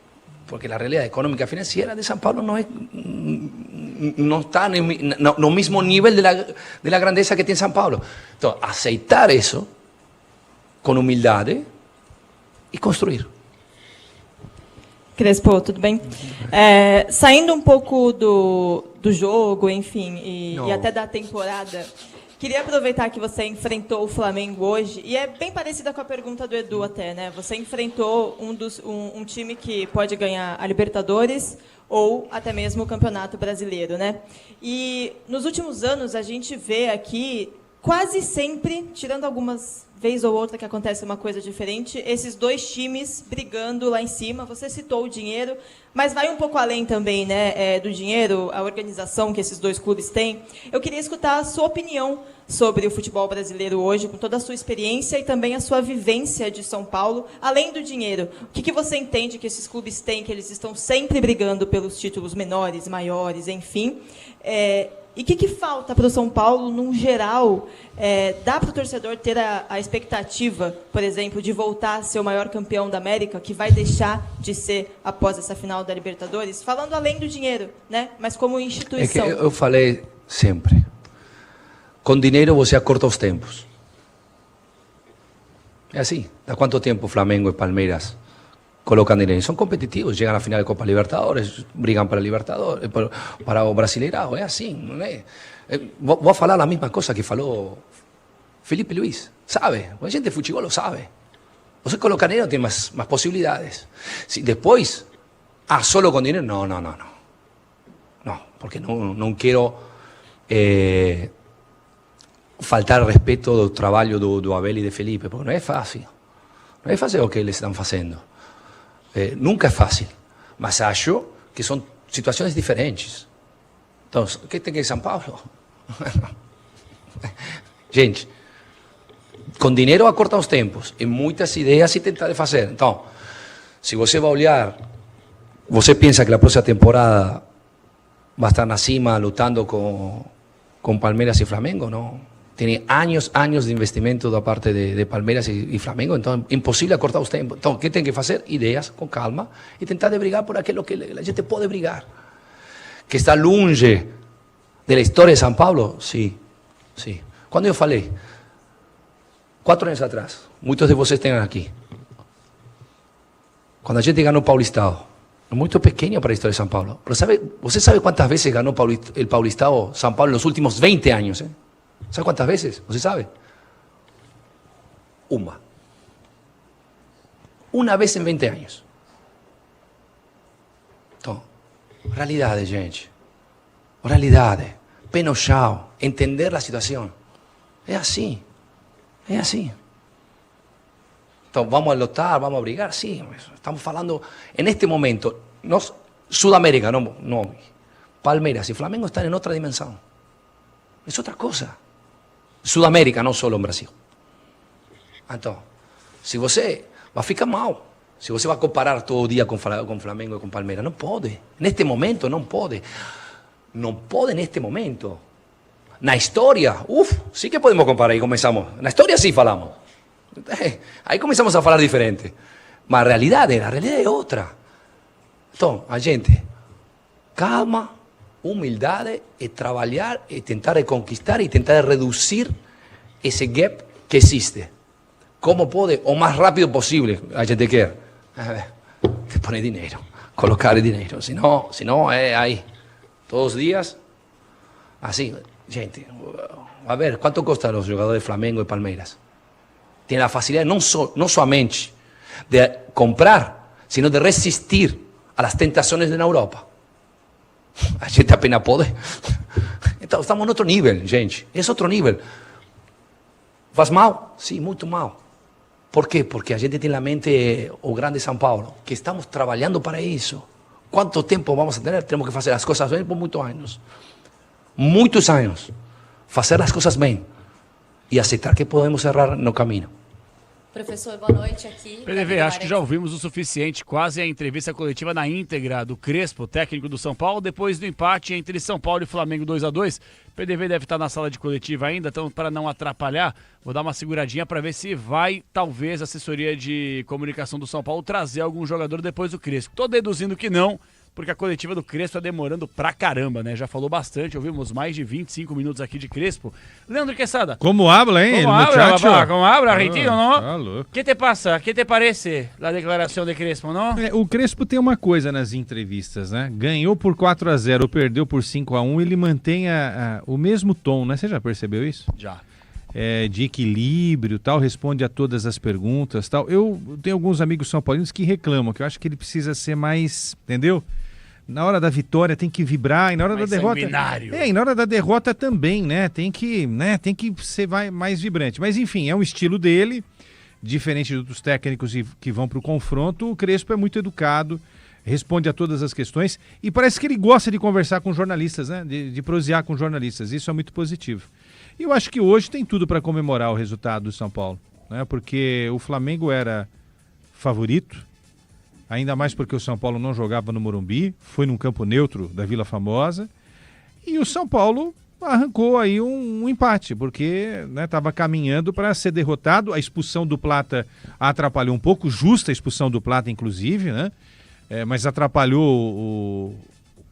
Porque a realidade econômica e financeira de São Paulo não está no mesmo nível de la grandeza que tem São Paulo. Então, aceitar isso com humildade e construir. Crespo, tudo bem? Saindo um pouco do jogo, enfim, e até da temporada, queria aproveitar que você enfrentou o Flamengo hoje, e é bem parecida com a pergunta do Edu até, né? Você enfrentou um time que pode ganhar a Libertadores ou até mesmo o Campeonato Brasileiro, né? E nos últimos anos a gente vê aqui, quase sempre, tirando algumas vez ou outra que acontece uma coisa diferente, esses dois times brigando lá em cima. Você citou o dinheiro, mas vai um pouco além também, né, do dinheiro, a organização que esses dois clubes têm. Eu queria escutar a sua opinião sobre o futebol brasileiro hoje, com toda a sua experiência e também a sua vivência de São Paulo, além do dinheiro. O que você entende que esses clubes têm, que eles estão sempre brigando pelos títulos menores, maiores, enfim? E o que falta para o São Paulo, num geral? Dá para o torcedor ter a expectativa, por exemplo, de voltar a ser o maior campeão da América, que vai deixar de ser após essa final da Libertadores? Falando além do dinheiro, né? Mas como instituição. É que eu falei sempre, com dinheiro você acorta os tempos. É assim. Há quanto tempo Flamengo e Palmeiras colocam dinheiro? São competitivos, chegam à final da Copa Libertadores, brigam para Libertadores, para o Brasileirão, é assim, não é? Vou falar a mesma coisa que falou Felipe Luiz, sabe? A gente de futebol lo sabe. Você coloca dinheiro, tem mais possibilidades. Se depois, solo com dinheiro, não, porque não quero faltar respeito do trabalho do Abel e de Felipe, porque não é fácil. Não é fácil o que eles estão fazendo. Nunca é fácil, mas acho que são situações diferentes. Então, o que tem que ir São Paulo? Gente, com dinheiro acorta os tempos, e muitas ideias se tentar fazer. Então, se você vai olhar, você pensa que a próxima temporada vai estar na cima, lutando com Palmeiras e Flamengo? Não. Tem anos de investimento da parte de Palmeiras e Flamengo, então é impossível acortar os tempos. Então, o que tem que fazer? Ideias, com calma, e tentar de brigar por aquilo que a gente pode brigar. Que está longe da história de São Paulo? Sim. Quando eu falei, 4 anos atrás, muitos de vocês têm aqui, quando a gente ganhou o Paulistão, é muito pequeno para a história de São Paulo. Você sabe quantas vezes ganhou o Paulistão São Paulo nos últimos 20 anos? ¿Sabe cuántas veces? ¿Usted sabe? Una vez en 20 años. Então, realidade, gente. Realidade. Pé no chão. Entender a situação. É assim. Entonces, ¿vamos a lotar? ¿Vamos a brigar? Sí, estamos hablando en este momento. Sudamérica, no. Palmeiras y Flamengo están en otra dimensión. Es otra cosa. Sudamérica, no solo en Brasil. Entonces, si você va a ficar mal, si você va a comparar todo el día con Flamengo y con Palmeiras, no puede. En este momento no puede. No puede en este momento. Na historia, sí que podemos comparar y comenzamos. Na historia sí falamos. Ahí comenzamos a hablar diferente. Mas a realidad es otra. Entonces, a gente, calma, humildad y trabajar y tentar reconquistar y tentar reducir ese gap que existe. ¿Cómo puede? O más rápido posible. A gente quer. Te pone dinero, colocar dinero. Si no, ahí. Todos los días, así. Gente, a ver, ¿cuánto cuesta los jugadores de Flamengo y Palmeiras? Tienen la facilidad no solamente de comprar, sino de resistir a las tentaciones de Europa. A gente apenas puede. Estamos en otro nivel, gente. Es otro nivel. ¿Faz mal? Sí, muy mal. ¿Por qué? Porque a gente tiene la mente o grande São Paulo, que estamos trabajando para eso. ¿Cuánto tiempo vamos a tener? Tenemos que hacer las cosas bien por muchos años. Muitos anos, fazer as coisas bem e aceitar que podemos errar no caminho. Professor, boa noite aqui. PDV, acho que já ouvimos o suficiente, quase a entrevista coletiva na íntegra do Crespo, técnico do São Paulo, depois do empate entre São Paulo e Flamengo 2-2. PDV deve estar na sala de coletiva ainda, então para não atrapalhar, vou dar uma seguradinha para ver se vai, talvez, a assessoria de comunicação do São Paulo trazer algum jogador depois do Crespo. Tô deduzindo que não, porque a coletiva do Crespo tá demorando pra caramba, né? Já falou bastante, ouvimos mais de 25 minutos aqui de Crespo. Leandro Quesada. Como habla, hein? Como habla, papá? Como habla, argentino, não? Tá louco. Que te passa? Que te parece a declaração de Crespo, não? O Crespo tem uma coisa nas entrevistas, né? Ganhou por 4-0, perdeu por 5-1, ele mantém o mesmo tom, né? Você já percebeu isso? Já. De equilíbrio, tal, responde a todas as perguntas, tal. Eu tenho alguns amigos são paulinos que reclamam, que eu acho que ele precisa ser mais, entendeu? Na hora da vitória tem que vibrar, e na hora da derrota. E na hora da derrota também, né? Tem que ser mais vibrante. Mas enfim, é um estilo dele, diferente dos técnicos que vão para o confronto. O Crespo é muito educado, responde a todas as questões e parece que ele gosta de conversar com jornalistas, né? De prosear com jornalistas. Isso é muito positivo. E eu acho que hoje tem tudo para comemorar o resultado do São Paulo, né? Porque o Flamengo era favorito. Ainda mais porque o São Paulo não jogava no Morumbi, foi num campo neutro da Vila Famosa, e o São Paulo arrancou aí um empate, porque estava caminhando para ser derrotado. A expulsão do Plata atrapalhou um pouco, justa a expulsão do Plata, inclusive, né? Mas atrapalhou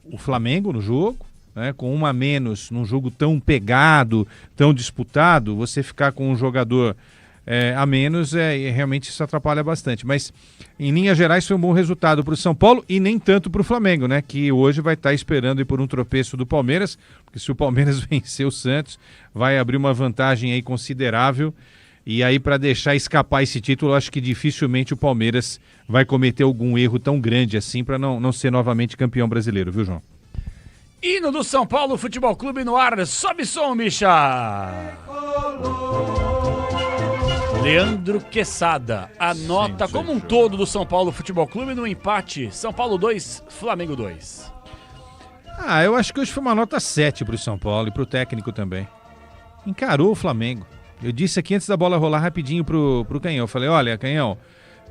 o Flamengo no jogo, né? Com um a menos, num jogo tão pegado, tão disputado, você ficar com um jogador a menos, realmente isso atrapalha bastante. Mas, em linhas gerais, foi um bom resultado para o São Paulo e nem tanto para o Flamengo, né? Que hoje vai estar esperando por um tropeço do Palmeiras, porque se o Palmeiras vencer o Santos, vai abrir uma vantagem aí considerável. E aí, para deixar escapar esse título, acho que dificilmente o Palmeiras vai cometer algum erro tão grande assim para não ser novamente campeão brasileiro, viu, João? Hino do São Paulo Futebol Clube no ar. Sobe som, bicha! Leandro Quesada, a nota como um todo do São Paulo Futebol Clube no empate. São Paulo 2, Flamengo 2. Eu acho que hoje foi uma nota 7 para o São Paulo e para o técnico também. Encarou o Flamengo. Eu disse aqui antes da bola rolar rapidinho pro Canhão. Eu falei, olha, Canhão,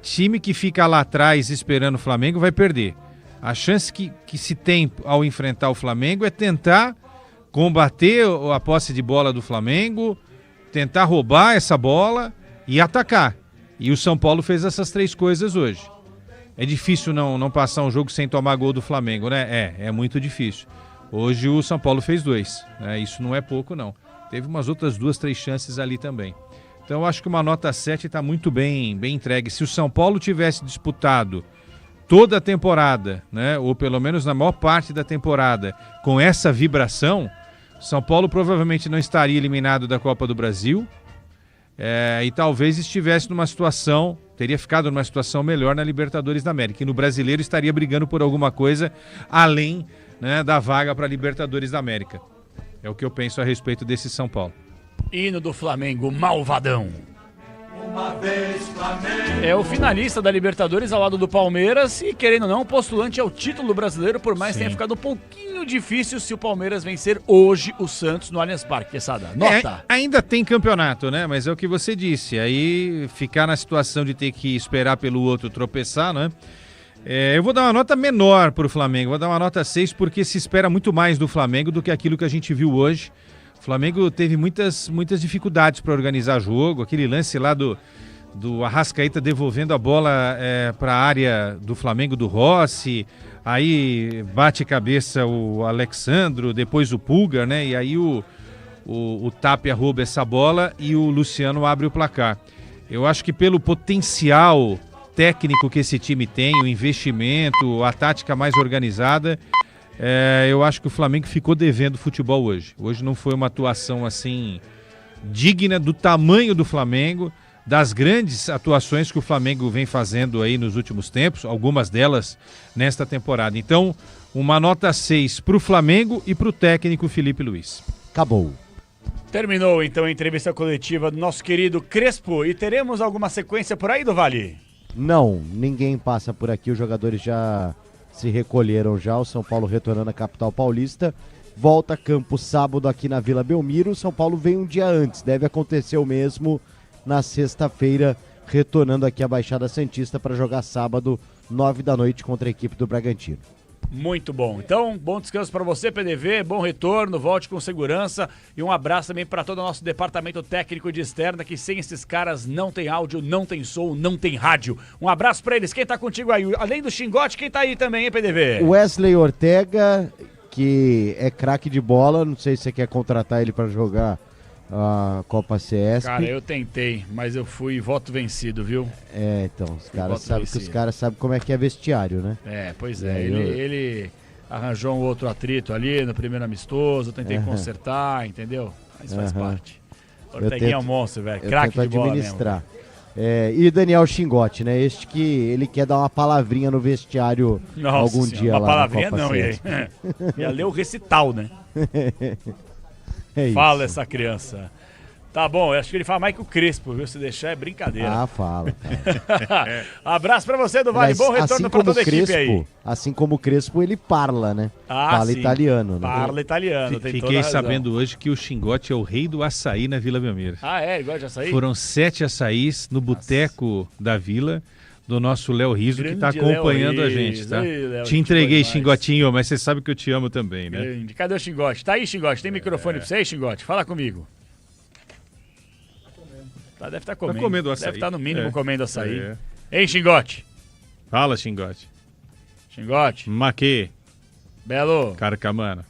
time que fica lá atrás esperando o Flamengo vai perder. A chance que se tem ao enfrentar o Flamengo é tentar combater a posse de bola do Flamengo, tentar roubar essa bola e atacar. E o São Paulo fez essas três coisas hoje. É difícil não passar um jogo sem tomar gol do Flamengo, né? É muito difícil. Hoje o São Paulo fez 2, né? Isso não é pouco, não. Teve umas outras 2, 3 chances ali também. Então eu acho que uma nota 7 está muito bem entregue. Se o São Paulo tivesse disputado toda a temporada, né? Ou pelo menos na maior parte da temporada, com essa vibração, São Paulo provavelmente não estaria eliminado da Copa do Brasil. E talvez estivesse numa situação, teria ficado numa situação melhor na Libertadores da América. E no Brasileiro estaria brigando por alguma coisa além, né, da vaga para a Libertadores da América. É o que eu penso a respeito desse São Paulo. Hino do Flamengo, malvadão. Uma vez Flamengo. É o finalista da Libertadores ao lado do Palmeiras e, querendo ou não, um postulante ao título brasileiro, por mais que tenha ficado um pouquinho difícil se o Palmeiras vencer hoje o Santos no Allianz Parque. Quesada, nota. Ainda tem campeonato, né? Mas é o que você disse. Aí ficar na situação de ter que esperar pelo outro tropeçar, né? Eu vou dar uma nota menor para o Flamengo. Vou dar uma nota 6 porque se espera muito mais do Flamengo do que aquilo que a gente viu hoje. O Flamengo teve muitas dificuldades para organizar jogo. Aquele lance lá do Arrascaeta devolvendo a bola para a área do Flamengo do Rossi, aí bate cabeça o Alexandro, depois o Pulgar, né? E aí o Tapia rouba essa bola e o Luciano abre o placar. Eu acho que pelo potencial técnico que esse time tem, o investimento, a tática mais organizada, eu acho que o Flamengo ficou devendo futebol hoje. Hoje não foi uma atuação assim digna do tamanho do Flamengo, das grandes atuações que o Flamengo vem fazendo aí nos últimos tempos, algumas delas nesta temporada. Então, uma nota 6 para o Flamengo e para o técnico Felipe Luiz. Acabou. Terminou então a entrevista coletiva do nosso querido Crespo e teremos alguma sequência por aí do Vale? Não, ninguém passa por aqui, os jogadores já se recolheram já, o São Paulo retornando à capital paulista, volta a campo sábado aqui na Vila Belmiro, o São Paulo vem um dia antes, deve acontecer o mesmo na sexta-feira, retornando aqui à Baixada Santista para jogar sábado, 9 da noite, contra a equipe do Bragantino. Muito bom. Então, bom descanso para você, PDV, bom retorno, volte com segurança e um abraço também para todo o nosso departamento técnico de externa, que sem esses caras não tem áudio, não tem som, não tem rádio. Um abraço para eles. Quem tá contigo aí? Além do Xingote, quem tá aí também, hein, PDV? Wesley Ortega, que é craque de bola, não sei se você quer contratar ele para jogar a Copa CS. Cara, eu tentei, mas eu fui voto vencido, viu? Então, os caras sabem como é que é vestiário, né? Pois é. Ele arranjou um outro atrito ali no primeiro amistoso, eu tentei consertar, entendeu? Mas faz parte. Orteguinha é um monstro, velho. Craque de bola administrar. E Daniel Xingote, né? Este que ele quer dar uma palavrinha no vestiário algum dia lá. Uma palavrinha na Copa não, CS. ia ler o recital, né? Fala essa criança. Tá bom, eu acho que ele fala mais que o Crespo, viu? Se deixar é brincadeira. Fala. Abraço pra você, do Vale. Bom retorno pra toda a equipe aí. Assim como o Crespo, ele parla, né? Fala sim. italiano, né? Parla italiano, tem toda a Fiquei razão. sabendo hoje que o Xingote é o rei do açaí na Vila Belmiro. Ele gosta de açaí? Foram 7 açaís no boteco da Vila, do nosso Léo Riso, que está acompanhando a gente, tá? Te entreguei, Xingotinho, mas você sabe que eu te amo também, né? Grande. Cadê o Xingote? Tá aí, Xingote? Tem microfone pra você aí, Xingote? Fala comigo. Deve estar comendo. Tá comendo açaí. Deve estar no mínimo comendo açaí. Hein, Xingote? Fala, Xingote. Xingote. Maquê. Belo. Carcamana.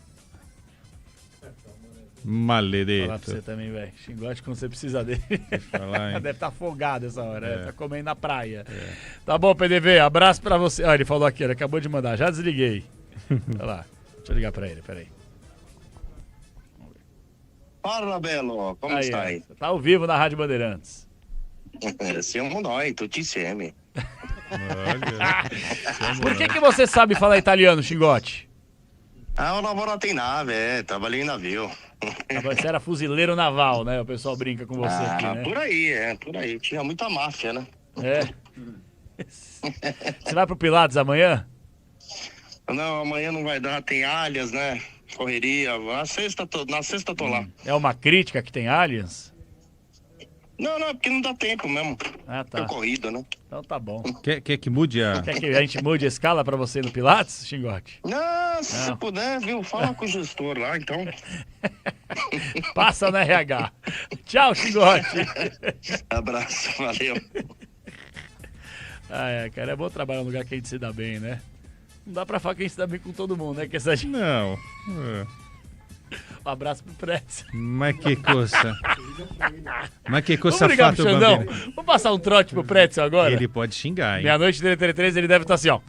Maledeto. Falar pra você também, velho. Xingote quando você precisa dele. Deve estar afogado essa hora. Deve estar comendo na praia. Tá bom, PDV. Abraço pra você. Ele falou aqui, ele acabou de mandar. Já desliguei. Olha lá. Deixa eu ligar pra ele, peraí. Fala, Belo, como está aí? Tá ao vivo na Rádio Bandeirantes. Siamo noi, tutti insieme. Por que você sabe falar italiano, Xingote? Eu lavoro em nave, trabalhei em navio. Você era fuzileiro naval, né? O pessoal brinca com você aqui, né? Por aí. Tinha muita máfia, né? Você vai pro Pilates amanhã? Não, amanhã não vai dar, tem alias, né? Correria, na sexta tô lá. É uma crítica que tem aliens? Não, porque não dá tempo mesmo. Tá. Tô corrido, né? Então tá bom. Quer que mude a... Quer que a gente mude a escala pra você no Pilates, Xingote? Não, se você puder, viu? Fala com o gestor lá, então. Passa no RH. Tchau, Xingote. Abraço, valeu. Cara, é bom trabalhar num lugar que a gente se dá bem, né? Não dá pra falar que a gente se dá bem com todo mundo, né? Que essa gente... Não. Um abraço pro Pretzel. Mas que coisa. Vamos ligar pro Xandão. Vamos passar um trote pro Pretzel agora? Ele pode xingar, hein? Meia-noite, 33, ele deve estar assim, ó.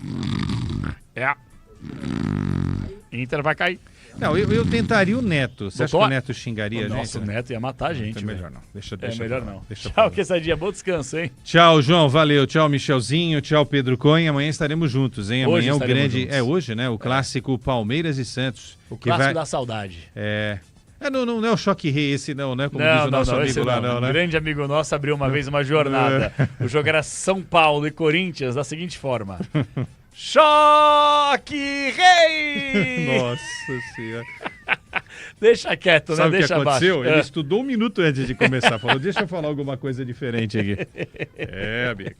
Inter vai cair. Não, eu tentaria o Neto. Você acha que o Neto xingaria a gente? Nossa, o Neto ia matar a gente. É melhor não. Deixa melhor não. Tchau, Quesadinha. Bom descanso, hein? Tchau, João. Valeu. Tchau, Michelzinho. Tchau, Pedro Cunha. Amanhã estaremos juntos, hein? Amanhã é o grande... Juntos. Hoje, né? O clássico Palmeiras e Santos. O clássico da saudade. Não é o Choque Rei esse não, né? Como Não, diz o nosso amigo lá, não. né? Um grande amigo nosso abriu uma vez uma jornada. O jogo era São Paulo e Corinthians da seguinte forma. Choque Rei! Nossa Senhora. Deixa quieto, né? Sabe o que Deixa aconteceu? abaixo. Ele estudou 1 minuto antes de começar. Falou, deixa eu falar alguma coisa diferente aqui. Amigo.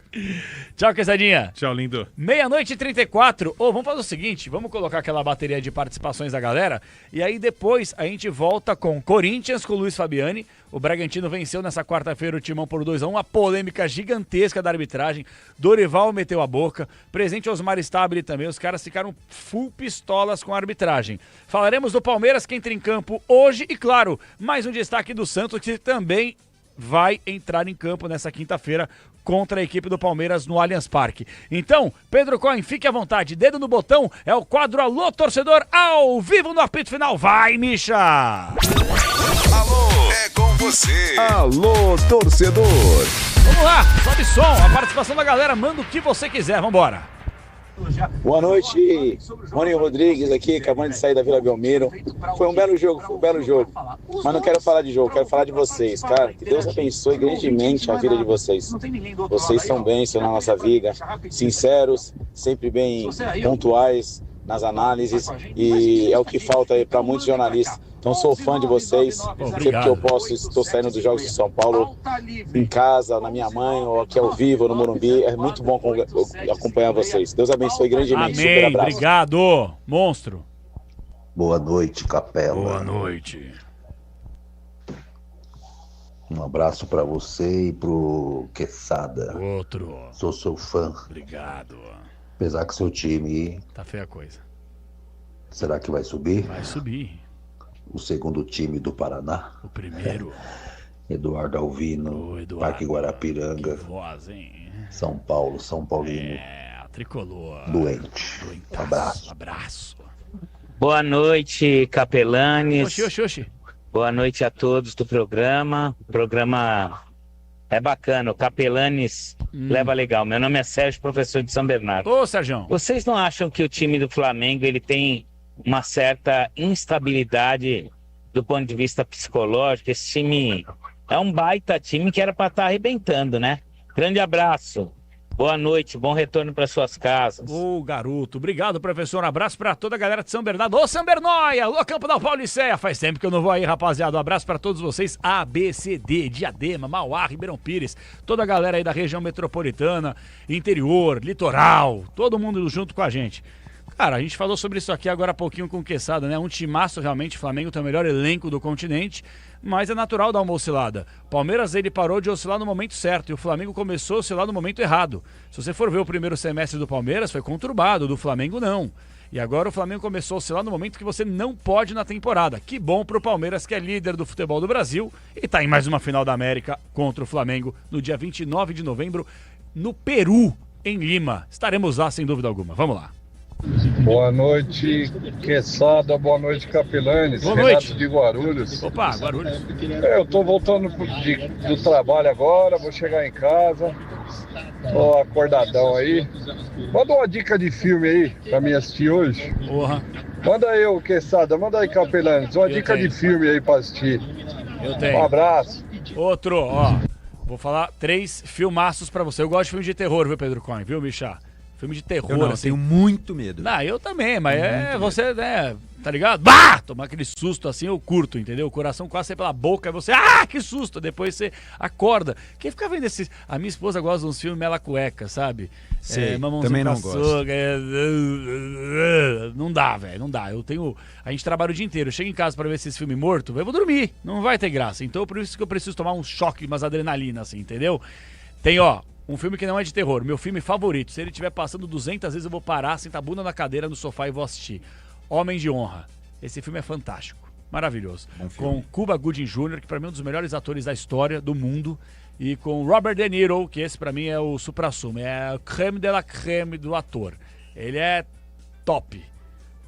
Tchau, Quesadinha. Tchau, lindo. 00:34. Vamos fazer o seguinte, vamos colocar aquela bateria de participações da galera e aí depois a gente volta com Corinthians, com o Luiz Fabiani. O Bragantino venceu nessa quarta-feira o Timão por 2-1, uma polêmica gigantesca da arbitragem. Dorival meteu a boca, presente Osmar Stabile também, os caras ficaram full pistolas com a arbitragem. Falaremos do Palmeiras que entra em campo hoje e, claro, mais um destaque do Santos que também vai entrar em campo nessa quinta-feira contra a equipe do Palmeiras no Allianz Parque. Então, Pedro Cohen, fique à vontade, dedo no botão, é o quadro Alô Torcedor ao vivo no apito final. Vai, Misha! Alô, é com você. Alô, torcedor. Vamos lá, sobe som, a participação da galera, manda o que você quiser, vambora. Boa noite, Rony Rodrigues aqui, acabando de sair da Vila Belmiro. Foi um belo jogo, Mas não quero falar de jogo, quero falar de vocês, cara. Que Deus abençoe grandemente a vida de vocês. Vocês são bênçãos na nossa vida, sinceros, sempre bem pontuais nas análises. E é o que falta aí para muitos jornalistas. Então sou fã de vocês, sempre que eu posso, estou saindo dos Jogos de São Paulo, em casa, na minha mãe, ou aqui ao vivo, no Morumbi. É muito bom acompanhar vocês. Deus abençoe grandemente. Amém, super abraço. obrigado, monstro. Boa noite, Capela. Boa noite. Um abraço pra você e pro Quesada. Outro. Sou seu fã. Obrigado. Apesar que seu time... Tá feia a coisa. Será que vai subir? Vai subir. O segundo time do Paraná. O primeiro. Eduardo Alvino, Parque Guarapiranga. Que voz, hein? São Paulo, São Paulino. Tricolor. Doente. Abraço. Abraço. Boa noite, Capelanes. Oxi. Boa noite a todos do programa. O programa é bacana, o Capelanes leva legal. Meu nome é Sérgio, professor de São Bernardo. Ô, Sérgio. Vocês não acham que o time do Flamengo ele tem uma certa instabilidade do ponto de vista psicológico? Esse time é um baita time que era para estar arrebentando, né? Grande abraço. Boa noite, bom retorno para suas casas. Ô, garoto, obrigado, professor. Um abraço para toda a galera de São Bernardo. Ô, São Bernóia, ô, Campo da Pauliceia. Faz tempo que eu não vou aí, rapaziada. Um abraço para todos vocês. ABCD, Diadema, Mauá, Ribeirão Pires. Toda a galera aí da região metropolitana, interior, litoral. Todo mundo junto com a gente. Cara, a gente falou sobre isso aqui agora há pouquinho com o Quesada, né? Um timaço realmente, o Flamengo tem o melhor elenco do continente, mas é natural dar uma oscilada. O Palmeiras, ele parou de oscilar no momento certo e o Flamengo começou a oscilar no momento errado. Se você for ver o primeiro semestre do Palmeiras, foi conturbado, do Flamengo não. E agora o Flamengo começou a oscilar no momento que você não pode na temporada. Que bom pro Palmeiras, que é líder do futebol do Brasil e tá em mais uma final da América contra o Flamengo no dia 29 de novembro, no Peru, em Lima. Estaremos lá, sem dúvida alguma. Vamos lá. Boa noite, Quesada, boa noite, Capelanes. Boa noite. Renato de Guarulhos. Opa, Guarulhos. Eu tô voltando do trabalho agora, vou chegar em casa, tô acordadão aí. Manda uma dica de filme aí pra mim assistir hoje. Porra. Manda aí, ô Quesada, manda aí, Capelanes, uma dica de filme aí pra assistir. Eu tenho. Um abraço. Outro, ó. Vou falar 3 filmaços pra você. Eu gosto de filme de terror, viu, Pedro Cohen, viu, Michá? Filme de terror, Eu não, assim. tenho muito medo. Não, eu também, mas você, né, tá ligado? Bah! Tomar aquele susto assim, eu curto, entendeu? O coração quase sai pela boca, e você, que susto! Depois você acorda. Quem fica vendo esses... A minha esposa gosta de uns filmes mela cueca, sabe? Sei, Mamãozinho também não com gosto. açúcar, não dá, velho, não dá. A gente trabalha o dia inteiro, eu chego em casa pra ver esses filmes mortos, eu vou dormir, não vai ter graça. Então por isso que eu preciso tomar um choque, umas adrenalina, assim, entendeu? Tem, ó, um filme que não é de terror, meu filme favorito. Se ele estiver passando 200 vezes, eu vou parar, sentar a bunda na cadeira, no sofá e vou assistir. Homem de Honra. Esse filme é fantástico, maravilhoso. Com Cuba Gooding Jr., que pra mim é um dos melhores atores da história do mundo. E com Robert De Niro, que esse pra mim é o supra-sumo. É a creme de la creme do ator. Ele é top.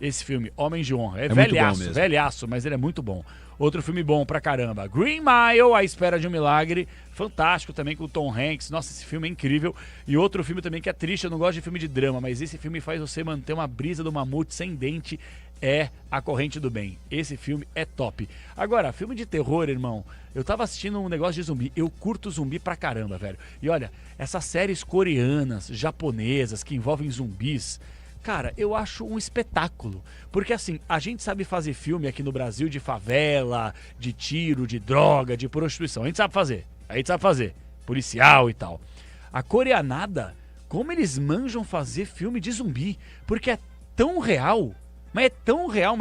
Esse filme, Homem de Honra. É velhaço, velhaço, mas ele é muito bom. Outro filme bom pra caramba, Green Mile, A Espera de um Milagre, fantástico também com o Tom Hanks, nossa, esse filme é incrível. E outro filme também que é triste, eu não gosto de filme de drama, mas esse filme faz você manter uma brisa do mamute sem dente é A Corrente do Bem. Esse filme é top. Agora, filme de terror, irmão, eu tava assistindo um negócio de zumbi. Eu curto zumbi pra caramba, velho. E olha, essas séries coreanas, japonesas, que envolvem zumbis, cara, eu acho um espetáculo. Porque assim, a gente sabe fazer filme aqui no Brasil de favela, de tiro, de droga, de prostituição. A gente sabe fazer. Policial e tal. A coreanada, como eles manjam fazer filme de zumbi. Porque é tão real, mas é tão real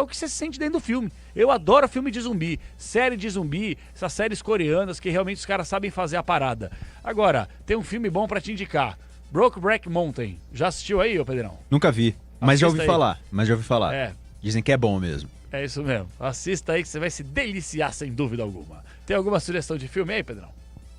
que você se sente dentro do filme. Eu adoro filme de zumbi, série de zumbi, essas séries coreanas que realmente os caras sabem fazer a parada. Agora, tem um filme bom pra te indicar. Brokeback Mountain. Já assistiu aí, ô Pedrão? Nunca vi, mas já ouvi Assista aí. falar. É. Dizem que é bom mesmo. É isso mesmo. Assista aí que você vai se deliciar sem dúvida alguma. Tem alguma sugestão de filme aí, Pedrão?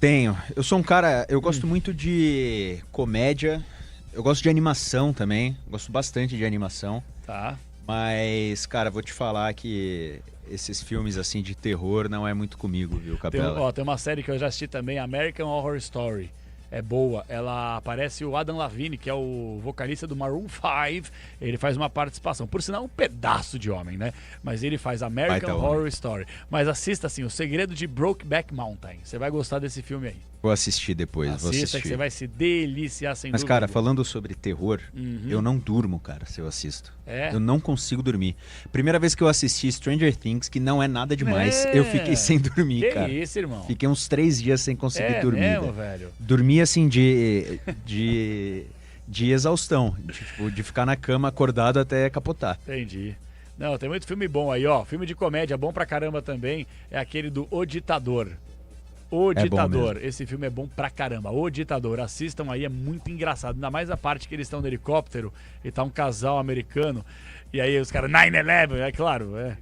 Tenho. Eu sou um cara, eu gosto muito de comédia, eu gosto de animação também, gosto bastante de animação. Tá. Mas, cara, vou te falar que esses filmes assim de terror não é muito comigo, viu, Capela? Tem uma série que eu já assisti também, American Horror Story. É boa. Ela aparece o Adam Levine, que é o vocalista do Maroon 5. Ele faz uma participação. Por sinal, um pedaço de homem, né? Mas ele faz American Horror Story. Mas assista, assim, O Segredo de Brokeback Mountain. Você vai gostar desse filme aí. Vou assistir depois, Assista que você vai se deliciar sem Mas, dúvida. cara, falando sobre terror, eu não durmo, cara, se eu assisto. Eu não consigo dormir. Primeira vez que eu assisti Stranger Things, que não é nada demais, eu fiquei sem dormir, cara. Que isso, irmão? Fiquei uns 3 dias sem conseguir dormir. Mesmo, velho? Dormi, assim, de exaustão. De ficar na cama acordado até capotar. Entendi. Não, tem muito filme bom aí, ó. Filme de comédia bom pra caramba também é aquele do O Ditador. O Ditador, esse filme é bom pra caramba. O Ditador, assistam aí, é muito engraçado. Ainda mais a parte que eles estão no helicóptero e tá um casal americano. E aí os caras, 9/11, é claro, é.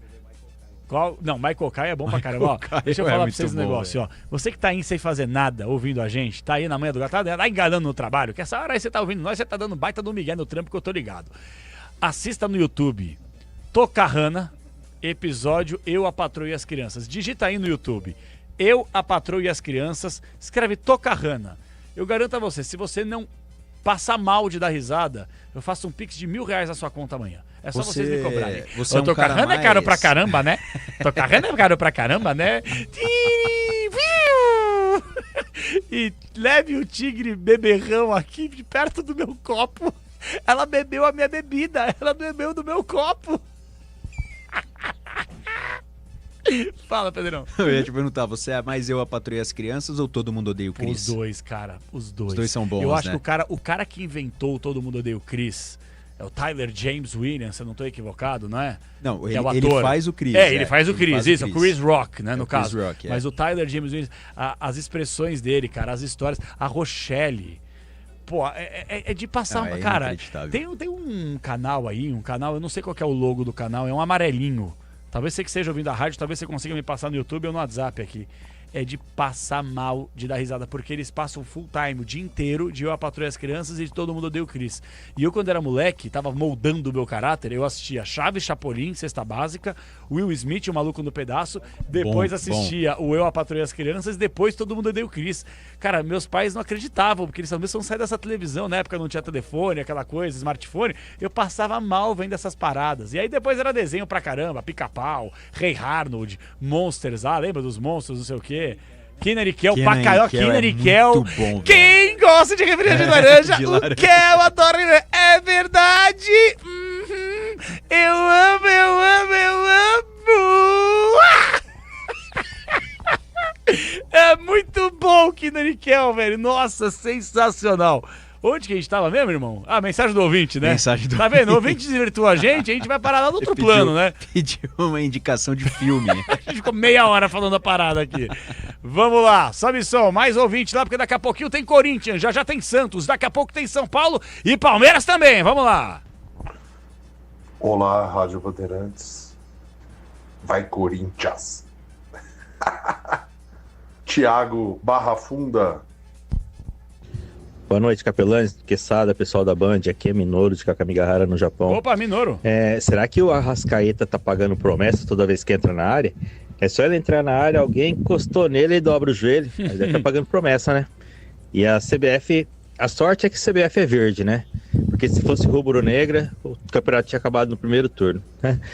Qual? Não, Michael Caine é bom pra caramba. Ó, deixa eu falar pra vocês um negócio, ó. Você que tá aí sem fazer nada, ouvindo a gente, tá aí na manhã do gato, tá enganando no trabalho, que essa hora aí você tá ouvindo nós, você tá dando baita do migué no trampo que eu tô ligado. Assista no YouTube, Tocahana, episódio Eu, a Patroa e as Crianças. Digita aí no YouTube. Eu, a Patroa e as Crianças, escreve Tocahana. Eu garanto a você, se você não passar mal de dar risada, eu faço um pix de R$1.000 na sua conta amanhã. É só vocês me cobrarem. Você é um Tocahana cara mais... é caro pra caramba, né? Tocahana é caro pra caramba, né? E leve o tigre beberrão aqui de perto do meu copo. Ela bebeu a minha bebida, ela bebeu do meu copo. Fala, Pedrão. Eu ia te perguntar, você é mais Eu, a Patroa e as Crianças ou Todo Mundo Odeia o Chris? Os dois, cara, os dois. Os dois são bons, Eu acho né? que o cara que inventou Todo Mundo Odeia o Chris é o Tyler James Williams, se eu não tô equivocado, não é? Não, que é o ele ator. faz o Chris. Ele faz o Chris, isso, o Chris Rock, né, no Chris caso. Rock, Mas o Tyler James Williams, as expressões dele, cara, as histórias, a Rochelle... Pô, é de passar... É cara, tem um canal aí, eu não sei qual que é o logo do canal, é um amarelinho. Talvez você que esteja ouvindo a rádio, talvez você consiga me passar no YouTube ou no WhatsApp aqui. É de passar mal de dar risada, porque eles passam full time, o dia inteiro, de Eu, a Patroa e as Crianças e de Todo Mundo Odeia o Chris. E eu, quando era moleque, tava moldando o meu caráter, eu assistia Chaves, Chapolin, Cesta Básica, Will Smith, O Maluco no Pedaço, depois assistia o Eu, a Patroa e as Crianças, depois Todo Mundo Odeia o Chris. Cara, meus pais não acreditavam, porque eles talvez não sair dessa televisão, na época não tinha telefone, aquela coisa, smartphone, eu passava mal vendo essas paradas. E aí depois era desenho pra caramba, Pica-Pau, Rei Arnold, Monsters, lembra dos monstros, não sei o quê. Kenan e Kel, pra caramba, Kenan e Kel. Quem gosta de refrigerante de laranja? O Kel adora. É verdade. Eu amo, eu amo, eu amo. É muito bom, Kenan e Kel, velho. Nossa, sensacional. Onde que a gente tava mesmo, irmão? Mensagem do ouvinte, né? Mensagem do Tá vendo? O ouvinte desvirtuou a gente vai parar lá no outro plano, né? Pediu uma indicação de filme. A gente ficou meia hora falando a parada aqui. Vamos lá, sobe som, mais ouvinte lá, porque daqui a pouquinho tem Corinthians, já tem Santos, daqui a pouco tem São Paulo e Palmeiras também, vamos lá. Olá, Rádio Bandeirantes. Vai Corinthians. Thiago Barra Funda. Boa noite, capelães, Quesada, pessoal da Band, aqui é Minoru de Kakamigahara, no Japão. Opa, Minoru. Será que o Arrascaeta tá pagando promessa toda vez que entra na área? É só ele entrar na área, alguém encostou nele e dobra o joelho, mas ele tá pagando promessa, né? E a CBF A sorte é que o CBF é verde, né? Porque se fosse rubro-negra, o campeonato tinha acabado no primeiro turno.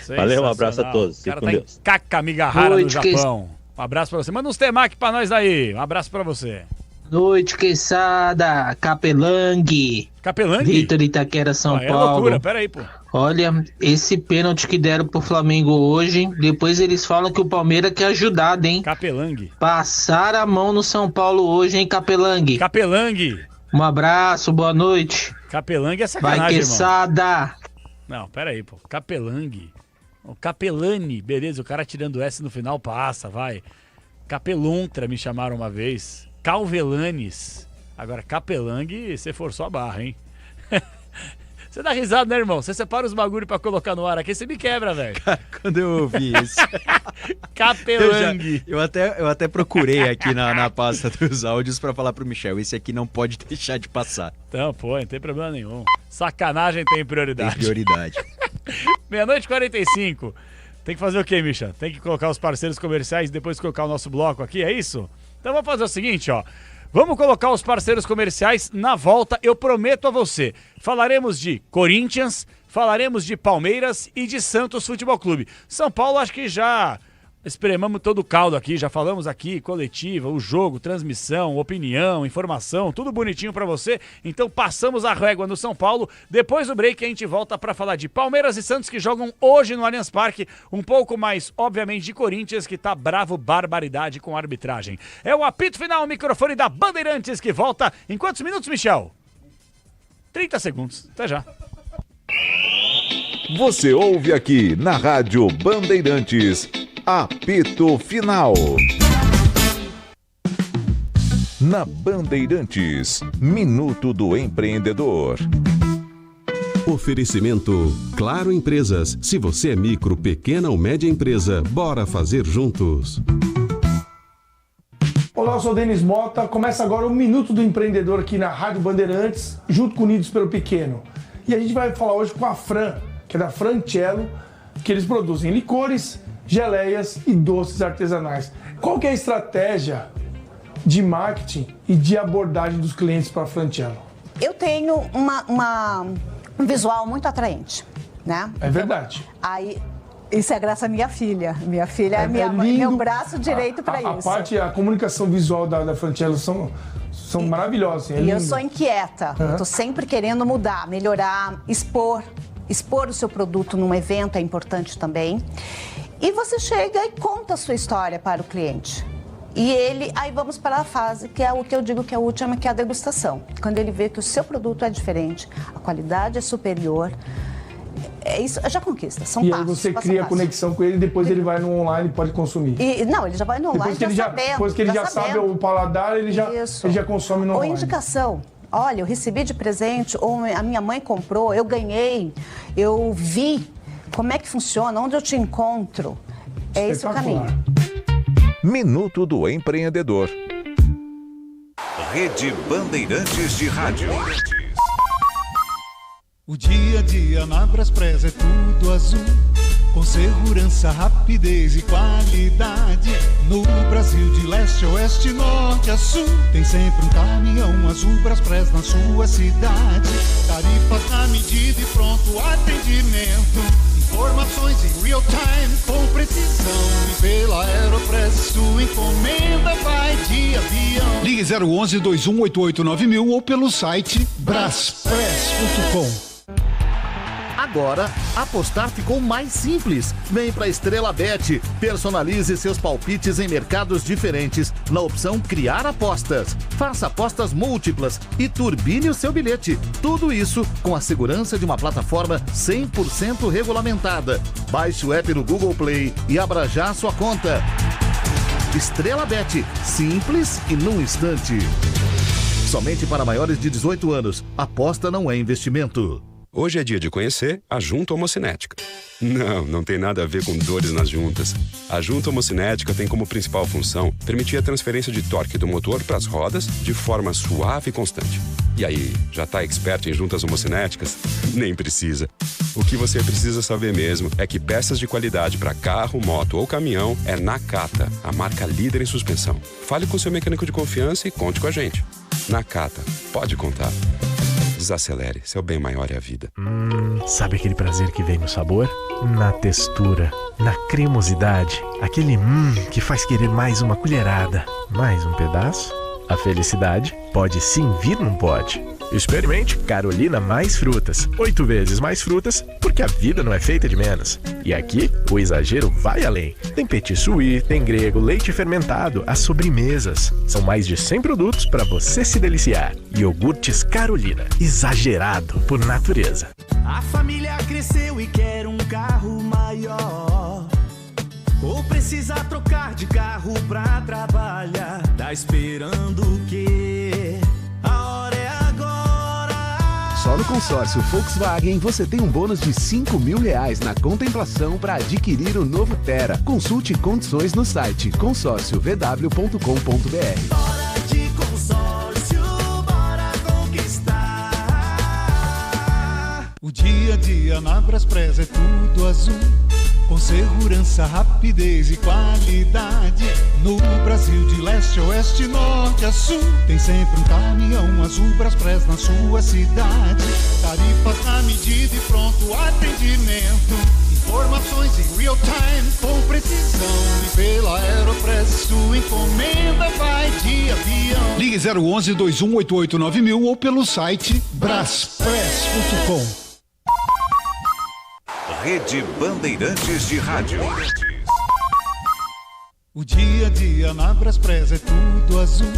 Valeu, um abraço a todos. O cara tá em Kakamigahara, no Japão. Um abraço pra você. Manda uns temaki pra nós aí. Um abraço pra você. Noite, Quesada, Capelang. Capelang? Vitor Itaquera, São É Paulo. loucura, pera aí, pô. Olha, esse pênalti que deram pro Flamengo hoje, depois eles falam que o Palmeiras quer ajudado, hein? Capelang. Passaram a mão no São Paulo hoje, hein, Capelang? Capelang. Um abraço, boa noite. Capelang é sacanagem, Vai, Quesada. irmão. Não, pera aí, pô. Capelang. O Capelani, beleza, o cara tirando S no final passa, vai. Capelontra me chamaram uma vez. Calvelanes. Agora, Capelang, você forçou a barra, hein? Você dá risada, né, irmão? Você separa os bagulho pra colocar no ar aqui, você me quebra, velho. Cara, quando eu ouvi isso... Capelang. Eu até procurei aqui na pasta dos áudios pra falar pro Michel, esse aqui não pode deixar de passar. Então, pô, não tem problema nenhum. Sacanagem tem prioridade. Tem prioridade. 00:45. Tem que fazer o quê, Misha? Tem que colocar os parceiros comerciais e depois colocar o nosso bloco aqui, é isso? Então vamos fazer o seguinte, ó. Vamos colocar os parceiros comerciais na volta, eu prometo a você. Falaremos de Corinthians, falaremos de Palmeiras e de Santos Futebol Clube. São Paulo acho que já espremamos todo o caldo aqui, já falamos aqui, coletiva, o jogo, transmissão, opinião, informação, tudo bonitinho pra você. Então passamos a régua no São Paulo. Depois do break a gente volta pra falar de Palmeiras e Santos que jogam hoje no Allianz Parque. Um pouco mais, obviamente, de Corinthians que tá bravo barbaridade com a arbitragem. É o apito final, o microfone da Bandeirantes que volta em quantos minutos, Michel? 30 segundos. Até já. Você ouve aqui na Rádio Bandeirantes. Apito Final. Na Bandeirantes, Minuto do Empreendedor. Oferecimento Claro Empresas. Se você é micro, pequena ou média empresa, bora fazer juntos. Olá, eu sou o Denis Mota. Começa agora o Minuto do Empreendedor aqui na Rádio Bandeirantes, junto com Unidos pelo Pequeno. E a gente vai falar hoje com a Fran, que é da Francello, que eles produzem licores, geleias e doces artesanais. Qual que é a estratégia de marketing e de abordagem dos clientes para a Francello? Eu tenho um visual muito atraente, né? É verdade. Aí, isso é graças à minha filha. Minha filha é meu braço direito para isso. A comunicação visual da Francello são maravilhosas. E eu sou inquieta. Eu tô sempre querendo mudar, melhorar, expor o seu produto num evento é importante também. E você chega e conta a sua história para o cliente. E aí vamos para a fase que é o que eu digo que é a última, que é a degustação. Quando ele vê que o seu produto é diferente, a qualidade é superior, é isso, já conquista, são passos. E aí você cria a conexão com ele e depois ele vai no online e pode consumir. Não, ele já vai no online depois que ele já sabe o paladar, ele já consome no online. Ou indicação. Olha, eu recebi de presente, ou a minha mãe comprou, eu ganhei, eu vi. Como é que funciona? Onde eu te encontro? É esse o caminho. Minuto do Empreendedor. Rede Bandeirantes de Rádio. O dia a dia na Braspress é tudo azul, com segurança, rapidez e qualidade. No Brasil de leste a oeste, norte a sul, tem sempre um caminhão azul Braspress na sua cidade. Tarifas na medida e pronto atendimento. Informações em real time com precisão. E pela Aeropress sua encomenda vai de avião. Ligue 011 2188 9000 ou pelo site braspress.com. Agora, apostar ficou mais simples. Vem pra Estrela Bet. Personalize seus palpites em mercados diferentes na opção Criar Apostas. Faça apostas múltiplas e turbine o seu bilhete. Tudo isso com a segurança de uma plataforma 100% regulamentada. Baixe o app no Google Play e abra já a sua conta. Estrela Bet. Simples e num instante. Somente para maiores de 18 anos. Aposta não é investimento. Hoje é dia de conhecer a junta homocinética. Não tem nada a ver com dores nas juntas. A junta homocinética tem como principal função permitir a transferência de torque do motor para as rodas de forma suave e constante. E aí, já está expert em juntas homocinéticas? Nem precisa. O que você precisa saber mesmo é que peças de qualidade para carro, moto ou caminhão é Nakata, a marca líder em suspensão. Fale com seu mecânico de confiança e conte com a gente. Nakata, pode contar. Desacelere, seu bem maior é a vida. Sabe aquele prazer que vem no sabor? Na textura, na cremosidade, aquele que faz querer mais uma colherada, mais um pedaço? A felicidade pode sim vir num pote. Experimente Carolina Mais Frutas. 8 vezes mais frutas, porque a vida não é feita de menos. E aqui, o exagero vai além. Tem petit suí, tem grego, leite fermentado, as sobremesas. São mais de 100 produtos para você se deliciar. Iogurtes Carolina, exagerado por natureza. A família cresceu e quer um carro maior. Ou precisa trocar de carro pra trabalhar. Tá esperando o quê? A hora é agora. Só no consórcio Volkswagen você tem um bônus de R$5.000 na contemplação para adquirir o novo Tera. Consulte condições no site consórciovw.com.br. Bora de consórcio, bora conquistar. O dia a dia na Braspress é tudo azul. Com segurança, rapidez e qualidade. No Brasil de leste a oeste, norte a sul, tem sempre um caminhão azul Braspress na sua cidade. Tarifas na medida e pronto atendimento. Informações em real time com precisão. E pela Aeropress sua encomenda vai de avião. Ligue 011-2188-9000 ou pelo site braspress.com. Rede Bandeirantes de Rádio. O dia a dia na Braspress é tudo azul.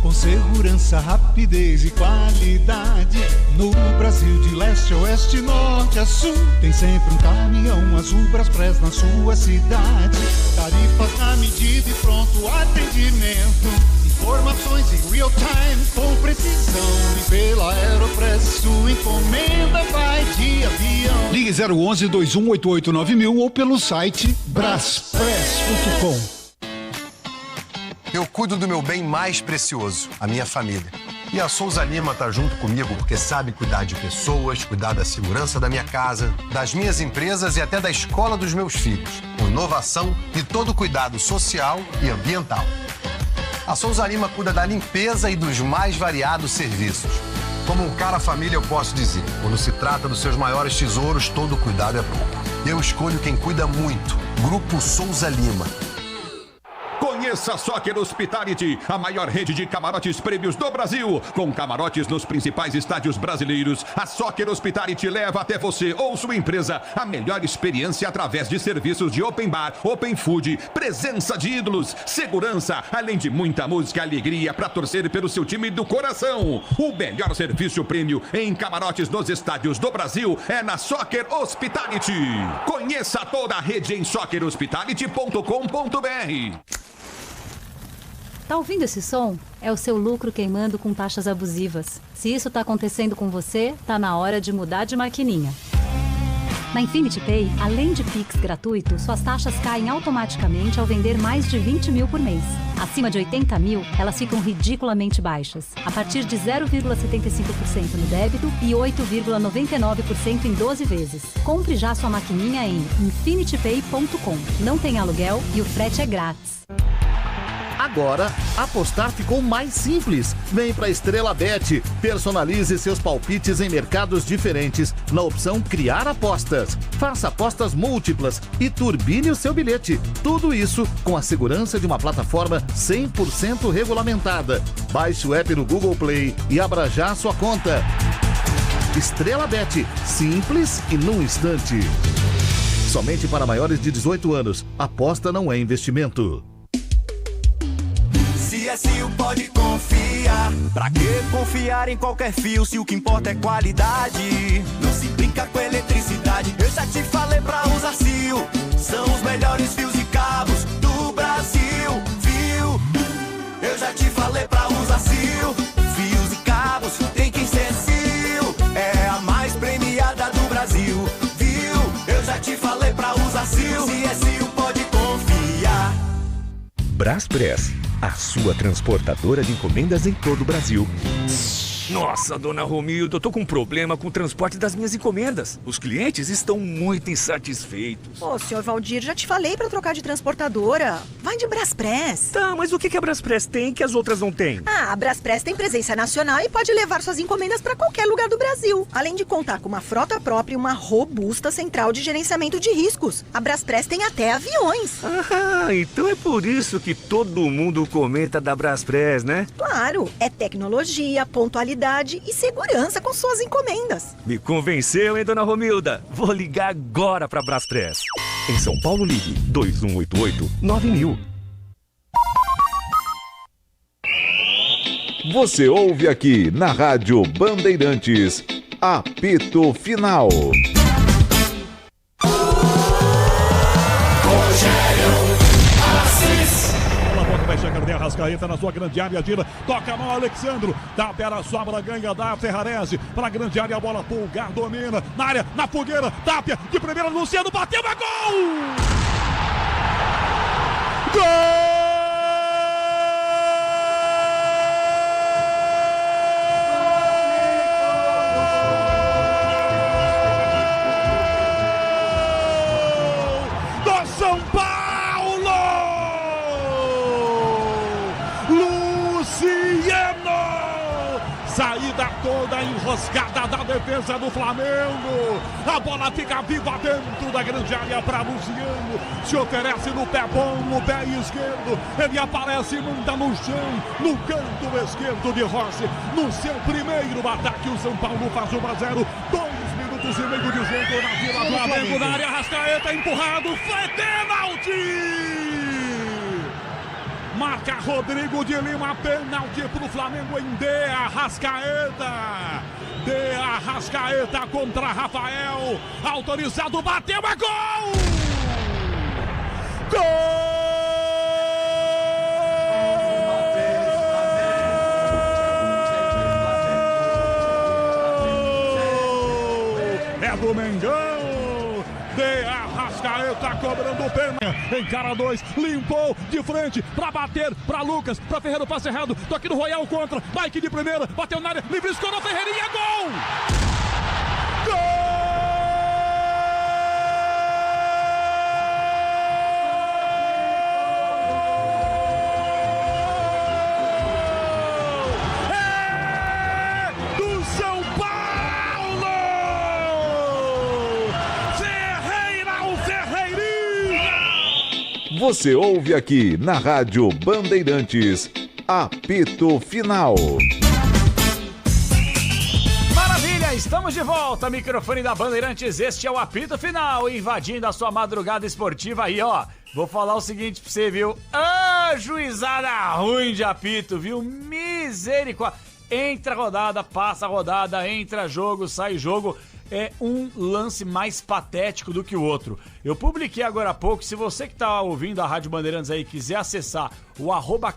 Com segurança, rapidez e qualidade. No Brasil de leste a oeste, norte a sul, tem sempre um caminhão azul Braspress na sua cidade. Tarifas na medida e pronto atendimento. Informações em real time com precisão. E pela Aeropress sua encomenda vai de avião. Ligue 011-2188-9000 ou pelo site braspress.com. Eu cuido do meu bem mais precioso, a minha família. E a Souza Lima tá junto comigo porque sabe cuidar de pessoas, cuidar da segurança da minha casa, das minhas empresas e até da escola dos meus filhos, com inovação e todo cuidado social e ambiental. A Souza Lima cuida da limpeza e dos mais variados serviços. Como um cara família, eu posso dizer, quando se trata dos seus maiores tesouros, todo cuidado é pouco. Eu escolho quem cuida muito, Grupo Souza Lima. Conheça a Soccer Hospitality, a maior rede de camarotes prêmios do Brasil. Com camarotes nos principais estádios brasileiros, a Soccer Hospitality leva até você ou sua empresa a melhor experiência através de serviços de open bar, open food, presença de ídolos, segurança, além de muita música e alegria para torcer pelo seu time do coração. O melhor serviço prêmio em camarotes nos estádios do Brasil é na Soccer Hospitality. Conheça toda a rede em soccerhospitality.com.br. Tá ouvindo esse som? É o seu lucro queimando com taxas abusivas. Se isso tá acontecendo com você, tá na hora de mudar de maquininha. Na Infinity Pay, além de Pix gratuito, suas taxas caem automaticamente ao vender mais de 20 mil por mês. Acima de 80 mil, elas ficam ridiculamente baixas, a partir de 0,75% no débito e 8,99% em 12 vezes. Compre já sua maquininha em infinitypay.com. Não tem aluguel e o frete é grátis. Agora, apostar ficou mais simples. Vem pra Estrela Bet. Personalize seus palpites em mercados diferentes na opção Criar Apostas. Faça apostas múltiplas e turbine o seu bilhete. Tudo isso com a segurança de uma plataforma 100% regulamentada. Baixe o app no Google Play e abra já a sua conta. Estrela Bet. Simples e num instante. Somente para maiores de 18 anos. Aposta não é investimento. CSU pode confiar. Pra que confiar em qualquer fio se o que importa é qualidade? Não se brinca com eletricidade. Eu já te falei pra usar CIO. São os melhores fios e cabos do Brasil, viu? Eu já te falei pra usar CIO. Fios e cabos tem que ser CIO. É a mais premiada do Brasil, viu? Eu já te falei pra usar CIO. CSU pode confiar. Braspress, a sua transportadora de encomendas em todo o Brasil. Nossa, dona Romilda, eu tô com um problema com o transporte das minhas encomendas. Os clientes estão muito insatisfeitos. Ô, senhor Valdir, já te falei pra trocar de transportadora. Vai de Braspress. Tá, mas o que a Braspress tem que as outras não têm? A Braspress tem presença nacional e pode levar suas encomendas pra qualquer lugar do Brasil. Além de contar com uma frota própria e uma robusta central de gerenciamento de riscos. A Braspress tem até aviões. Ah, então é por isso que todo mundo comenta da Braspress, né? Claro, é tecnologia, pontualidade e segurança com suas encomendas. Me convenceu, hein, dona Romilda? Vou ligar agora pra Braspress. Em São Paulo, ligue 2188-9000. Você ouve aqui na Rádio Bandeirantes, apito final. Vai chegando de Arrascaeta na sua grande área, tira, toca a mão, Alexandro, dá pela sobra, ganha da Ferrarese, para a grande área, a bola, Pulgar domina, na área, na fogueira, Tapia, de primeira, Luciano, bateu, é gol! Gol! Saída toda enroscada da defesa do Flamengo. A bola fica viva dentro da grande área para Luciano. Se oferece no pé bom, no pé esquerdo. Ele aparece e manda no chão, no canto esquerdo de Rossi. No seu primeiro ataque, o São Paulo faz 1-0. 2 minutos e meio de jogo na Vila do Flamengo. Na área, Arrascaeta empurrado. Foi pênalti! Marca Rodrigo de Lima, pênalti pro Flamengo em De Arrascaeta. De Arrascaeta contra Rafael. Autorizado, bateu, é gol! Gol! É do Mengão. De Arrascaeta cobrando o pênalti. Encara 2, limpou de frente pra bater pra Lucas, pra Ferreira, o passe errado. Toque do Royal contra, Mike de primeira, bateu na área, livre, escorou Ferreirinha, gol! Gol! Você ouve aqui na Rádio Bandeirantes, apito final. Maravilha, estamos de volta, microfone da Bandeirantes, este é o apito final, invadindo a sua madrugada esportiva aí, ó. Vou falar o seguinte pra você, viu? Ah, juizada ruim de apito, viu? Misericórdia. Entra rodada, passa rodada, entra jogo, sai jogo. É um lance mais patético do que o outro. Eu publiquei agora há pouco, se você que tá ouvindo a Rádio Bandeirantes aí quiser acessar o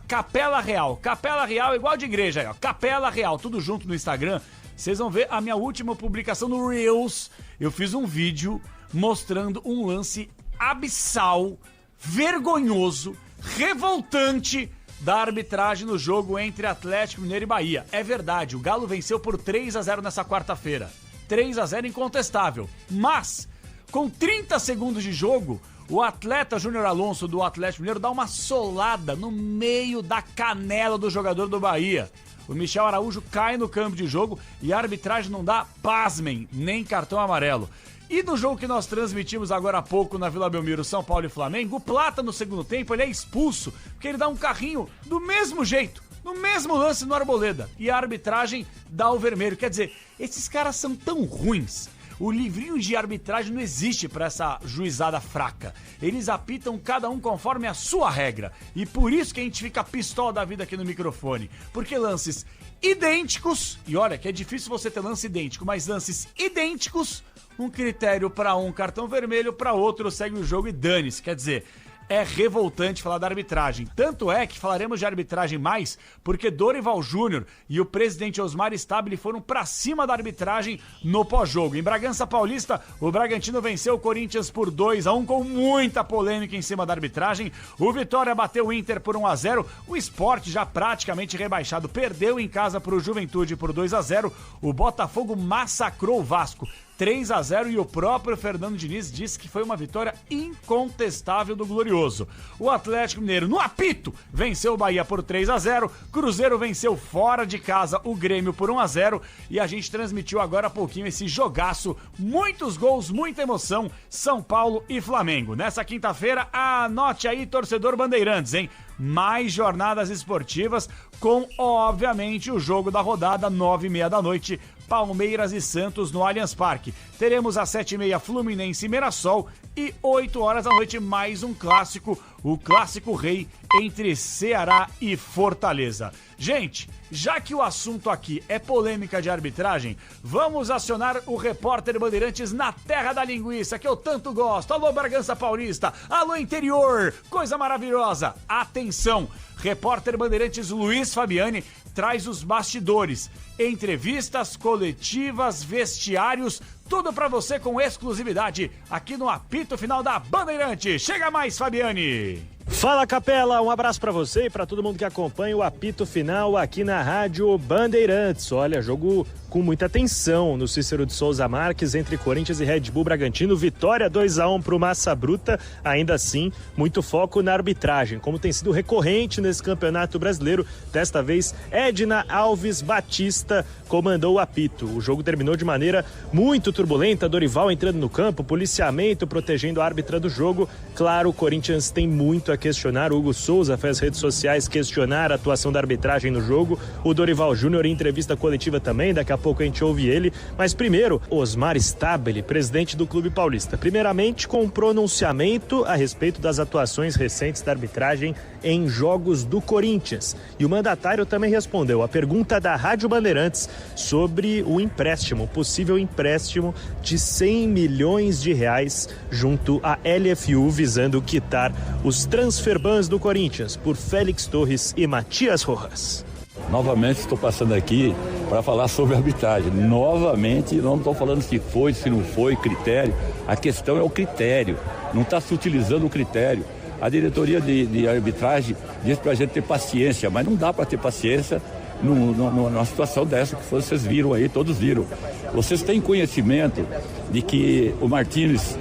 @Capela Real. Capela Real igual de igreja aí, ó. Capela Real, tudo junto no Instagram. Vocês vão ver a minha última publicação no Reels. Eu fiz um vídeo mostrando um lance abissal, vergonhoso, revoltante da arbitragem no jogo entre Atlético Mineiro e Bahia. É verdade, o Galo venceu por 3-0 nessa quarta-feira. 3-0 incontestável. Mas, com 30 segundos de jogo, o atleta Júnior Alonso do Atlético Mineiro dá uma solada no meio da canela do jogador do Bahia. O Michel Araújo cai no campo de jogo e a arbitragem não dá, pasmem, nem cartão amarelo. E no jogo que nós transmitimos agora há pouco na Vila Belmiro, São Paulo e Flamengo, o Plata no segundo tempo ele é expulso, porque ele dá um carrinho do mesmo jeito, no mesmo lance no Arboleda. E a arbitragem dá o vermelho. Quer dizer, esses caras são tão ruins. O livrinho de arbitragem não existe para essa juizada fraca. Eles apitam cada um conforme a sua regra. E por isso que a gente fica pistola da vida aqui no microfone. Porque lances idênticos, e olha que é difícil você ter lance idêntico, mas lances idênticos, um critério para um, cartão vermelho para outro, segue o jogo e dane-se. Quer dizer, é revoltante falar da arbitragem. Tanto é que falaremos de arbitragem mais porque Dorival Júnior e o presidente Osmar Stabile foram pra cima da arbitragem no pós-jogo. Em Bragança Paulista, o Bragantino venceu o Corinthians por 2-1 com muita polêmica em cima da arbitragem. O Vitória bateu o Inter por 1-0. O Sport, já praticamente rebaixado, perdeu em casa pro Juventude por 2-0. O Botafogo massacrou o Vasco 3-0 e o próprio Fernando Diniz disse que foi uma vitória incontestável do Glorioso. O Atlético Mineiro, no apito, venceu o Bahia por 3-0, Cruzeiro venceu fora de casa o Grêmio por 1-0 e a gente transmitiu agora há pouquinho esse jogaço, muitos gols, muita emoção, São Paulo e Flamengo. Nessa quinta-feira, anote aí, torcedor Bandeirantes, hein? Mais jornadas esportivas com, obviamente, o jogo da rodada, 9h30 da noite, Palmeiras e Santos no Allianz Parque. Teremos às 7h30 Fluminense e Mirassol e 8h da noite mais um clássico, o Clássico Rei entre Ceará e Fortaleza. Gente, já que o assunto aqui é polêmica de arbitragem, vamos acionar o repórter Bandeirantes na terra da linguiça, que eu tanto gosto. Alô, Bragança Paulista, alô, interior, coisa maravilhosa. Atenção, repórter Bandeirantes Luiz Fabiani traz os bastidores, entrevistas, coletivas, vestiários, tudo pra você com exclusividade aqui no apito final da Bandeirante. Chega mais, Fabiani! Fala, Capela, um abraço pra você e pra todo mundo que acompanha o apito final aqui na Rádio Bandeirantes. Olha, jogo com muita tensão no Cícero de Souza Marques entre Corinthians e Red Bull Bragantino. Vitória 2-1 pro Massa Bruta. Ainda assim, muito foco na arbitragem, como tem sido recorrente nesse Campeonato Brasileiro. Desta vez, Edna Alves Batista comandou o apito. O jogo terminou de maneira muito turbulenta. Dorival entrando no campo, policiamento protegendo a árbitra do jogo. Claro, o Corinthians tem muito a questionar. O Hugo Souza fez redes sociais questionar a atuação da arbitragem no jogo. O Dorival Júnior em entrevista coletiva também, daqui a pouco a gente ouve ele. Mas primeiro, Osmar Stabile, presidente do Clube Paulista. Primeiramente, com um pronunciamento a respeito das atuações recentes da arbitragem em jogos do Corinthians. E o mandatário também respondeu a pergunta da Rádio Bandeirantes sobre o empréstimo, possível empréstimo de 100 milhões de reais junto à LFU, visando quitar os transferbans do Corinthians por Félix Torres e Matias Rojas. Novamente estou passando aqui para falar sobre arbitragem. Novamente, não estou falando se foi, se não foi, critério. A questão é o critério. Não está se utilizando o critério. A diretoria de arbitragem diz para a gente ter paciência, mas não dá para ter paciência numa situação dessa que vocês viram aí, todos viram. Vocês têm conhecimento de que o Martínez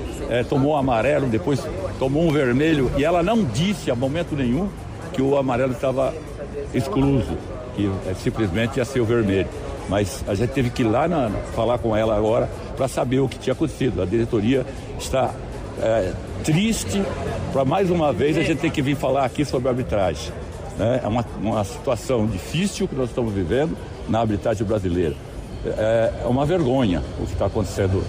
tomou amarelo, depois tomou um vermelho, e ela não disse a momento nenhum que o amarelo estava excluso, que simplesmente ia ser o vermelho. Mas a gente teve que ir lá falar com ela agora para saber o que tinha acontecido. A diretoria está triste, para mais uma vez a gente tem que vir falar aqui sobre a arbitragem. É uma situação difícil que nós estamos vivendo na arbitragem brasileira. É uma vergonha o que está acontecendo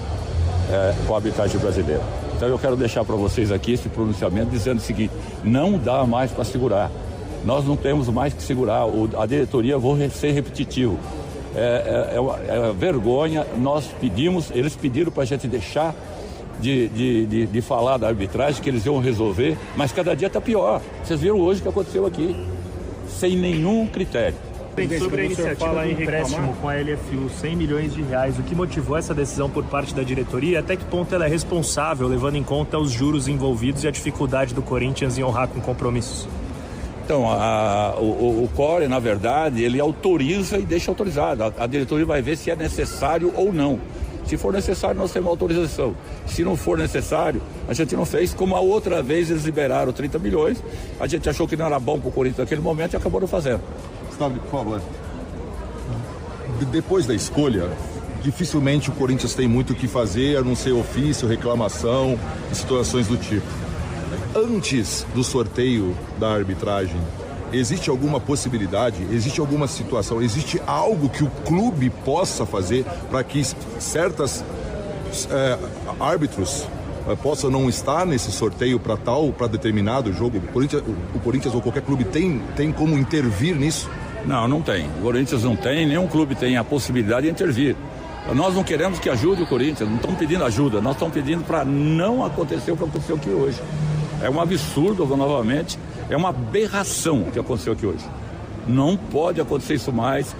com a arbitragem brasileira. Então eu quero deixar para vocês aqui esse pronunciamento dizendo o seguinte: não dá mais para segurar. Nós não temos mais que segurar. A diretoria, vou ser repetitivo, é vergonha. Nós pedimos, eles pediram para a gente deixar de falar da arbitragem, que eles iam resolver, mas cada dia está pior. Vocês viram hoje o que aconteceu aqui, sem nenhum critério. Sobre a iniciativa do empréstimo com a LFU, 100 milhões de reais, o que motivou essa decisão por parte da diretoria? Até que ponto ela é responsável, levando em conta os juros envolvidos e a dificuldade do Corinthians em honrar com compromissos? Então, o CORE, na verdade, ele autoriza e deixa autorizado. A diretoria vai ver se é necessário ou não. Se for necessário, nós temos autorização. Se não for necessário, a gente não fez. Como a outra vez eles liberaram 30 milhões, a gente achou que não era bom para o Corinthians naquele momento e acabou não fazendo. Por favor. Depois da escolha, dificilmente o Corinthians tem muito o que fazer, a não ser ofício, reclamação e situações do tipo. Antes do sorteio da arbitragem, existe alguma possibilidade, existe alguma situação, existe algo que o clube possa fazer para que certas árbitros possam não estar nesse sorteio para determinado jogo? O Corinthians ou qualquer clube tem como intervir nisso? Não tem. O Corinthians não tem, nenhum clube tem a possibilidade de intervir. Nós não queremos que ajude o Corinthians, não estamos pedindo ajuda, nós estamos pedindo para não acontecer o que aconteceu aqui hoje. É um absurdo, novamente, é uma aberração o que aconteceu aqui hoje. Não pode acontecer isso mais.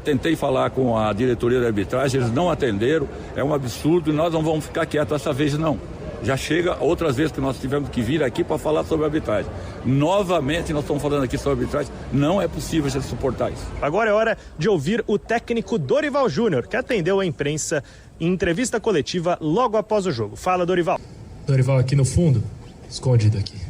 Tentei falar com a diretoria da arbitragem, eles não atenderam, é um absurdo e nós não vamos ficar quietos essa vez não. Já chega outras vezes que nós tivemos que vir aqui para falar sobre arbitragem. Novamente nós estamos falando aqui sobre arbitragem, não é possível a gente suportar isso. Agora é hora de ouvir o técnico Dorival Júnior, que atendeu a imprensa em entrevista coletiva logo após o jogo. Fala, Dorival. Dorival, aqui no fundo, escondido aqui.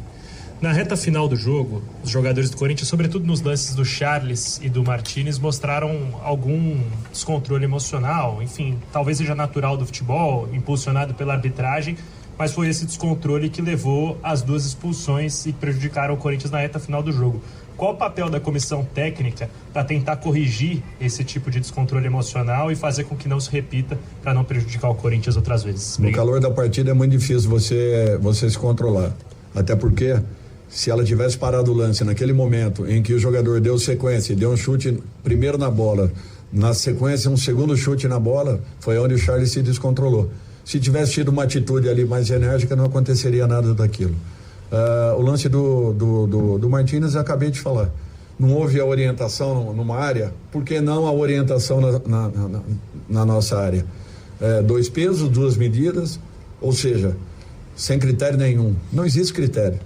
Na reta final do jogo, os jogadores do Corinthians, sobretudo nos lances do Charles e do Martínez, mostraram algum descontrole emocional, enfim, talvez seja natural do futebol, impulsionado pela arbitragem, mas foi esse descontrole que levou às 2 expulsões e prejudicaram o Corinthians na reta final do jogo. Qual o papel da comissão técnica para tentar corrigir esse tipo de descontrole emocional e fazer com que não se repita para não prejudicar o Corinthians outras vezes? Obrigado. No calor da partida é muito difícil você se controlar, até porque se ela tivesse parado o lance naquele momento em que o jogador deu sequência, deu um chute primeiro na bola, na sequência um segundo chute na bola, foi onde o Charles se descontrolou. Se tivesse tido uma atitude ali mais enérgica, não aconteceria nada daquilo. O lance do Martínez eu acabei de falar. Não houve a orientação numa área, por que não a orientação na nossa área? 2 pesos, 2 medidas, ou seja, sem critério nenhum. Não existe critério.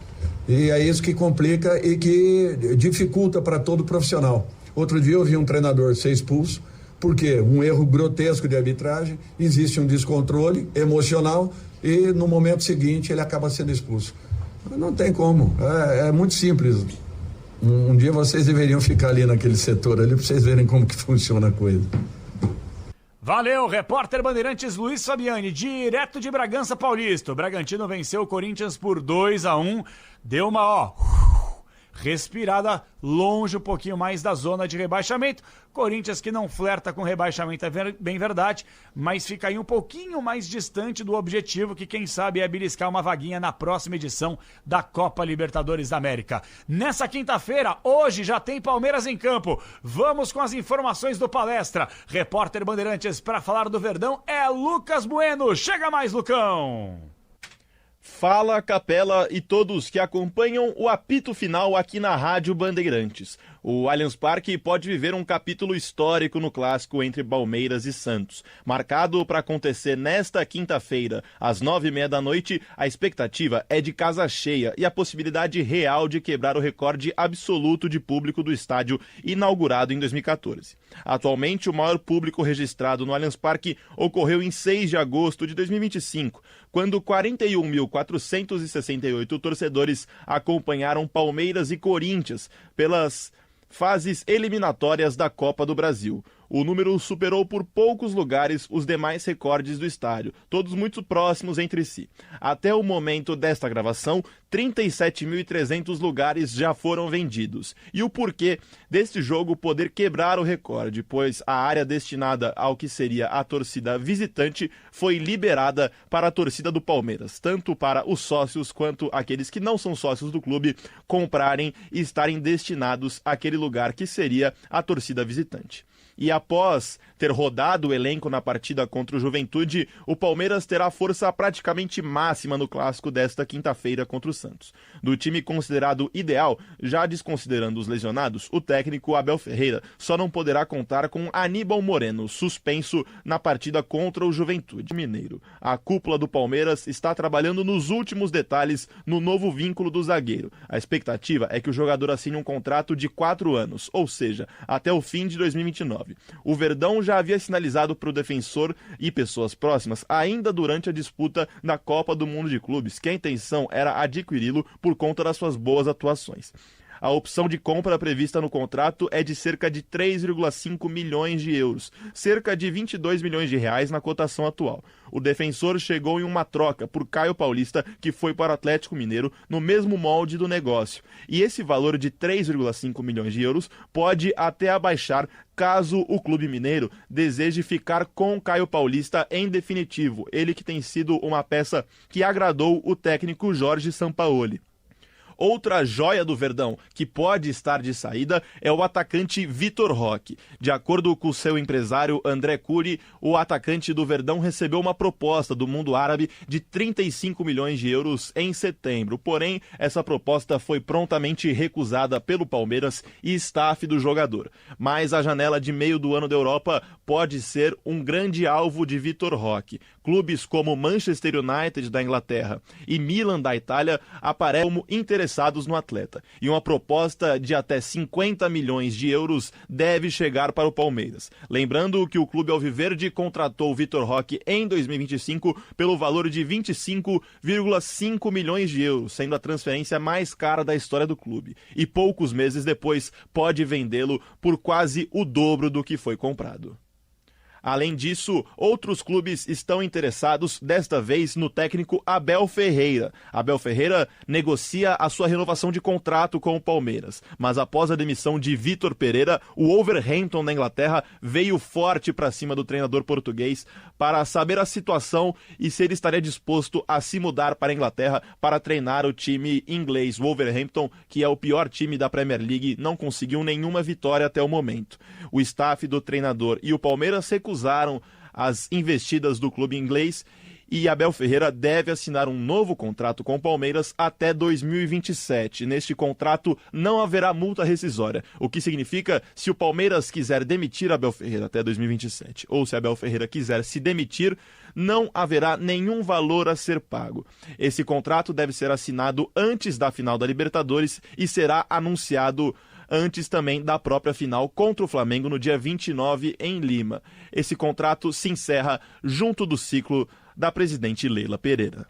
E é isso que complica e que dificulta para todo profissional. Outro dia eu vi um treinador ser expulso, porque um erro grotesco de arbitragem, existe um descontrole emocional e no momento seguinte ele acaba sendo expulso. Não tem como, é muito simples. Um dia vocês deveriam ficar ali naquele setor ali para vocês verem como que funciona a coisa. Valeu, repórter Bandeirantes Luiz Fabiani, direto de Bragança Paulista. O Bragantino venceu o Corinthians por 2-1, deu uma respirada longe um pouquinho mais da zona de rebaixamento. Corinthians que não flerta com rebaixamento, é bem verdade, mas fica aí um pouquinho mais distante do objetivo, que quem sabe é beliscar uma vaguinha na próxima edição da Copa Libertadores da América. Nessa quinta-feira, hoje já tem Palmeiras em campo. Vamos com as informações do Palestra. Repórter Bandeirantes para falar do Verdão é Lucas Bueno. Chega mais, Lucão! Fala, Capela e todos que acompanham o apito final aqui na Rádio Bandeirantes. O Allianz Parque pode viver um capítulo histórico no clássico entre Palmeiras e Santos. Marcado para acontecer nesta quinta-feira, às 9h30 da noite, a expectativa é de casa cheia e a possibilidade real de quebrar o recorde absoluto de público do estádio inaugurado em 2014. Atualmente, o maior público registrado no Allianz Parque ocorreu em 6 de agosto de 2025, quando 41.468 torcedores acompanharam Palmeiras e Corinthians pelas fases eliminatórias da Copa do Brasil. O número superou por poucos lugares os demais recordes do estádio, todos muito próximos entre si. Até o momento desta gravação, 37.300 lugares já foram vendidos. E o porquê deste jogo poder quebrar o recorde, pois a área destinada ao que seria a torcida visitante foi liberada para a torcida do Palmeiras, tanto para os sócios quanto aqueles que não são sócios do clube comprarem e estarem destinados àquele lugar que seria a torcida visitante. E após ter rodado o elenco na partida contra o Juventude, o Palmeiras terá força praticamente máxima no clássico desta quinta-feira contra o Santos. Do time considerado ideal, já desconsiderando os lesionados, o técnico Abel Ferreira só não poderá contar com Aníbal Moreno, suspenso na partida contra o Juventude Mineiro. A cúpula do Palmeiras está trabalhando nos últimos detalhes no novo vínculo do zagueiro. A expectativa é que o jogador assine um contrato de 4 anos, ou seja, até o fim de 2029. O Verdão já havia sinalizado para o defensor e pessoas próximas, ainda durante a disputa da Copa do Mundo de Clubes, que a intenção era adquiri-lo por conta das suas boas atuações. A opção de compra prevista no contrato é de cerca de 3,5 milhões de euros, cerca de 22 milhões de reais na cotação atual. O defensor chegou em uma troca por Caio Paulista, que foi para o Atlético Mineiro, no mesmo molde do negócio. E esse valor de 3,5 milhões de euros pode até abaixar caso o clube mineiro deseje ficar com Caio Paulista em definitivo, ele que tem sido uma peça que agradou o técnico Jorge Sampaoli. Outra joia do Verdão que pode estar de saída é o atacante Vitor Roque. De acordo com seu empresário André Cury, o atacante do Verdão recebeu uma proposta do mundo árabe de 35 milhões de euros em setembro. Porém, essa proposta foi prontamente recusada pelo Palmeiras e staff do jogador. Mas a janela de meio do ano da Europa pode ser um grande alvo de Vitor Roque. Clubes como Manchester United da Inglaterra e Milan da Itália aparecem como interessados no atleta. E uma proposta de até 50 milhões de euros deve chegar para o Palmeiras. Lembrando que o clube alviverde contratou o Vitor Roque em 2025 pelo valor de 25,5 milhões de euros, sendo a transferência mais cara da história do clube. E poucos meses depois pode vendê-lo por quase o dobro do que foi comprado. Além disso, outros clubes estão interessados, desta vez, no técnico Abel Ferreira. Abel Ferreira negocia a sua renovação de contrato com o Palmeiras, mas após a demissão de Vitor Pereira, o Wolverhampton da Inglaterra veio forte para cima do treinador português para saber a situação e se ele estaria disposto a se mudar para a Inglaterra para treinar o time inglês. Wolverhampton, que é o pior time da Premier League, não conseguiu nenhuma vitória até o momento. O staff do treinador e o Palmeiras recusaram as investidas do clube inglês e Abel Ferreira deve assinar um novo contrato com o Palmeiras até 2027. Neste contrato não haverá multa rescisória, o que significa se o Palmeiras quiser demitir Abel Ferreira até 2027 ou se Abel Ferreira quiser se demitir, não haverá nenhum valor a ser pago. Esse contrato deve ser assinado antes da final da Libertadores e será anunciado antes também da própria final contra o Flamengo no dia 29 em Lima. Esse contrato se encerra junto do ciclo da presidente Leila Pereira.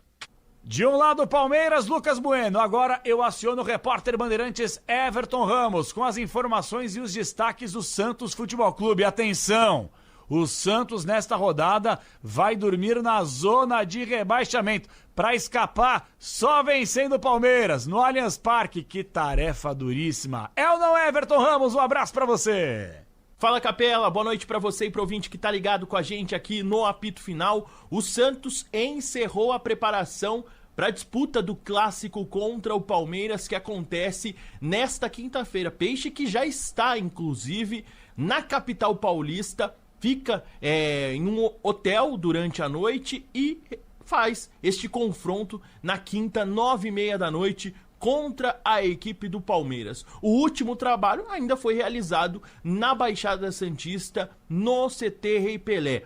De um lado, Palmeiras, Lucas Bueno. Agora eu aciono o repórter Bandeirantes Everton Ramos com as informações e os destaques do Santos Futebol Clube. Atenção! O Santos, nesta rodada, vai dormir na zona de rebaixamento. Para escapar, só vencendo o Palmeiras no Allianz Parque. Que tarefa duríssima. É ou não é, Everton Ramos? Um abraço para você. Fala, Capela, boa noite pra você e pro ouvinte que tá ligado com a gente aqui no apito final. O Santos encerrou a preparação para a disputa do clássico contra o Palmeiras que acontece nesta quinta-feira. Peixe que já está, inclusive, na capital paulista, fica em um hotel durante a noite e faz este confronto na quinta, 9h30 da noite, contra a equipe do Palmeiras. O último trabalho ainda foi realizado na Baixada Santista, no CT Rei Pelé.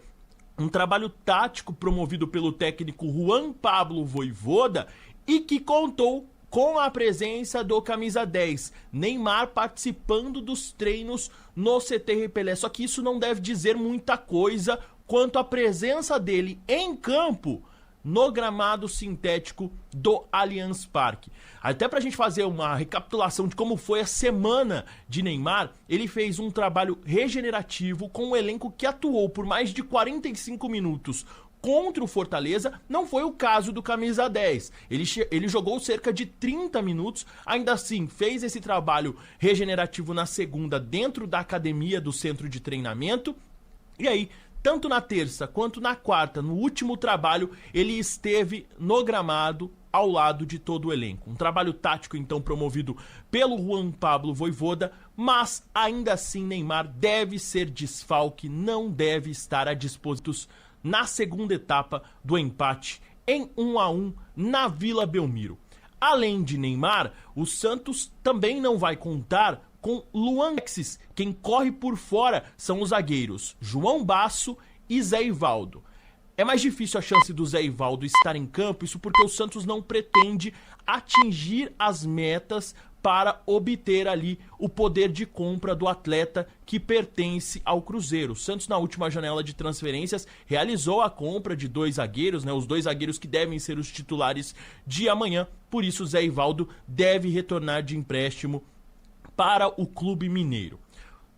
Um trabalho tático promovido pelo técnico Juan Pablo Vojvoda e que contou com a presença do camisa 10, Neymar, participando dos treinos no CT Rei Pelé. Só que isso não deve dizer muita coisa quanto à presença dele em campo no gramado sintético do Allianz Parque. Até pra gente fazer uma recapitulação de como foi a semana de Neymar, ele fez um trabalho regenerativo com um elenco que atuou por mais de 45 minutos contra o Fortaleza. Não foi o caso do camisa 10. Ele jogou cerca de 30 minutos, ainda assim fez esse trabalho regenerativo na segunda dentro da academia do centro de treinamento. E aí, tanto na terça quanto na quarta, no último trabalho, ele esteve no gramado ao lado de todo o elenco. Um trabalho tático, então, promovido pelo Juan Pablo Vojvoda, mas ainda assim Neymar deve ser desfalque, não deve estar à disposição na segunda etapa do empate em 1-1 na Vila Belmiro. Além de Neymar, o Santos também não vai contar com Luan Alexis. Quem corre por fora são os zagueiros João Basso e Zé Ivaldo. É mais difícil a chance do Zé Ivaldo estar em campo, isso porque o Santos não pretende atingir as metas para obter ali o poder de compra do atleta que pertence ao Cruzeiro. O Santos, na última janela de transferências, realizou a compra de 2 zagueiros, os 2 zagueiros que devem ser os titulares de amanhã. Por isso, o Zé Ivaldo deve retornar de empréstimo para o clube mineiro.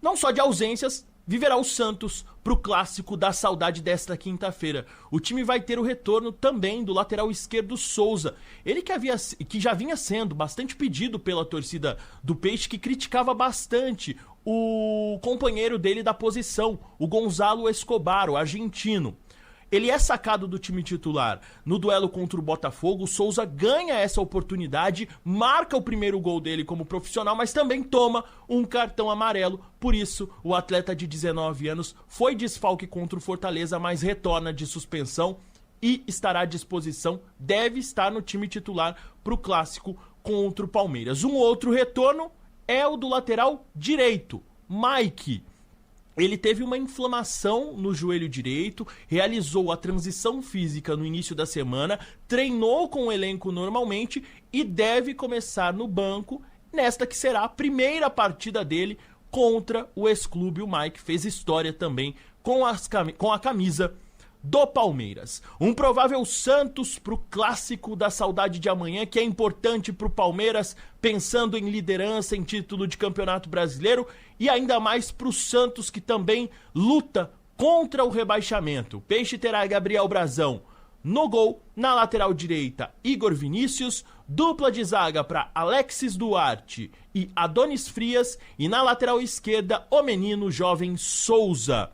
Não só de ausências viverá o Santos para o clássico da saudade desta quinta-feira. O time vai ter o retorno também do lateral esquerdo Souza. Ele que já vinha sendo bastante pedido pela torcida do Peixe, que criticava bastante o companheiro dele da posição, o Gonzalo Escobar, o argentino. ele é sacado do time titular. No duelo contra o Botafogo, o Souza ganha essa oportunidade, marca o primeiro gol dele como profissional, mas também toma um cartão amarelo. Por isso, o atleta de 19 anos foi desfalque contra o Fortaleza, mas retorna de suspensão e estará à disposição, deve estar no time titular para o clássico contra o Palmeiras. Um outro retorno é o do lateral direito, Mike. Ele teve uma inflamação no joelho direito, realizou a transição física no início da semana, treinou com o elenco normalmente e deve começar no banco nesta que será a primeira partida dele contra o ex-clube. O Mike fez história também com a camisa do Palmeiras. Um provável Santos pro clássico da saudade de amanhã, que é importante pro Palmeiras, pensando em liderança, em título de Campeonato Brasileiro, e ainda mais pro Santos, que também luta contra o rebaixamento. O Peixe terá Gabriel Brazão no gol, na lateral direita Igor Vinícius, dupla de zaga para Alexis Duarte e Adonis Frias, e na lateral esquerda o menino jovem Souza.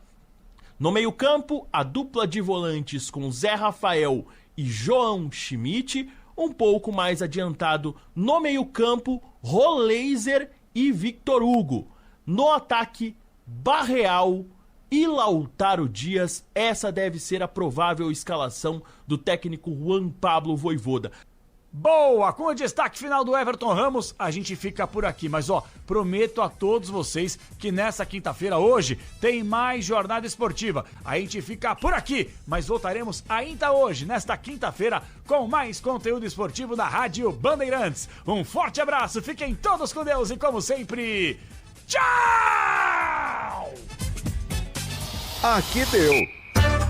No meio-campo, a dupla de volantes com Zé Rafael e João Schmidt. Um pouco mais adiantado no meio-campo, Roleiser e Victor Hugo. No ataque, Barreal e Lautaro Dias. Essa deve ser a provável escalação do técnico Juan Pablo Vojvoda. Boa! Com o destaque final do Everton Ramos, a gente fica por aqui. Mas, prometo a todos vocês que nessa quinta-feira, hoje, tem mais jornada esportiva. A gente fica por aqui, mas voltaremos ainda hoje, nesta quinta-feira, com mais conteúdo esportivo na Rádio Bandeirantes. Um forte abraço, fiquem todos com Deus e, como sempre, tchau! Aqui deu.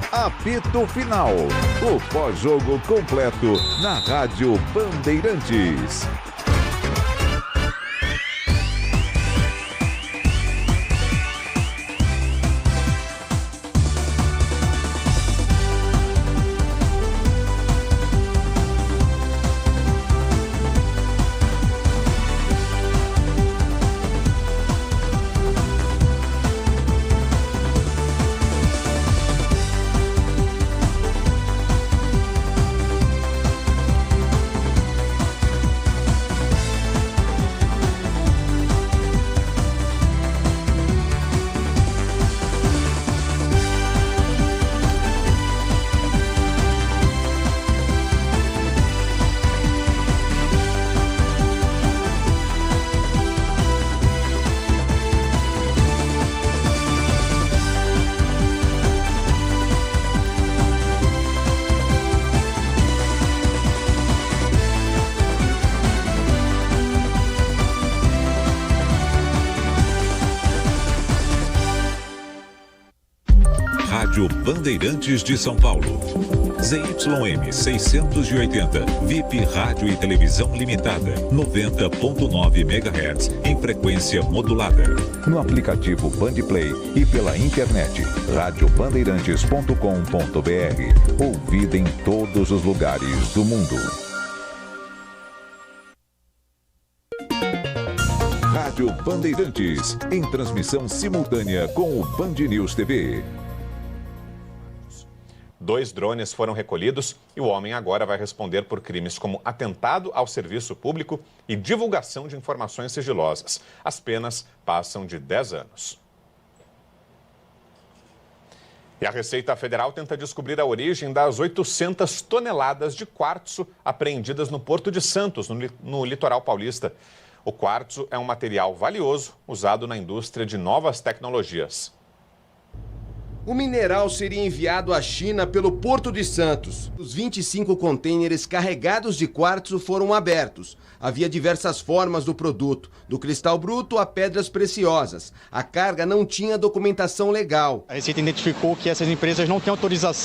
Apito Final, o pós-jogo completo na Rádio Bandeirantes. Rádio Bandeirantes de São Paulo. ZYM 680, VIP Rádio e Televisão Limitada, 90.9 MHz, em frequência modulada. No aplicativo Bandplay e pela internet, radiobandeirantes.com.br. Ouvida em todos os lugares do mundo. Rádio Bandeirantes, em transmissão simultânea com o Band News TV. 2 drones foram recolhidos e o homem agora vai responder por crimes como atentado ao serviço público e divulgação de informações sigilosas. As penas passam de 10 anos. E a Receita Federal tenta descobrir a origem das 800 toneladas de quartzo apreendidas no Porto de Santos, no litoral paulista. O quartzo é um material valioso usado na indústria de novas tecnologias. O mineral seria enviado à China pelo Porto de Santos. Os 25 contêineres carregados de quartzo foram abertos. Havia diversas formas do produto, do cristal bruto a pedras preciosas. A carga não tinha documentação legal. A Receita identificou que essas empresas não têm autorização